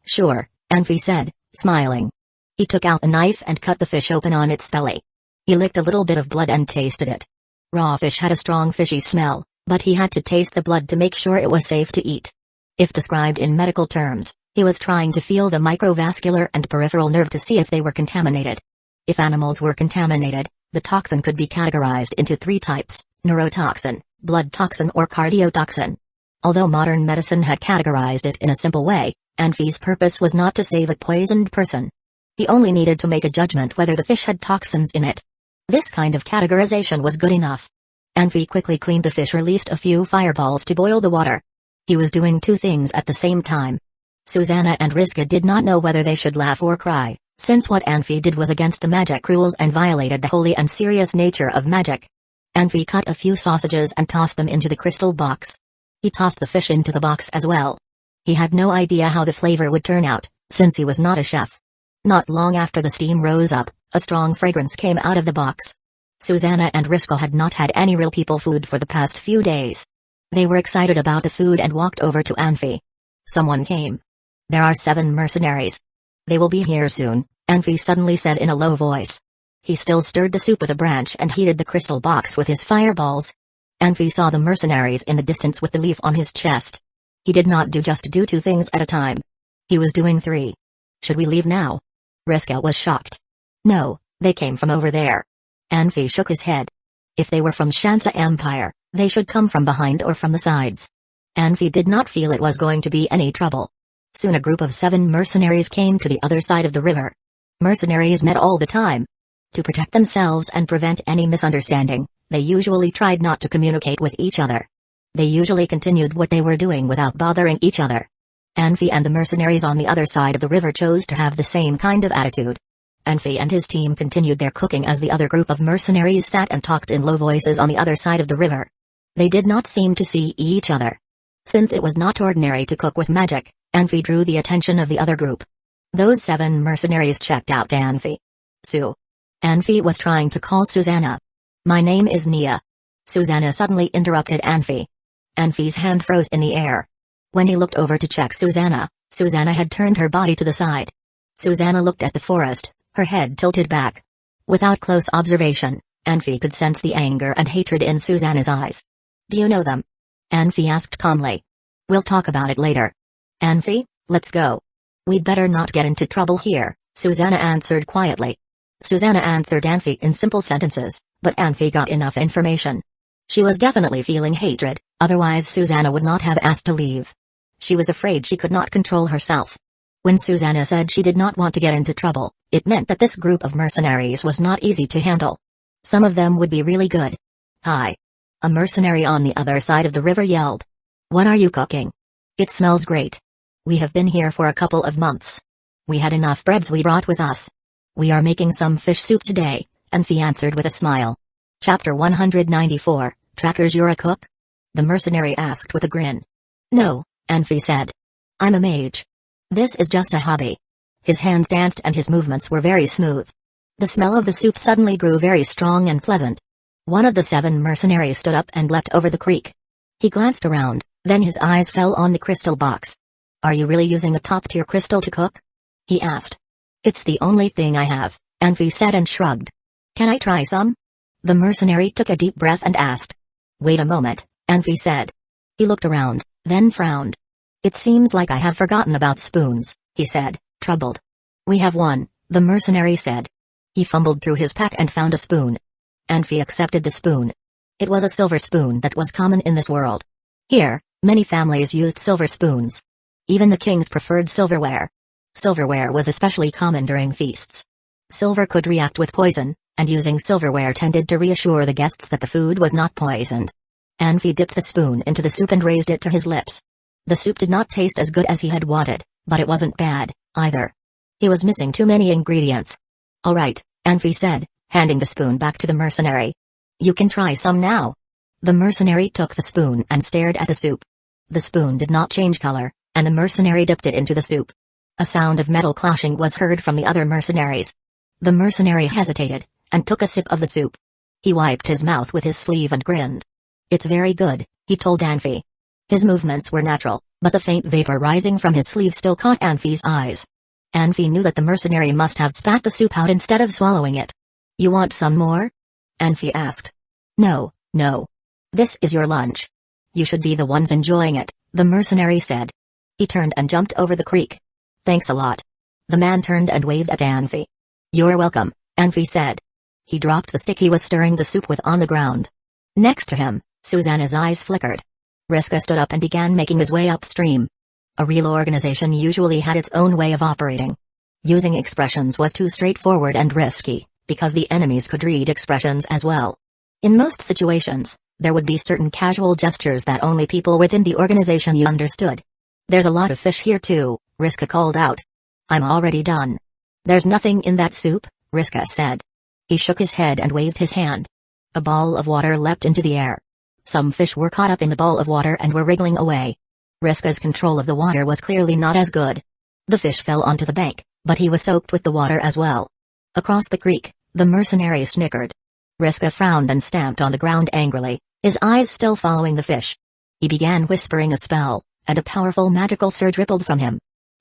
S1: Sure, Envy said, smiling. He took out a knife and cut the fish open on its belly. He licked a little bit of blood and tasted it. Raw fish had a strong fishy smell, but he had to taste the blood to make sure it was safe to eat. If described in medical terms, he was trying to feel the microvascular and peripheral nerve to see if they were contaminated. If animals were contaminated, the toxin could be categorized into 3 types: neurotoxin, blood toxin or cardiotoxin. Although modern medicine had categorized it in a simple way, Envy's purpose was not to save a poisoned person. He only needed to make a judgment whether the fish had toxins in it. This kind of categorization was good enough. Envy quickly cleaned the fish, released a few fireballs to boil the water. He was doing 2 things at the same time. Susanna and Riska did not know whether they should laugh or cry, since what Envy did was against the magic rules and violated the holy and serious nature of magic. Envy cut a few sausages and tossed them into the crystal box. He tossed the fish into the box as well. He had no idea how the flavor would turn out, since he was not a chef. Not long after the steam rose up, a strong fragrance came out of the box. Susanna and Riska had not had any real people food for the past few days. They were excited about the food and walked over to Envy. Someone came. There are 7 mercenaries. They will be here soon, Envy suddenly said in a low voice. He still stirred the soup with a branch and heated the crystal box with his fireballs. Envy saw the mercenaries in the distance with the leaf on his chest. He did not do 2 things at a time. He was doing 3. Should we leave now? Riska was shocked. No, they came from over there. Envy shook his head. If they were from Shansa Empire, they should come from behind or from the sides. Envy did not feel it was going to be any trouble. Soon a group of 7 mercenaries came to the other side of the river. Mercenaries met all the time. To protect themselves and prevent any misunderstanding, they usually tried not to communicate with each other. They usually continued what they were doing without bothering each other. Envy and the mercenaries on the other side of the river chose to have the same kind of attitude. Envy and his team continued their cooking as the other group of mercenaries sat and talked in low voices on the other side of the river. They did not seem to see each other. Since it was not ordinary to cook with magic, Envy drew the attention of the other group. Those 7 mercenaries checked out Envy. Sue. Envy was trying to call Susanna. My name is Nia. Susanna suddenly interrupted Envy. Envy's hand froze in the air. When he looked over to check Susanna, Susanna had turned her body to the side. Susanna looked at the forest, her head tilted back. Without close observation, Envy could sense the anger and hatred in Susanna's eyes. Do you know them? Envy asked calmly. We'll talk about it later. Envy, let's go. We'd better not get into trouble here, Susanna answered quietly. Susanna answered Anfi in simple sentences, but Anfi got enough information. She was definitely feeling hatred, otherwise Susanna would not have asked to leave. She was afraid she could not control herself. When Susanna said she did not want to get into trouble, it meant that this group of mercenaries was not easy to handle. Some of them would be really good. Hi. A mercenary on the other side of the river yelled. What are you cooking? It smells great. We have been here for a couple of months. We had enough breads we brought with us. We are making some fish soup today, Anfi answered with a smile. Chapter 194, Trackers. You're a cook? The mercenary asked with a grin. No, Anfi said. I'm a mage. This is just a hobby. His hands danced and his movements were very smooth. The smell of the soup suddenly grew very strong and pleasant. One of the 7 mercenaries stood up and leapt over the creek. He glanced around, then his eyes fell on the crystal box. Are you really using a top-tier crystal to cook? He asked. It's the only thing I have, Anfi said and shrugged. Can I try some? The mercenary took a deep breath and asked. Wait a moment, Anfi said. He looked around, then frowned. It seems like I have forgotten about spoons, he said, troubled. We have one, the mercenary said. He fumbled through his pack and found a spoon. Anfi accepted the spoon. It was a silver spoon that was common in this world. Here, many families used silver spoons. Even the kings preferred silverware. Silverware was especially common during feasts. Silver could react with poison, and using silverware tended to reassure the guests that the food was not poisoned. Anfi dipped the spoon into the soup and raised it to his lips. The soup did not taste as good as he had wanted, but it wasn't bad, either. He was missing too many ingredients. All right, Anfi said, handing the spoon back to the mercenary. You can try some now. The mercenary took the spoon and stared at the soup. The spoon did not change color, and the mercenary dipped it into the soup. A sound of metal clashing was heard from the other mercenaries. The mercenary hesitated, and took a sip of the soup. He wiped his mouth with his sleeve and grinned. It's very good, he told Anfi. His movements were natural, but the faint vapor rising from his sleeve still caught Anfi's eyes. Anfi knew that the mercenary must have spat the soup out instead of swallowing it. You want some more? Anfi asked. No, no. This is your lunch. You should be the ones enjoying it, the mercenary said. He turned and jumped over the creek. Thanks a lot. The man turned and waved at Anfi. You're welcome, Anfi said. He dropped the stick he was stirring the soup with on the ground. Next to him, Susanna's eyes flickered. Riska stood up and began making his way upstream. A real organization usually had its own way of operating. Using expressions was too straightforward and risky, because the enemies could read expressions as well. In most situations, there would be certain casual gestures that only people within the organization understood. There's a lot of fish here too, Riska called out. I'm already done. There's nothing in that soup, Riska said. He shook his head and waved his hand. A ball of water leapt into the air. Some fish were caught up in the ball of water and were wriggling away. Riska's control of the water was clearly not as good. The fish fell onto the bank, but he was soaked with the water as well. Across the creek, the mercenary snickered. Riska frowned and stamped on the ground angrily, his eyes still following the fish. He began whispering a spell, and a powerful magical surge rippled from him.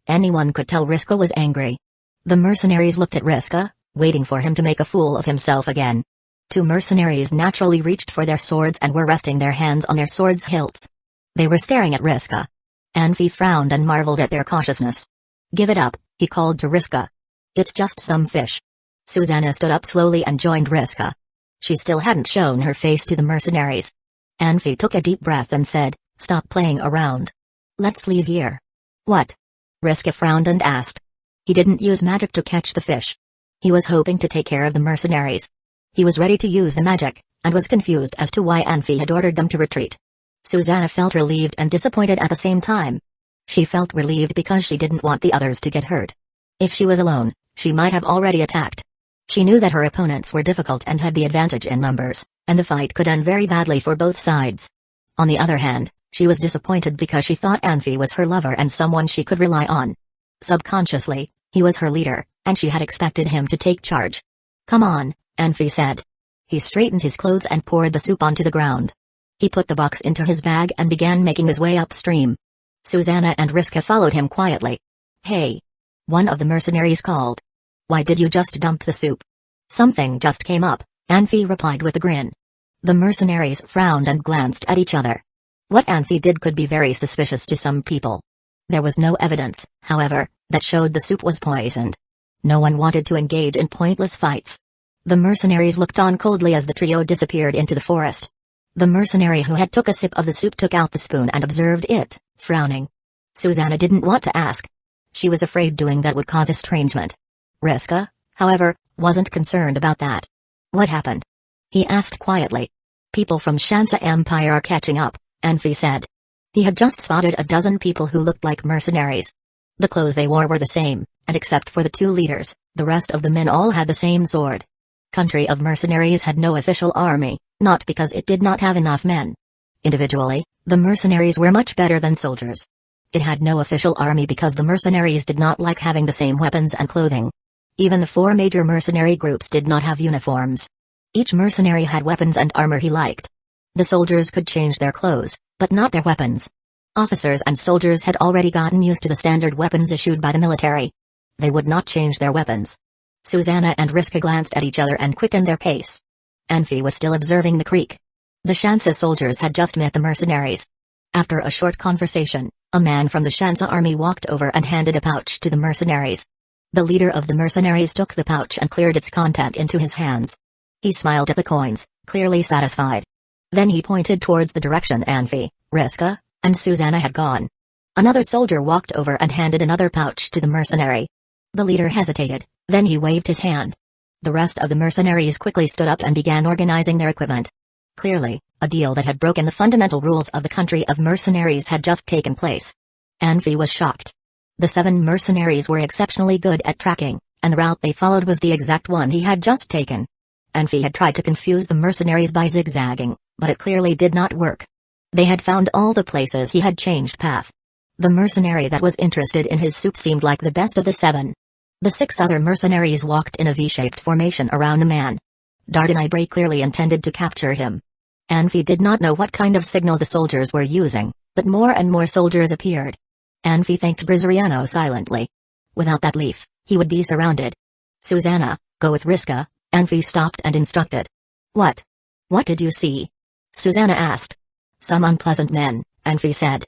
S1: Anyone could tell Riska was angry. The mercenaries looked at Riska, waiting for him to make a fool of himself again. 2 mercenaries naturally reached for their swords and were resting their hands on their swords' hilts. They were staring at Riska. Anfi frowned and marveled at their cautiousness. Give it up, he called to Riska. It's just some fish. Susanna stood up slowly and joined Riska. She still hadn't shown her face to the mercenaries. Anfi took a deep breath and said, Stop playing around. Let's leave here. What? Riska frowned and asked. He didn't use magic to catch the fish. He was hoping to take care of the mercenaries. He was ready to use the magic, and was confused as to why Anfi had ordered them to retreat. Susanna felt relieved and disappointed at the same time. She felt relieved because she didn't want the others to get hurt. If she was alone, she might have already attacked. She knew that her opponents were difficult and had the advantage in numbers, and the fight could end very badly for both sides. On the other hand, she was disappointed because she thought Anfi was her lover and someone she could rely on. Subconsciously, he was her leader, and she had expected him to take charge. Come on, Anfi said. He straightened his clothes and poured the soup onto the ground. He put the box into his bag and began making his way upstream. Susanna and Riska followed him quietly. Hey! One of the mercenaries called. Why did you just dump the soup? Something just came up, Anfi replied with a grin. The mercenaries frowned and glanced at each other. What Anfi did could be very suspicious to some people. There was no evidence, however, that showed the soup was poisoned. No one wanted to engage in pointless fights. The mercenaries looked on coldly as the trio disappeared into the forest. The mercenary who had took a sip of the soup took out the spoon and observed it, frowning. Susanna didn't want to ask. She was afraid doing that would cause estrangement. Riska, however, wasn't concerned about that. What happened? He asked quietly. People from Shansa Empire are catching up, Anfi said. He had just spotted a dozen people who looked like mercenaries. The clothes they wore were the same, and except for the two leaders, the rest of the men all had the same sword. Country of mercenaries had no official army, not because it did not have enough men. Individually, the mercenaries were much better than soldiers. It had no official army because the mercenaries did not like having the same weapons and clothing. Even the four major mercenary groups did not have uniforms. Each mercenary had weapons and armor he liked. The soldiers could change their clothes, but not their weapons. Officers and soldiers had already gotten used to the standard weapons issued by the military. They would not change their weapons. Susanna and Riska glanced at each other and quickened their pace. Anfi was still observing the creek. The Shansa soldiers had just met the mercenaries. After a short conversation, a man from the Shansa army walked over and handed a pouch to the mercenaries. The leader of the mercenaries took the pouch and cleared its content into his hands. He smiled at the coins, clearly satisfied. Then he pointed towards the direction Anfi, Riska, and Susanna had gone. Another soldier walked over and handed another pouch to the mercenary. The leader hesitated, then he waved his hand. The rest of the mercenaries quickly stood up and began organizing their equipment. Clearly, a deal that had broken the fundamental rules of the country of mercenaries had just taken place. Anfi was shocked. The 7 mercenaries were exceptionally good at tracking, and the route they followed was the exact one he had just taken. Anfi had tried to confuse the mercenaries by zigzagging, but it clearly did not work. They had found all the places he had changed path. The mercenary that was interested in his soup seemed like the best of the 7. The 6 other mercenaries walked in a V-shaped formation around the man. Dardanibre clearly intended to capture him. Anfi did not know what kind of signal the soldiers were using, but more and more soldiers appeared. Anfi thanked Brizariano silently. Without that leaf, he would be surrounded. Susanna, go with Riska, Anfi stopped and instructed. What? What did you see? Susanna asked. Some unpleasant men, Anfi said.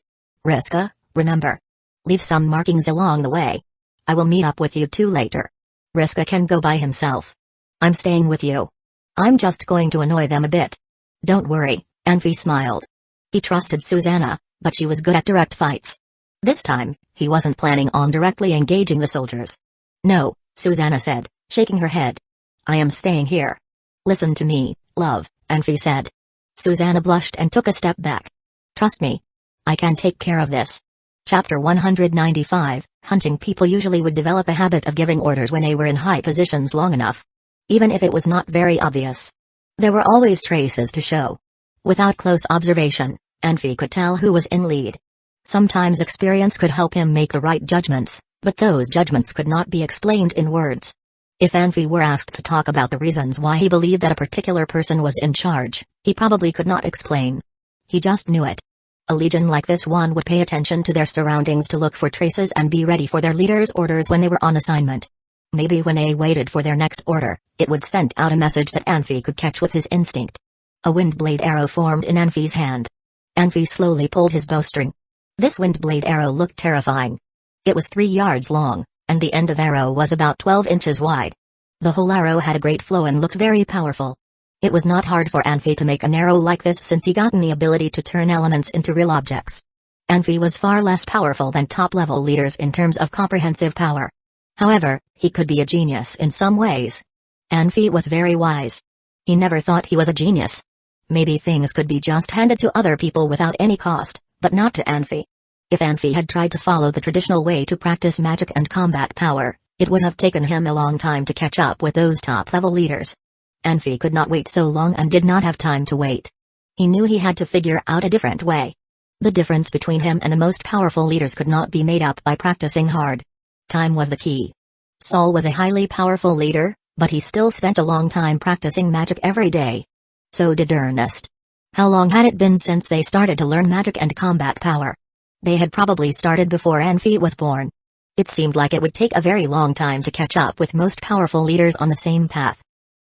S1: Riska, remember. Leave some markings along the way. I will meet up with you two later. Riska can go by himself. I'm staying with you. I'm just going to annoy them a bit. Don't worry, Anfi smiled. He trusted Susanna, but she was good at direct fights. This time, he wasn't planning on directly engaging the soldiers. No, Susanna said, shaking her head. I am staying here. Listen to me, love, Anfi said. Susanna blushed and took a step back. Trust me. I can take care of this. Chapter 195, Hunting people usually would develop a habit of giving orders when they were in high positions long enough. Even if it was not very obvious. There were always traces to show. Without close observation, Anfi could tell who was in lead. Sometimes experience could help him make the right judgments, but those judgments could not be explained in words. If Anfi were asked to talk about the reasons why he believed that a particular person was in charge, he probably could not explain. He just knew it. A legion like this one would pay attention to their surroundings to look for traces and be ready for their leader's orders when they were on assignment. Maybe when they waited for their next order, it would send out a message that Anfi could catch with his instinct. A wind blade arrow formed in Anfi's hand. Anfi slowly pulled his bowstring. This wind blade arrow looked terrifying. It was 3 yards long, and the end of arrow was about 12 inches wide. The whole arrow had a great flow and looked very powerful. It was not hard for Anfi to make an arrow like this since he gotten the ability to turn elements into real objects. Anfi was far less powerful than top-level leaders in terms of comprehensive power. However, he could be a genius in some ways. Anfi was very wise. He never thought he was a genius. Maybe things could be just handed to other people without any cost, but not to Anfi. If Anfi had tried to follow the traditional way to practice magic and combat power, it would have taken him a long time to catch up with those top-level leaders. Anfi could not wait so long and did not have time to wait. He knew he had to figure out a different way. The difference between him and the most powerful leaders could not be made up by practicing hard. Time was the key. Saul was a highly powerful leader, but he still spent a long time practicing magic every day. So did Ernest. How long had it been since they started to learn magic and combat power? They had probably started before Anfi was born. It seemed like it would take a very long time to catch up with most powerful leaders on the same path.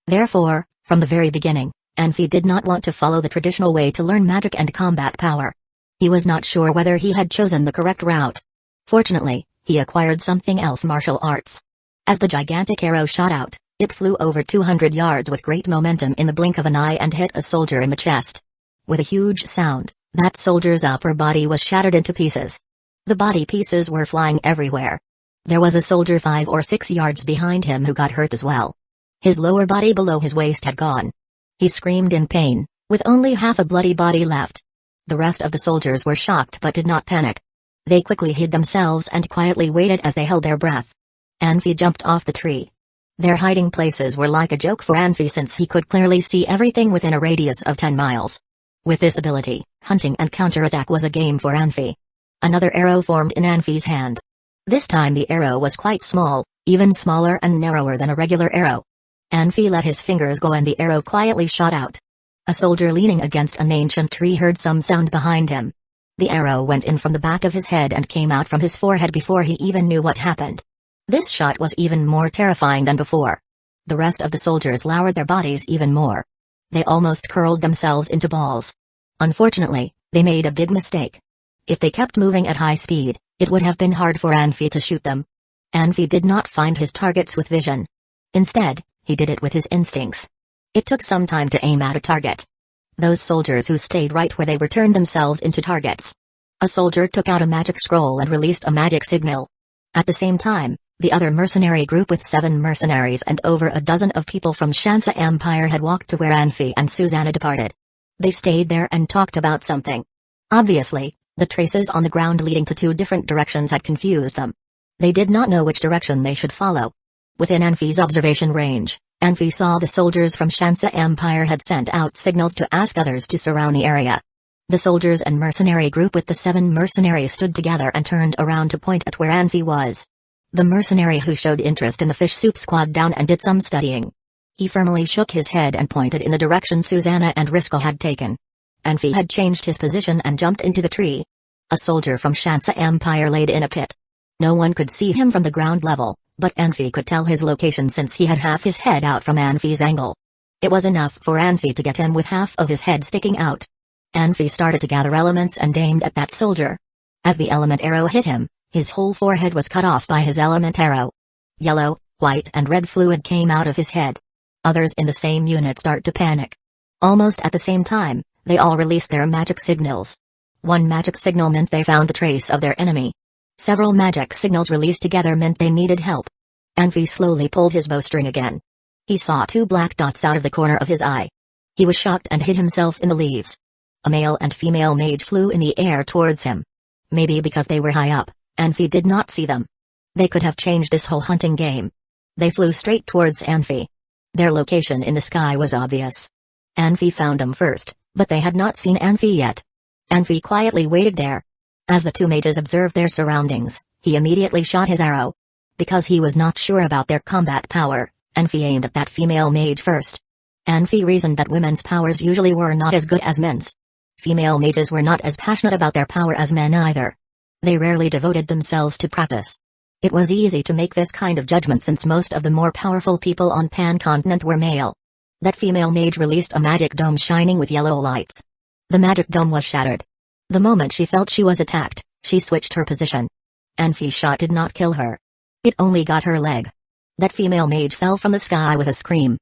S1: Therefore, from the very beginning, Anfi did not want to follow the traditional way to learn magic and combat power. He was not sure whether he had chosen the correct route. Fortunately, he acquired something else: martial arts. As the gigantic arrow shot out, it flew over 200 yards with great momentum in the blink of an eye and hit a soldier in the chest. With a huge sound, that soldier's upper body was shattered into pieces. The body pieces were flying everywhere. There was a soldier 5 or 6 yards behind him who got hurt as well. His lower body below his waist had gone. He screamed in pain, with only half a bloody body left. The rest of the soldiers were shocked but did not panic. They quickly hid themselves and quietly waited as they held their breath. Anfi jumped off the tree. Their hiding places were like a joke for Anfi since he could clearly see everything within a radius of 10 miles. With this ability, hunting and counterattack was a game for Anfi. Another arrow formed in Anfi's hand. This time the arrow was quite small, even smaller and narrower than a regular arrow. Anfi let his fingers go and the arrow quietly shot out. A soldier leaning against an ancient tree heard some sound behind him. The arrow went in from the back of his head and came out from his forehead before he even knew what happened. This shot was even more terrifying than before. The rest of the soldiers lowered their bodies even more. They almost curled themselves into balls. Unfortunately, they made a big mistake. If they kept moving at high speed, it would have been hard for Anfi to shoot them. Anfi did not find his targets with vision. Instead, he did it with his instincts. It took some time to aim at a target. Those soldiers who stayed right where they were turned themselves into targets. A soldier took out a magic scroll and released a magic signal. At the same time, the other mercenary group with 7 mercenaries and over a dozen of people from Shansa Empire had walked to where Anfi and Susanna departed. They stayed there and talked about something. Obviously, the traces on the ground leading to 2 different directions had confused them. They did not know which direction they should follow. Within Anfi's observation range, Anfi saw the soldiers from Shansa Empire had sent out signals to ask others to surround the area. The soldiers and mercenary group with the 7 mercenaries stood together and turned around to point at where Anfi was. The mercenary who showed interest in the fish soup squad down and did some studying. He firmly shook his head and pointed in the direction Susanna and Risco had taken. Anfi had changed his position and jumped into the tree. A soldier from Shansa Empire laid in a pit. No one could see him from the ground level, but Anfi could tell his location since he had half his head out from Anfi's angle. It was enough for Anfi to get him with half of his head sticking out. Anfi started to gather elements and aimed at that soldier. As the element arrow hit him, his whole forehead was cut off by his element arrow. Yellow, white and red fluid came out of his head. Others in the same unit start to panic. Almost at the same time, they all released their magic signals. One magic signal meant they found the trace of their enemy. Several magic signals released together meant they needed help. Anfi slowly pulled his bowstring again. He saw 2 black dots out of the corner of his eye. He was shocked and hid himself in the leaves. A male and female mage flew in the air towards him. Maybe because they were high up, Anfi did not see them. They could have changed this whole hunting game. They flew straight towards Anfi. Their location in the sky was obvious. Anfi found them first, but they had not seen Anfi yet. Anfi quietly waited there. As the 2 mages observed their surroundings, he immediately shot his arrow. Because he was not sure about their combat power, Anfi aimed at that female mage first. Anfi reasoned that women's powers usually were not as good as men's. Female mages were not as passionate about their power as men either. They rarely devoted themselves to practice. It was easy to make this kind of judgment since most of the more powerful people on Pan-continent were male. That female mage released a magic dome shining with yellow lights. The magic dome was shattered. The moment she felt she was attacked, she switched her position. Anfi's shot did not kill her. It only got her leg. That female mage fell from the sky with a scream.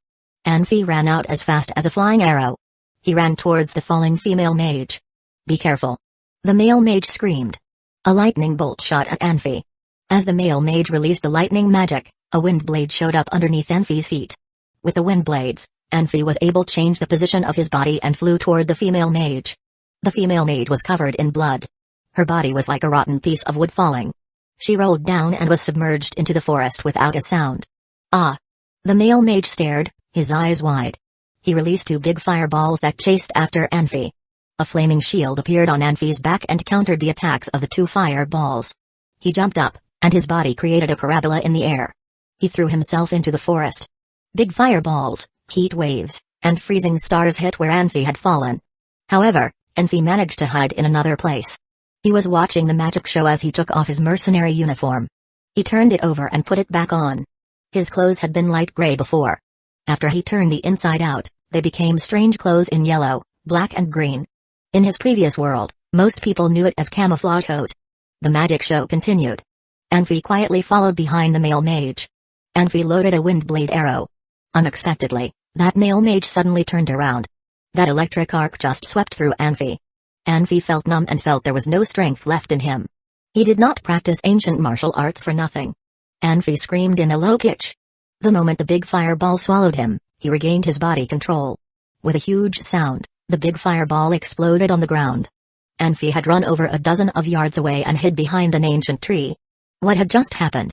S1: Anfi ran out as fast as a flying arrow. He ran towards the falling female mage. "Be careful!" The male mage screamed. A lightning bolt shot at Anfi. As the male mage released the lightning magic, a wind blade showed up underneath Anfi's feet. With the wind blades, Anfi was able to change the position of his body and flew toward the female mage. The female mage was covered in blood. Her body was like a rotten piece of wood falling. She rolled down and was submerged into the forest without a sound. Ah! The male mage stared, his eyes wide. He released 2 big fireballs that chased after Anfi. A flaming shield appeared on Anfi's back and countered the attacks of the 2 fireballs. He jumped up, and his body created a parabola in the air. He threw himself into the forest. Big fireballs, heat waves, and freezing stars hit where Anfi had fallen. However, Anfi managed to hide in another place. He was watching the magic show as he took off his mercenary uniform. He turned it over and put it back on. His clothes had been light gray before. After he turned the inside out, they became strange clothes in yellow, black and green. In his previous world, most people knew it as camouflage coat. The magic show continued. Anfi quietly followed behind the male mage. Anfi loaded a wind blade arrow. Unexpectedly, that male mage suddenly turned around. That electric arc just swept through Anfi. Anfi felt numb and felt there was no strength left in him. He did not practice ancient martial arts for nothing. Anfi screamed in a low pitch. The moment the big fireball swallowed him, he regained his body control. With a huge sound, the big fireball exploded on the ground. Anfi had run over a dozen of yards away and hid behind an ancient tree. What had just happened?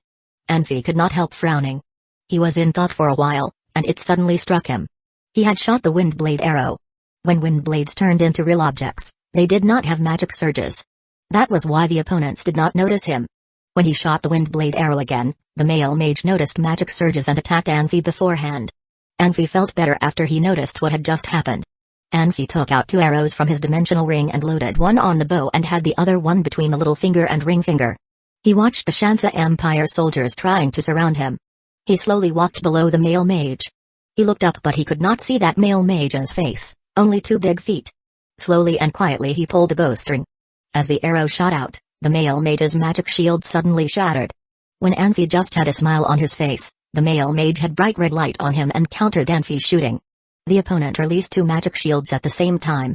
S1: Anfi could not help frowning. He was in thought for a while, and it suddenly struck him. He had shot the wind blade arrow. When wind blades turned into real objects, they did not have magic surges. That was why the opponents did not notice him. When he shot the wind blade arrow again, the male mage noticed magic surges and attacked Anfi beforehand. Anfi felt better after he noticed what had just happened. Anfi took out 2 arrows from his dimensional ring and loaded one on the bow and had the other one between the little finger and ring finger. He watched the Shansa Empire soldiers trying to surround him. He slowly walked below the male mage. He looked up but he could not see that male mage's face, only 2 big feet. Slowly and quietly he pulled the bowstring. As the arrow shot out, the male mage's magic shield suddenly shattered. When Anfi just had a smile on his face, the male mage had bright red light on him and countered Anfi's shooting. The opponent released 2 magic shields at the same time.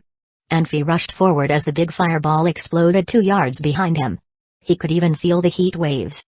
S1: Anfi rushed forward as the big fireball exploded 2 yards behind him. He could even feel the heat waves.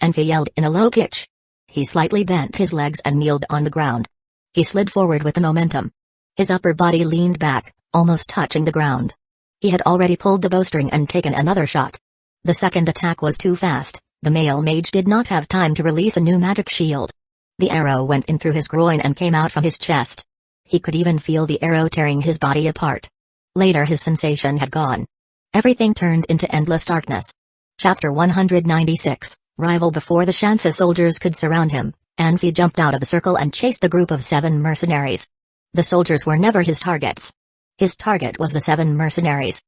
S1: Anfi yelled in a low pitch. He slightly bent his legs and kneeled on the ground. He slid forward with the momentum. His upper body leaned back, almost touching the ground. He had already pulled the bowstring and taken another shot. The second attack was too fast. The male mage did not have time to release a new magic shield. The arrow went in through his groin and came out from his chest. He could even feel the arrow tearing his body apart. Later his sensation had gone. Everything turned into endless darkness. Chapter 196, Rival. Before the Shansa soldiers could surround him, Anfi jumped out of the circle and chased the group of 7 mercenaries. The soldiers were never his targets. His target was the 7 mercenaries.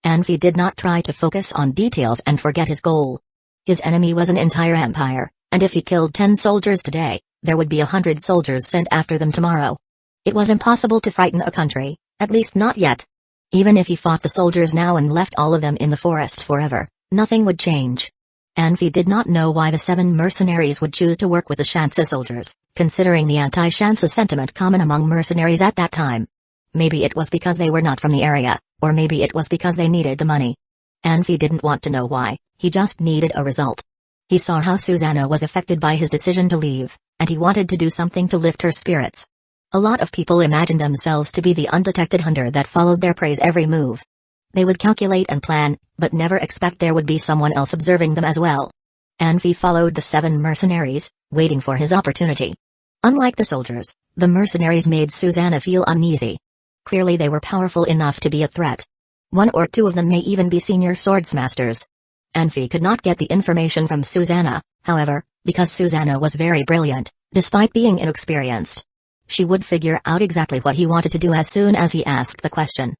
S1: Anfi did not try to focus on details and forget his goal. His enemy was an entire empire, and if he killed 10 soldiers today, there would be 100 soldiers sent after them tomorrow. It was impossible to frighten a country, at least not yet. Even if he fought the soldiers now and left all of them in the forest forever, nothing would change. Anfi did not know why the 7 mercenaries would choose to work with the Shansa soldiers, considering the anti-Shansa sentiment common among mercenaries at that time. Maybe it was because they were not from the area, or maybe it was because they needed the money. Anfi didn't want to know why, he just needed a result. He saw how Susanna was affected by his decision to leave, and he wanted to do something to lift her spirits. A lot of people imagined themselves to be the undetected hunter that followed their prey's every move. They would calculate and plan, but never expect there would be someone else observing them as well. Anfi followed the 7 mercenaries, waiting for his opportunity. Unlike the soldiers, the mercenaries made Susanna feel uneasy. Clearly they were powerful enough to be a threat. 1 or 2 of them may even be senior swordsmasters. Anfi could not get the information from Susanna, however, because Susanna was very brilliant, despite being inexperienced. She would figure out exactly what he wanted to do as soon as he asked the question.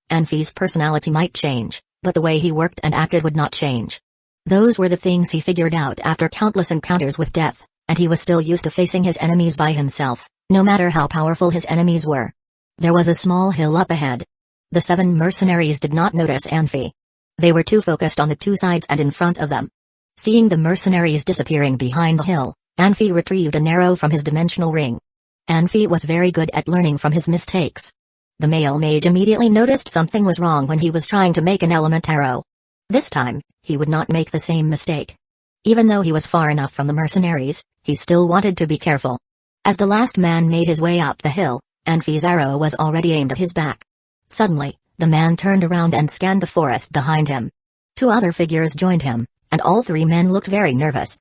S1: Anfi's personality might change, but the way he worked and acted would not change. Those were the things he figured out after countless encounters with death, and he was still used to facing his enemies by himself, no matter how powerful his enemies were. There was a small hill up ahead. The 7 mercenaries did not notice Anfi. They were too focused on the 2 sides and in front of them. Seeing the mercenaries disappearing behind the hill, Anfi retrieved an arrow from his dimensional ring. Anfi was very good at learning from his mistakes. The male mage immediately noticed something was wrong when he was trying to make an element arrow. This time, he would not make the same mistake. Even though he was far enough from the mercenaries, he still wanted to be careful. As the last man made his way up the hill, Anfi's arrow was already aimed at his back. Suddenly, the man turned around and scanned the forest behind him. 2 other figures joined him, and all 3 men looked very nervous.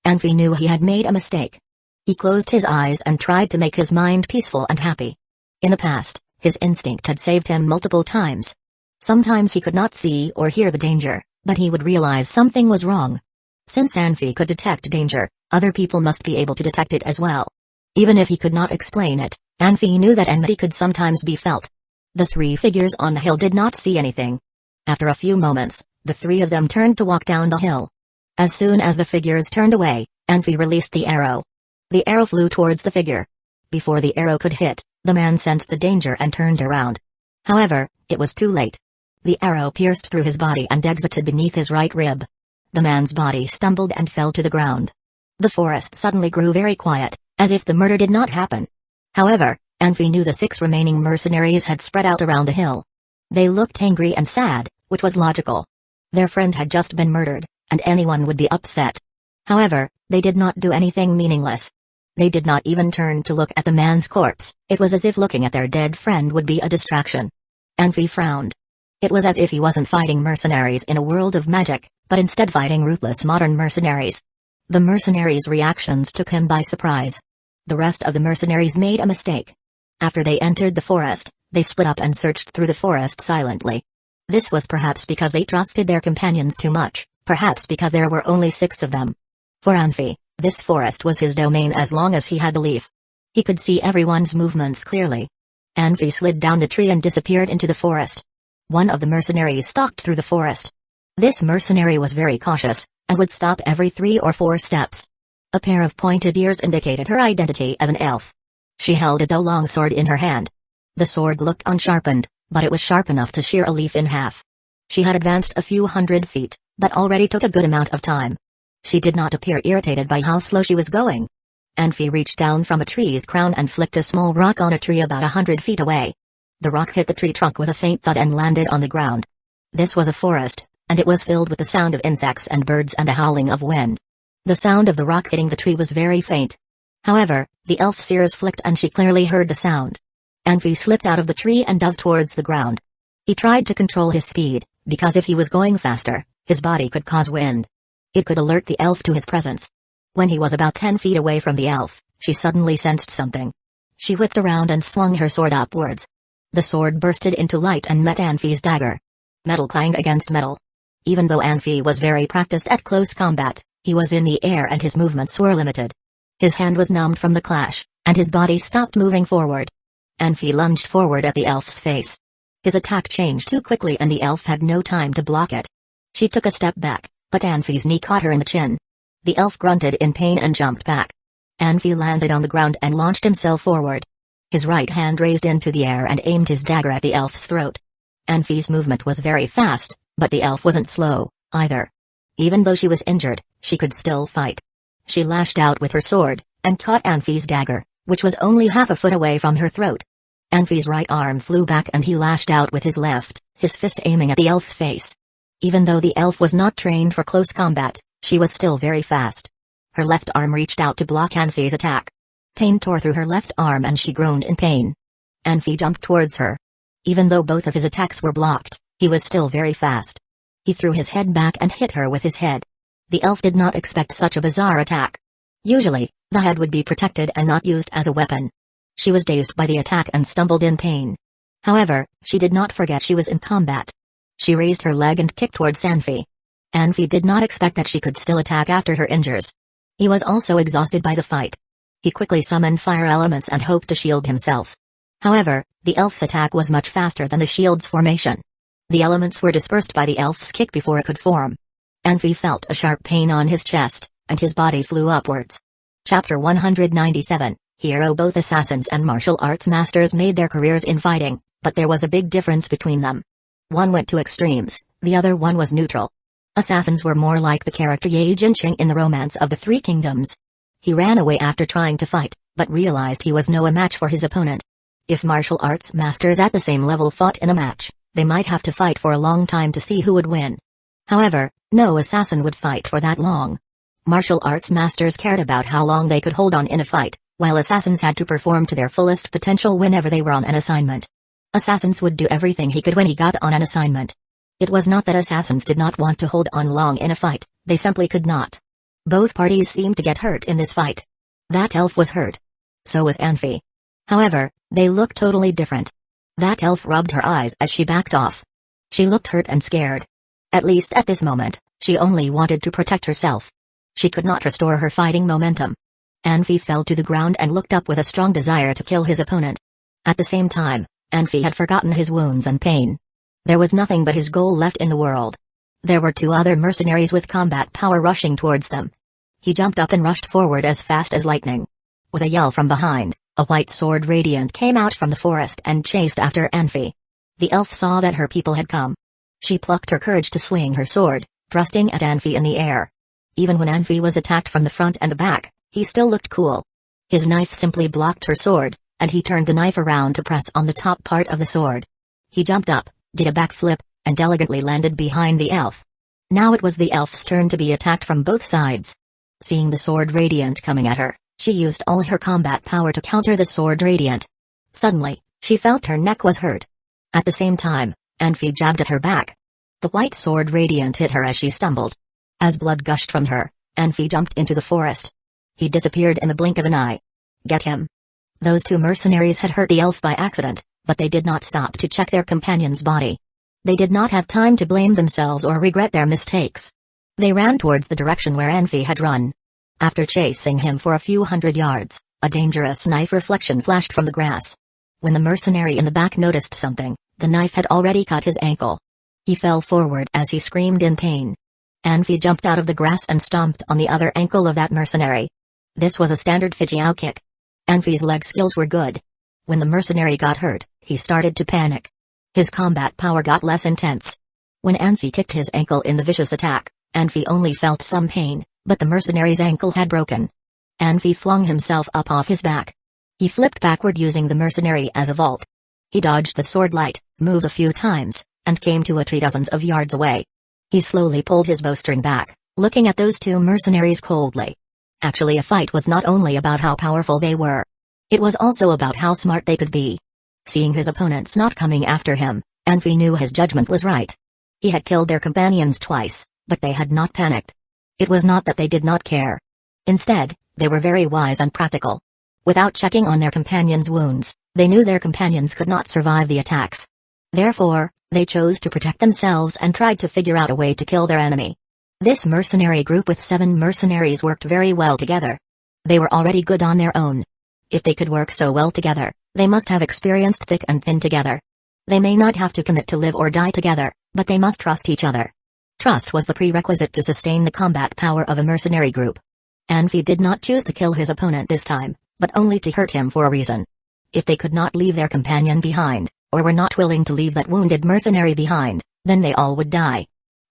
S1: Anfi knew he had made a mistake. He closed his eyes and tried to make his mind peaceful and happy. In the past, his instinct had saved him multiple times. Sometimes he could not see or hear the danger, but he would realize something was wrong. Since Anfi could detect danger, other people must be able to detect it as well. Even if he could not explain it, Anfi knew that enmity could sometimes be felt. The 3 figures on the hill did not see anything. After a few moments, the 3 of them turned to walk down the hill. As soon as the figures turned away, Anfi released the arrow. The arrow flew towards the figure. Before the arrow could hit, the man sensed the danger and turned around. However, it was too late. The arrow pierced through his body and exited beneath his right rib. The man's body stumbled and fell to the ground. The forest suddenly grew very quiet, as if the murder did not happen. However, Anfi knew the 6 remaining mercenaries had spread out around the hill. They looked angry and sad, which was logical. Their friend had just been murdered, and anyone would be upset. However, they did not do anything meaningless. They did not even turn to look at the man's corpse. It was as if looking at their dead friend would be a distraction. Anfi frowned. It was as if he wasn't fighting mercenaries in a world of magic, but instead fighting ruthless modern mercenaries. The mercenaries' reactions took him by surprise. The rest of the mercenaries made a mistake. After they entered the forest, they split up and searched through the forest silently. This was perhaps because they trusted their companions too much, perhaps because there were only 6 of them. For Anfi, this forest was his domain as long as he had the leaf. He could see everyone's movements clearly. Anfi slid down the tree and disappeared into the forest. One of the mercenaries stalked through the forest. This mercenary was very cautious, and would stop every 3 or 4 steps. A pair of pointed ears indicated her identity as an elf. She held a dull long sword in her hand. The sword looked unsharpened, but it was sharp enough to shear a leaf in half. She had advanced a few hundred feet, but already took a good amount of time. She did not appear irritated by how slow she was going. Anfi reached down from a tree's crown and flicked a small rock on a tree about 100 feet away. The rock hit the tree trunk with a faint thud and landed on the ground. This was a forest, and it was filled with the sound of insects and birds and the howling of wind. The sound of the rock hitting the tree was very faint. However, the elf's ears flicked and she clearly heard the sound. Anfi slipped out of the tree and dove towards the ground. He tried to control his speed, because if he was going faster, his body could cause wind. It could alert the elf to his presence. When he was about 10 feet away from the elf, she suddenly sensed something. She whipped around and swung her sword upwards. The sword bursted into light and met Anfi's dagger. Metal clanged against metal. Even though Anfi was very practiced at close combat, he was in the air and his movements were limited. His hand was numbed from the clash, and his body stopped moving forward. Anfi lunged forward at the elf's face. His attack changed too quickly and the elf had no time to block it. She took a step back, but Anfi's knee caught her in the chin. The elf grunted in pain and jumped back. Anfi landed on the ground and launched himself forward. His right hand raised into the air and aimed his dagger at the elf's throat. Anfi's movement was very fast, but the elf wasn't slow, either. Even though she was injured, she could still fight. She lashed out with her sword, and caught Anfi's dagger, which was only half a foot away from her throat. Anfi's right arm flew back and he lashed out with his left, his fist aiming at the elf's face. Even though the elf was not trained for close combat, she was still very fast. Her left arm reached out to block Anfi's attack. Pain tore through her left arm and she groaned in pain. Anfi jumped towards her. Even though both of his attacks were blocked, he was still very fast. He threw his head back and hit her with his head. The elf did not expect such a bizarre attack. Usually, the head would be protected and not used as a weapon. She was dazed by the attack and stumbled in pain. However, she did not forget she was in combat. She raised her leg and kicked towards Anfi. Anfi did not expect that she could still attack after her injuries. He was also exhausted by the fight. He quickly summoned fire elements and hoped to shield himself. However, the elf's attack was much faster than the shield's formation. The elements were dispersed by the elf's kick before it could form. Anfi felt a sharp pain on his chest, and his body flew upwards. Chapter 197, Hero. Both assassins and martial arts masters made their careers in fighting, but there was a big difference between them. One went to extremes, the other one was neutral. Assassins were more like the character Ye Jinqing in the Romance of the Three Kingdoms. He ran away after trying to fight, but realized he was no match for his opponent. If martial arts masters at the same level fought in a match, they might have to fight for a long time to see who would win. However, no assassin would fight for that long. Martial arts masters cared about how long they could hold on in a fight, while assassins had to perform to their fullest potential whenever they were on an assignment. Assassins would do everything he could when he got on an assignment. It was not that assassins did not want to hold on long in a fight, they simply could not. Both parties seemed to get hurt in this fight. That elf was hurt. So was Anfi. However, they looked totally different. That elf rubbed her eyes as she backed off. She looked hurt and scared. At least at this moment, she only wanted to protect herself. She could not restore her fighting momentum. Anfi fell to the ground and looked up with a strong desire to kill his opponent. At the same time, Anfi had forgotten his wounds and pain. There was nothing but his goal left in the world. There were 2 other mercenaries with combat power rushing towards them. He jumped up and rushed forward as fast as lightning. With a yell from behind, a white sword radiant came out from the forest and chased after Anfi. The elf saw that her people had come. She plucked her courage to swing her sword, thrusting at Anfi in the air. Even when Anfi was attacked from the front and the back, he still looked cool. His knife simply blocked her sword, and he turned the knife around to press on the top part of the sword. He jumped up, did a backflip, and elegantly landed behind the elf. Now it was the elf's turn to be attacked from both sides. Seeing the sword radiant coming at her, she used all her combat power to counter the sword radiant. Suddenly, she felt her neck was hurt. At the same time, Anfi jabbed at her back. The white sword radiant hit her as she stumbled. As blood gushed from her, Anfi jumped into the forest. He disappeared in the blink of an eye. Get him. Those two mercenaries had hurt the elf by accident, but they did not stop to check their companion's body. They did not have time to blame themselves or regret their mistakes. They ran towards the direction where Anfi had run. After chasing him for a few hundred yards, a dangerous knife reflection flashed from the grass. When the mercenary in the back noticed something, the knife had already cut his ankle. He fell forward as he screamed in pain. Anfi jumped out of the grass and stomped on the other ankle of that mercenary. This was a standard Fijiao kick. Anfi's leg skills were good. When the mercenary got hurt, he started to panic. His combat power got less intense. When Anfi kicked his ankle in the vicious attack, Anfi only felt some pain, but the mercenary's ankle had broken. Anfi flung himself up off his back. He flipped backward using the mercenary as a vault. He dodged the sword light, moved a few times, and came to a tree dozens of yards away. He slowly pulled his bowstring back, looking at those two mercenaries coldly. Actually, a fight was not only about how powerful they were. It was also about how smart they could be. Seeing his opponents not coming after him, Anfi knew his judgment was right. He had killed their companions twice, but they had not panicked. It was not that they did not care. Instead, they were very wise and practical. Without checking on their companions' wounds, they knew their companions could not survive the attacks. Therefore, they chose to protect themselves and tried to figure out a way to kill their enemy. This mercenary group with 7 mercenaries worked very well together. They were already good on their own. If they could work so well together, they must have experienced thick and thin together. They may not have to commit to live or die together, but they must trust each other. Trust was the prerequisite to sustain the combat power of a mercenary group. Anfi did not choose to kill his opponent this time, but only to hurt him for a reason. If they could not leave their companion behind, or were not willing to leave that wounded mercenary behind, then they all would die.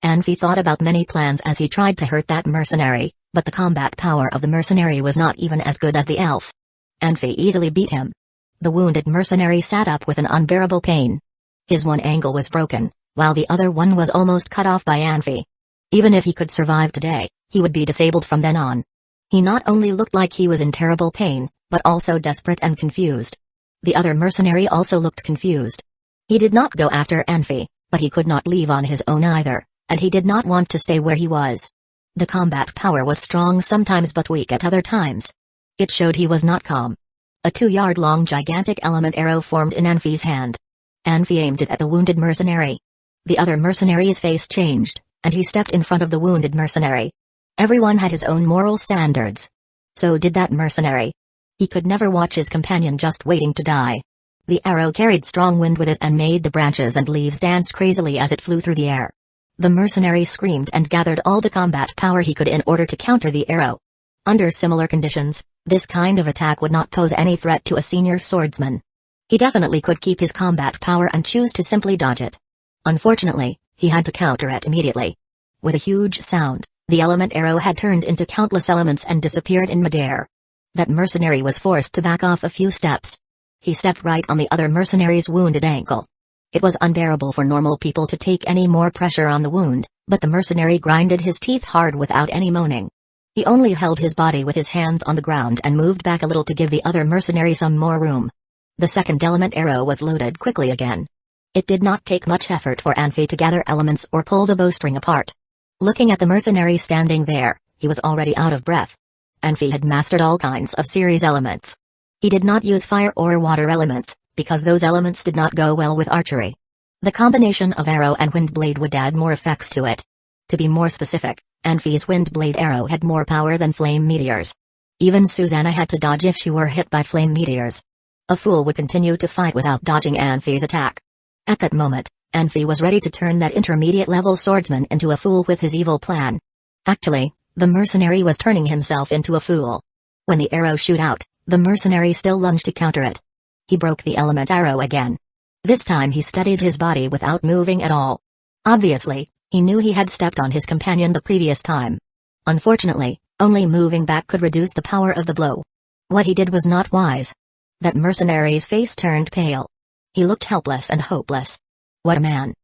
S1: Anfi thought about many plans as he tried to hurt that mercenary, but the combat power of the mercenary was not even as good as the elf. Anfi easily beat him. The wounded mercenary sat up with an unbearable pain. His one ankle was broken, while the other one was almost cut off by Anfi. Even if he could survive today, he would be disabled from then on. He not only looked like he was in terrible pain, but also desperate and confused. The other mercenary also looked confused. He did not go after Anfi, but he could not leave on his own either, and he did not want to stay where he was. The combat power was strong sometimes but weak at other times. It showed he was not calm. A 2-yard-long gigantic element arrow formed in Anfi's hand. Anfi aimed it at the wounded mercenary. The other mercenary's face changed, and he stepped in front of the wounded mercenary. Everyone had his own moral standards. So did that mercenary. He could never watch his companion just waiting to die. The arrow carried strong wind with it and made the branches and leaves dance crazily as it flew through the air. The mercenary screamed and gathered all the combat power he could in order to counter the arrow. Under similar conditions, this kind of attack would not pose any threat to a senior swordsman. He definitely could keep his combat power and choose to simply dodge it. Unfortunately, he had to counter it immediately. With a huge sound, the element arrow had turned into countless elements and disappeared in midair. That mercenary was forced to back off a few steps. He stepped right on the other mercenary's wounded ankle. It was unbearable for normal people to take any more pressure on the wound, but the mercenary grinded his teeth hard without any moaning. He only held his body with his hands on the ground and moved back a little to give the other mercenary some more room. The second element arrow was loaded quickly again. It did not take much effort for Anfi to gather elements or pull the bowstring apart. Looking at the mercenary standing there, he was already out of breath. Anfi had mastered all kinds of series elements. He did not use fire or water elements, because those elements did not go well with archery. The combination of arrow and wind blade would add more effects to it. To be more specific, Anfi's wind blade arrow had more power than flame meteors. Even Susanna had to dodge if she were hit by flame meteors. A fool would continue to fight without dodging Anfi's attack. At that moment, Anfi was ready to turn that intermediate-level swordsman into a fool with his evil plan. Actually, the mercenary was turning himself into a fool. When the arrow shoot out, the mercenary still lunged to counter it. He broke the element arrow again. This time he steadied his body without moving at all. Obviously, he knew he had stepped on his companion the previous time. Unfortunately, only moving back could reduce the power of the blow. What he did was not wise. That mercenary's face turned pale. He looked helpless and hopeless. What a man.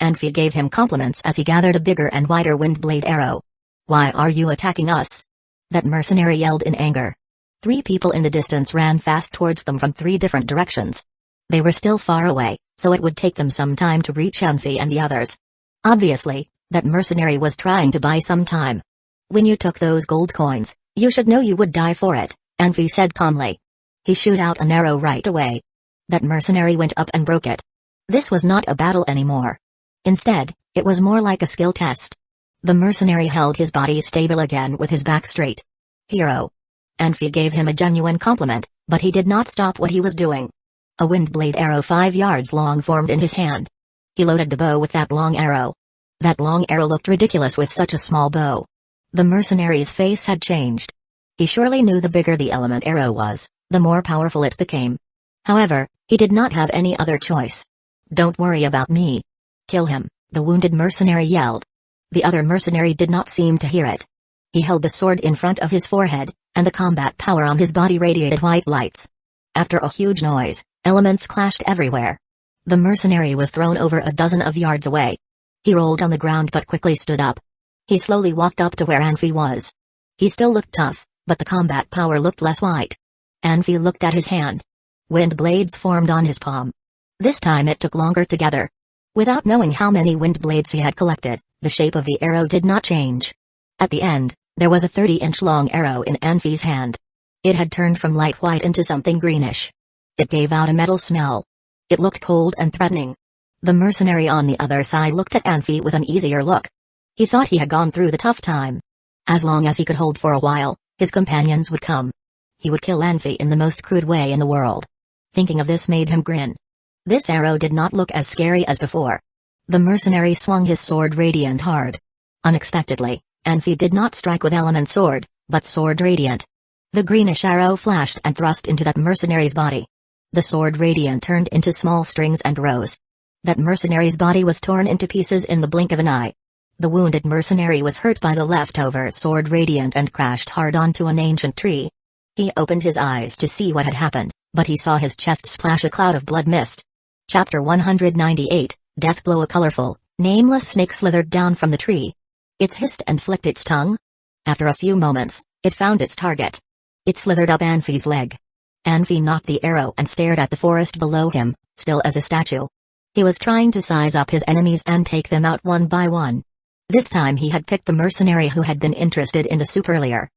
S1: Anfi gave him compliments as he gathered a bigger and wider wind blade arrow. Why are you attacking us? That mercenary yelled in anger. 3 people in the distance ran fast towards them from 3 different directions. They were still far away, so it would take them some time to reach Anfi and the others. Obviously, that mercenary was trying to buy some time. When you took those gold coins, you should know you would die for it, Anfi said calmly. He shoot out an arrow right away. That mercenary went up and broke it. This was not a battle anymore. Instead, it was more like a skill test. The mercenary held his body stable again with his back straight. Hero. Anfi gave him a genuine compliment, but he did not stop what he was doing. A wind blade arrow 5 yards long formed in his hand. He loaded the bow with that long arrow. That long arrow looked ridiculous with such a small bow. The mercenary's face had changed. He surely knew the bigger the element arrow was, the more powerful it became. However, he did not have any other choice. Don't worry about me. Kill him, the wounded mercenary yelled. The other mercenary did not seem to hear it. He held the sword in front of his forehead, and the combat power on his body radiated white lights. After a huge noise, elements clashed everywhere. The mercenary was thrown over a dozen of yards away. He rolled on the ground but quickly stood up. He slowly walked up to where Anfi was. He still looked tough, but the combat power looked less white. Anfi looked at his hand. Wind blades formed on his palm. This time it took longer to gather. Without knowing how many wind blades he had collected, the shape of the arrow did not change. At the end, there was a 30-inch long arrow in Anfi's hand. It had turned from light white into something greenish. It gave out a metal smell. It looked cold and threatening. The mercenary on the other side looked at Anfi with an easier look. He thought he had gone through the tough time. As long as he could hold for a while, his companions would come. He would kill Anfi in the most crude way in the world. Thinking of this made him grin. This arrow did not look as scary as before. The mercenary swung his sword radiant hard. Unexpectedly, Anfi did not strike with element sword, but sword radiant. The greenish arrow flashed and thrust into that mercenary's body. The sword radiant turned into small strings and rose. That mercenary's body was torn into pieces in the blink of an eye. The wounded mercenary was hurt by the leftover sword radiant and crashed hard onto an ancient tree. He opened his eyes to see what had happened, but he saw his chest splash a cloud of blood mist. Chapter 198, Death Blow. A colorful, nameless snake slithered down from the tree. It hissed and flicked its tongue. After a few moments, it found its target. It slithered up Anfi's leg. Anfi knocked the arrow and stared at the forest below him, still as a statue. He was trying to size up his enemies and take them out one by one. This time he had picked the mercenary who had been interested in the soup earlier.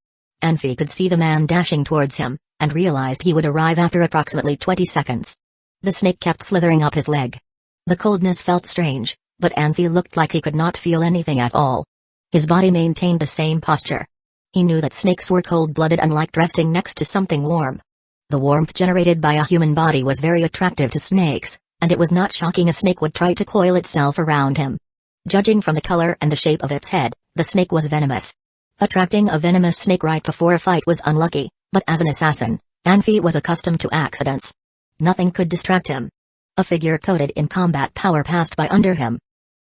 S1: Anfi could see the man dashing towards him, and realized he would arrive after approximately 20 seconds. The snake kept slithering up his leg. The coldness felt strange, but Anfi looked like he could not feel anything at all. His body maintained the same posture. He knew that snakes were cold-blooded and liked resting next to something warm. The warmth generated by a human body was very attractive to snakes, and it was not shocking a snake would try to coil itself around him. Judging from the color and the shape of its head, the snake was venomous. Attracting a venomous snake right before a fight was unlucky, but as an assassin, Anfi was accustomed to accidents. Nothing could distract him. A figure coated in combat power passed by under him.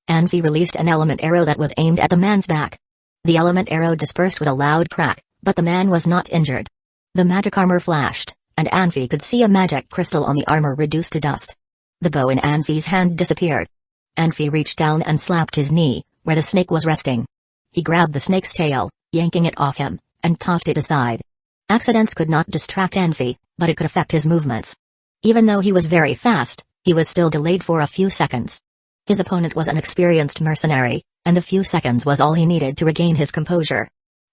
S1: Anfi released an element arrow that was aimed at the man's back. The element arrow dispersed with a loud crack, but the man was not injured. The magic armor flashed, and Anfi could see a magic crystal on the armor reduced to dust. The bow in Anfi's hand disappeared. Anfi reached down and slapped his knee, where the snake was resting. He grabbed the snake's tail, yanking it off him, and tossed it aside. Accidents could not distract Anfi, but it could affect his movements. Even though he was very fast, he was still delayed for a few seconds. His opponent was an experienced mercenary, and the few seconds was all he needed to regain his composure.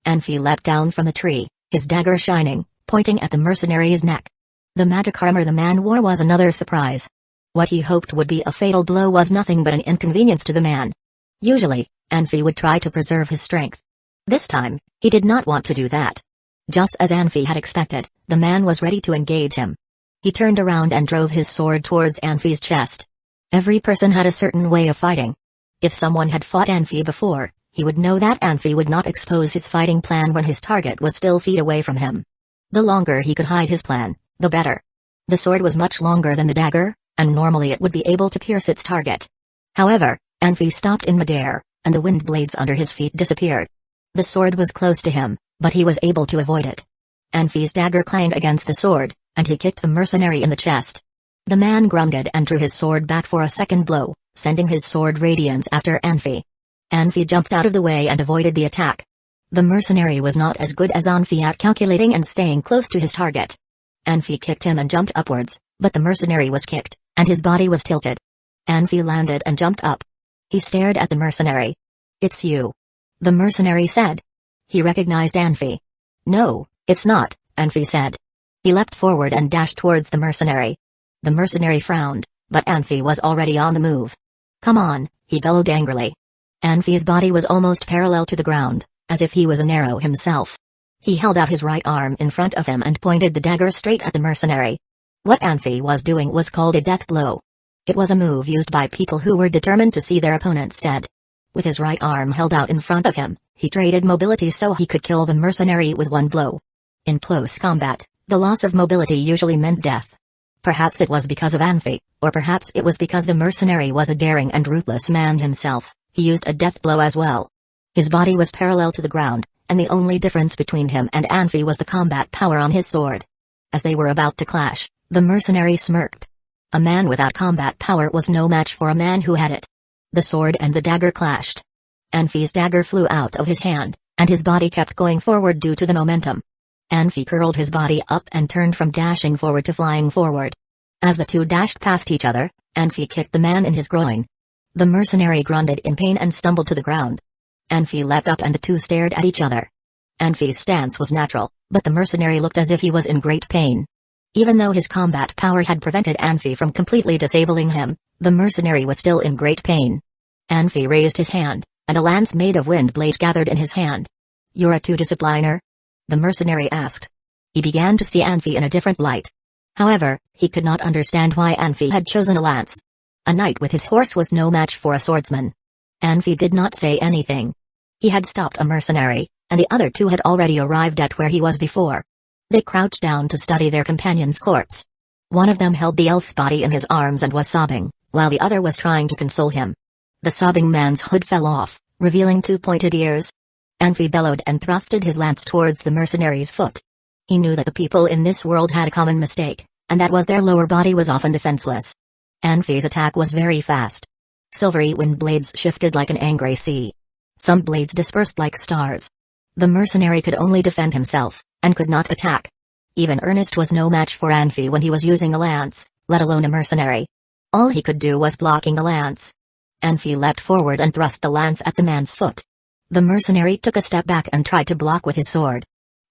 S1: Anfi leapt down from the tree, his dagger shining, pointing at the mercenary's neck. The magic armor the man wore was another surprise. What he hoped would be a fatal blow was nothing but an inconvenience to the man. Usually, Anfi would try to preserve his strength. This time, he did not want to do that. Just as Anfi had expected, the man was ready to engage him. He turned around and drove his sword towards Anfi's chest. Every person had a certain way of fighting. If someone had fought Anfi before, he would know that Anfi would not expose his fighting plan when his target was still feet away from him. The longer he could hide his plan, the better. The sword was much longer than the dagger, and normally it would be able to pierce its target. However, Anfi stopped in midair, and the wind blades under his feet disappeared. The sword was close to him, but he was able to avoid it. Anfi's dagger clanged against the sword, and he kicked the mercenary in the chest. The man grunted and drew his sword back for a second blow, sending his sword radiance after Anfi. Anfi jumped out of the way and avoided the attack. The mercenary was not as good as Anfi at calculating and staying close to his target. Anfi kicked him and jumped upwards, but the mercenary was kicked, and his body was tilted. Anfi landed and jumped up. He stared at the mercenary. "It's you," the mercenary said. He recognized Anfi. "No, it's not," Anfi said. He leapt forward and dashed towards the mercenary. The mercenary frowned, but Anfi was already on the move. "Come on," he bellowed angrily. Anfi's body was almost parallel to the ground, as if he was an arrow himself. He held out his right arm in front of him and pointed the dagger straight at the mercenary. What Anfi was doing was called a death blow. It was a move used by people who were determined to see their opponents dead. With his right arm held out in front of him, he traded mobility so he could kill the mercenary with one blow. In close combat, the loss of mobility usually meant death. Perhaps it was because of Anfi, or perhaps it was because the mercenary was a daring and ruthless man himself. He used a death blow as well. His body was parallel to the ground, and the only difference between him and Anfi was the combat power on his sword. As they were about to clash, the mercenary smirked. A man without combat power was no match for a man who had it. The sword and the dagger clashed. Anfi's dagger flew out of his hand, and his body kept going forward due to the momentum. Anfi curled his body up and turned from dashing forward to flying forward. As the two dashed past each other, Anfi kicked the man in his groin. The mercenary grunted in pain and stumbled to the ground. Anfi leapt up and the two stared at each other. Anfi's stance was natural, but the mercenary looked as if he was in great pain. Even though his combat power had prevented Anfi from completely disabling him, the mercenary was still in great pain. Anfi raised his hand, and a lance made of wind blades gathered in his hand. "You're a two-discipliner?" the mercenary asked. He began to see Anfi in a different light. However, he could not understand why Anfi had chosen a lance. A knight with his horse was no match for a swordsman. Anfi did not say anything. He had stopped a mercenary, and the other two had already arrived at where he was before. They crouched down to study their companion's corpse. One of them held the elf's body in his arms and was sobbing, while the other was trying to console him. The sobbing man's hood fell off, revealing two pointed ears. Anfi bellowed and thrusted his lance towards the mercenary's foot. He knew that the people in this world had a common mistake, and that was their lower body was often defenseless. Anfi's attack was very fast. Silvery wind blades shifted like an angry sea. Some blades dispersed like stars. The mercenary could only defend himself, and could not attack. Even Ernest was no match for Anfi when he was using a lance, let alone a mercenary. All he could do was blocking the lance. Anfi leapt forward and thrust the lance at the man's foot. The mercenary took a step back and tried to block with his sword.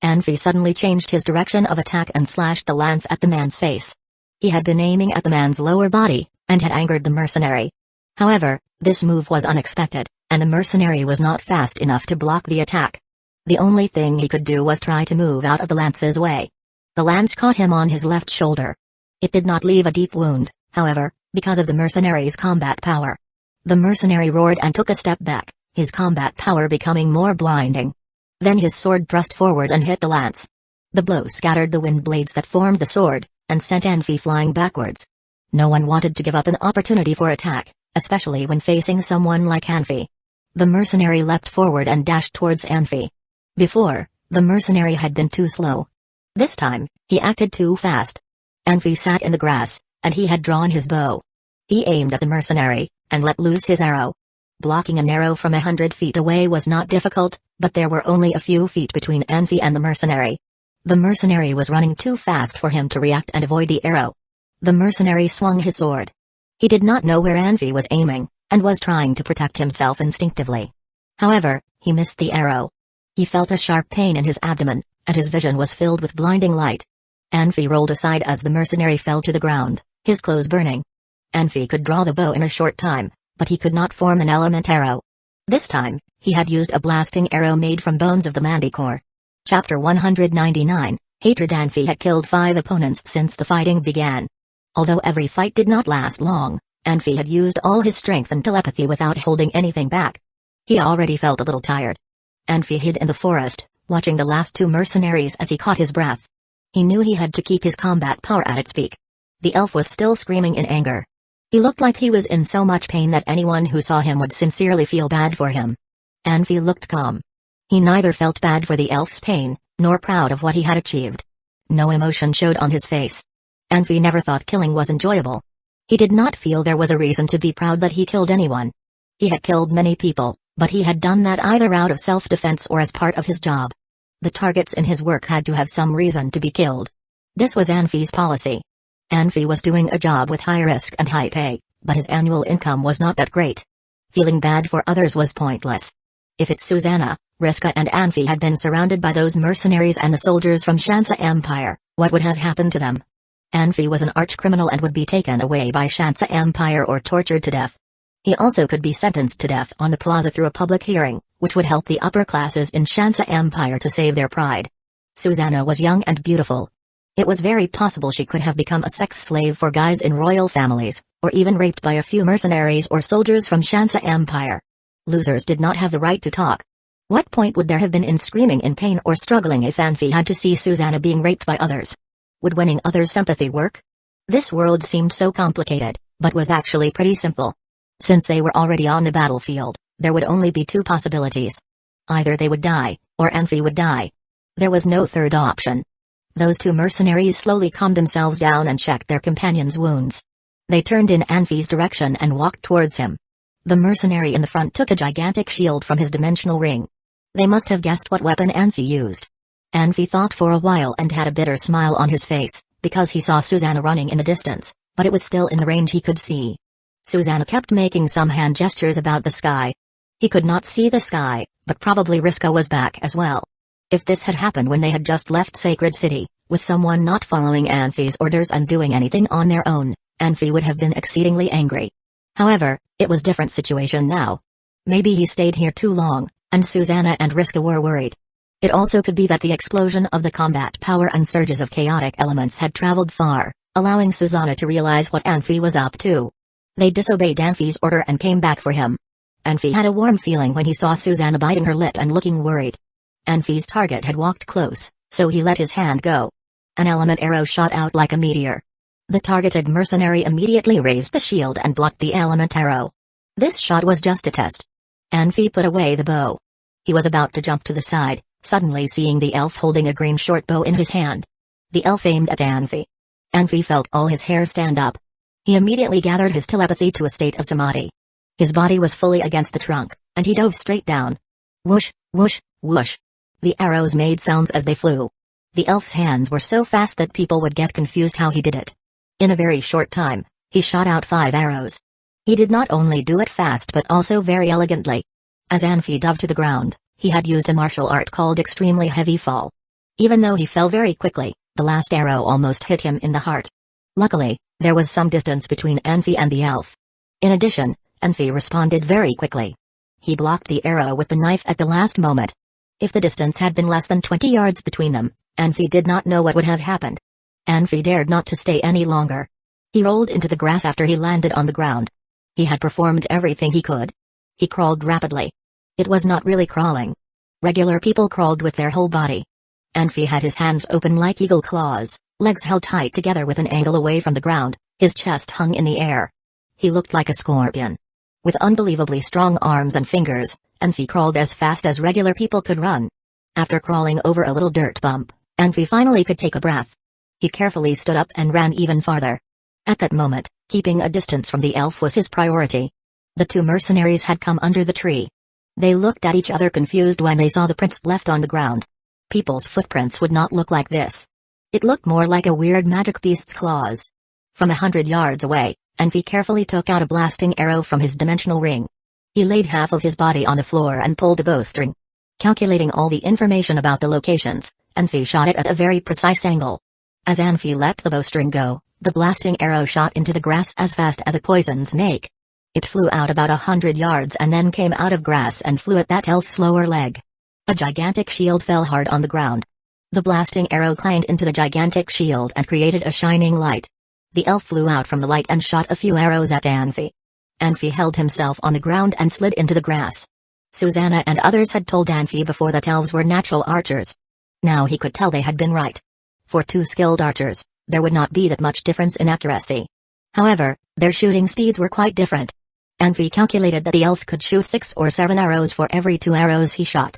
S1: Anfi suddenly changed his direction of attack and slashed the lance at the man's face. He had been aiming at the man's lower body, and had angered the mercenary. However, this move was unexpected, and the mercenary was not fast enough to block the attack. The only thing he could do was try to move out of the lance's way. The lance caught him on his left shoulder. It did not leave a deep wound, however, because of the mercenary's combat power. The mercenary roared and took a step back, his combat power becoming more blinding. Then his sword thrust forward and hit the lance. The blow scattered the wind blades that formed the sword, and sent Anfi flying backwards. No one wanted to give up an opportunity for attack, especially when facing someone like Anfi. The mercenary leapt forward and dashed towards Anfi. Before, the mercenary had been too slow. This time, he acted too fast. Anfi sat in the grass, and he had drawn his bow. He aimed at the mercenary, and let loose his arrow. Blocking an arrow from 100 feet away was not difficult, but there were only a few feet between Anfi and the mercenary. The mercenary was running too fast for him to react and avoid the arrow. The mercenary swung his sword. He did not know where Anfi was aiming, and was trying to protect himself instinctively. However, he missed the arrow. He felt a sharp pain in his abdomen, and his vision was filled with blinding light. Anfi rolled aside as the mercenary fell to the ground, his clothes burning. Anfi could draw the bow in a short time, but he could not form an element arrow. This time, he had used a blasting arrow made from bones of the manticore. Chapter 199, Hatred. Anfi had killed 5 opponents since the fighting began. Although every fight did not last long, Anfi had used all his strength and telepathy without holding anything back. He already felt a little tired. Anfi hid in the forest, watching the last 2 mercenaries as he caught his breath. He knew he had to keep his combat power at its peak. The elf was still screaming in anger. He looked like he was in so much pain that anyone who saw him would sincerely feel bad for him. Anfi looked calm. He neither felt bad for the elf's pain, nor proud of what he had achieved. No emotion showed on his face. Anfi never thought killing was enjoyable. He did not feel there was a reason to be proud that he killed anyone. He had killed many people, but he had done that either out of self-defense or as part of his job. The targets in his work had to have some reason to be killed. This was Anfi's policy. Anfi was doing a job with high risk and high pay, but his annual income was not that great. Feeling bad for others was pointless. If it's Susanna, Riska and Anfi had been surrounded by those mercenaries and the soldiers from Shansa Empire, what would have happened to them? Anfi was an arch-criminal and would be taken away by Shansa Empire or tortured to death. He also could be sentenced to death on the plaza through a public hearing, which would help the upper classes in Shansa Empire to save their pride. Susanna was young and beautiful. It was very possible she could have become a sex slave for guys in royal families, or even raped by a few mercenaries or soldiers from Shansa Empire. Losers did not have the right to talk. What point would there have been in screaming in pain or struggling if Anfi had to see Susanna being raped by others? Would winning others' sympathy work? This world seemed so complicated, but was actually pretty simple. Since they were already on the battlefield, there would only be two possibilities. Either they would die, or Anfi would die. There was no third option. Those two mercenaries slowly calmed themselves down and checked their companions' wounds. They turned in Anfi's direction and walked towards him. The mercenary in the front took a gigantic shield from his dimensional ring. They must have guessed what weapon Anfi used. Anfi thought for a while and had a bitter smile on his face, because he saw Susanna running in the distance, but it was still in the range he could see. Susanna kept making some hand gestures about the sky. He could not see the sky, but probably Riska was back as well. If this had happened when they had just left Sacred City, with someone not following Anfi's orders and doing anything on their own, Anfi would have been exceedingly angry. However, it was a different situation now. Maybe he stayed here too long, and Susanna and Riska were worried. It also could be that the explosion of the combat power and surges of chaotic elements had traveled far, allowing Susanna to realize what Anfi was up to. They disobeyed Anfi's order and came back for him. Anfi had a warm feeling when he saw Susanna biting her lip and looking worried. Anfi's target had walked close, so he let his hand go. An element arrow shot out like a meteor. The targeted mercenary immediately raised the shield and blocked the element arrow. This shot was just a test. Anfi put away the bow. He was about to jump to the side, suddenly seeing the elf holding a green short bow in his hand. The elf aimed at Anfi. Anfi felt all his hair stand up. He immediately gathered his telepathy to a state of samadhi. His body was fully against the trunk, and he dove straight down. Whoosh, whoosh, whoosh. The arrows made sounds as they flew. The elf's hands were so fast that people would get confused how he did it. In a very short time, he shot out 5 arrows. He did not only do it fast but also very elegantly. As Anfi dove to the ground, he had used a martial art called extremely heavy fall. Even though he fell very quickly, the last arrow almost hit him in the heart. Luckily, there was some distance between Anfi and the elf. In addition, Anfi responded very quickly. He blocked the arrow with the knife at the last moment. If the distance had been less than 20 yards between them, Anfi did not know what would have happened. Anfi dared not to stay any longer. He rolled into the grass after he landed on the ground. He had performed everything he could. He crawled rapidly. It was not really crawling. Regular people crawled with their whole body. Anfi had his hands open like eagle claws, legs held tight together with an angle away from the ground, his chest hung in the air. He looked like a scorpion. With unbelievably strong arms and fingers, Anfi crawled as fast as regular people could run. After crawling over a little dirt bump, Anfi finally could take a breath. He carefully stood up and ran even farther. At that moment, keeping a distance from the elf was his priority. The two mercenaries had come under the tree. They looked at each other confused when they saw the prints left on the ground. People's footprints would not look like this. It looked more like a weird magic beast's claws. From 100 yards away, Anfi carefully took out a blasting arrow from his dimensional ring. He laid half of his body on the floor and pulled the bowstring. Calculating all the information about the locations, Anfi shot it at a very precise angle. As Anfi let the bowstring go, the blasting arrow shot into the grass as fast as a poison snake. It flew out about 100 yards and then came out of grass and flew at that elf's lower leg. A gigantic shield fell hard on the ground. The blasting arrow clanged into the gigantic shield and created a shining light. The elf flew out from the light and shot a few arrows at Anfi. Anfi held himself on the ground and slid into the grass. Susanna and others had told Anfi before that elves were natural archers. Now he could tell they had been right. For two skilled archers, there would not be that much difference in accuracy. However, their shooting speeds were quite different. Anfi calculated that the elf could shoot 6 or 7 arrows for every 2 arrows he shot.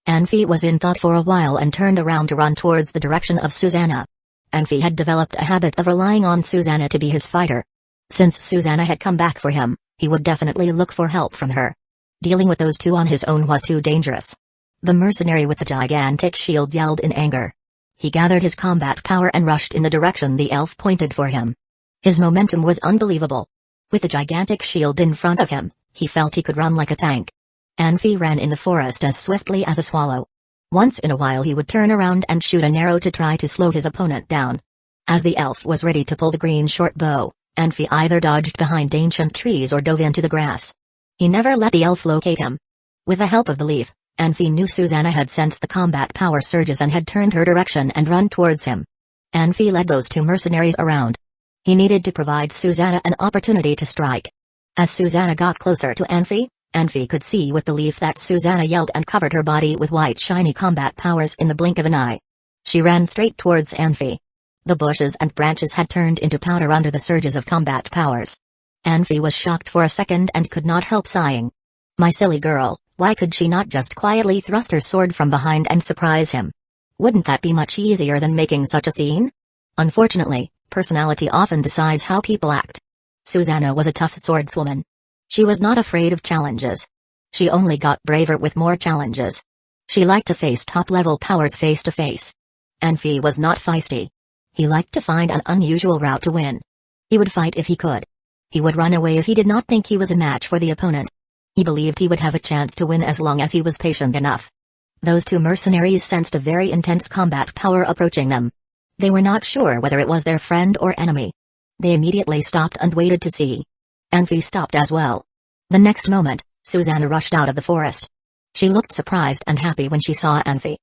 S1: Anfi was in thought for a while and turned around to run towards the direction of Susanna. Anfi had developed a habit of relying on Susanna to be his fighter. Since Susanna had come back for him, he would definitely look for help from her. Dealing with those two on his own was too dangerous. The mercenary with the gigantic shield yelled in anger. He gathered his combat power and rushed in the direction the elf pointed for him. His momentum was unbelievable. With the gigantic shield in front of him, he felt he could run like a tank. Anfi ran in the forest as swiftly as a swallow. Once in a while he would turn around and shoot an arrow to try to slow his opponent down. As the elf was ready to pull the green short bow, Anfi either dodged behind ancient trees or dove into the grass. He never let the elf locate him. With the help of the leaf, Anfi knew Susanna had sensed the combat power surges and had turned her direction and run towards him. Anfi led those two mercenaries around. He needed to provide Susanna an opportunity to strike. As Susanna got closer to Anfi could see with the leaf that Susanna yelled and covered her body with white shiny combat powers in the blink of an eye. She ran straight towards Anfi. The bushes and branches had turned into powder under the surges of combat powers. Anfi was shocked for a second and could not help sighing. My silly girl, why could she not just quietly thrust her sword from behind and surprise him? Wouldn't that be much easier than making such a scene? Unfortunately, personality often decides how people act. Susanna was a tough swordswoman. She was not afraid of challenges. She only got braver with more challenges. She liked to face top-level powers face to face. Anfi was not feisty. He liked to find an unusual route to win. He would fight if he could. He would run away if he did not think he was a match for the opponent. He believed he would have a chance to win as long as he was patient enough. Those two mercenaries sensed a very intense combat power approaching them. They were not sure whether it was their friend or enemy. They immediately stopped and waited to see. Anfi stopped as well. The next moment, Susanna rushed out of the forest. She looked surprised and happy when she saw Anfi.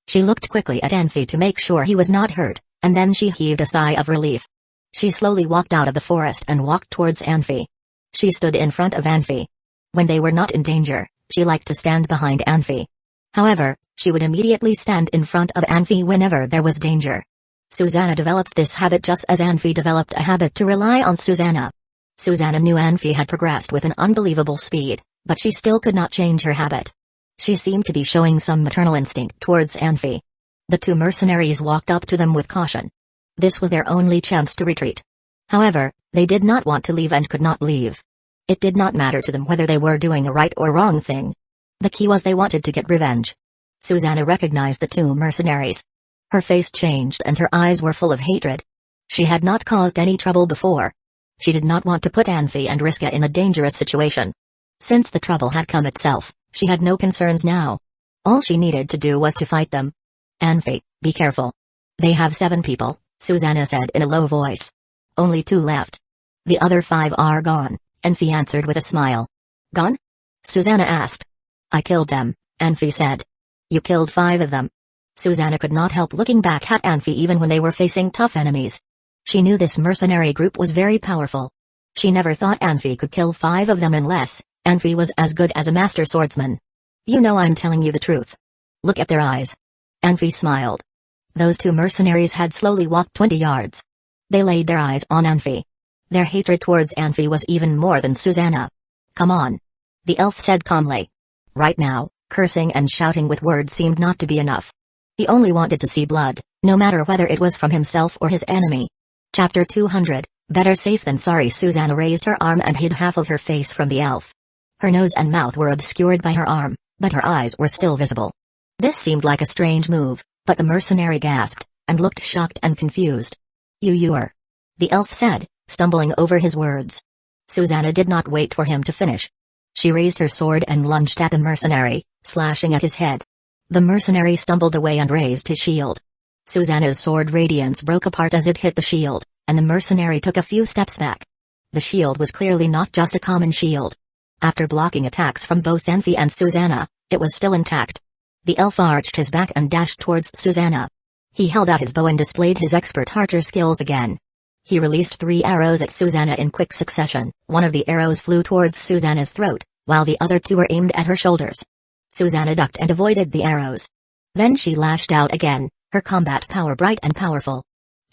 S1: She looked quickly at Anfi to make sure he was not hurt, and then she heaved a sigh of relief. She slowly walked out of the forest and walked towards Anfi. She stood in front of Anfi. When they were not in danger, she liked to stand behind Anfi. However, she would immediately stand in front of Anfi whenever there was danger. Susanna developed this habit just as Anfi developed a habit to rely on Susanna. Susanna knew Anfi had progressed with an unbelievable speed, but she still could not change her habit. She seemed to be showing some maternal instinct towards Anfi. The two mercenaries walked up to them with caution. This was their only chance to retreat. However, they did not want to leave and could not leave. It did not matter to them whether they were doing a right or wrong thing. The key was they wanted to get revenge. Susanna recognized the two mercenaries. Her face changed and her eyes were full of hatred. She had not caused any trouble before. She did not want to put Anfi and Riska in a dangerous situation. Since the trouble had come itself, she had no concerns now. All she needed to do was to fight them. Anfi, be careful. They have 7 people, Susanna said in a low voice. Only 2 left. The other 5 are gone, Anfi answered with a smile. Gone? Susanna asked. I killed them, Anfi said. You killed 5 of them. Susanna could not help looking back at Anfi even when they were facing tough enemies. She knew this mercenary group was very powerful. She never thought Anfi could kill 5 of them unless Anfi was as good as a master swordsman. You know I'm telling you the truth. Look at their eyes. Anfi smiled. Those two mercenaries had slowly walked 20 yards. They laid their eyes on Anfi. Their hatred towards Anfi was even more than Susanna. Come on. The elf said calmly. Right now, cursing and shouting with words seemed not to be enough. He only wanted to see blood, no matter whether it was from himself or his enemy. Chapter 200, Better Safe Than Sorry. Susanna raised her arm and hid half of her face from the elf. Her nose and mouth were obscured by her arm, but her eyes were still visible. This seemed like a strange move, but the mercenary gasped, and looked shocked and confused. You are. The elf said, stumbling over his words. Susanna did not wait for him to finish. She raised her sword and lunged at the mercenary, slashing at his head. The mercenary stumbled away and raised his shield. Susanna's sword radiance broke apart as it hit the shield, and the mercenary took a few steps back. The shield was clearly not just a common shield. After blocking attacks from both Anfi and Susanna, it was still intact. The elf arched his back and dashed towards Susanna. He held out his bow and displayed his expert archer skills again. He released 3 arrows at Susanna in quick succession. One of the arrows flew towards Susanna's throat, while the other 2 were aimed at her shoulders. Susanna ducked and avoided the arrows. Then she lashed out again, her combat power bright and powerful.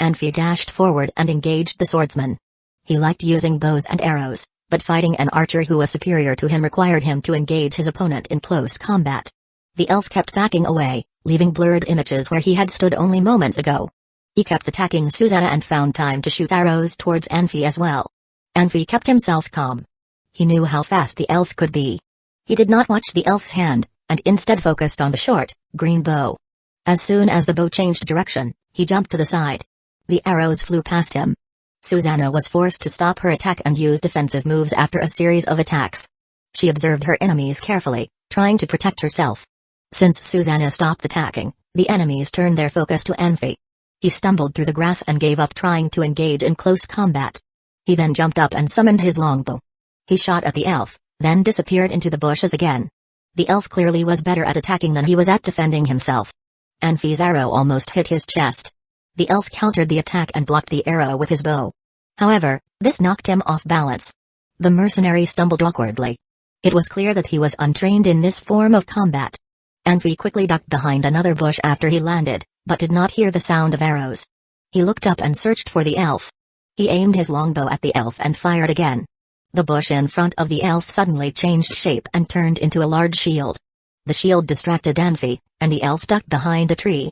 S1: Anfi dashed forward and engaged the swordsman. He liked using bows and arrows, but fighting an archer who was superior to him required him to engage his opponent in close combat. The elf kept backing away, leaving blurred images where he had stood only moments ago. He kept attacking Susanna and found time to shoot arrows towards Anfi as well. Anfi kept himself calm. He knew how fast the elf could be. He did not watch the elf's hand, and instead focused on the short, green bow. As soon as the bow changed direction, he jumped to the side. The arrows flew past him. Susanna was forced to stop her attack and use defensive moves after a series of attacks. She observed her enemies carefully, trying to protect herself. Since Susanna stopped attacking, the enemies turned their focus to Anfi. He stumbled through the grass and gave up trying to engage in close combat. He then jumped up and summoned his longbow. He shot at the elf, then disappeared into the bushes again. The elf clearly was better at attacking than he was at defending himself. Anfi's arrow almost hit his chest. The elf countered the attack and blocked the arrow with his bow. However, this knocked him off balance. The mercenary stumbled awkwardly. It was clear that he was untrained in this form of combat. Anfi quickly ducked behind another bush after he landed, but did not hear the sound of arrows. He looked up and searched for the elf. He aimed his longbow at the elf and fired again. The bush in front of the elf suddenly changed shape and turned into a large shield. The shield distracted Anfi, and the elf ducked behind a tree.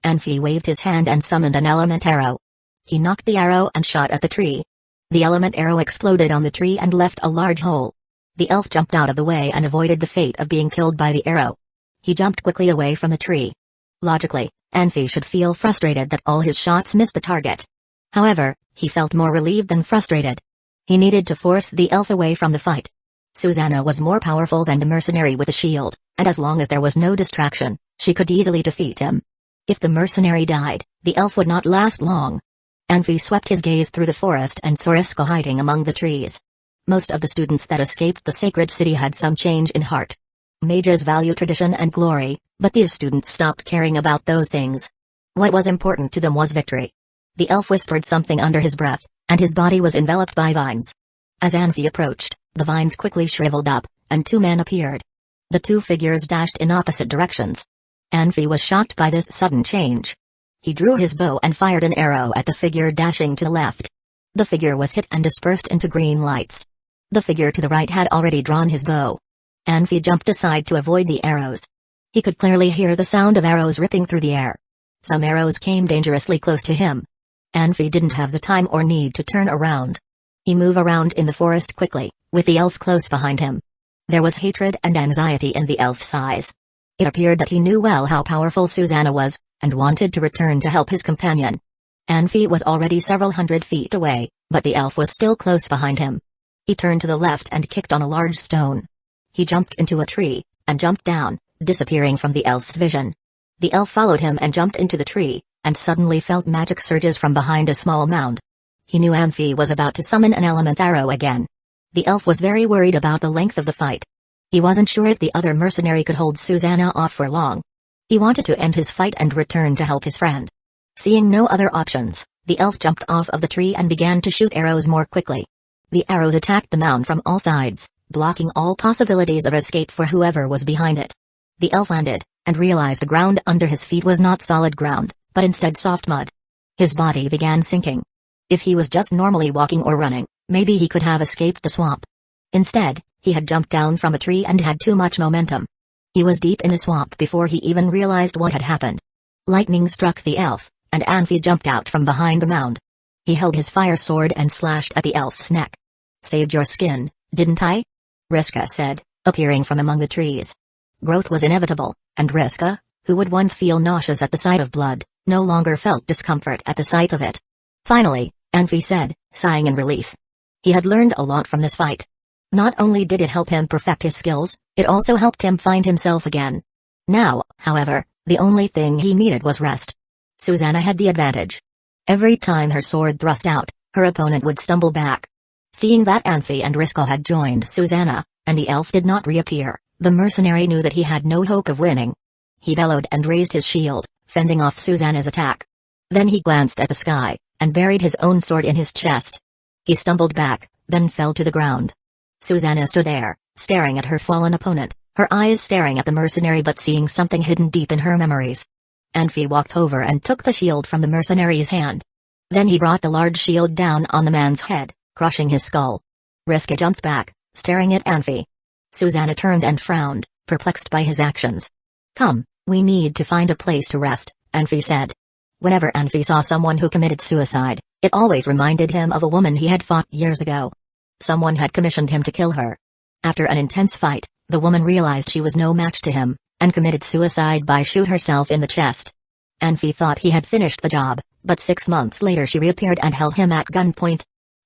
S1: Anfi waved his hand and summoned an element arrow. He knocked the arrow and shot at the tree. The element arrow exploded on the tree and left a large hole. The elf jumped out of the way and avoided the fate of being killed by the arrow. He jumped quickly away from the tree. Logically, Anfi should feel frustrated that all his shots missed the target. However, he felt more relieved than frustrated. He needed to force the elf away from the fight. Susanna was more powerful than the mercenary with a shield, and as long as there was no distraction, she could easily defeat him. If the mercenary died, the elf would not last long. Anfi swept his gaze through the forest and saw Risko hiding among the trees. Most of the students that escaped the sacred city had some change in heart. Mages value tradition and glory, but these students stopped caring about those things. What was important to them was victory. The elf whispered something under his breath, and his body was enveloped by vines. As Anfi approached, the vines quickly shriveled up, and two men appeared. The two figures dashed in opposite directions. Anfi was shocked by this sudden change. He drew his bow and fired an arrow at the figure dashing to the left. The figure was hit and dispersed into green lights. The figure to the right had already drawn his bow. Anfi jumped aside to avoid the arrows. He could clearly hear the sound of arrows ripping through the air. Some arrows came dangerously close to him. Anfi didn't have the time or need to turn around. He moved around in the forest quickly, with the elf close behind him. There was hatred and anxiety in the elf's eyes. It appeared that he knew well how powerful Susanna was, and wanted to return to help his companion. Anfi was already several hundred feet away, but the elf was still close behind him. He turned to the left and kicked on a large stone. He jumped into a tree, and jumped down, disappearing from the elf's vision. The elf followed him and jumped into the tree, and suddenly felt magic surges from behind a small mound. He knew Anfi was about to summon an element arrow again. The elf was very worried about the length of the fight. He wasn't sure if the other mercenary could hold Susanna off for long. He wanted to end his fight and return to help his friend. Seeing no other options, the elf jumped off of the tree and began to shoot arrows more quickly. The arrows attacked the mound from all sides, blocking all possibilities of escape for whoever was behind it. The elf landed, and realized the ground under his feet was not solid ground, but instead soft mud. His body began sinking. If he was just normally walking or running, maybe he could have escaped the swamp. Instead, he had jumped down from a tree and had too much momentum. He was deep in the swamp before he even realized what had happened. Lightning struck the elf, and Anfi jumped out from behind the mound. He held his fire sword and slashed at the elf's neck. "Saved your skin, didn't I?" Riska said, appearing from among the trees. Growth was inevitable, and Riska, who would once feel nauseous at the sight of blood, no longer felt discomfort at the sight of it. Finally, Anfi said, sighing in relief. He had learned a lot from this fight. Not only did it help him perfect his skills, it also helped him find himself again. Now, however, the only thing he needed was rest. Susanna had the advantage. Every time her sword thrust out, her opponent would stumble back. Seeing that Anfi and Risko had joined Susanna, and the elf did not reappear, the mercenary knew that he had no hope of winning. He bellowed and raised his shield, fending off Susanna's attack. Then he glanced at the sky, and buried his own sword in his chest. He stumbled back, then fell to the ground. Susanna stood there, staring at her fallen opponent, her eyes staring at the mercenary but seeing something hidden deep in her memories. Anfi walked over and took the shield from the mercenary's hand. Then he brought the large shield down on the man's head, crushing his skull. Riska jumped back, staring at Anfi. Susanna turned and frowned, perplexed by his actions. Come, we need to find a place to rest, Anfi said. Whenever Anfi saw someone who committed suicide, it always reminded him of a woman he had fought years ago. Someone had commissioned him to kill her. After an intense fight, the woman realized she was no match to him, and committed suicide by shoot herself in the chest. Anfi thought he had finished the job, but 6 months later she reappeared and held him at gunpoint.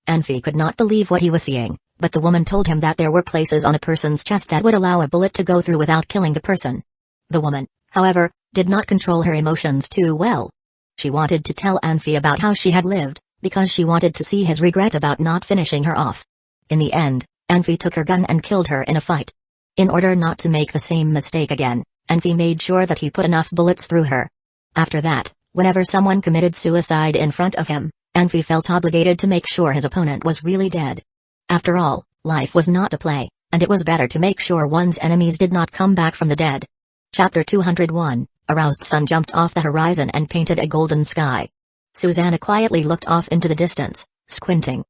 S1: Anfi could not believe what he was seeing, but the woman told him that there were places on a person's chest that would allow a bullet to go through without killing the person. The woman, however, did not control her emotions too well. She wanted to tell Anfi about how she had lived, because she wanted to see his regret about not finishing her off. In the end, Anfi took her gun and killed her in a fight. In order not to make the same mistake again, Anfi made sure that he put enough bullets through her. After that, whenever someone committed suicide in front of him, Anfi felt obligated to make sure his opponent was really dead. After all, life was not a play, and it was better to make sure one's enemies did not come back from the dead. Chapter 201, Aroused sun jumped off the horizon and painted a golden sky. Susanna quietly looked off into the distance, squinting.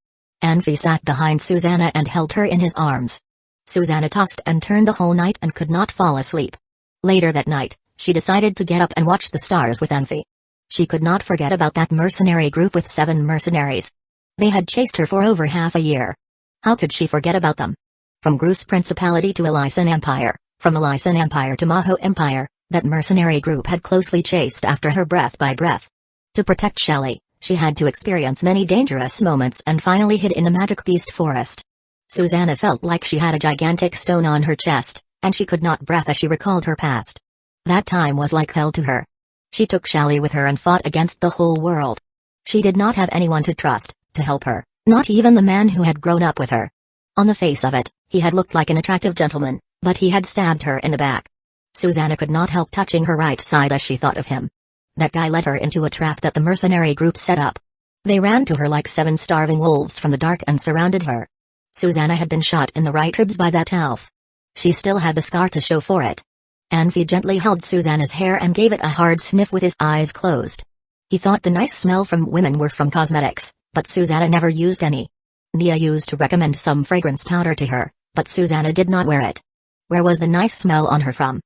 S1: Anfi sat behind Susanna and held her in his arms. Susanna tossed and turned the whole night and could not fall asleep. Later that night, she decided to get up and watch the stars with Anfi. She could not forget about that mercenary group with 7 mercenaries. They had chased her for over half a year. How could she forget about them? From Grus Principality to Elysian Empire, from Elysian Empire to Maho Empire, that mercenary group had closely chased after her breath by breath. To protect Shelley, she had to experience many dangerous moments and finally hid in the Magic Beast Forest. Susanna felt like she had a gigantic stone on her chest, and she could not breathe as she recalled her past. That time was like hell to her. She took Shelley with her and fought against the whole world. She did not have anyone to trust, to help her, not even the man who had grown up with her. On the face of it, he had looked like an attractive gentleman, but he had stabbed her in the back. Susanna could not help touching her right side as she thought of him. That guy led her into a trap that the mercenary group set up. They ran to her like 7 starving wolves from the dark and surrounded her. Susanna had been shot in the right ribs by that elf. She still had the scar to show for it. Anfi gently held Susanna's hair and gave it a hard sniff with his eyes closed. He thought the nice smell from women were from cosmetics, but Susanna never used any. Nia used to recommend some fragrance powder to her, but Susanna did not wear it. Where was the nice smell on her from?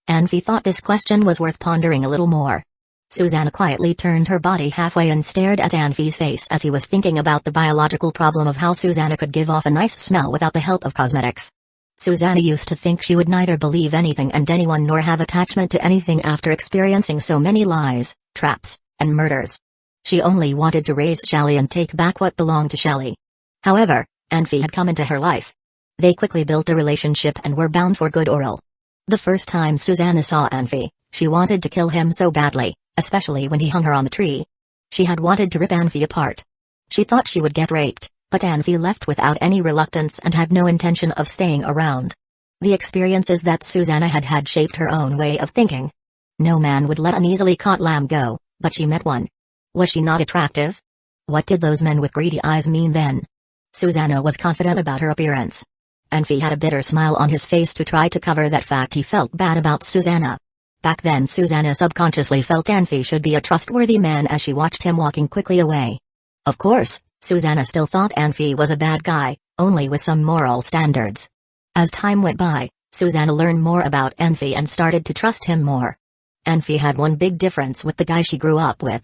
S1: Anfi thought this question was worth pondering a little more. Susanna quietly turned her body halfway and stared at Anfi's face as he was thinking about the biological problem of how Susanna could give off a nice smell without the help of cosmetics. Susanna used to think she would neither believe anything and anyone nor have attachment to anything after experiencing so many lies, traps, and murders. She only wanted to raise Shelley and take back what belonged to Shelley. However, Anfi had come into her life. They quickly built a relationship and were bound for good or ill. The first time Susanna saw Anfi, she wanted to kill him so badly, especially when he hung her on the tree. She had wanted to rip Anfi apart. She thought she would get raped, but Anfi left without any reluctance and had no intention of staying around. The experiences that Susanna had had shaped her own way of thinking. No man would let an easily caught lamb go, but she met one. Was she not attractive? What did those men with greedy eyes mean then? Susanna was confident about her appearance. Anfi had a bitter smile on his face to try to cover that fact. He felt bad about Susanna. Back then Susanna subconsciously felt Anfi should be a trustworthy man as she watched him walking quickly away. Of course, Susanna still thought Anfi was a bad guy, only with some moral standards. As time went by, Susanna learned more about Anfi and started to trust him more. Anfi had one big difference with the guy she grew up with.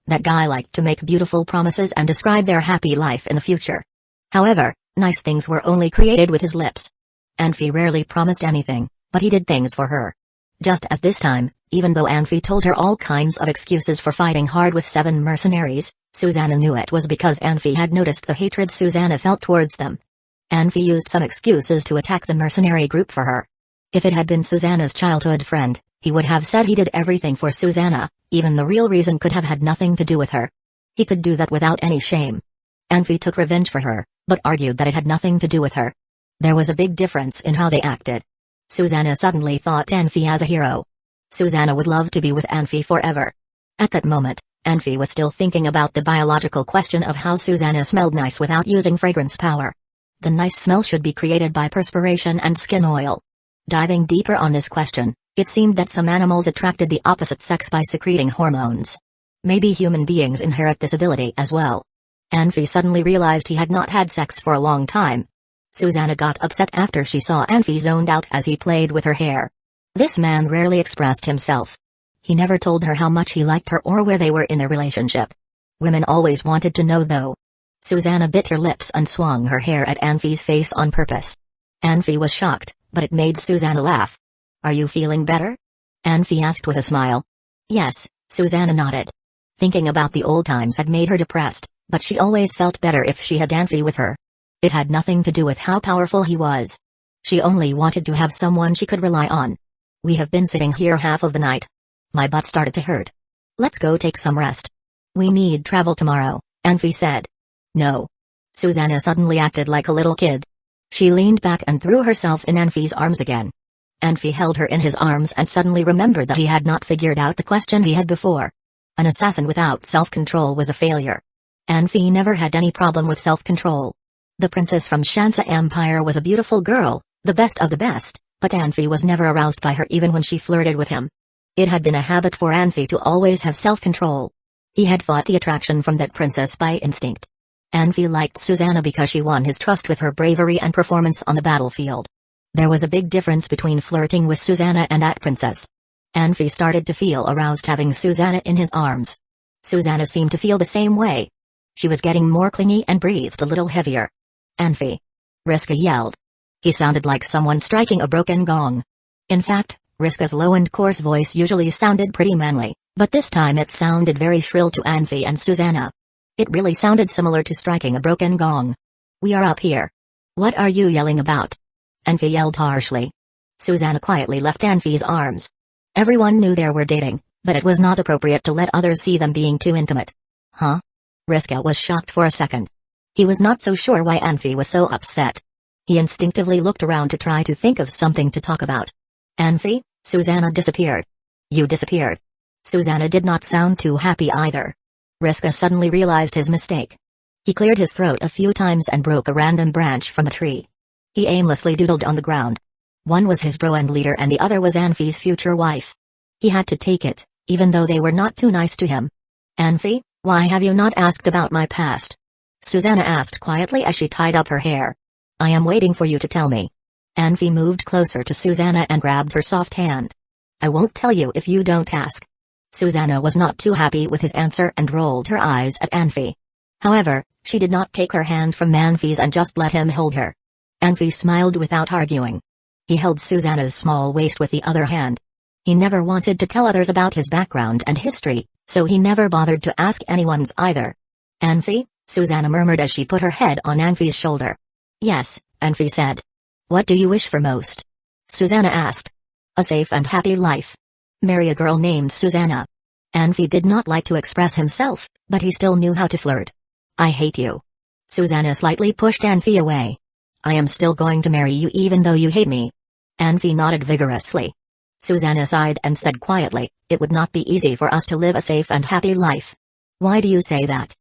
S1: That guy liked to make beautiful promises and describe their happy life in the future. However, nice things were only created with his lips. Anfi rarely promised anything, but he did things for her. Just as this time, even though Anfi told her all kinds of excuses for fighting hard with 7 mercenaries, Susanna knew it was because Anfi had noticed the hatred Susanna felt towards them. Anfi used some excuses to attack the mercenary group for her. If it had been Susanna's childhood friend, he would have said he did everything for Susanna, even the real reason could have had nothing to do with her. He could do that without any shame. Anfi took revenge for her, but argued that it had nothing to do with her. There was a big difference in how they acted. Susanna suddenly thought Anfi as a hero. Susanna would love to be with Anfi forever. At that moment, Anfi was still thinking about the biological question of how Susanna smelled nice without using fragrance power. The nice smell should be created by perspiration and skin oil. Diving deeper on this question, it seemed that some animals attracted the opposite sex by secreting hormones. Maybe human beings inherit this ability as well. Anfi suddenly realized he had not had sex for a long time. Susanna got upset after she saw Anfi zoned out as he played with her hair. This man rarely expressed himself. He never told her how much he liked her or where they were in their relationship. Women always wanted to know though. Susanna bit her lips and swung her hair at Anfi's face on purpose. Anfi was shocked, but it made Susanna laugh. Are you feeling better? Anfi asked with a smile. Yes, Susanna nodded. Thinking about the old times had made her depressed, but she always felt better if she had Anfi with her. It had nothing to do with how powerful he was. She only wanted to have someone she could rely on. We have been sitting here half of the night. My butt started to hurt. Let's go take some rest. We need travel tomorrow, Anfi said. No. Susanna suddenly acted like a little kid. She leaned back and threw herself in Anfi's arms again. Anfi held her in his arms and suddenly remembered that he had not figured out the question he had before. An assassin without self-control was a failure. Anfi never had any problem with self-control. The princess from Shansa Empire was a beautiful girl, the best of the best, but Anfi was never aroused by her even when she flirted with him. It had been a habit for Anfi to always have self-control. He had fought the attraction from that princess by instinct. Anfi liked Susanna because she won his trust with her bravery and performance on the battlefield. There was a big difference between flirting with Susanna and that princess. Anfi started to feel aroused having Susanna in his arms. Susanna seemed to feel the same way. She was getting more clingy and breathed a little heavier. Anfi! Riska yelled. He sounded like someone striking a broken gong. In fact, Riska's low and coarse voice usually sounded pretty manly, but this time it sounded very shrill to Anfi and Susanna. It really sounded similar to striking a broken gong. We are up here. What are you yelling about? Anfi yelled harshly. Susanna quietly left Anfi's arms. Everyone knew they were dating, but it was not appropriate to let others see them being too intimate. Huh? Riska was shocked for a second. He was not so sure why Anfi was so upset. He instinctively looked around to try to think of something to talk about. Anfi, Susanna disappeared. You disappeared. Susanna did not sound too happy either. Riska suddenly realized his mistake. He cleared his throat a few times and broke a random branch from a tree. He aimlessly doodled on the ground. One was his bro and leader and the other was Anfi's future wife. He had to take it, even though they were not too nice to him. Anfi, why have you not asked about my past? Susanna asked quietly as she tied up her hair. I am waiting for you to tell me. Anfi moved closer to Susanna and grabbed her soft hand. I won't tell you if you don't ask. Susanna was not too happy with his answer and rolled her eyes at Anfi. However, she did not take her hand from Anfi's and just let him hold her. Anfi smiled without arguing. He held Susanna's small waist with the other hand. He never wanted to tell others about his background and history, so he never bothered to ask anyone's either. Anfi, Susanna murmured as she put her head on Anfi's shoulder. Yes, Anfi said. What do you wish for most? Susanna asked. A safe and happy life. Marry a girl named Susanna. Anfi did not like to express himself, but he still knew how to flirt. I hate you. Susanna slightly pushed Anfi away. I am still going to marry you even though you hate me. Anfi nodded vigorously. Susanna sighed and said quietly, it would not be easy for us to live a safe and happy life. Why do you say that?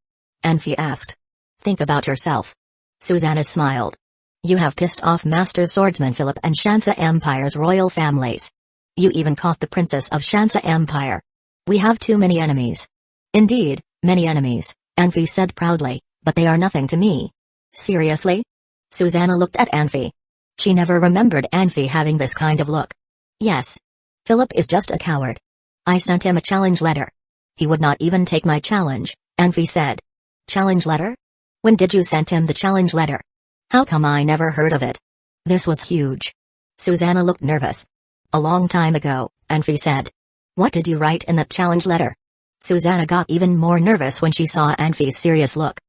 S1: Anfi asked. Think about yourself. Susanna smiled. You have pissed off Master Swordsman Philip and Shansa Empire's royal families. You even caught the princess of Shansa Empire. We have too many enemies. Indeed, many enemies, Anfi said proudly, but they are nothing to me. Seriously? Susanna looked at Anfi. She never remembered Anfi having this kind of look. Yes. Philip is just a coward. I sent him a challenge letter. He would not even take my challenge, Anfi said. Challenge letter? When did you send him the challenge letter? How come I never heard of it? This was huge. Susanna looked nervous. A long time ago, Anfi said. What did you write in that challenge letter? Susanna got even more nervous when she saw Anfi's serious look.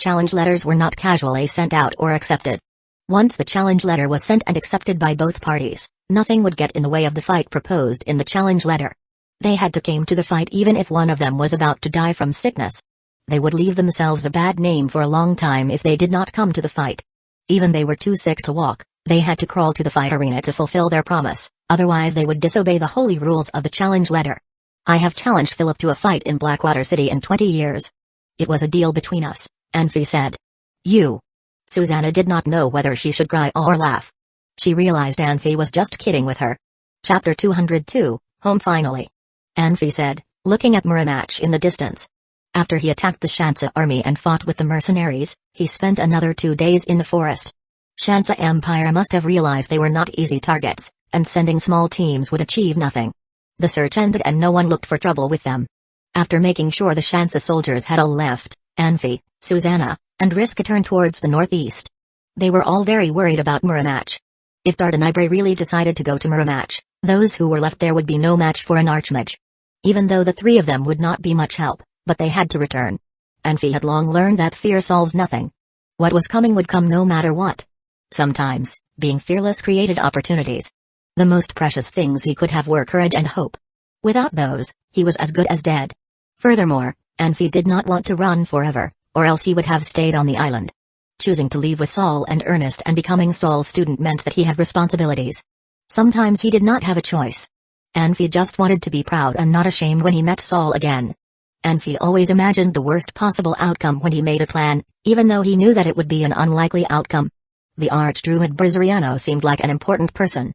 S1: Challenge letters were not casually sent out or accepted. Once the challenge letter was sent and accepted by both parties, nothing would get in the way of the fight proposed in the challenge letter. They had to come to the fight even if one of them was about to die from sickness. They would leave themselves a bad name for a long time if they did not come to the fight. Even they were too sick to walk, they had to crawl to the fight arena to fulfill their promise, otherwise they would disobey the holy rules of the challenge letter. I have challenged Philip to a fight in Blackwater City in 20 years. It was a deal between us, Anfi said. You. Susanna did not know whether she should cry or laugh. She realized Anfi was just kidding with her. Chapter 202, Home Finally. Anfi said, looking at Muramach in the distance. After he attacked the Shansa army and fought with the mercenaries, he spent another 2 days in the forest. Shansa Empire must have realized they were not easy targets, and sending small teams would achieve nothing. The search ended and no one looked for trouble with them. After making sure the Shansa soldiers had all left, Anfi, Susanna, and Riska turned towards the northeast. They were all very worried about Muramach. If Dardanibre really decided to go to Muramach, those who were left there would be no match for an archmage. Even though the three of them would not be much help, but they had to return. Anfi had long learned that fear solves nothing. What was coming would come no matter what. Sometimes, being fearless created opportunities. The most precious things he could have were courage and hope. Without those, he was as good as dead. Furthermore, Anfi did not want to run forever, or else he would have stayed on the island. Choosing to leave with Saul and Ernest and becoming Saul's student meant that he had responsibilities. Sometimes he did not have a choice. Anfi just wanted to be proud and not ashamed when he met Saul again. Anfi always imagined the worst possible outcome when he made a plan, even though he knew that it would be an unlikely outcome. The Archdruid Brizariano seemed like an important person.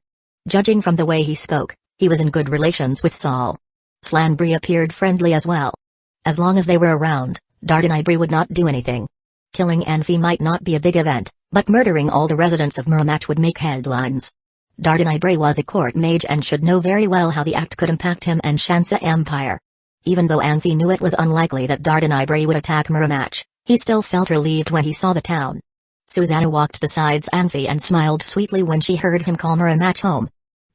S1: Judging from the way he spoke, he was in good relations with Saul. Slanbri appeared friendly as well. As long as they were around, Dardanibre would not do anything. Killing Anfi might not be a big event, but murdering all the residents of Muramach would make headlines. Dardanibre was a court mage and should know very well how the act could impact him and Shansa Empire. Even though Anfi knew it was unlikely that Dardanibre would attack Muramach, he still felt relieved when he saw the town. Susanna walked beside Anfi and smiled sweetly when she heard him call Muramach home.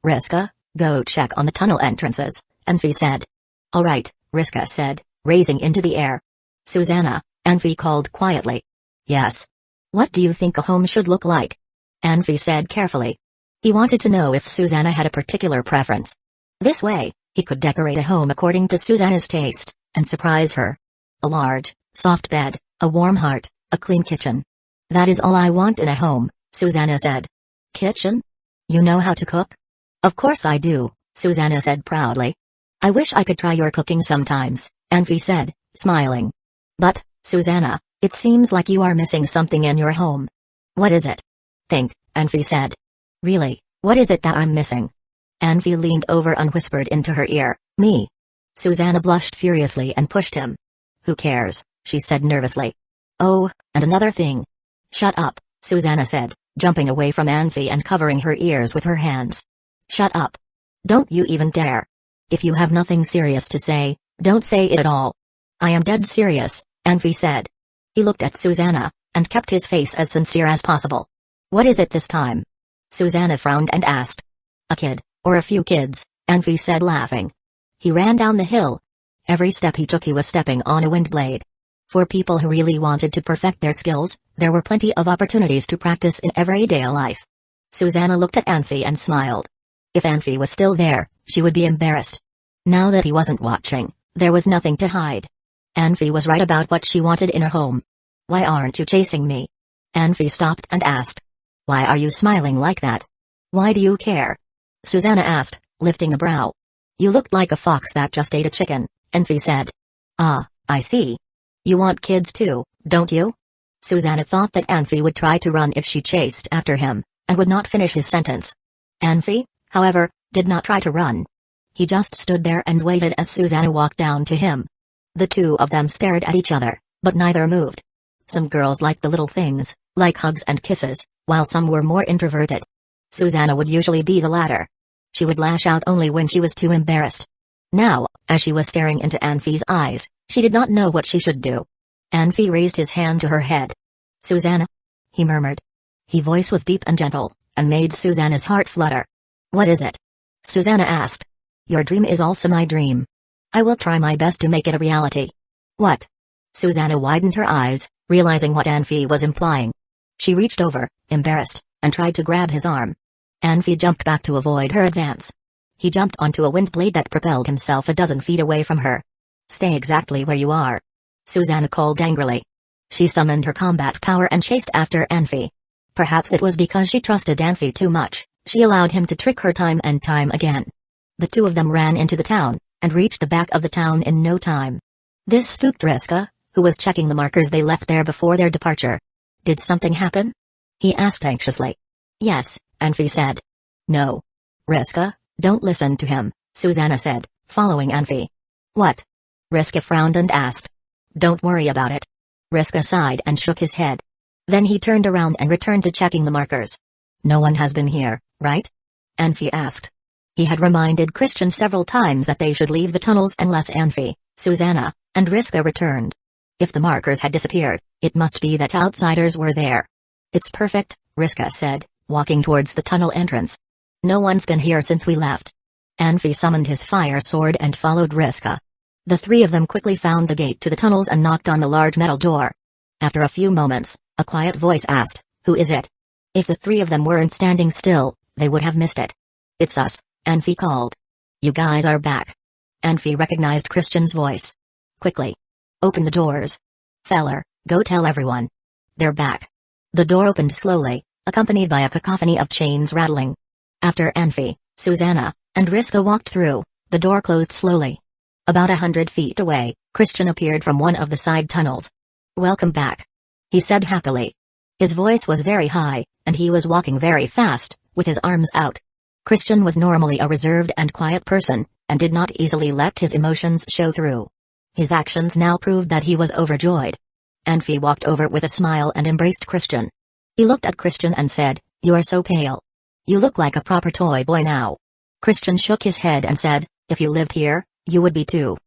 S1: Riska, go check on the tunnel entrances, Anfi said. All right, Riska said, raising into the air. Susanna, Anfi called quietly. Yes. What do you think a home should look like? Anfi said carefully. He wanted to know if Susanna had a particular preference. This way, he could decorate a home according to Susanna's taste, and surprise her. A large, soft bed, a warm heart, a clean kitchen. That is all I want in a home, Susanna said. Kitchen? You know how to cook? Of course I do, Susanna said proudly. I wish I could try your cooking sometimes, Anfi said, smiling. But, Susanna, it seems like you are missing something in your home. What is it? Think, Anfi said. Really, what is it that I'm missing? Anfi leaned over and whispered into her ear, me. Susanna blushed furiously and pushed him. Who cares, she said nervously. Oh, and another thing. Shut up, Susanna said, jumping away from Anfi and covering her ears with her hands. Shut up. Don't you even dare. If you have nothing serious to say, don't say it at all. I am dead serious, Anfi said. He looked at Susanna, and kept his face as sincere as possible. What is it this time? Susanna frowned and asked. A kid, or a few kids, Anfi said laughing. He ran down the hill. Every step he took he was stepping on a wind blade. For people who really wanted to perfect their skills, there were plenty of opportunities to practice in everyday life. Susanna looked at Anfi and smiled. If Anfi was still there, she would be embarrassed. Now that he wasn't watching, there was nothing to hide. Anfi was right about what she wanted in her home. Why aren't you chasing me? Anfi stopped and asked. Why are you smiling like that? Why do you care? Susanna asked, lifting a brow. You looked like a fox that just ate a chicken, Anfi said. Ah, I see. You want kids too, don't you? Susanna thought that Anfi would try to run if she chased after him, and would not finish his sentence. Anfi, however, did not try to run. He just stood there and waited as Susanna walked down to him. The two of them stared at each other, but neither moved. Some girls liked the little things, like hugs and kisses, while some were more introverted. Susanna would usually be the latter. She would lash out only when she was too embarrassed. Now, as she was staring into Anfi's eyes, she did not know what she should do. Anfi raised his hand to her head. Susanna? He murmured. His voice was deep and gentle, and made Susanna's heart flutter. What is it? Susanna asked. Your dream is also my dream. I will try my best to make it a reality. What? Susanna widened her eyes, realizing what Anfi was implying. She reached over, embarrassed, and tried to grab his arm. Anfi jumped back to avoid her advance. He jumped onto a wind blade that propelled himself a dozen feet away from her. Stay exactly where you are. Susanna called angrily. She summoned her combat power and chased after Anfi. Perhaps it was because she trusted Anfi too much, she allowed him to trick her time and time again. The two of them ran into the town, and reached the back of the town in no time. This spooked Riska, who was checking the markers they left there before their departure. Did something happen? He asked anxiously. Yes, Anfi said. No. Riska, don't listen to him, Susanna said, following Anfi. What? Riska frowned and asked. Don't worry about it. Riska sighed and shook his head. Then he turned around and returned to checking the markers. No one has been here, right? Anfi asked. He had reminded Christian several times that they should leave the tunnels unless Anfi, Susanna, and Riska returned. If the markers had disappeared, it must be that outsiders were there. It's perfect, Riska said, walking towards the tunnel entrance. No one's been here since we left. Anfi summoned his fire sword and followed Riska. The three of them quickly found the gate to the tunnels and knocked on the large metal door. After a few moments, a quiet voice asked, "Who is it?" If the three of them weren't standing still, they would have missed it. "It's us," Anfi called. "You guys are back." Anfi recognized Christian's voice. "Quickly. Open the doors. Feller, go tell everyone. They're back." The door opened slowly, accompanied by a cacophony of chains rattling. After Anfi, Susanna, and Riska walked through, the door closed slowly. About 100 feet away, Christian appeared from one of the side tunnels. "Welcome back," he said happily. His voice was very high, and he was walking very fast, with his arms out. Christian was normally a reserved and quiet person, and did not easily let his emotions show through. His actions now proved that he was overjoyed. Anfi walked over with a smile and embraced Christian. He looked at Christian and said, "You are so pale. You look like a proper toy boy now." Christian shook his head and said, "If you lived here, you would be too.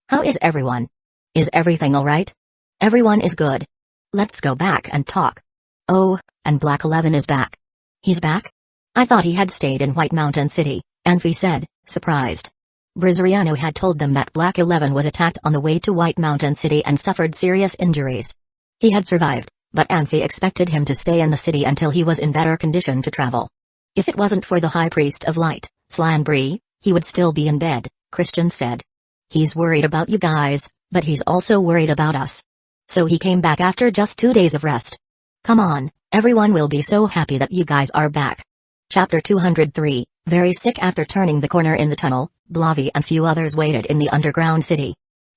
S1: How is everyone? Is everything alright?" "Everyone is good. Let's go back and talk." "Oh, and Black 11 is back." "He's back? I thought he had stayed in White Mountain City," Anfi said, surprised. Brizariano had told them that Black 11 was attacked on the way to White Mountain City and suffered serious injuries. He had survived, but Anfi expected him to stay in the city until he was in better condition to travel. If it wasn't for the High Priest of Light, Slanbree, he would still be in bed, Christian said. "He's worried about you guys, but he's also worried about us. So he came back after just 2 days of rest. Come on, everyone will be so happy that you guys are back." Chapter 203, very sick after turning the corner in the tunnel, Blavi and few others waited in the underground city.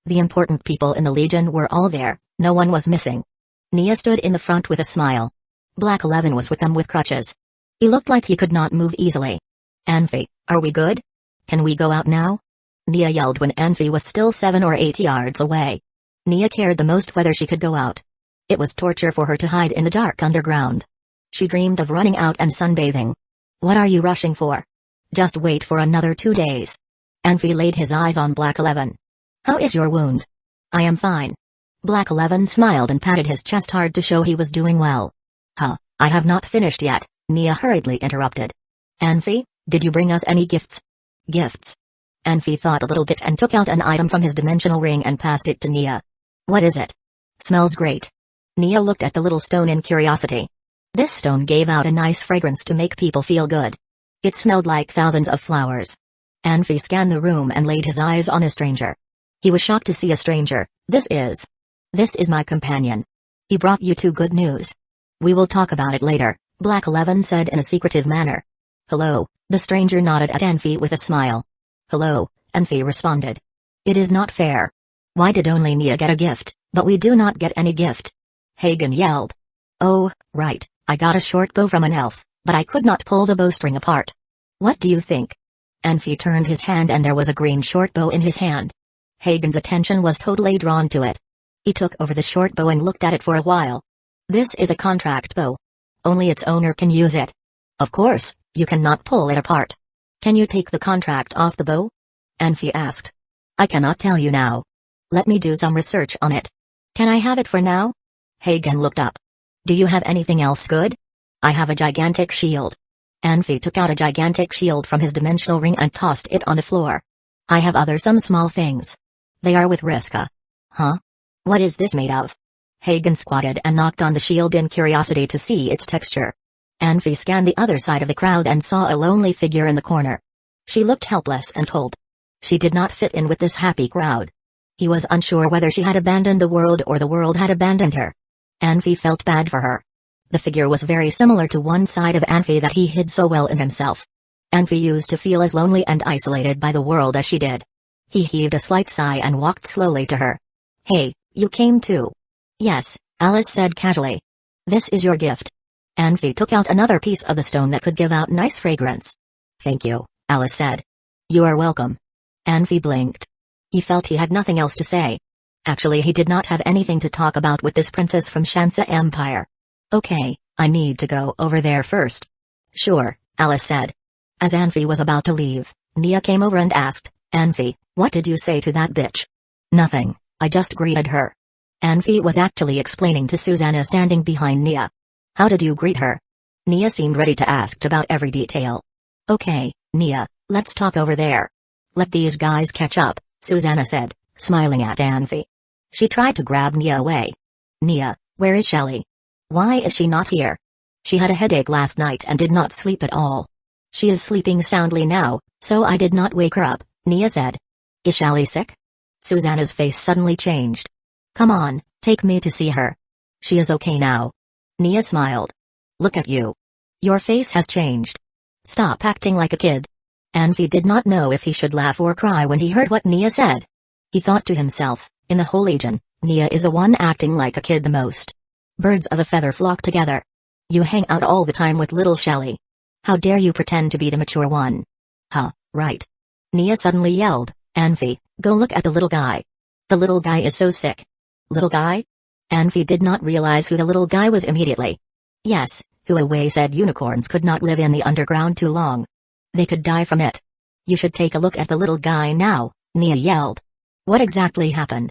S1: The important people in the Legion were all there, no one was missing. Nia stood in the front with a smile. Black 11 was with them with crutches. He looked like he could not move easily. "Anfi, are we good? Can we go out now?" Nia yelled when Anfi was still 7 or 8 yards away. Nia cared the most whether she could go out. It was torture for her to hide in the dark underground. She dreamed of running out and sunbathing. "What are you rushing for? Just wait for another 2 days." Anfi laid his eyes on Black 11. "How is your wound?" "I am fine." Black 11 smiled and patted his chest hard to show he was doing well. "Huh, I have not finished yet," Nia hurriedly interrupted. "Anfi, did you bring us any gifts?" "Gifts?" Anfi thought a little bit and took out an item from his dimensional ring and passed it to Nia. "What is it?" "Smells great." Nia looked at the little stone in curiosity. This stone gave out a nice fragrance to make people feel good. It smelled like thousands of flowers. Anfi scanned the room and laid his eyes on a stranger. He was shocked to see a stranger. This is my companion. He brought you 2 good news. We will talk about it later," Black 11 said in a secretive manner. "Hello," the stranger nodded at Anfi with a smile. "Hello," Anfi responded. "It is not fair. Why did only Nia get a gift, but we do not get any gift?" Hagen yelled. "Oh, right, I got a short bow from an elf, but I could not pull the bowstring apart. What do you think?" Anfi turned his hand and there was a green short bow in his hand. Hagen's attention was totally drawn to it. He took over the short bow and looked at it for a while. "This is a contract bow. Only its owner can use it. Of course, you cannot pull it apart. Can you take the contract off the bow?" Anfi asked. "I cannot tell you now. Let me do some research on it. Can I have it for now?" Hagen looked up. "Do you have anything else good?" "I have a gigantic shield." Anfi took out a gigantic shield from his dimensional ring and tossed it on the floor. "I have some small things. They are with Riska." "Huh? What is this made of?" Hagen squatted and knocked on the shield in curiosity to see its texture. Anfi scanned the other side of the crowd and saw a lonely figure in the corner. She looked helpless and cold. She did not fit in with this happy crowd. He was unsure whether she had abandoned the world or the world had abandoned her. Anfi felt bad for her. The figure was very similar to one side of Anfi that he hid so well in himself. Anfi used to feel as lonely and isolated by the world as she did. He heaved a slight sigh and walked slowly to her. "Hey, you came too?" "Yes," Alice said casually. "This is your gift." Anfi took out another piece of the stone that could give out nice fragrance. "Thank you," Alice said. "You are welcome." Anfi blinked. He felt he had nothing else to say. Actually, he did not have anything to talk about with this princess from Shansa Empire. "Okay, I need to go over there first." "Sure," Alice said. As Anfi was about to leave, Nia came over and asked, "Anfi, what did you say to that bitch?" "Nothing, I just greeted her." Anfi was actually explaining to Susanna standing behind Nia. "How did you greet her?" Nia seemed ready to ask about every detail. "Okay, Nia, let's talk over there. Let these guys catch up," Susanna said, smiling at Anfi. She tried to grab Nia away. "Nia, where is Shelly? Why is she not here? She had a headache last night and did not sleep at all." "She is sleeping soundly now, so I did not wake her up," Nia said. "Is Shelly sick?" Susanna's face suddenly changed. "Come on, take me to see her. She is okay now." Nia smiled. "Look at you. Your face has changed. Stop acting like a kid." Anfi did not know if he should laugh or cry when he heard what Nia said. He thought to himself, in the whole legion, Nia is the one acting like a kid the most. Birds of a feather flock together. You hang out all the time with little Shelly. How dare you pretend to be the mature one? Huh, right. Nia suddenly yelled, "Anfi, go look at the little guy. The little guy is so sick." "Little guy?" Anfi did not realize who the little guy was immediately. "Yes, Hueco said unicorns could not live in the underground too long. They could die from it. You should take a look at the little guy now," Nia yelled. "What exactly happened?"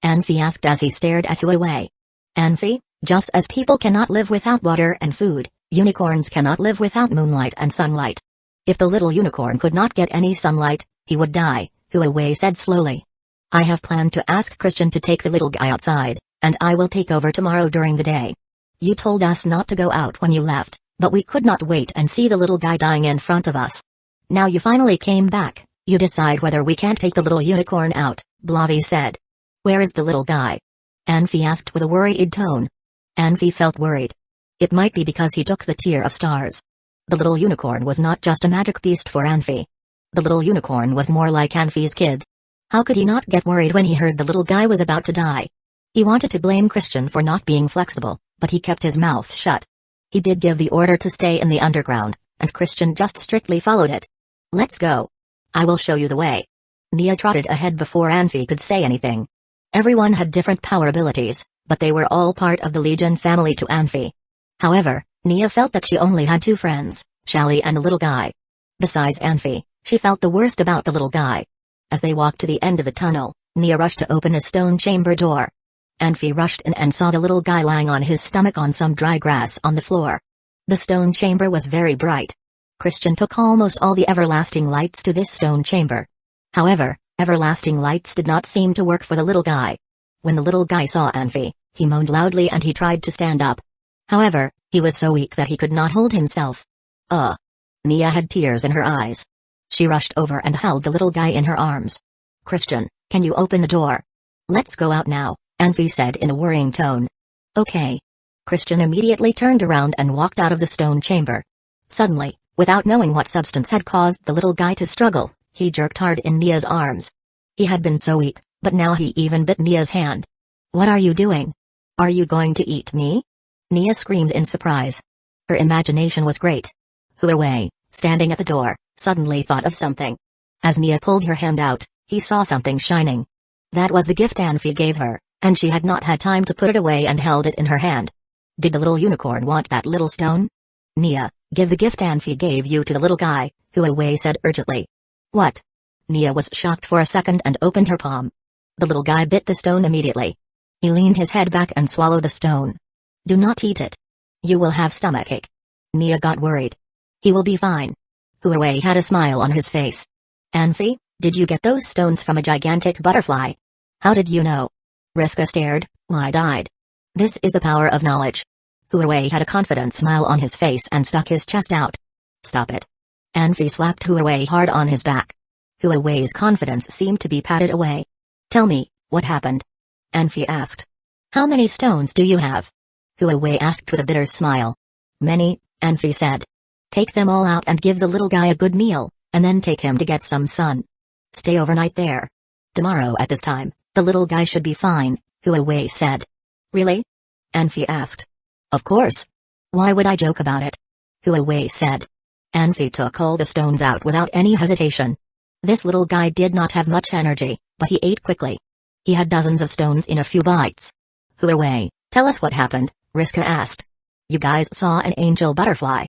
S1: Anfi asked as he stared at Hueco. "Anfi, just as people cannot live without water and food, unicorns cannot live without moonlight and sunlight. If the little unicorn could not get any sunlight, he would die," Hueco said slowly. "I have planned to ask Christian to take the little guy outside, and I will take over tomorrow during the day. You told us not to go out when you left, but we could not wait and see the little guy dying in front of us. Now you finally came back, you decide whether we can't take the little unicorn out," Blavi said. "Where is the little guy?" Anfi asked with a worried tone. Anfi felt worried. It might be because he took the tier of stars. The little unicorn was not just a magic beast for Anfi. The little unicorn was more like Anfi's kid. How could he not get worried when he heard the little guy was about to die? He wanted to blame Christian for not being flexible, but he kept his mouth shut. He did give the order to stay in the underground, and Christian just strictly followed it. "Let's go. I will show you the way." Nia trotted ahead before Anfi could say anything. Everyone had different power abilities, but they were all part of the Legion family to Anfi. However, Nia felt that she only had two friends, Shelly and the little guy. Besides Anfi, she felt the worst about the little guy. As they walked to the end of the tunnel, Nia rushed to open a stone chamber door. Anfi rushed in and saw the little guy lying on his stomach on some dry grass on the floor. The stone chamber was very bright. Christian took almost all the everlasting lights to this stone chamber. However, everlasting lights did not seem to work for the little guy. When the little guy saw Anfi, he moaned loudly and he tried to stand up. However, he was so weak that he could not hold himself. Nia had tears in her eyes. She rushed over and held the little guy in her arms. "Christian, can you open the door?" "Let's go out now," Anfi said in a worrying tone. "Okay." Christian immediately turned around and walked out of the stone chamber. Suddenly, without knowing what substance had caused the little guy to struggle, he jerked hard in Nia's arms. He had been so weak, but now he even bit Nia's hand. "What are you doing? Are you going to eat me?" Nia screamed in surprise. Her imagination was great. Hueco, standing at the door, suddenly thought of something. As Nia pulled her hand out, he saw something shining. That was the gift Anfi gave her, and she had not had time to put it away and held it in her hand. Did the little unicorn want that little stone? "Nia, give the gift Anfi gave you to the little guy," Hueco said urgently. "What?" Nia was shocked for a second and opened her palm. The little guy bit the stone immediately. He leaned his head back and swallowed the stone. "Do not eat it. You will have stomachache." Nia got worried. "He will be fine." Hueco had a smile on his face. "Anfi, did you get those stones from a gigantic butterfly? How did you know?" Riska stared, wide-eyed. "This is the power of knowledge." Hueco had a confident smile on his face and stuck his chest out. "Stop it." Anfi slapped Hueco hard on his back. Hueco's confidence seemed to be patted away. "Tell me, what happened?" Anfi asked. "How many stones do you have?" Hueco asked with a bitter smile. "Many," Anfi said. "Take them all out and give the little guy a good meal, and then take him to get some sun. Stay overnight there. Tomorrow at this time, the little guy should be fine," Hueco said. "Really?" Anfi asked. "Of course. Why would I joke about it?" Hueco said. Anfi took all the stones out without any hesitation. This little guy did not have much energy, but he ate quickly. He had dozens of stones in a few bites. "Hueco, tell us what happened," Riska asked. "You guys saw an angel butterfly.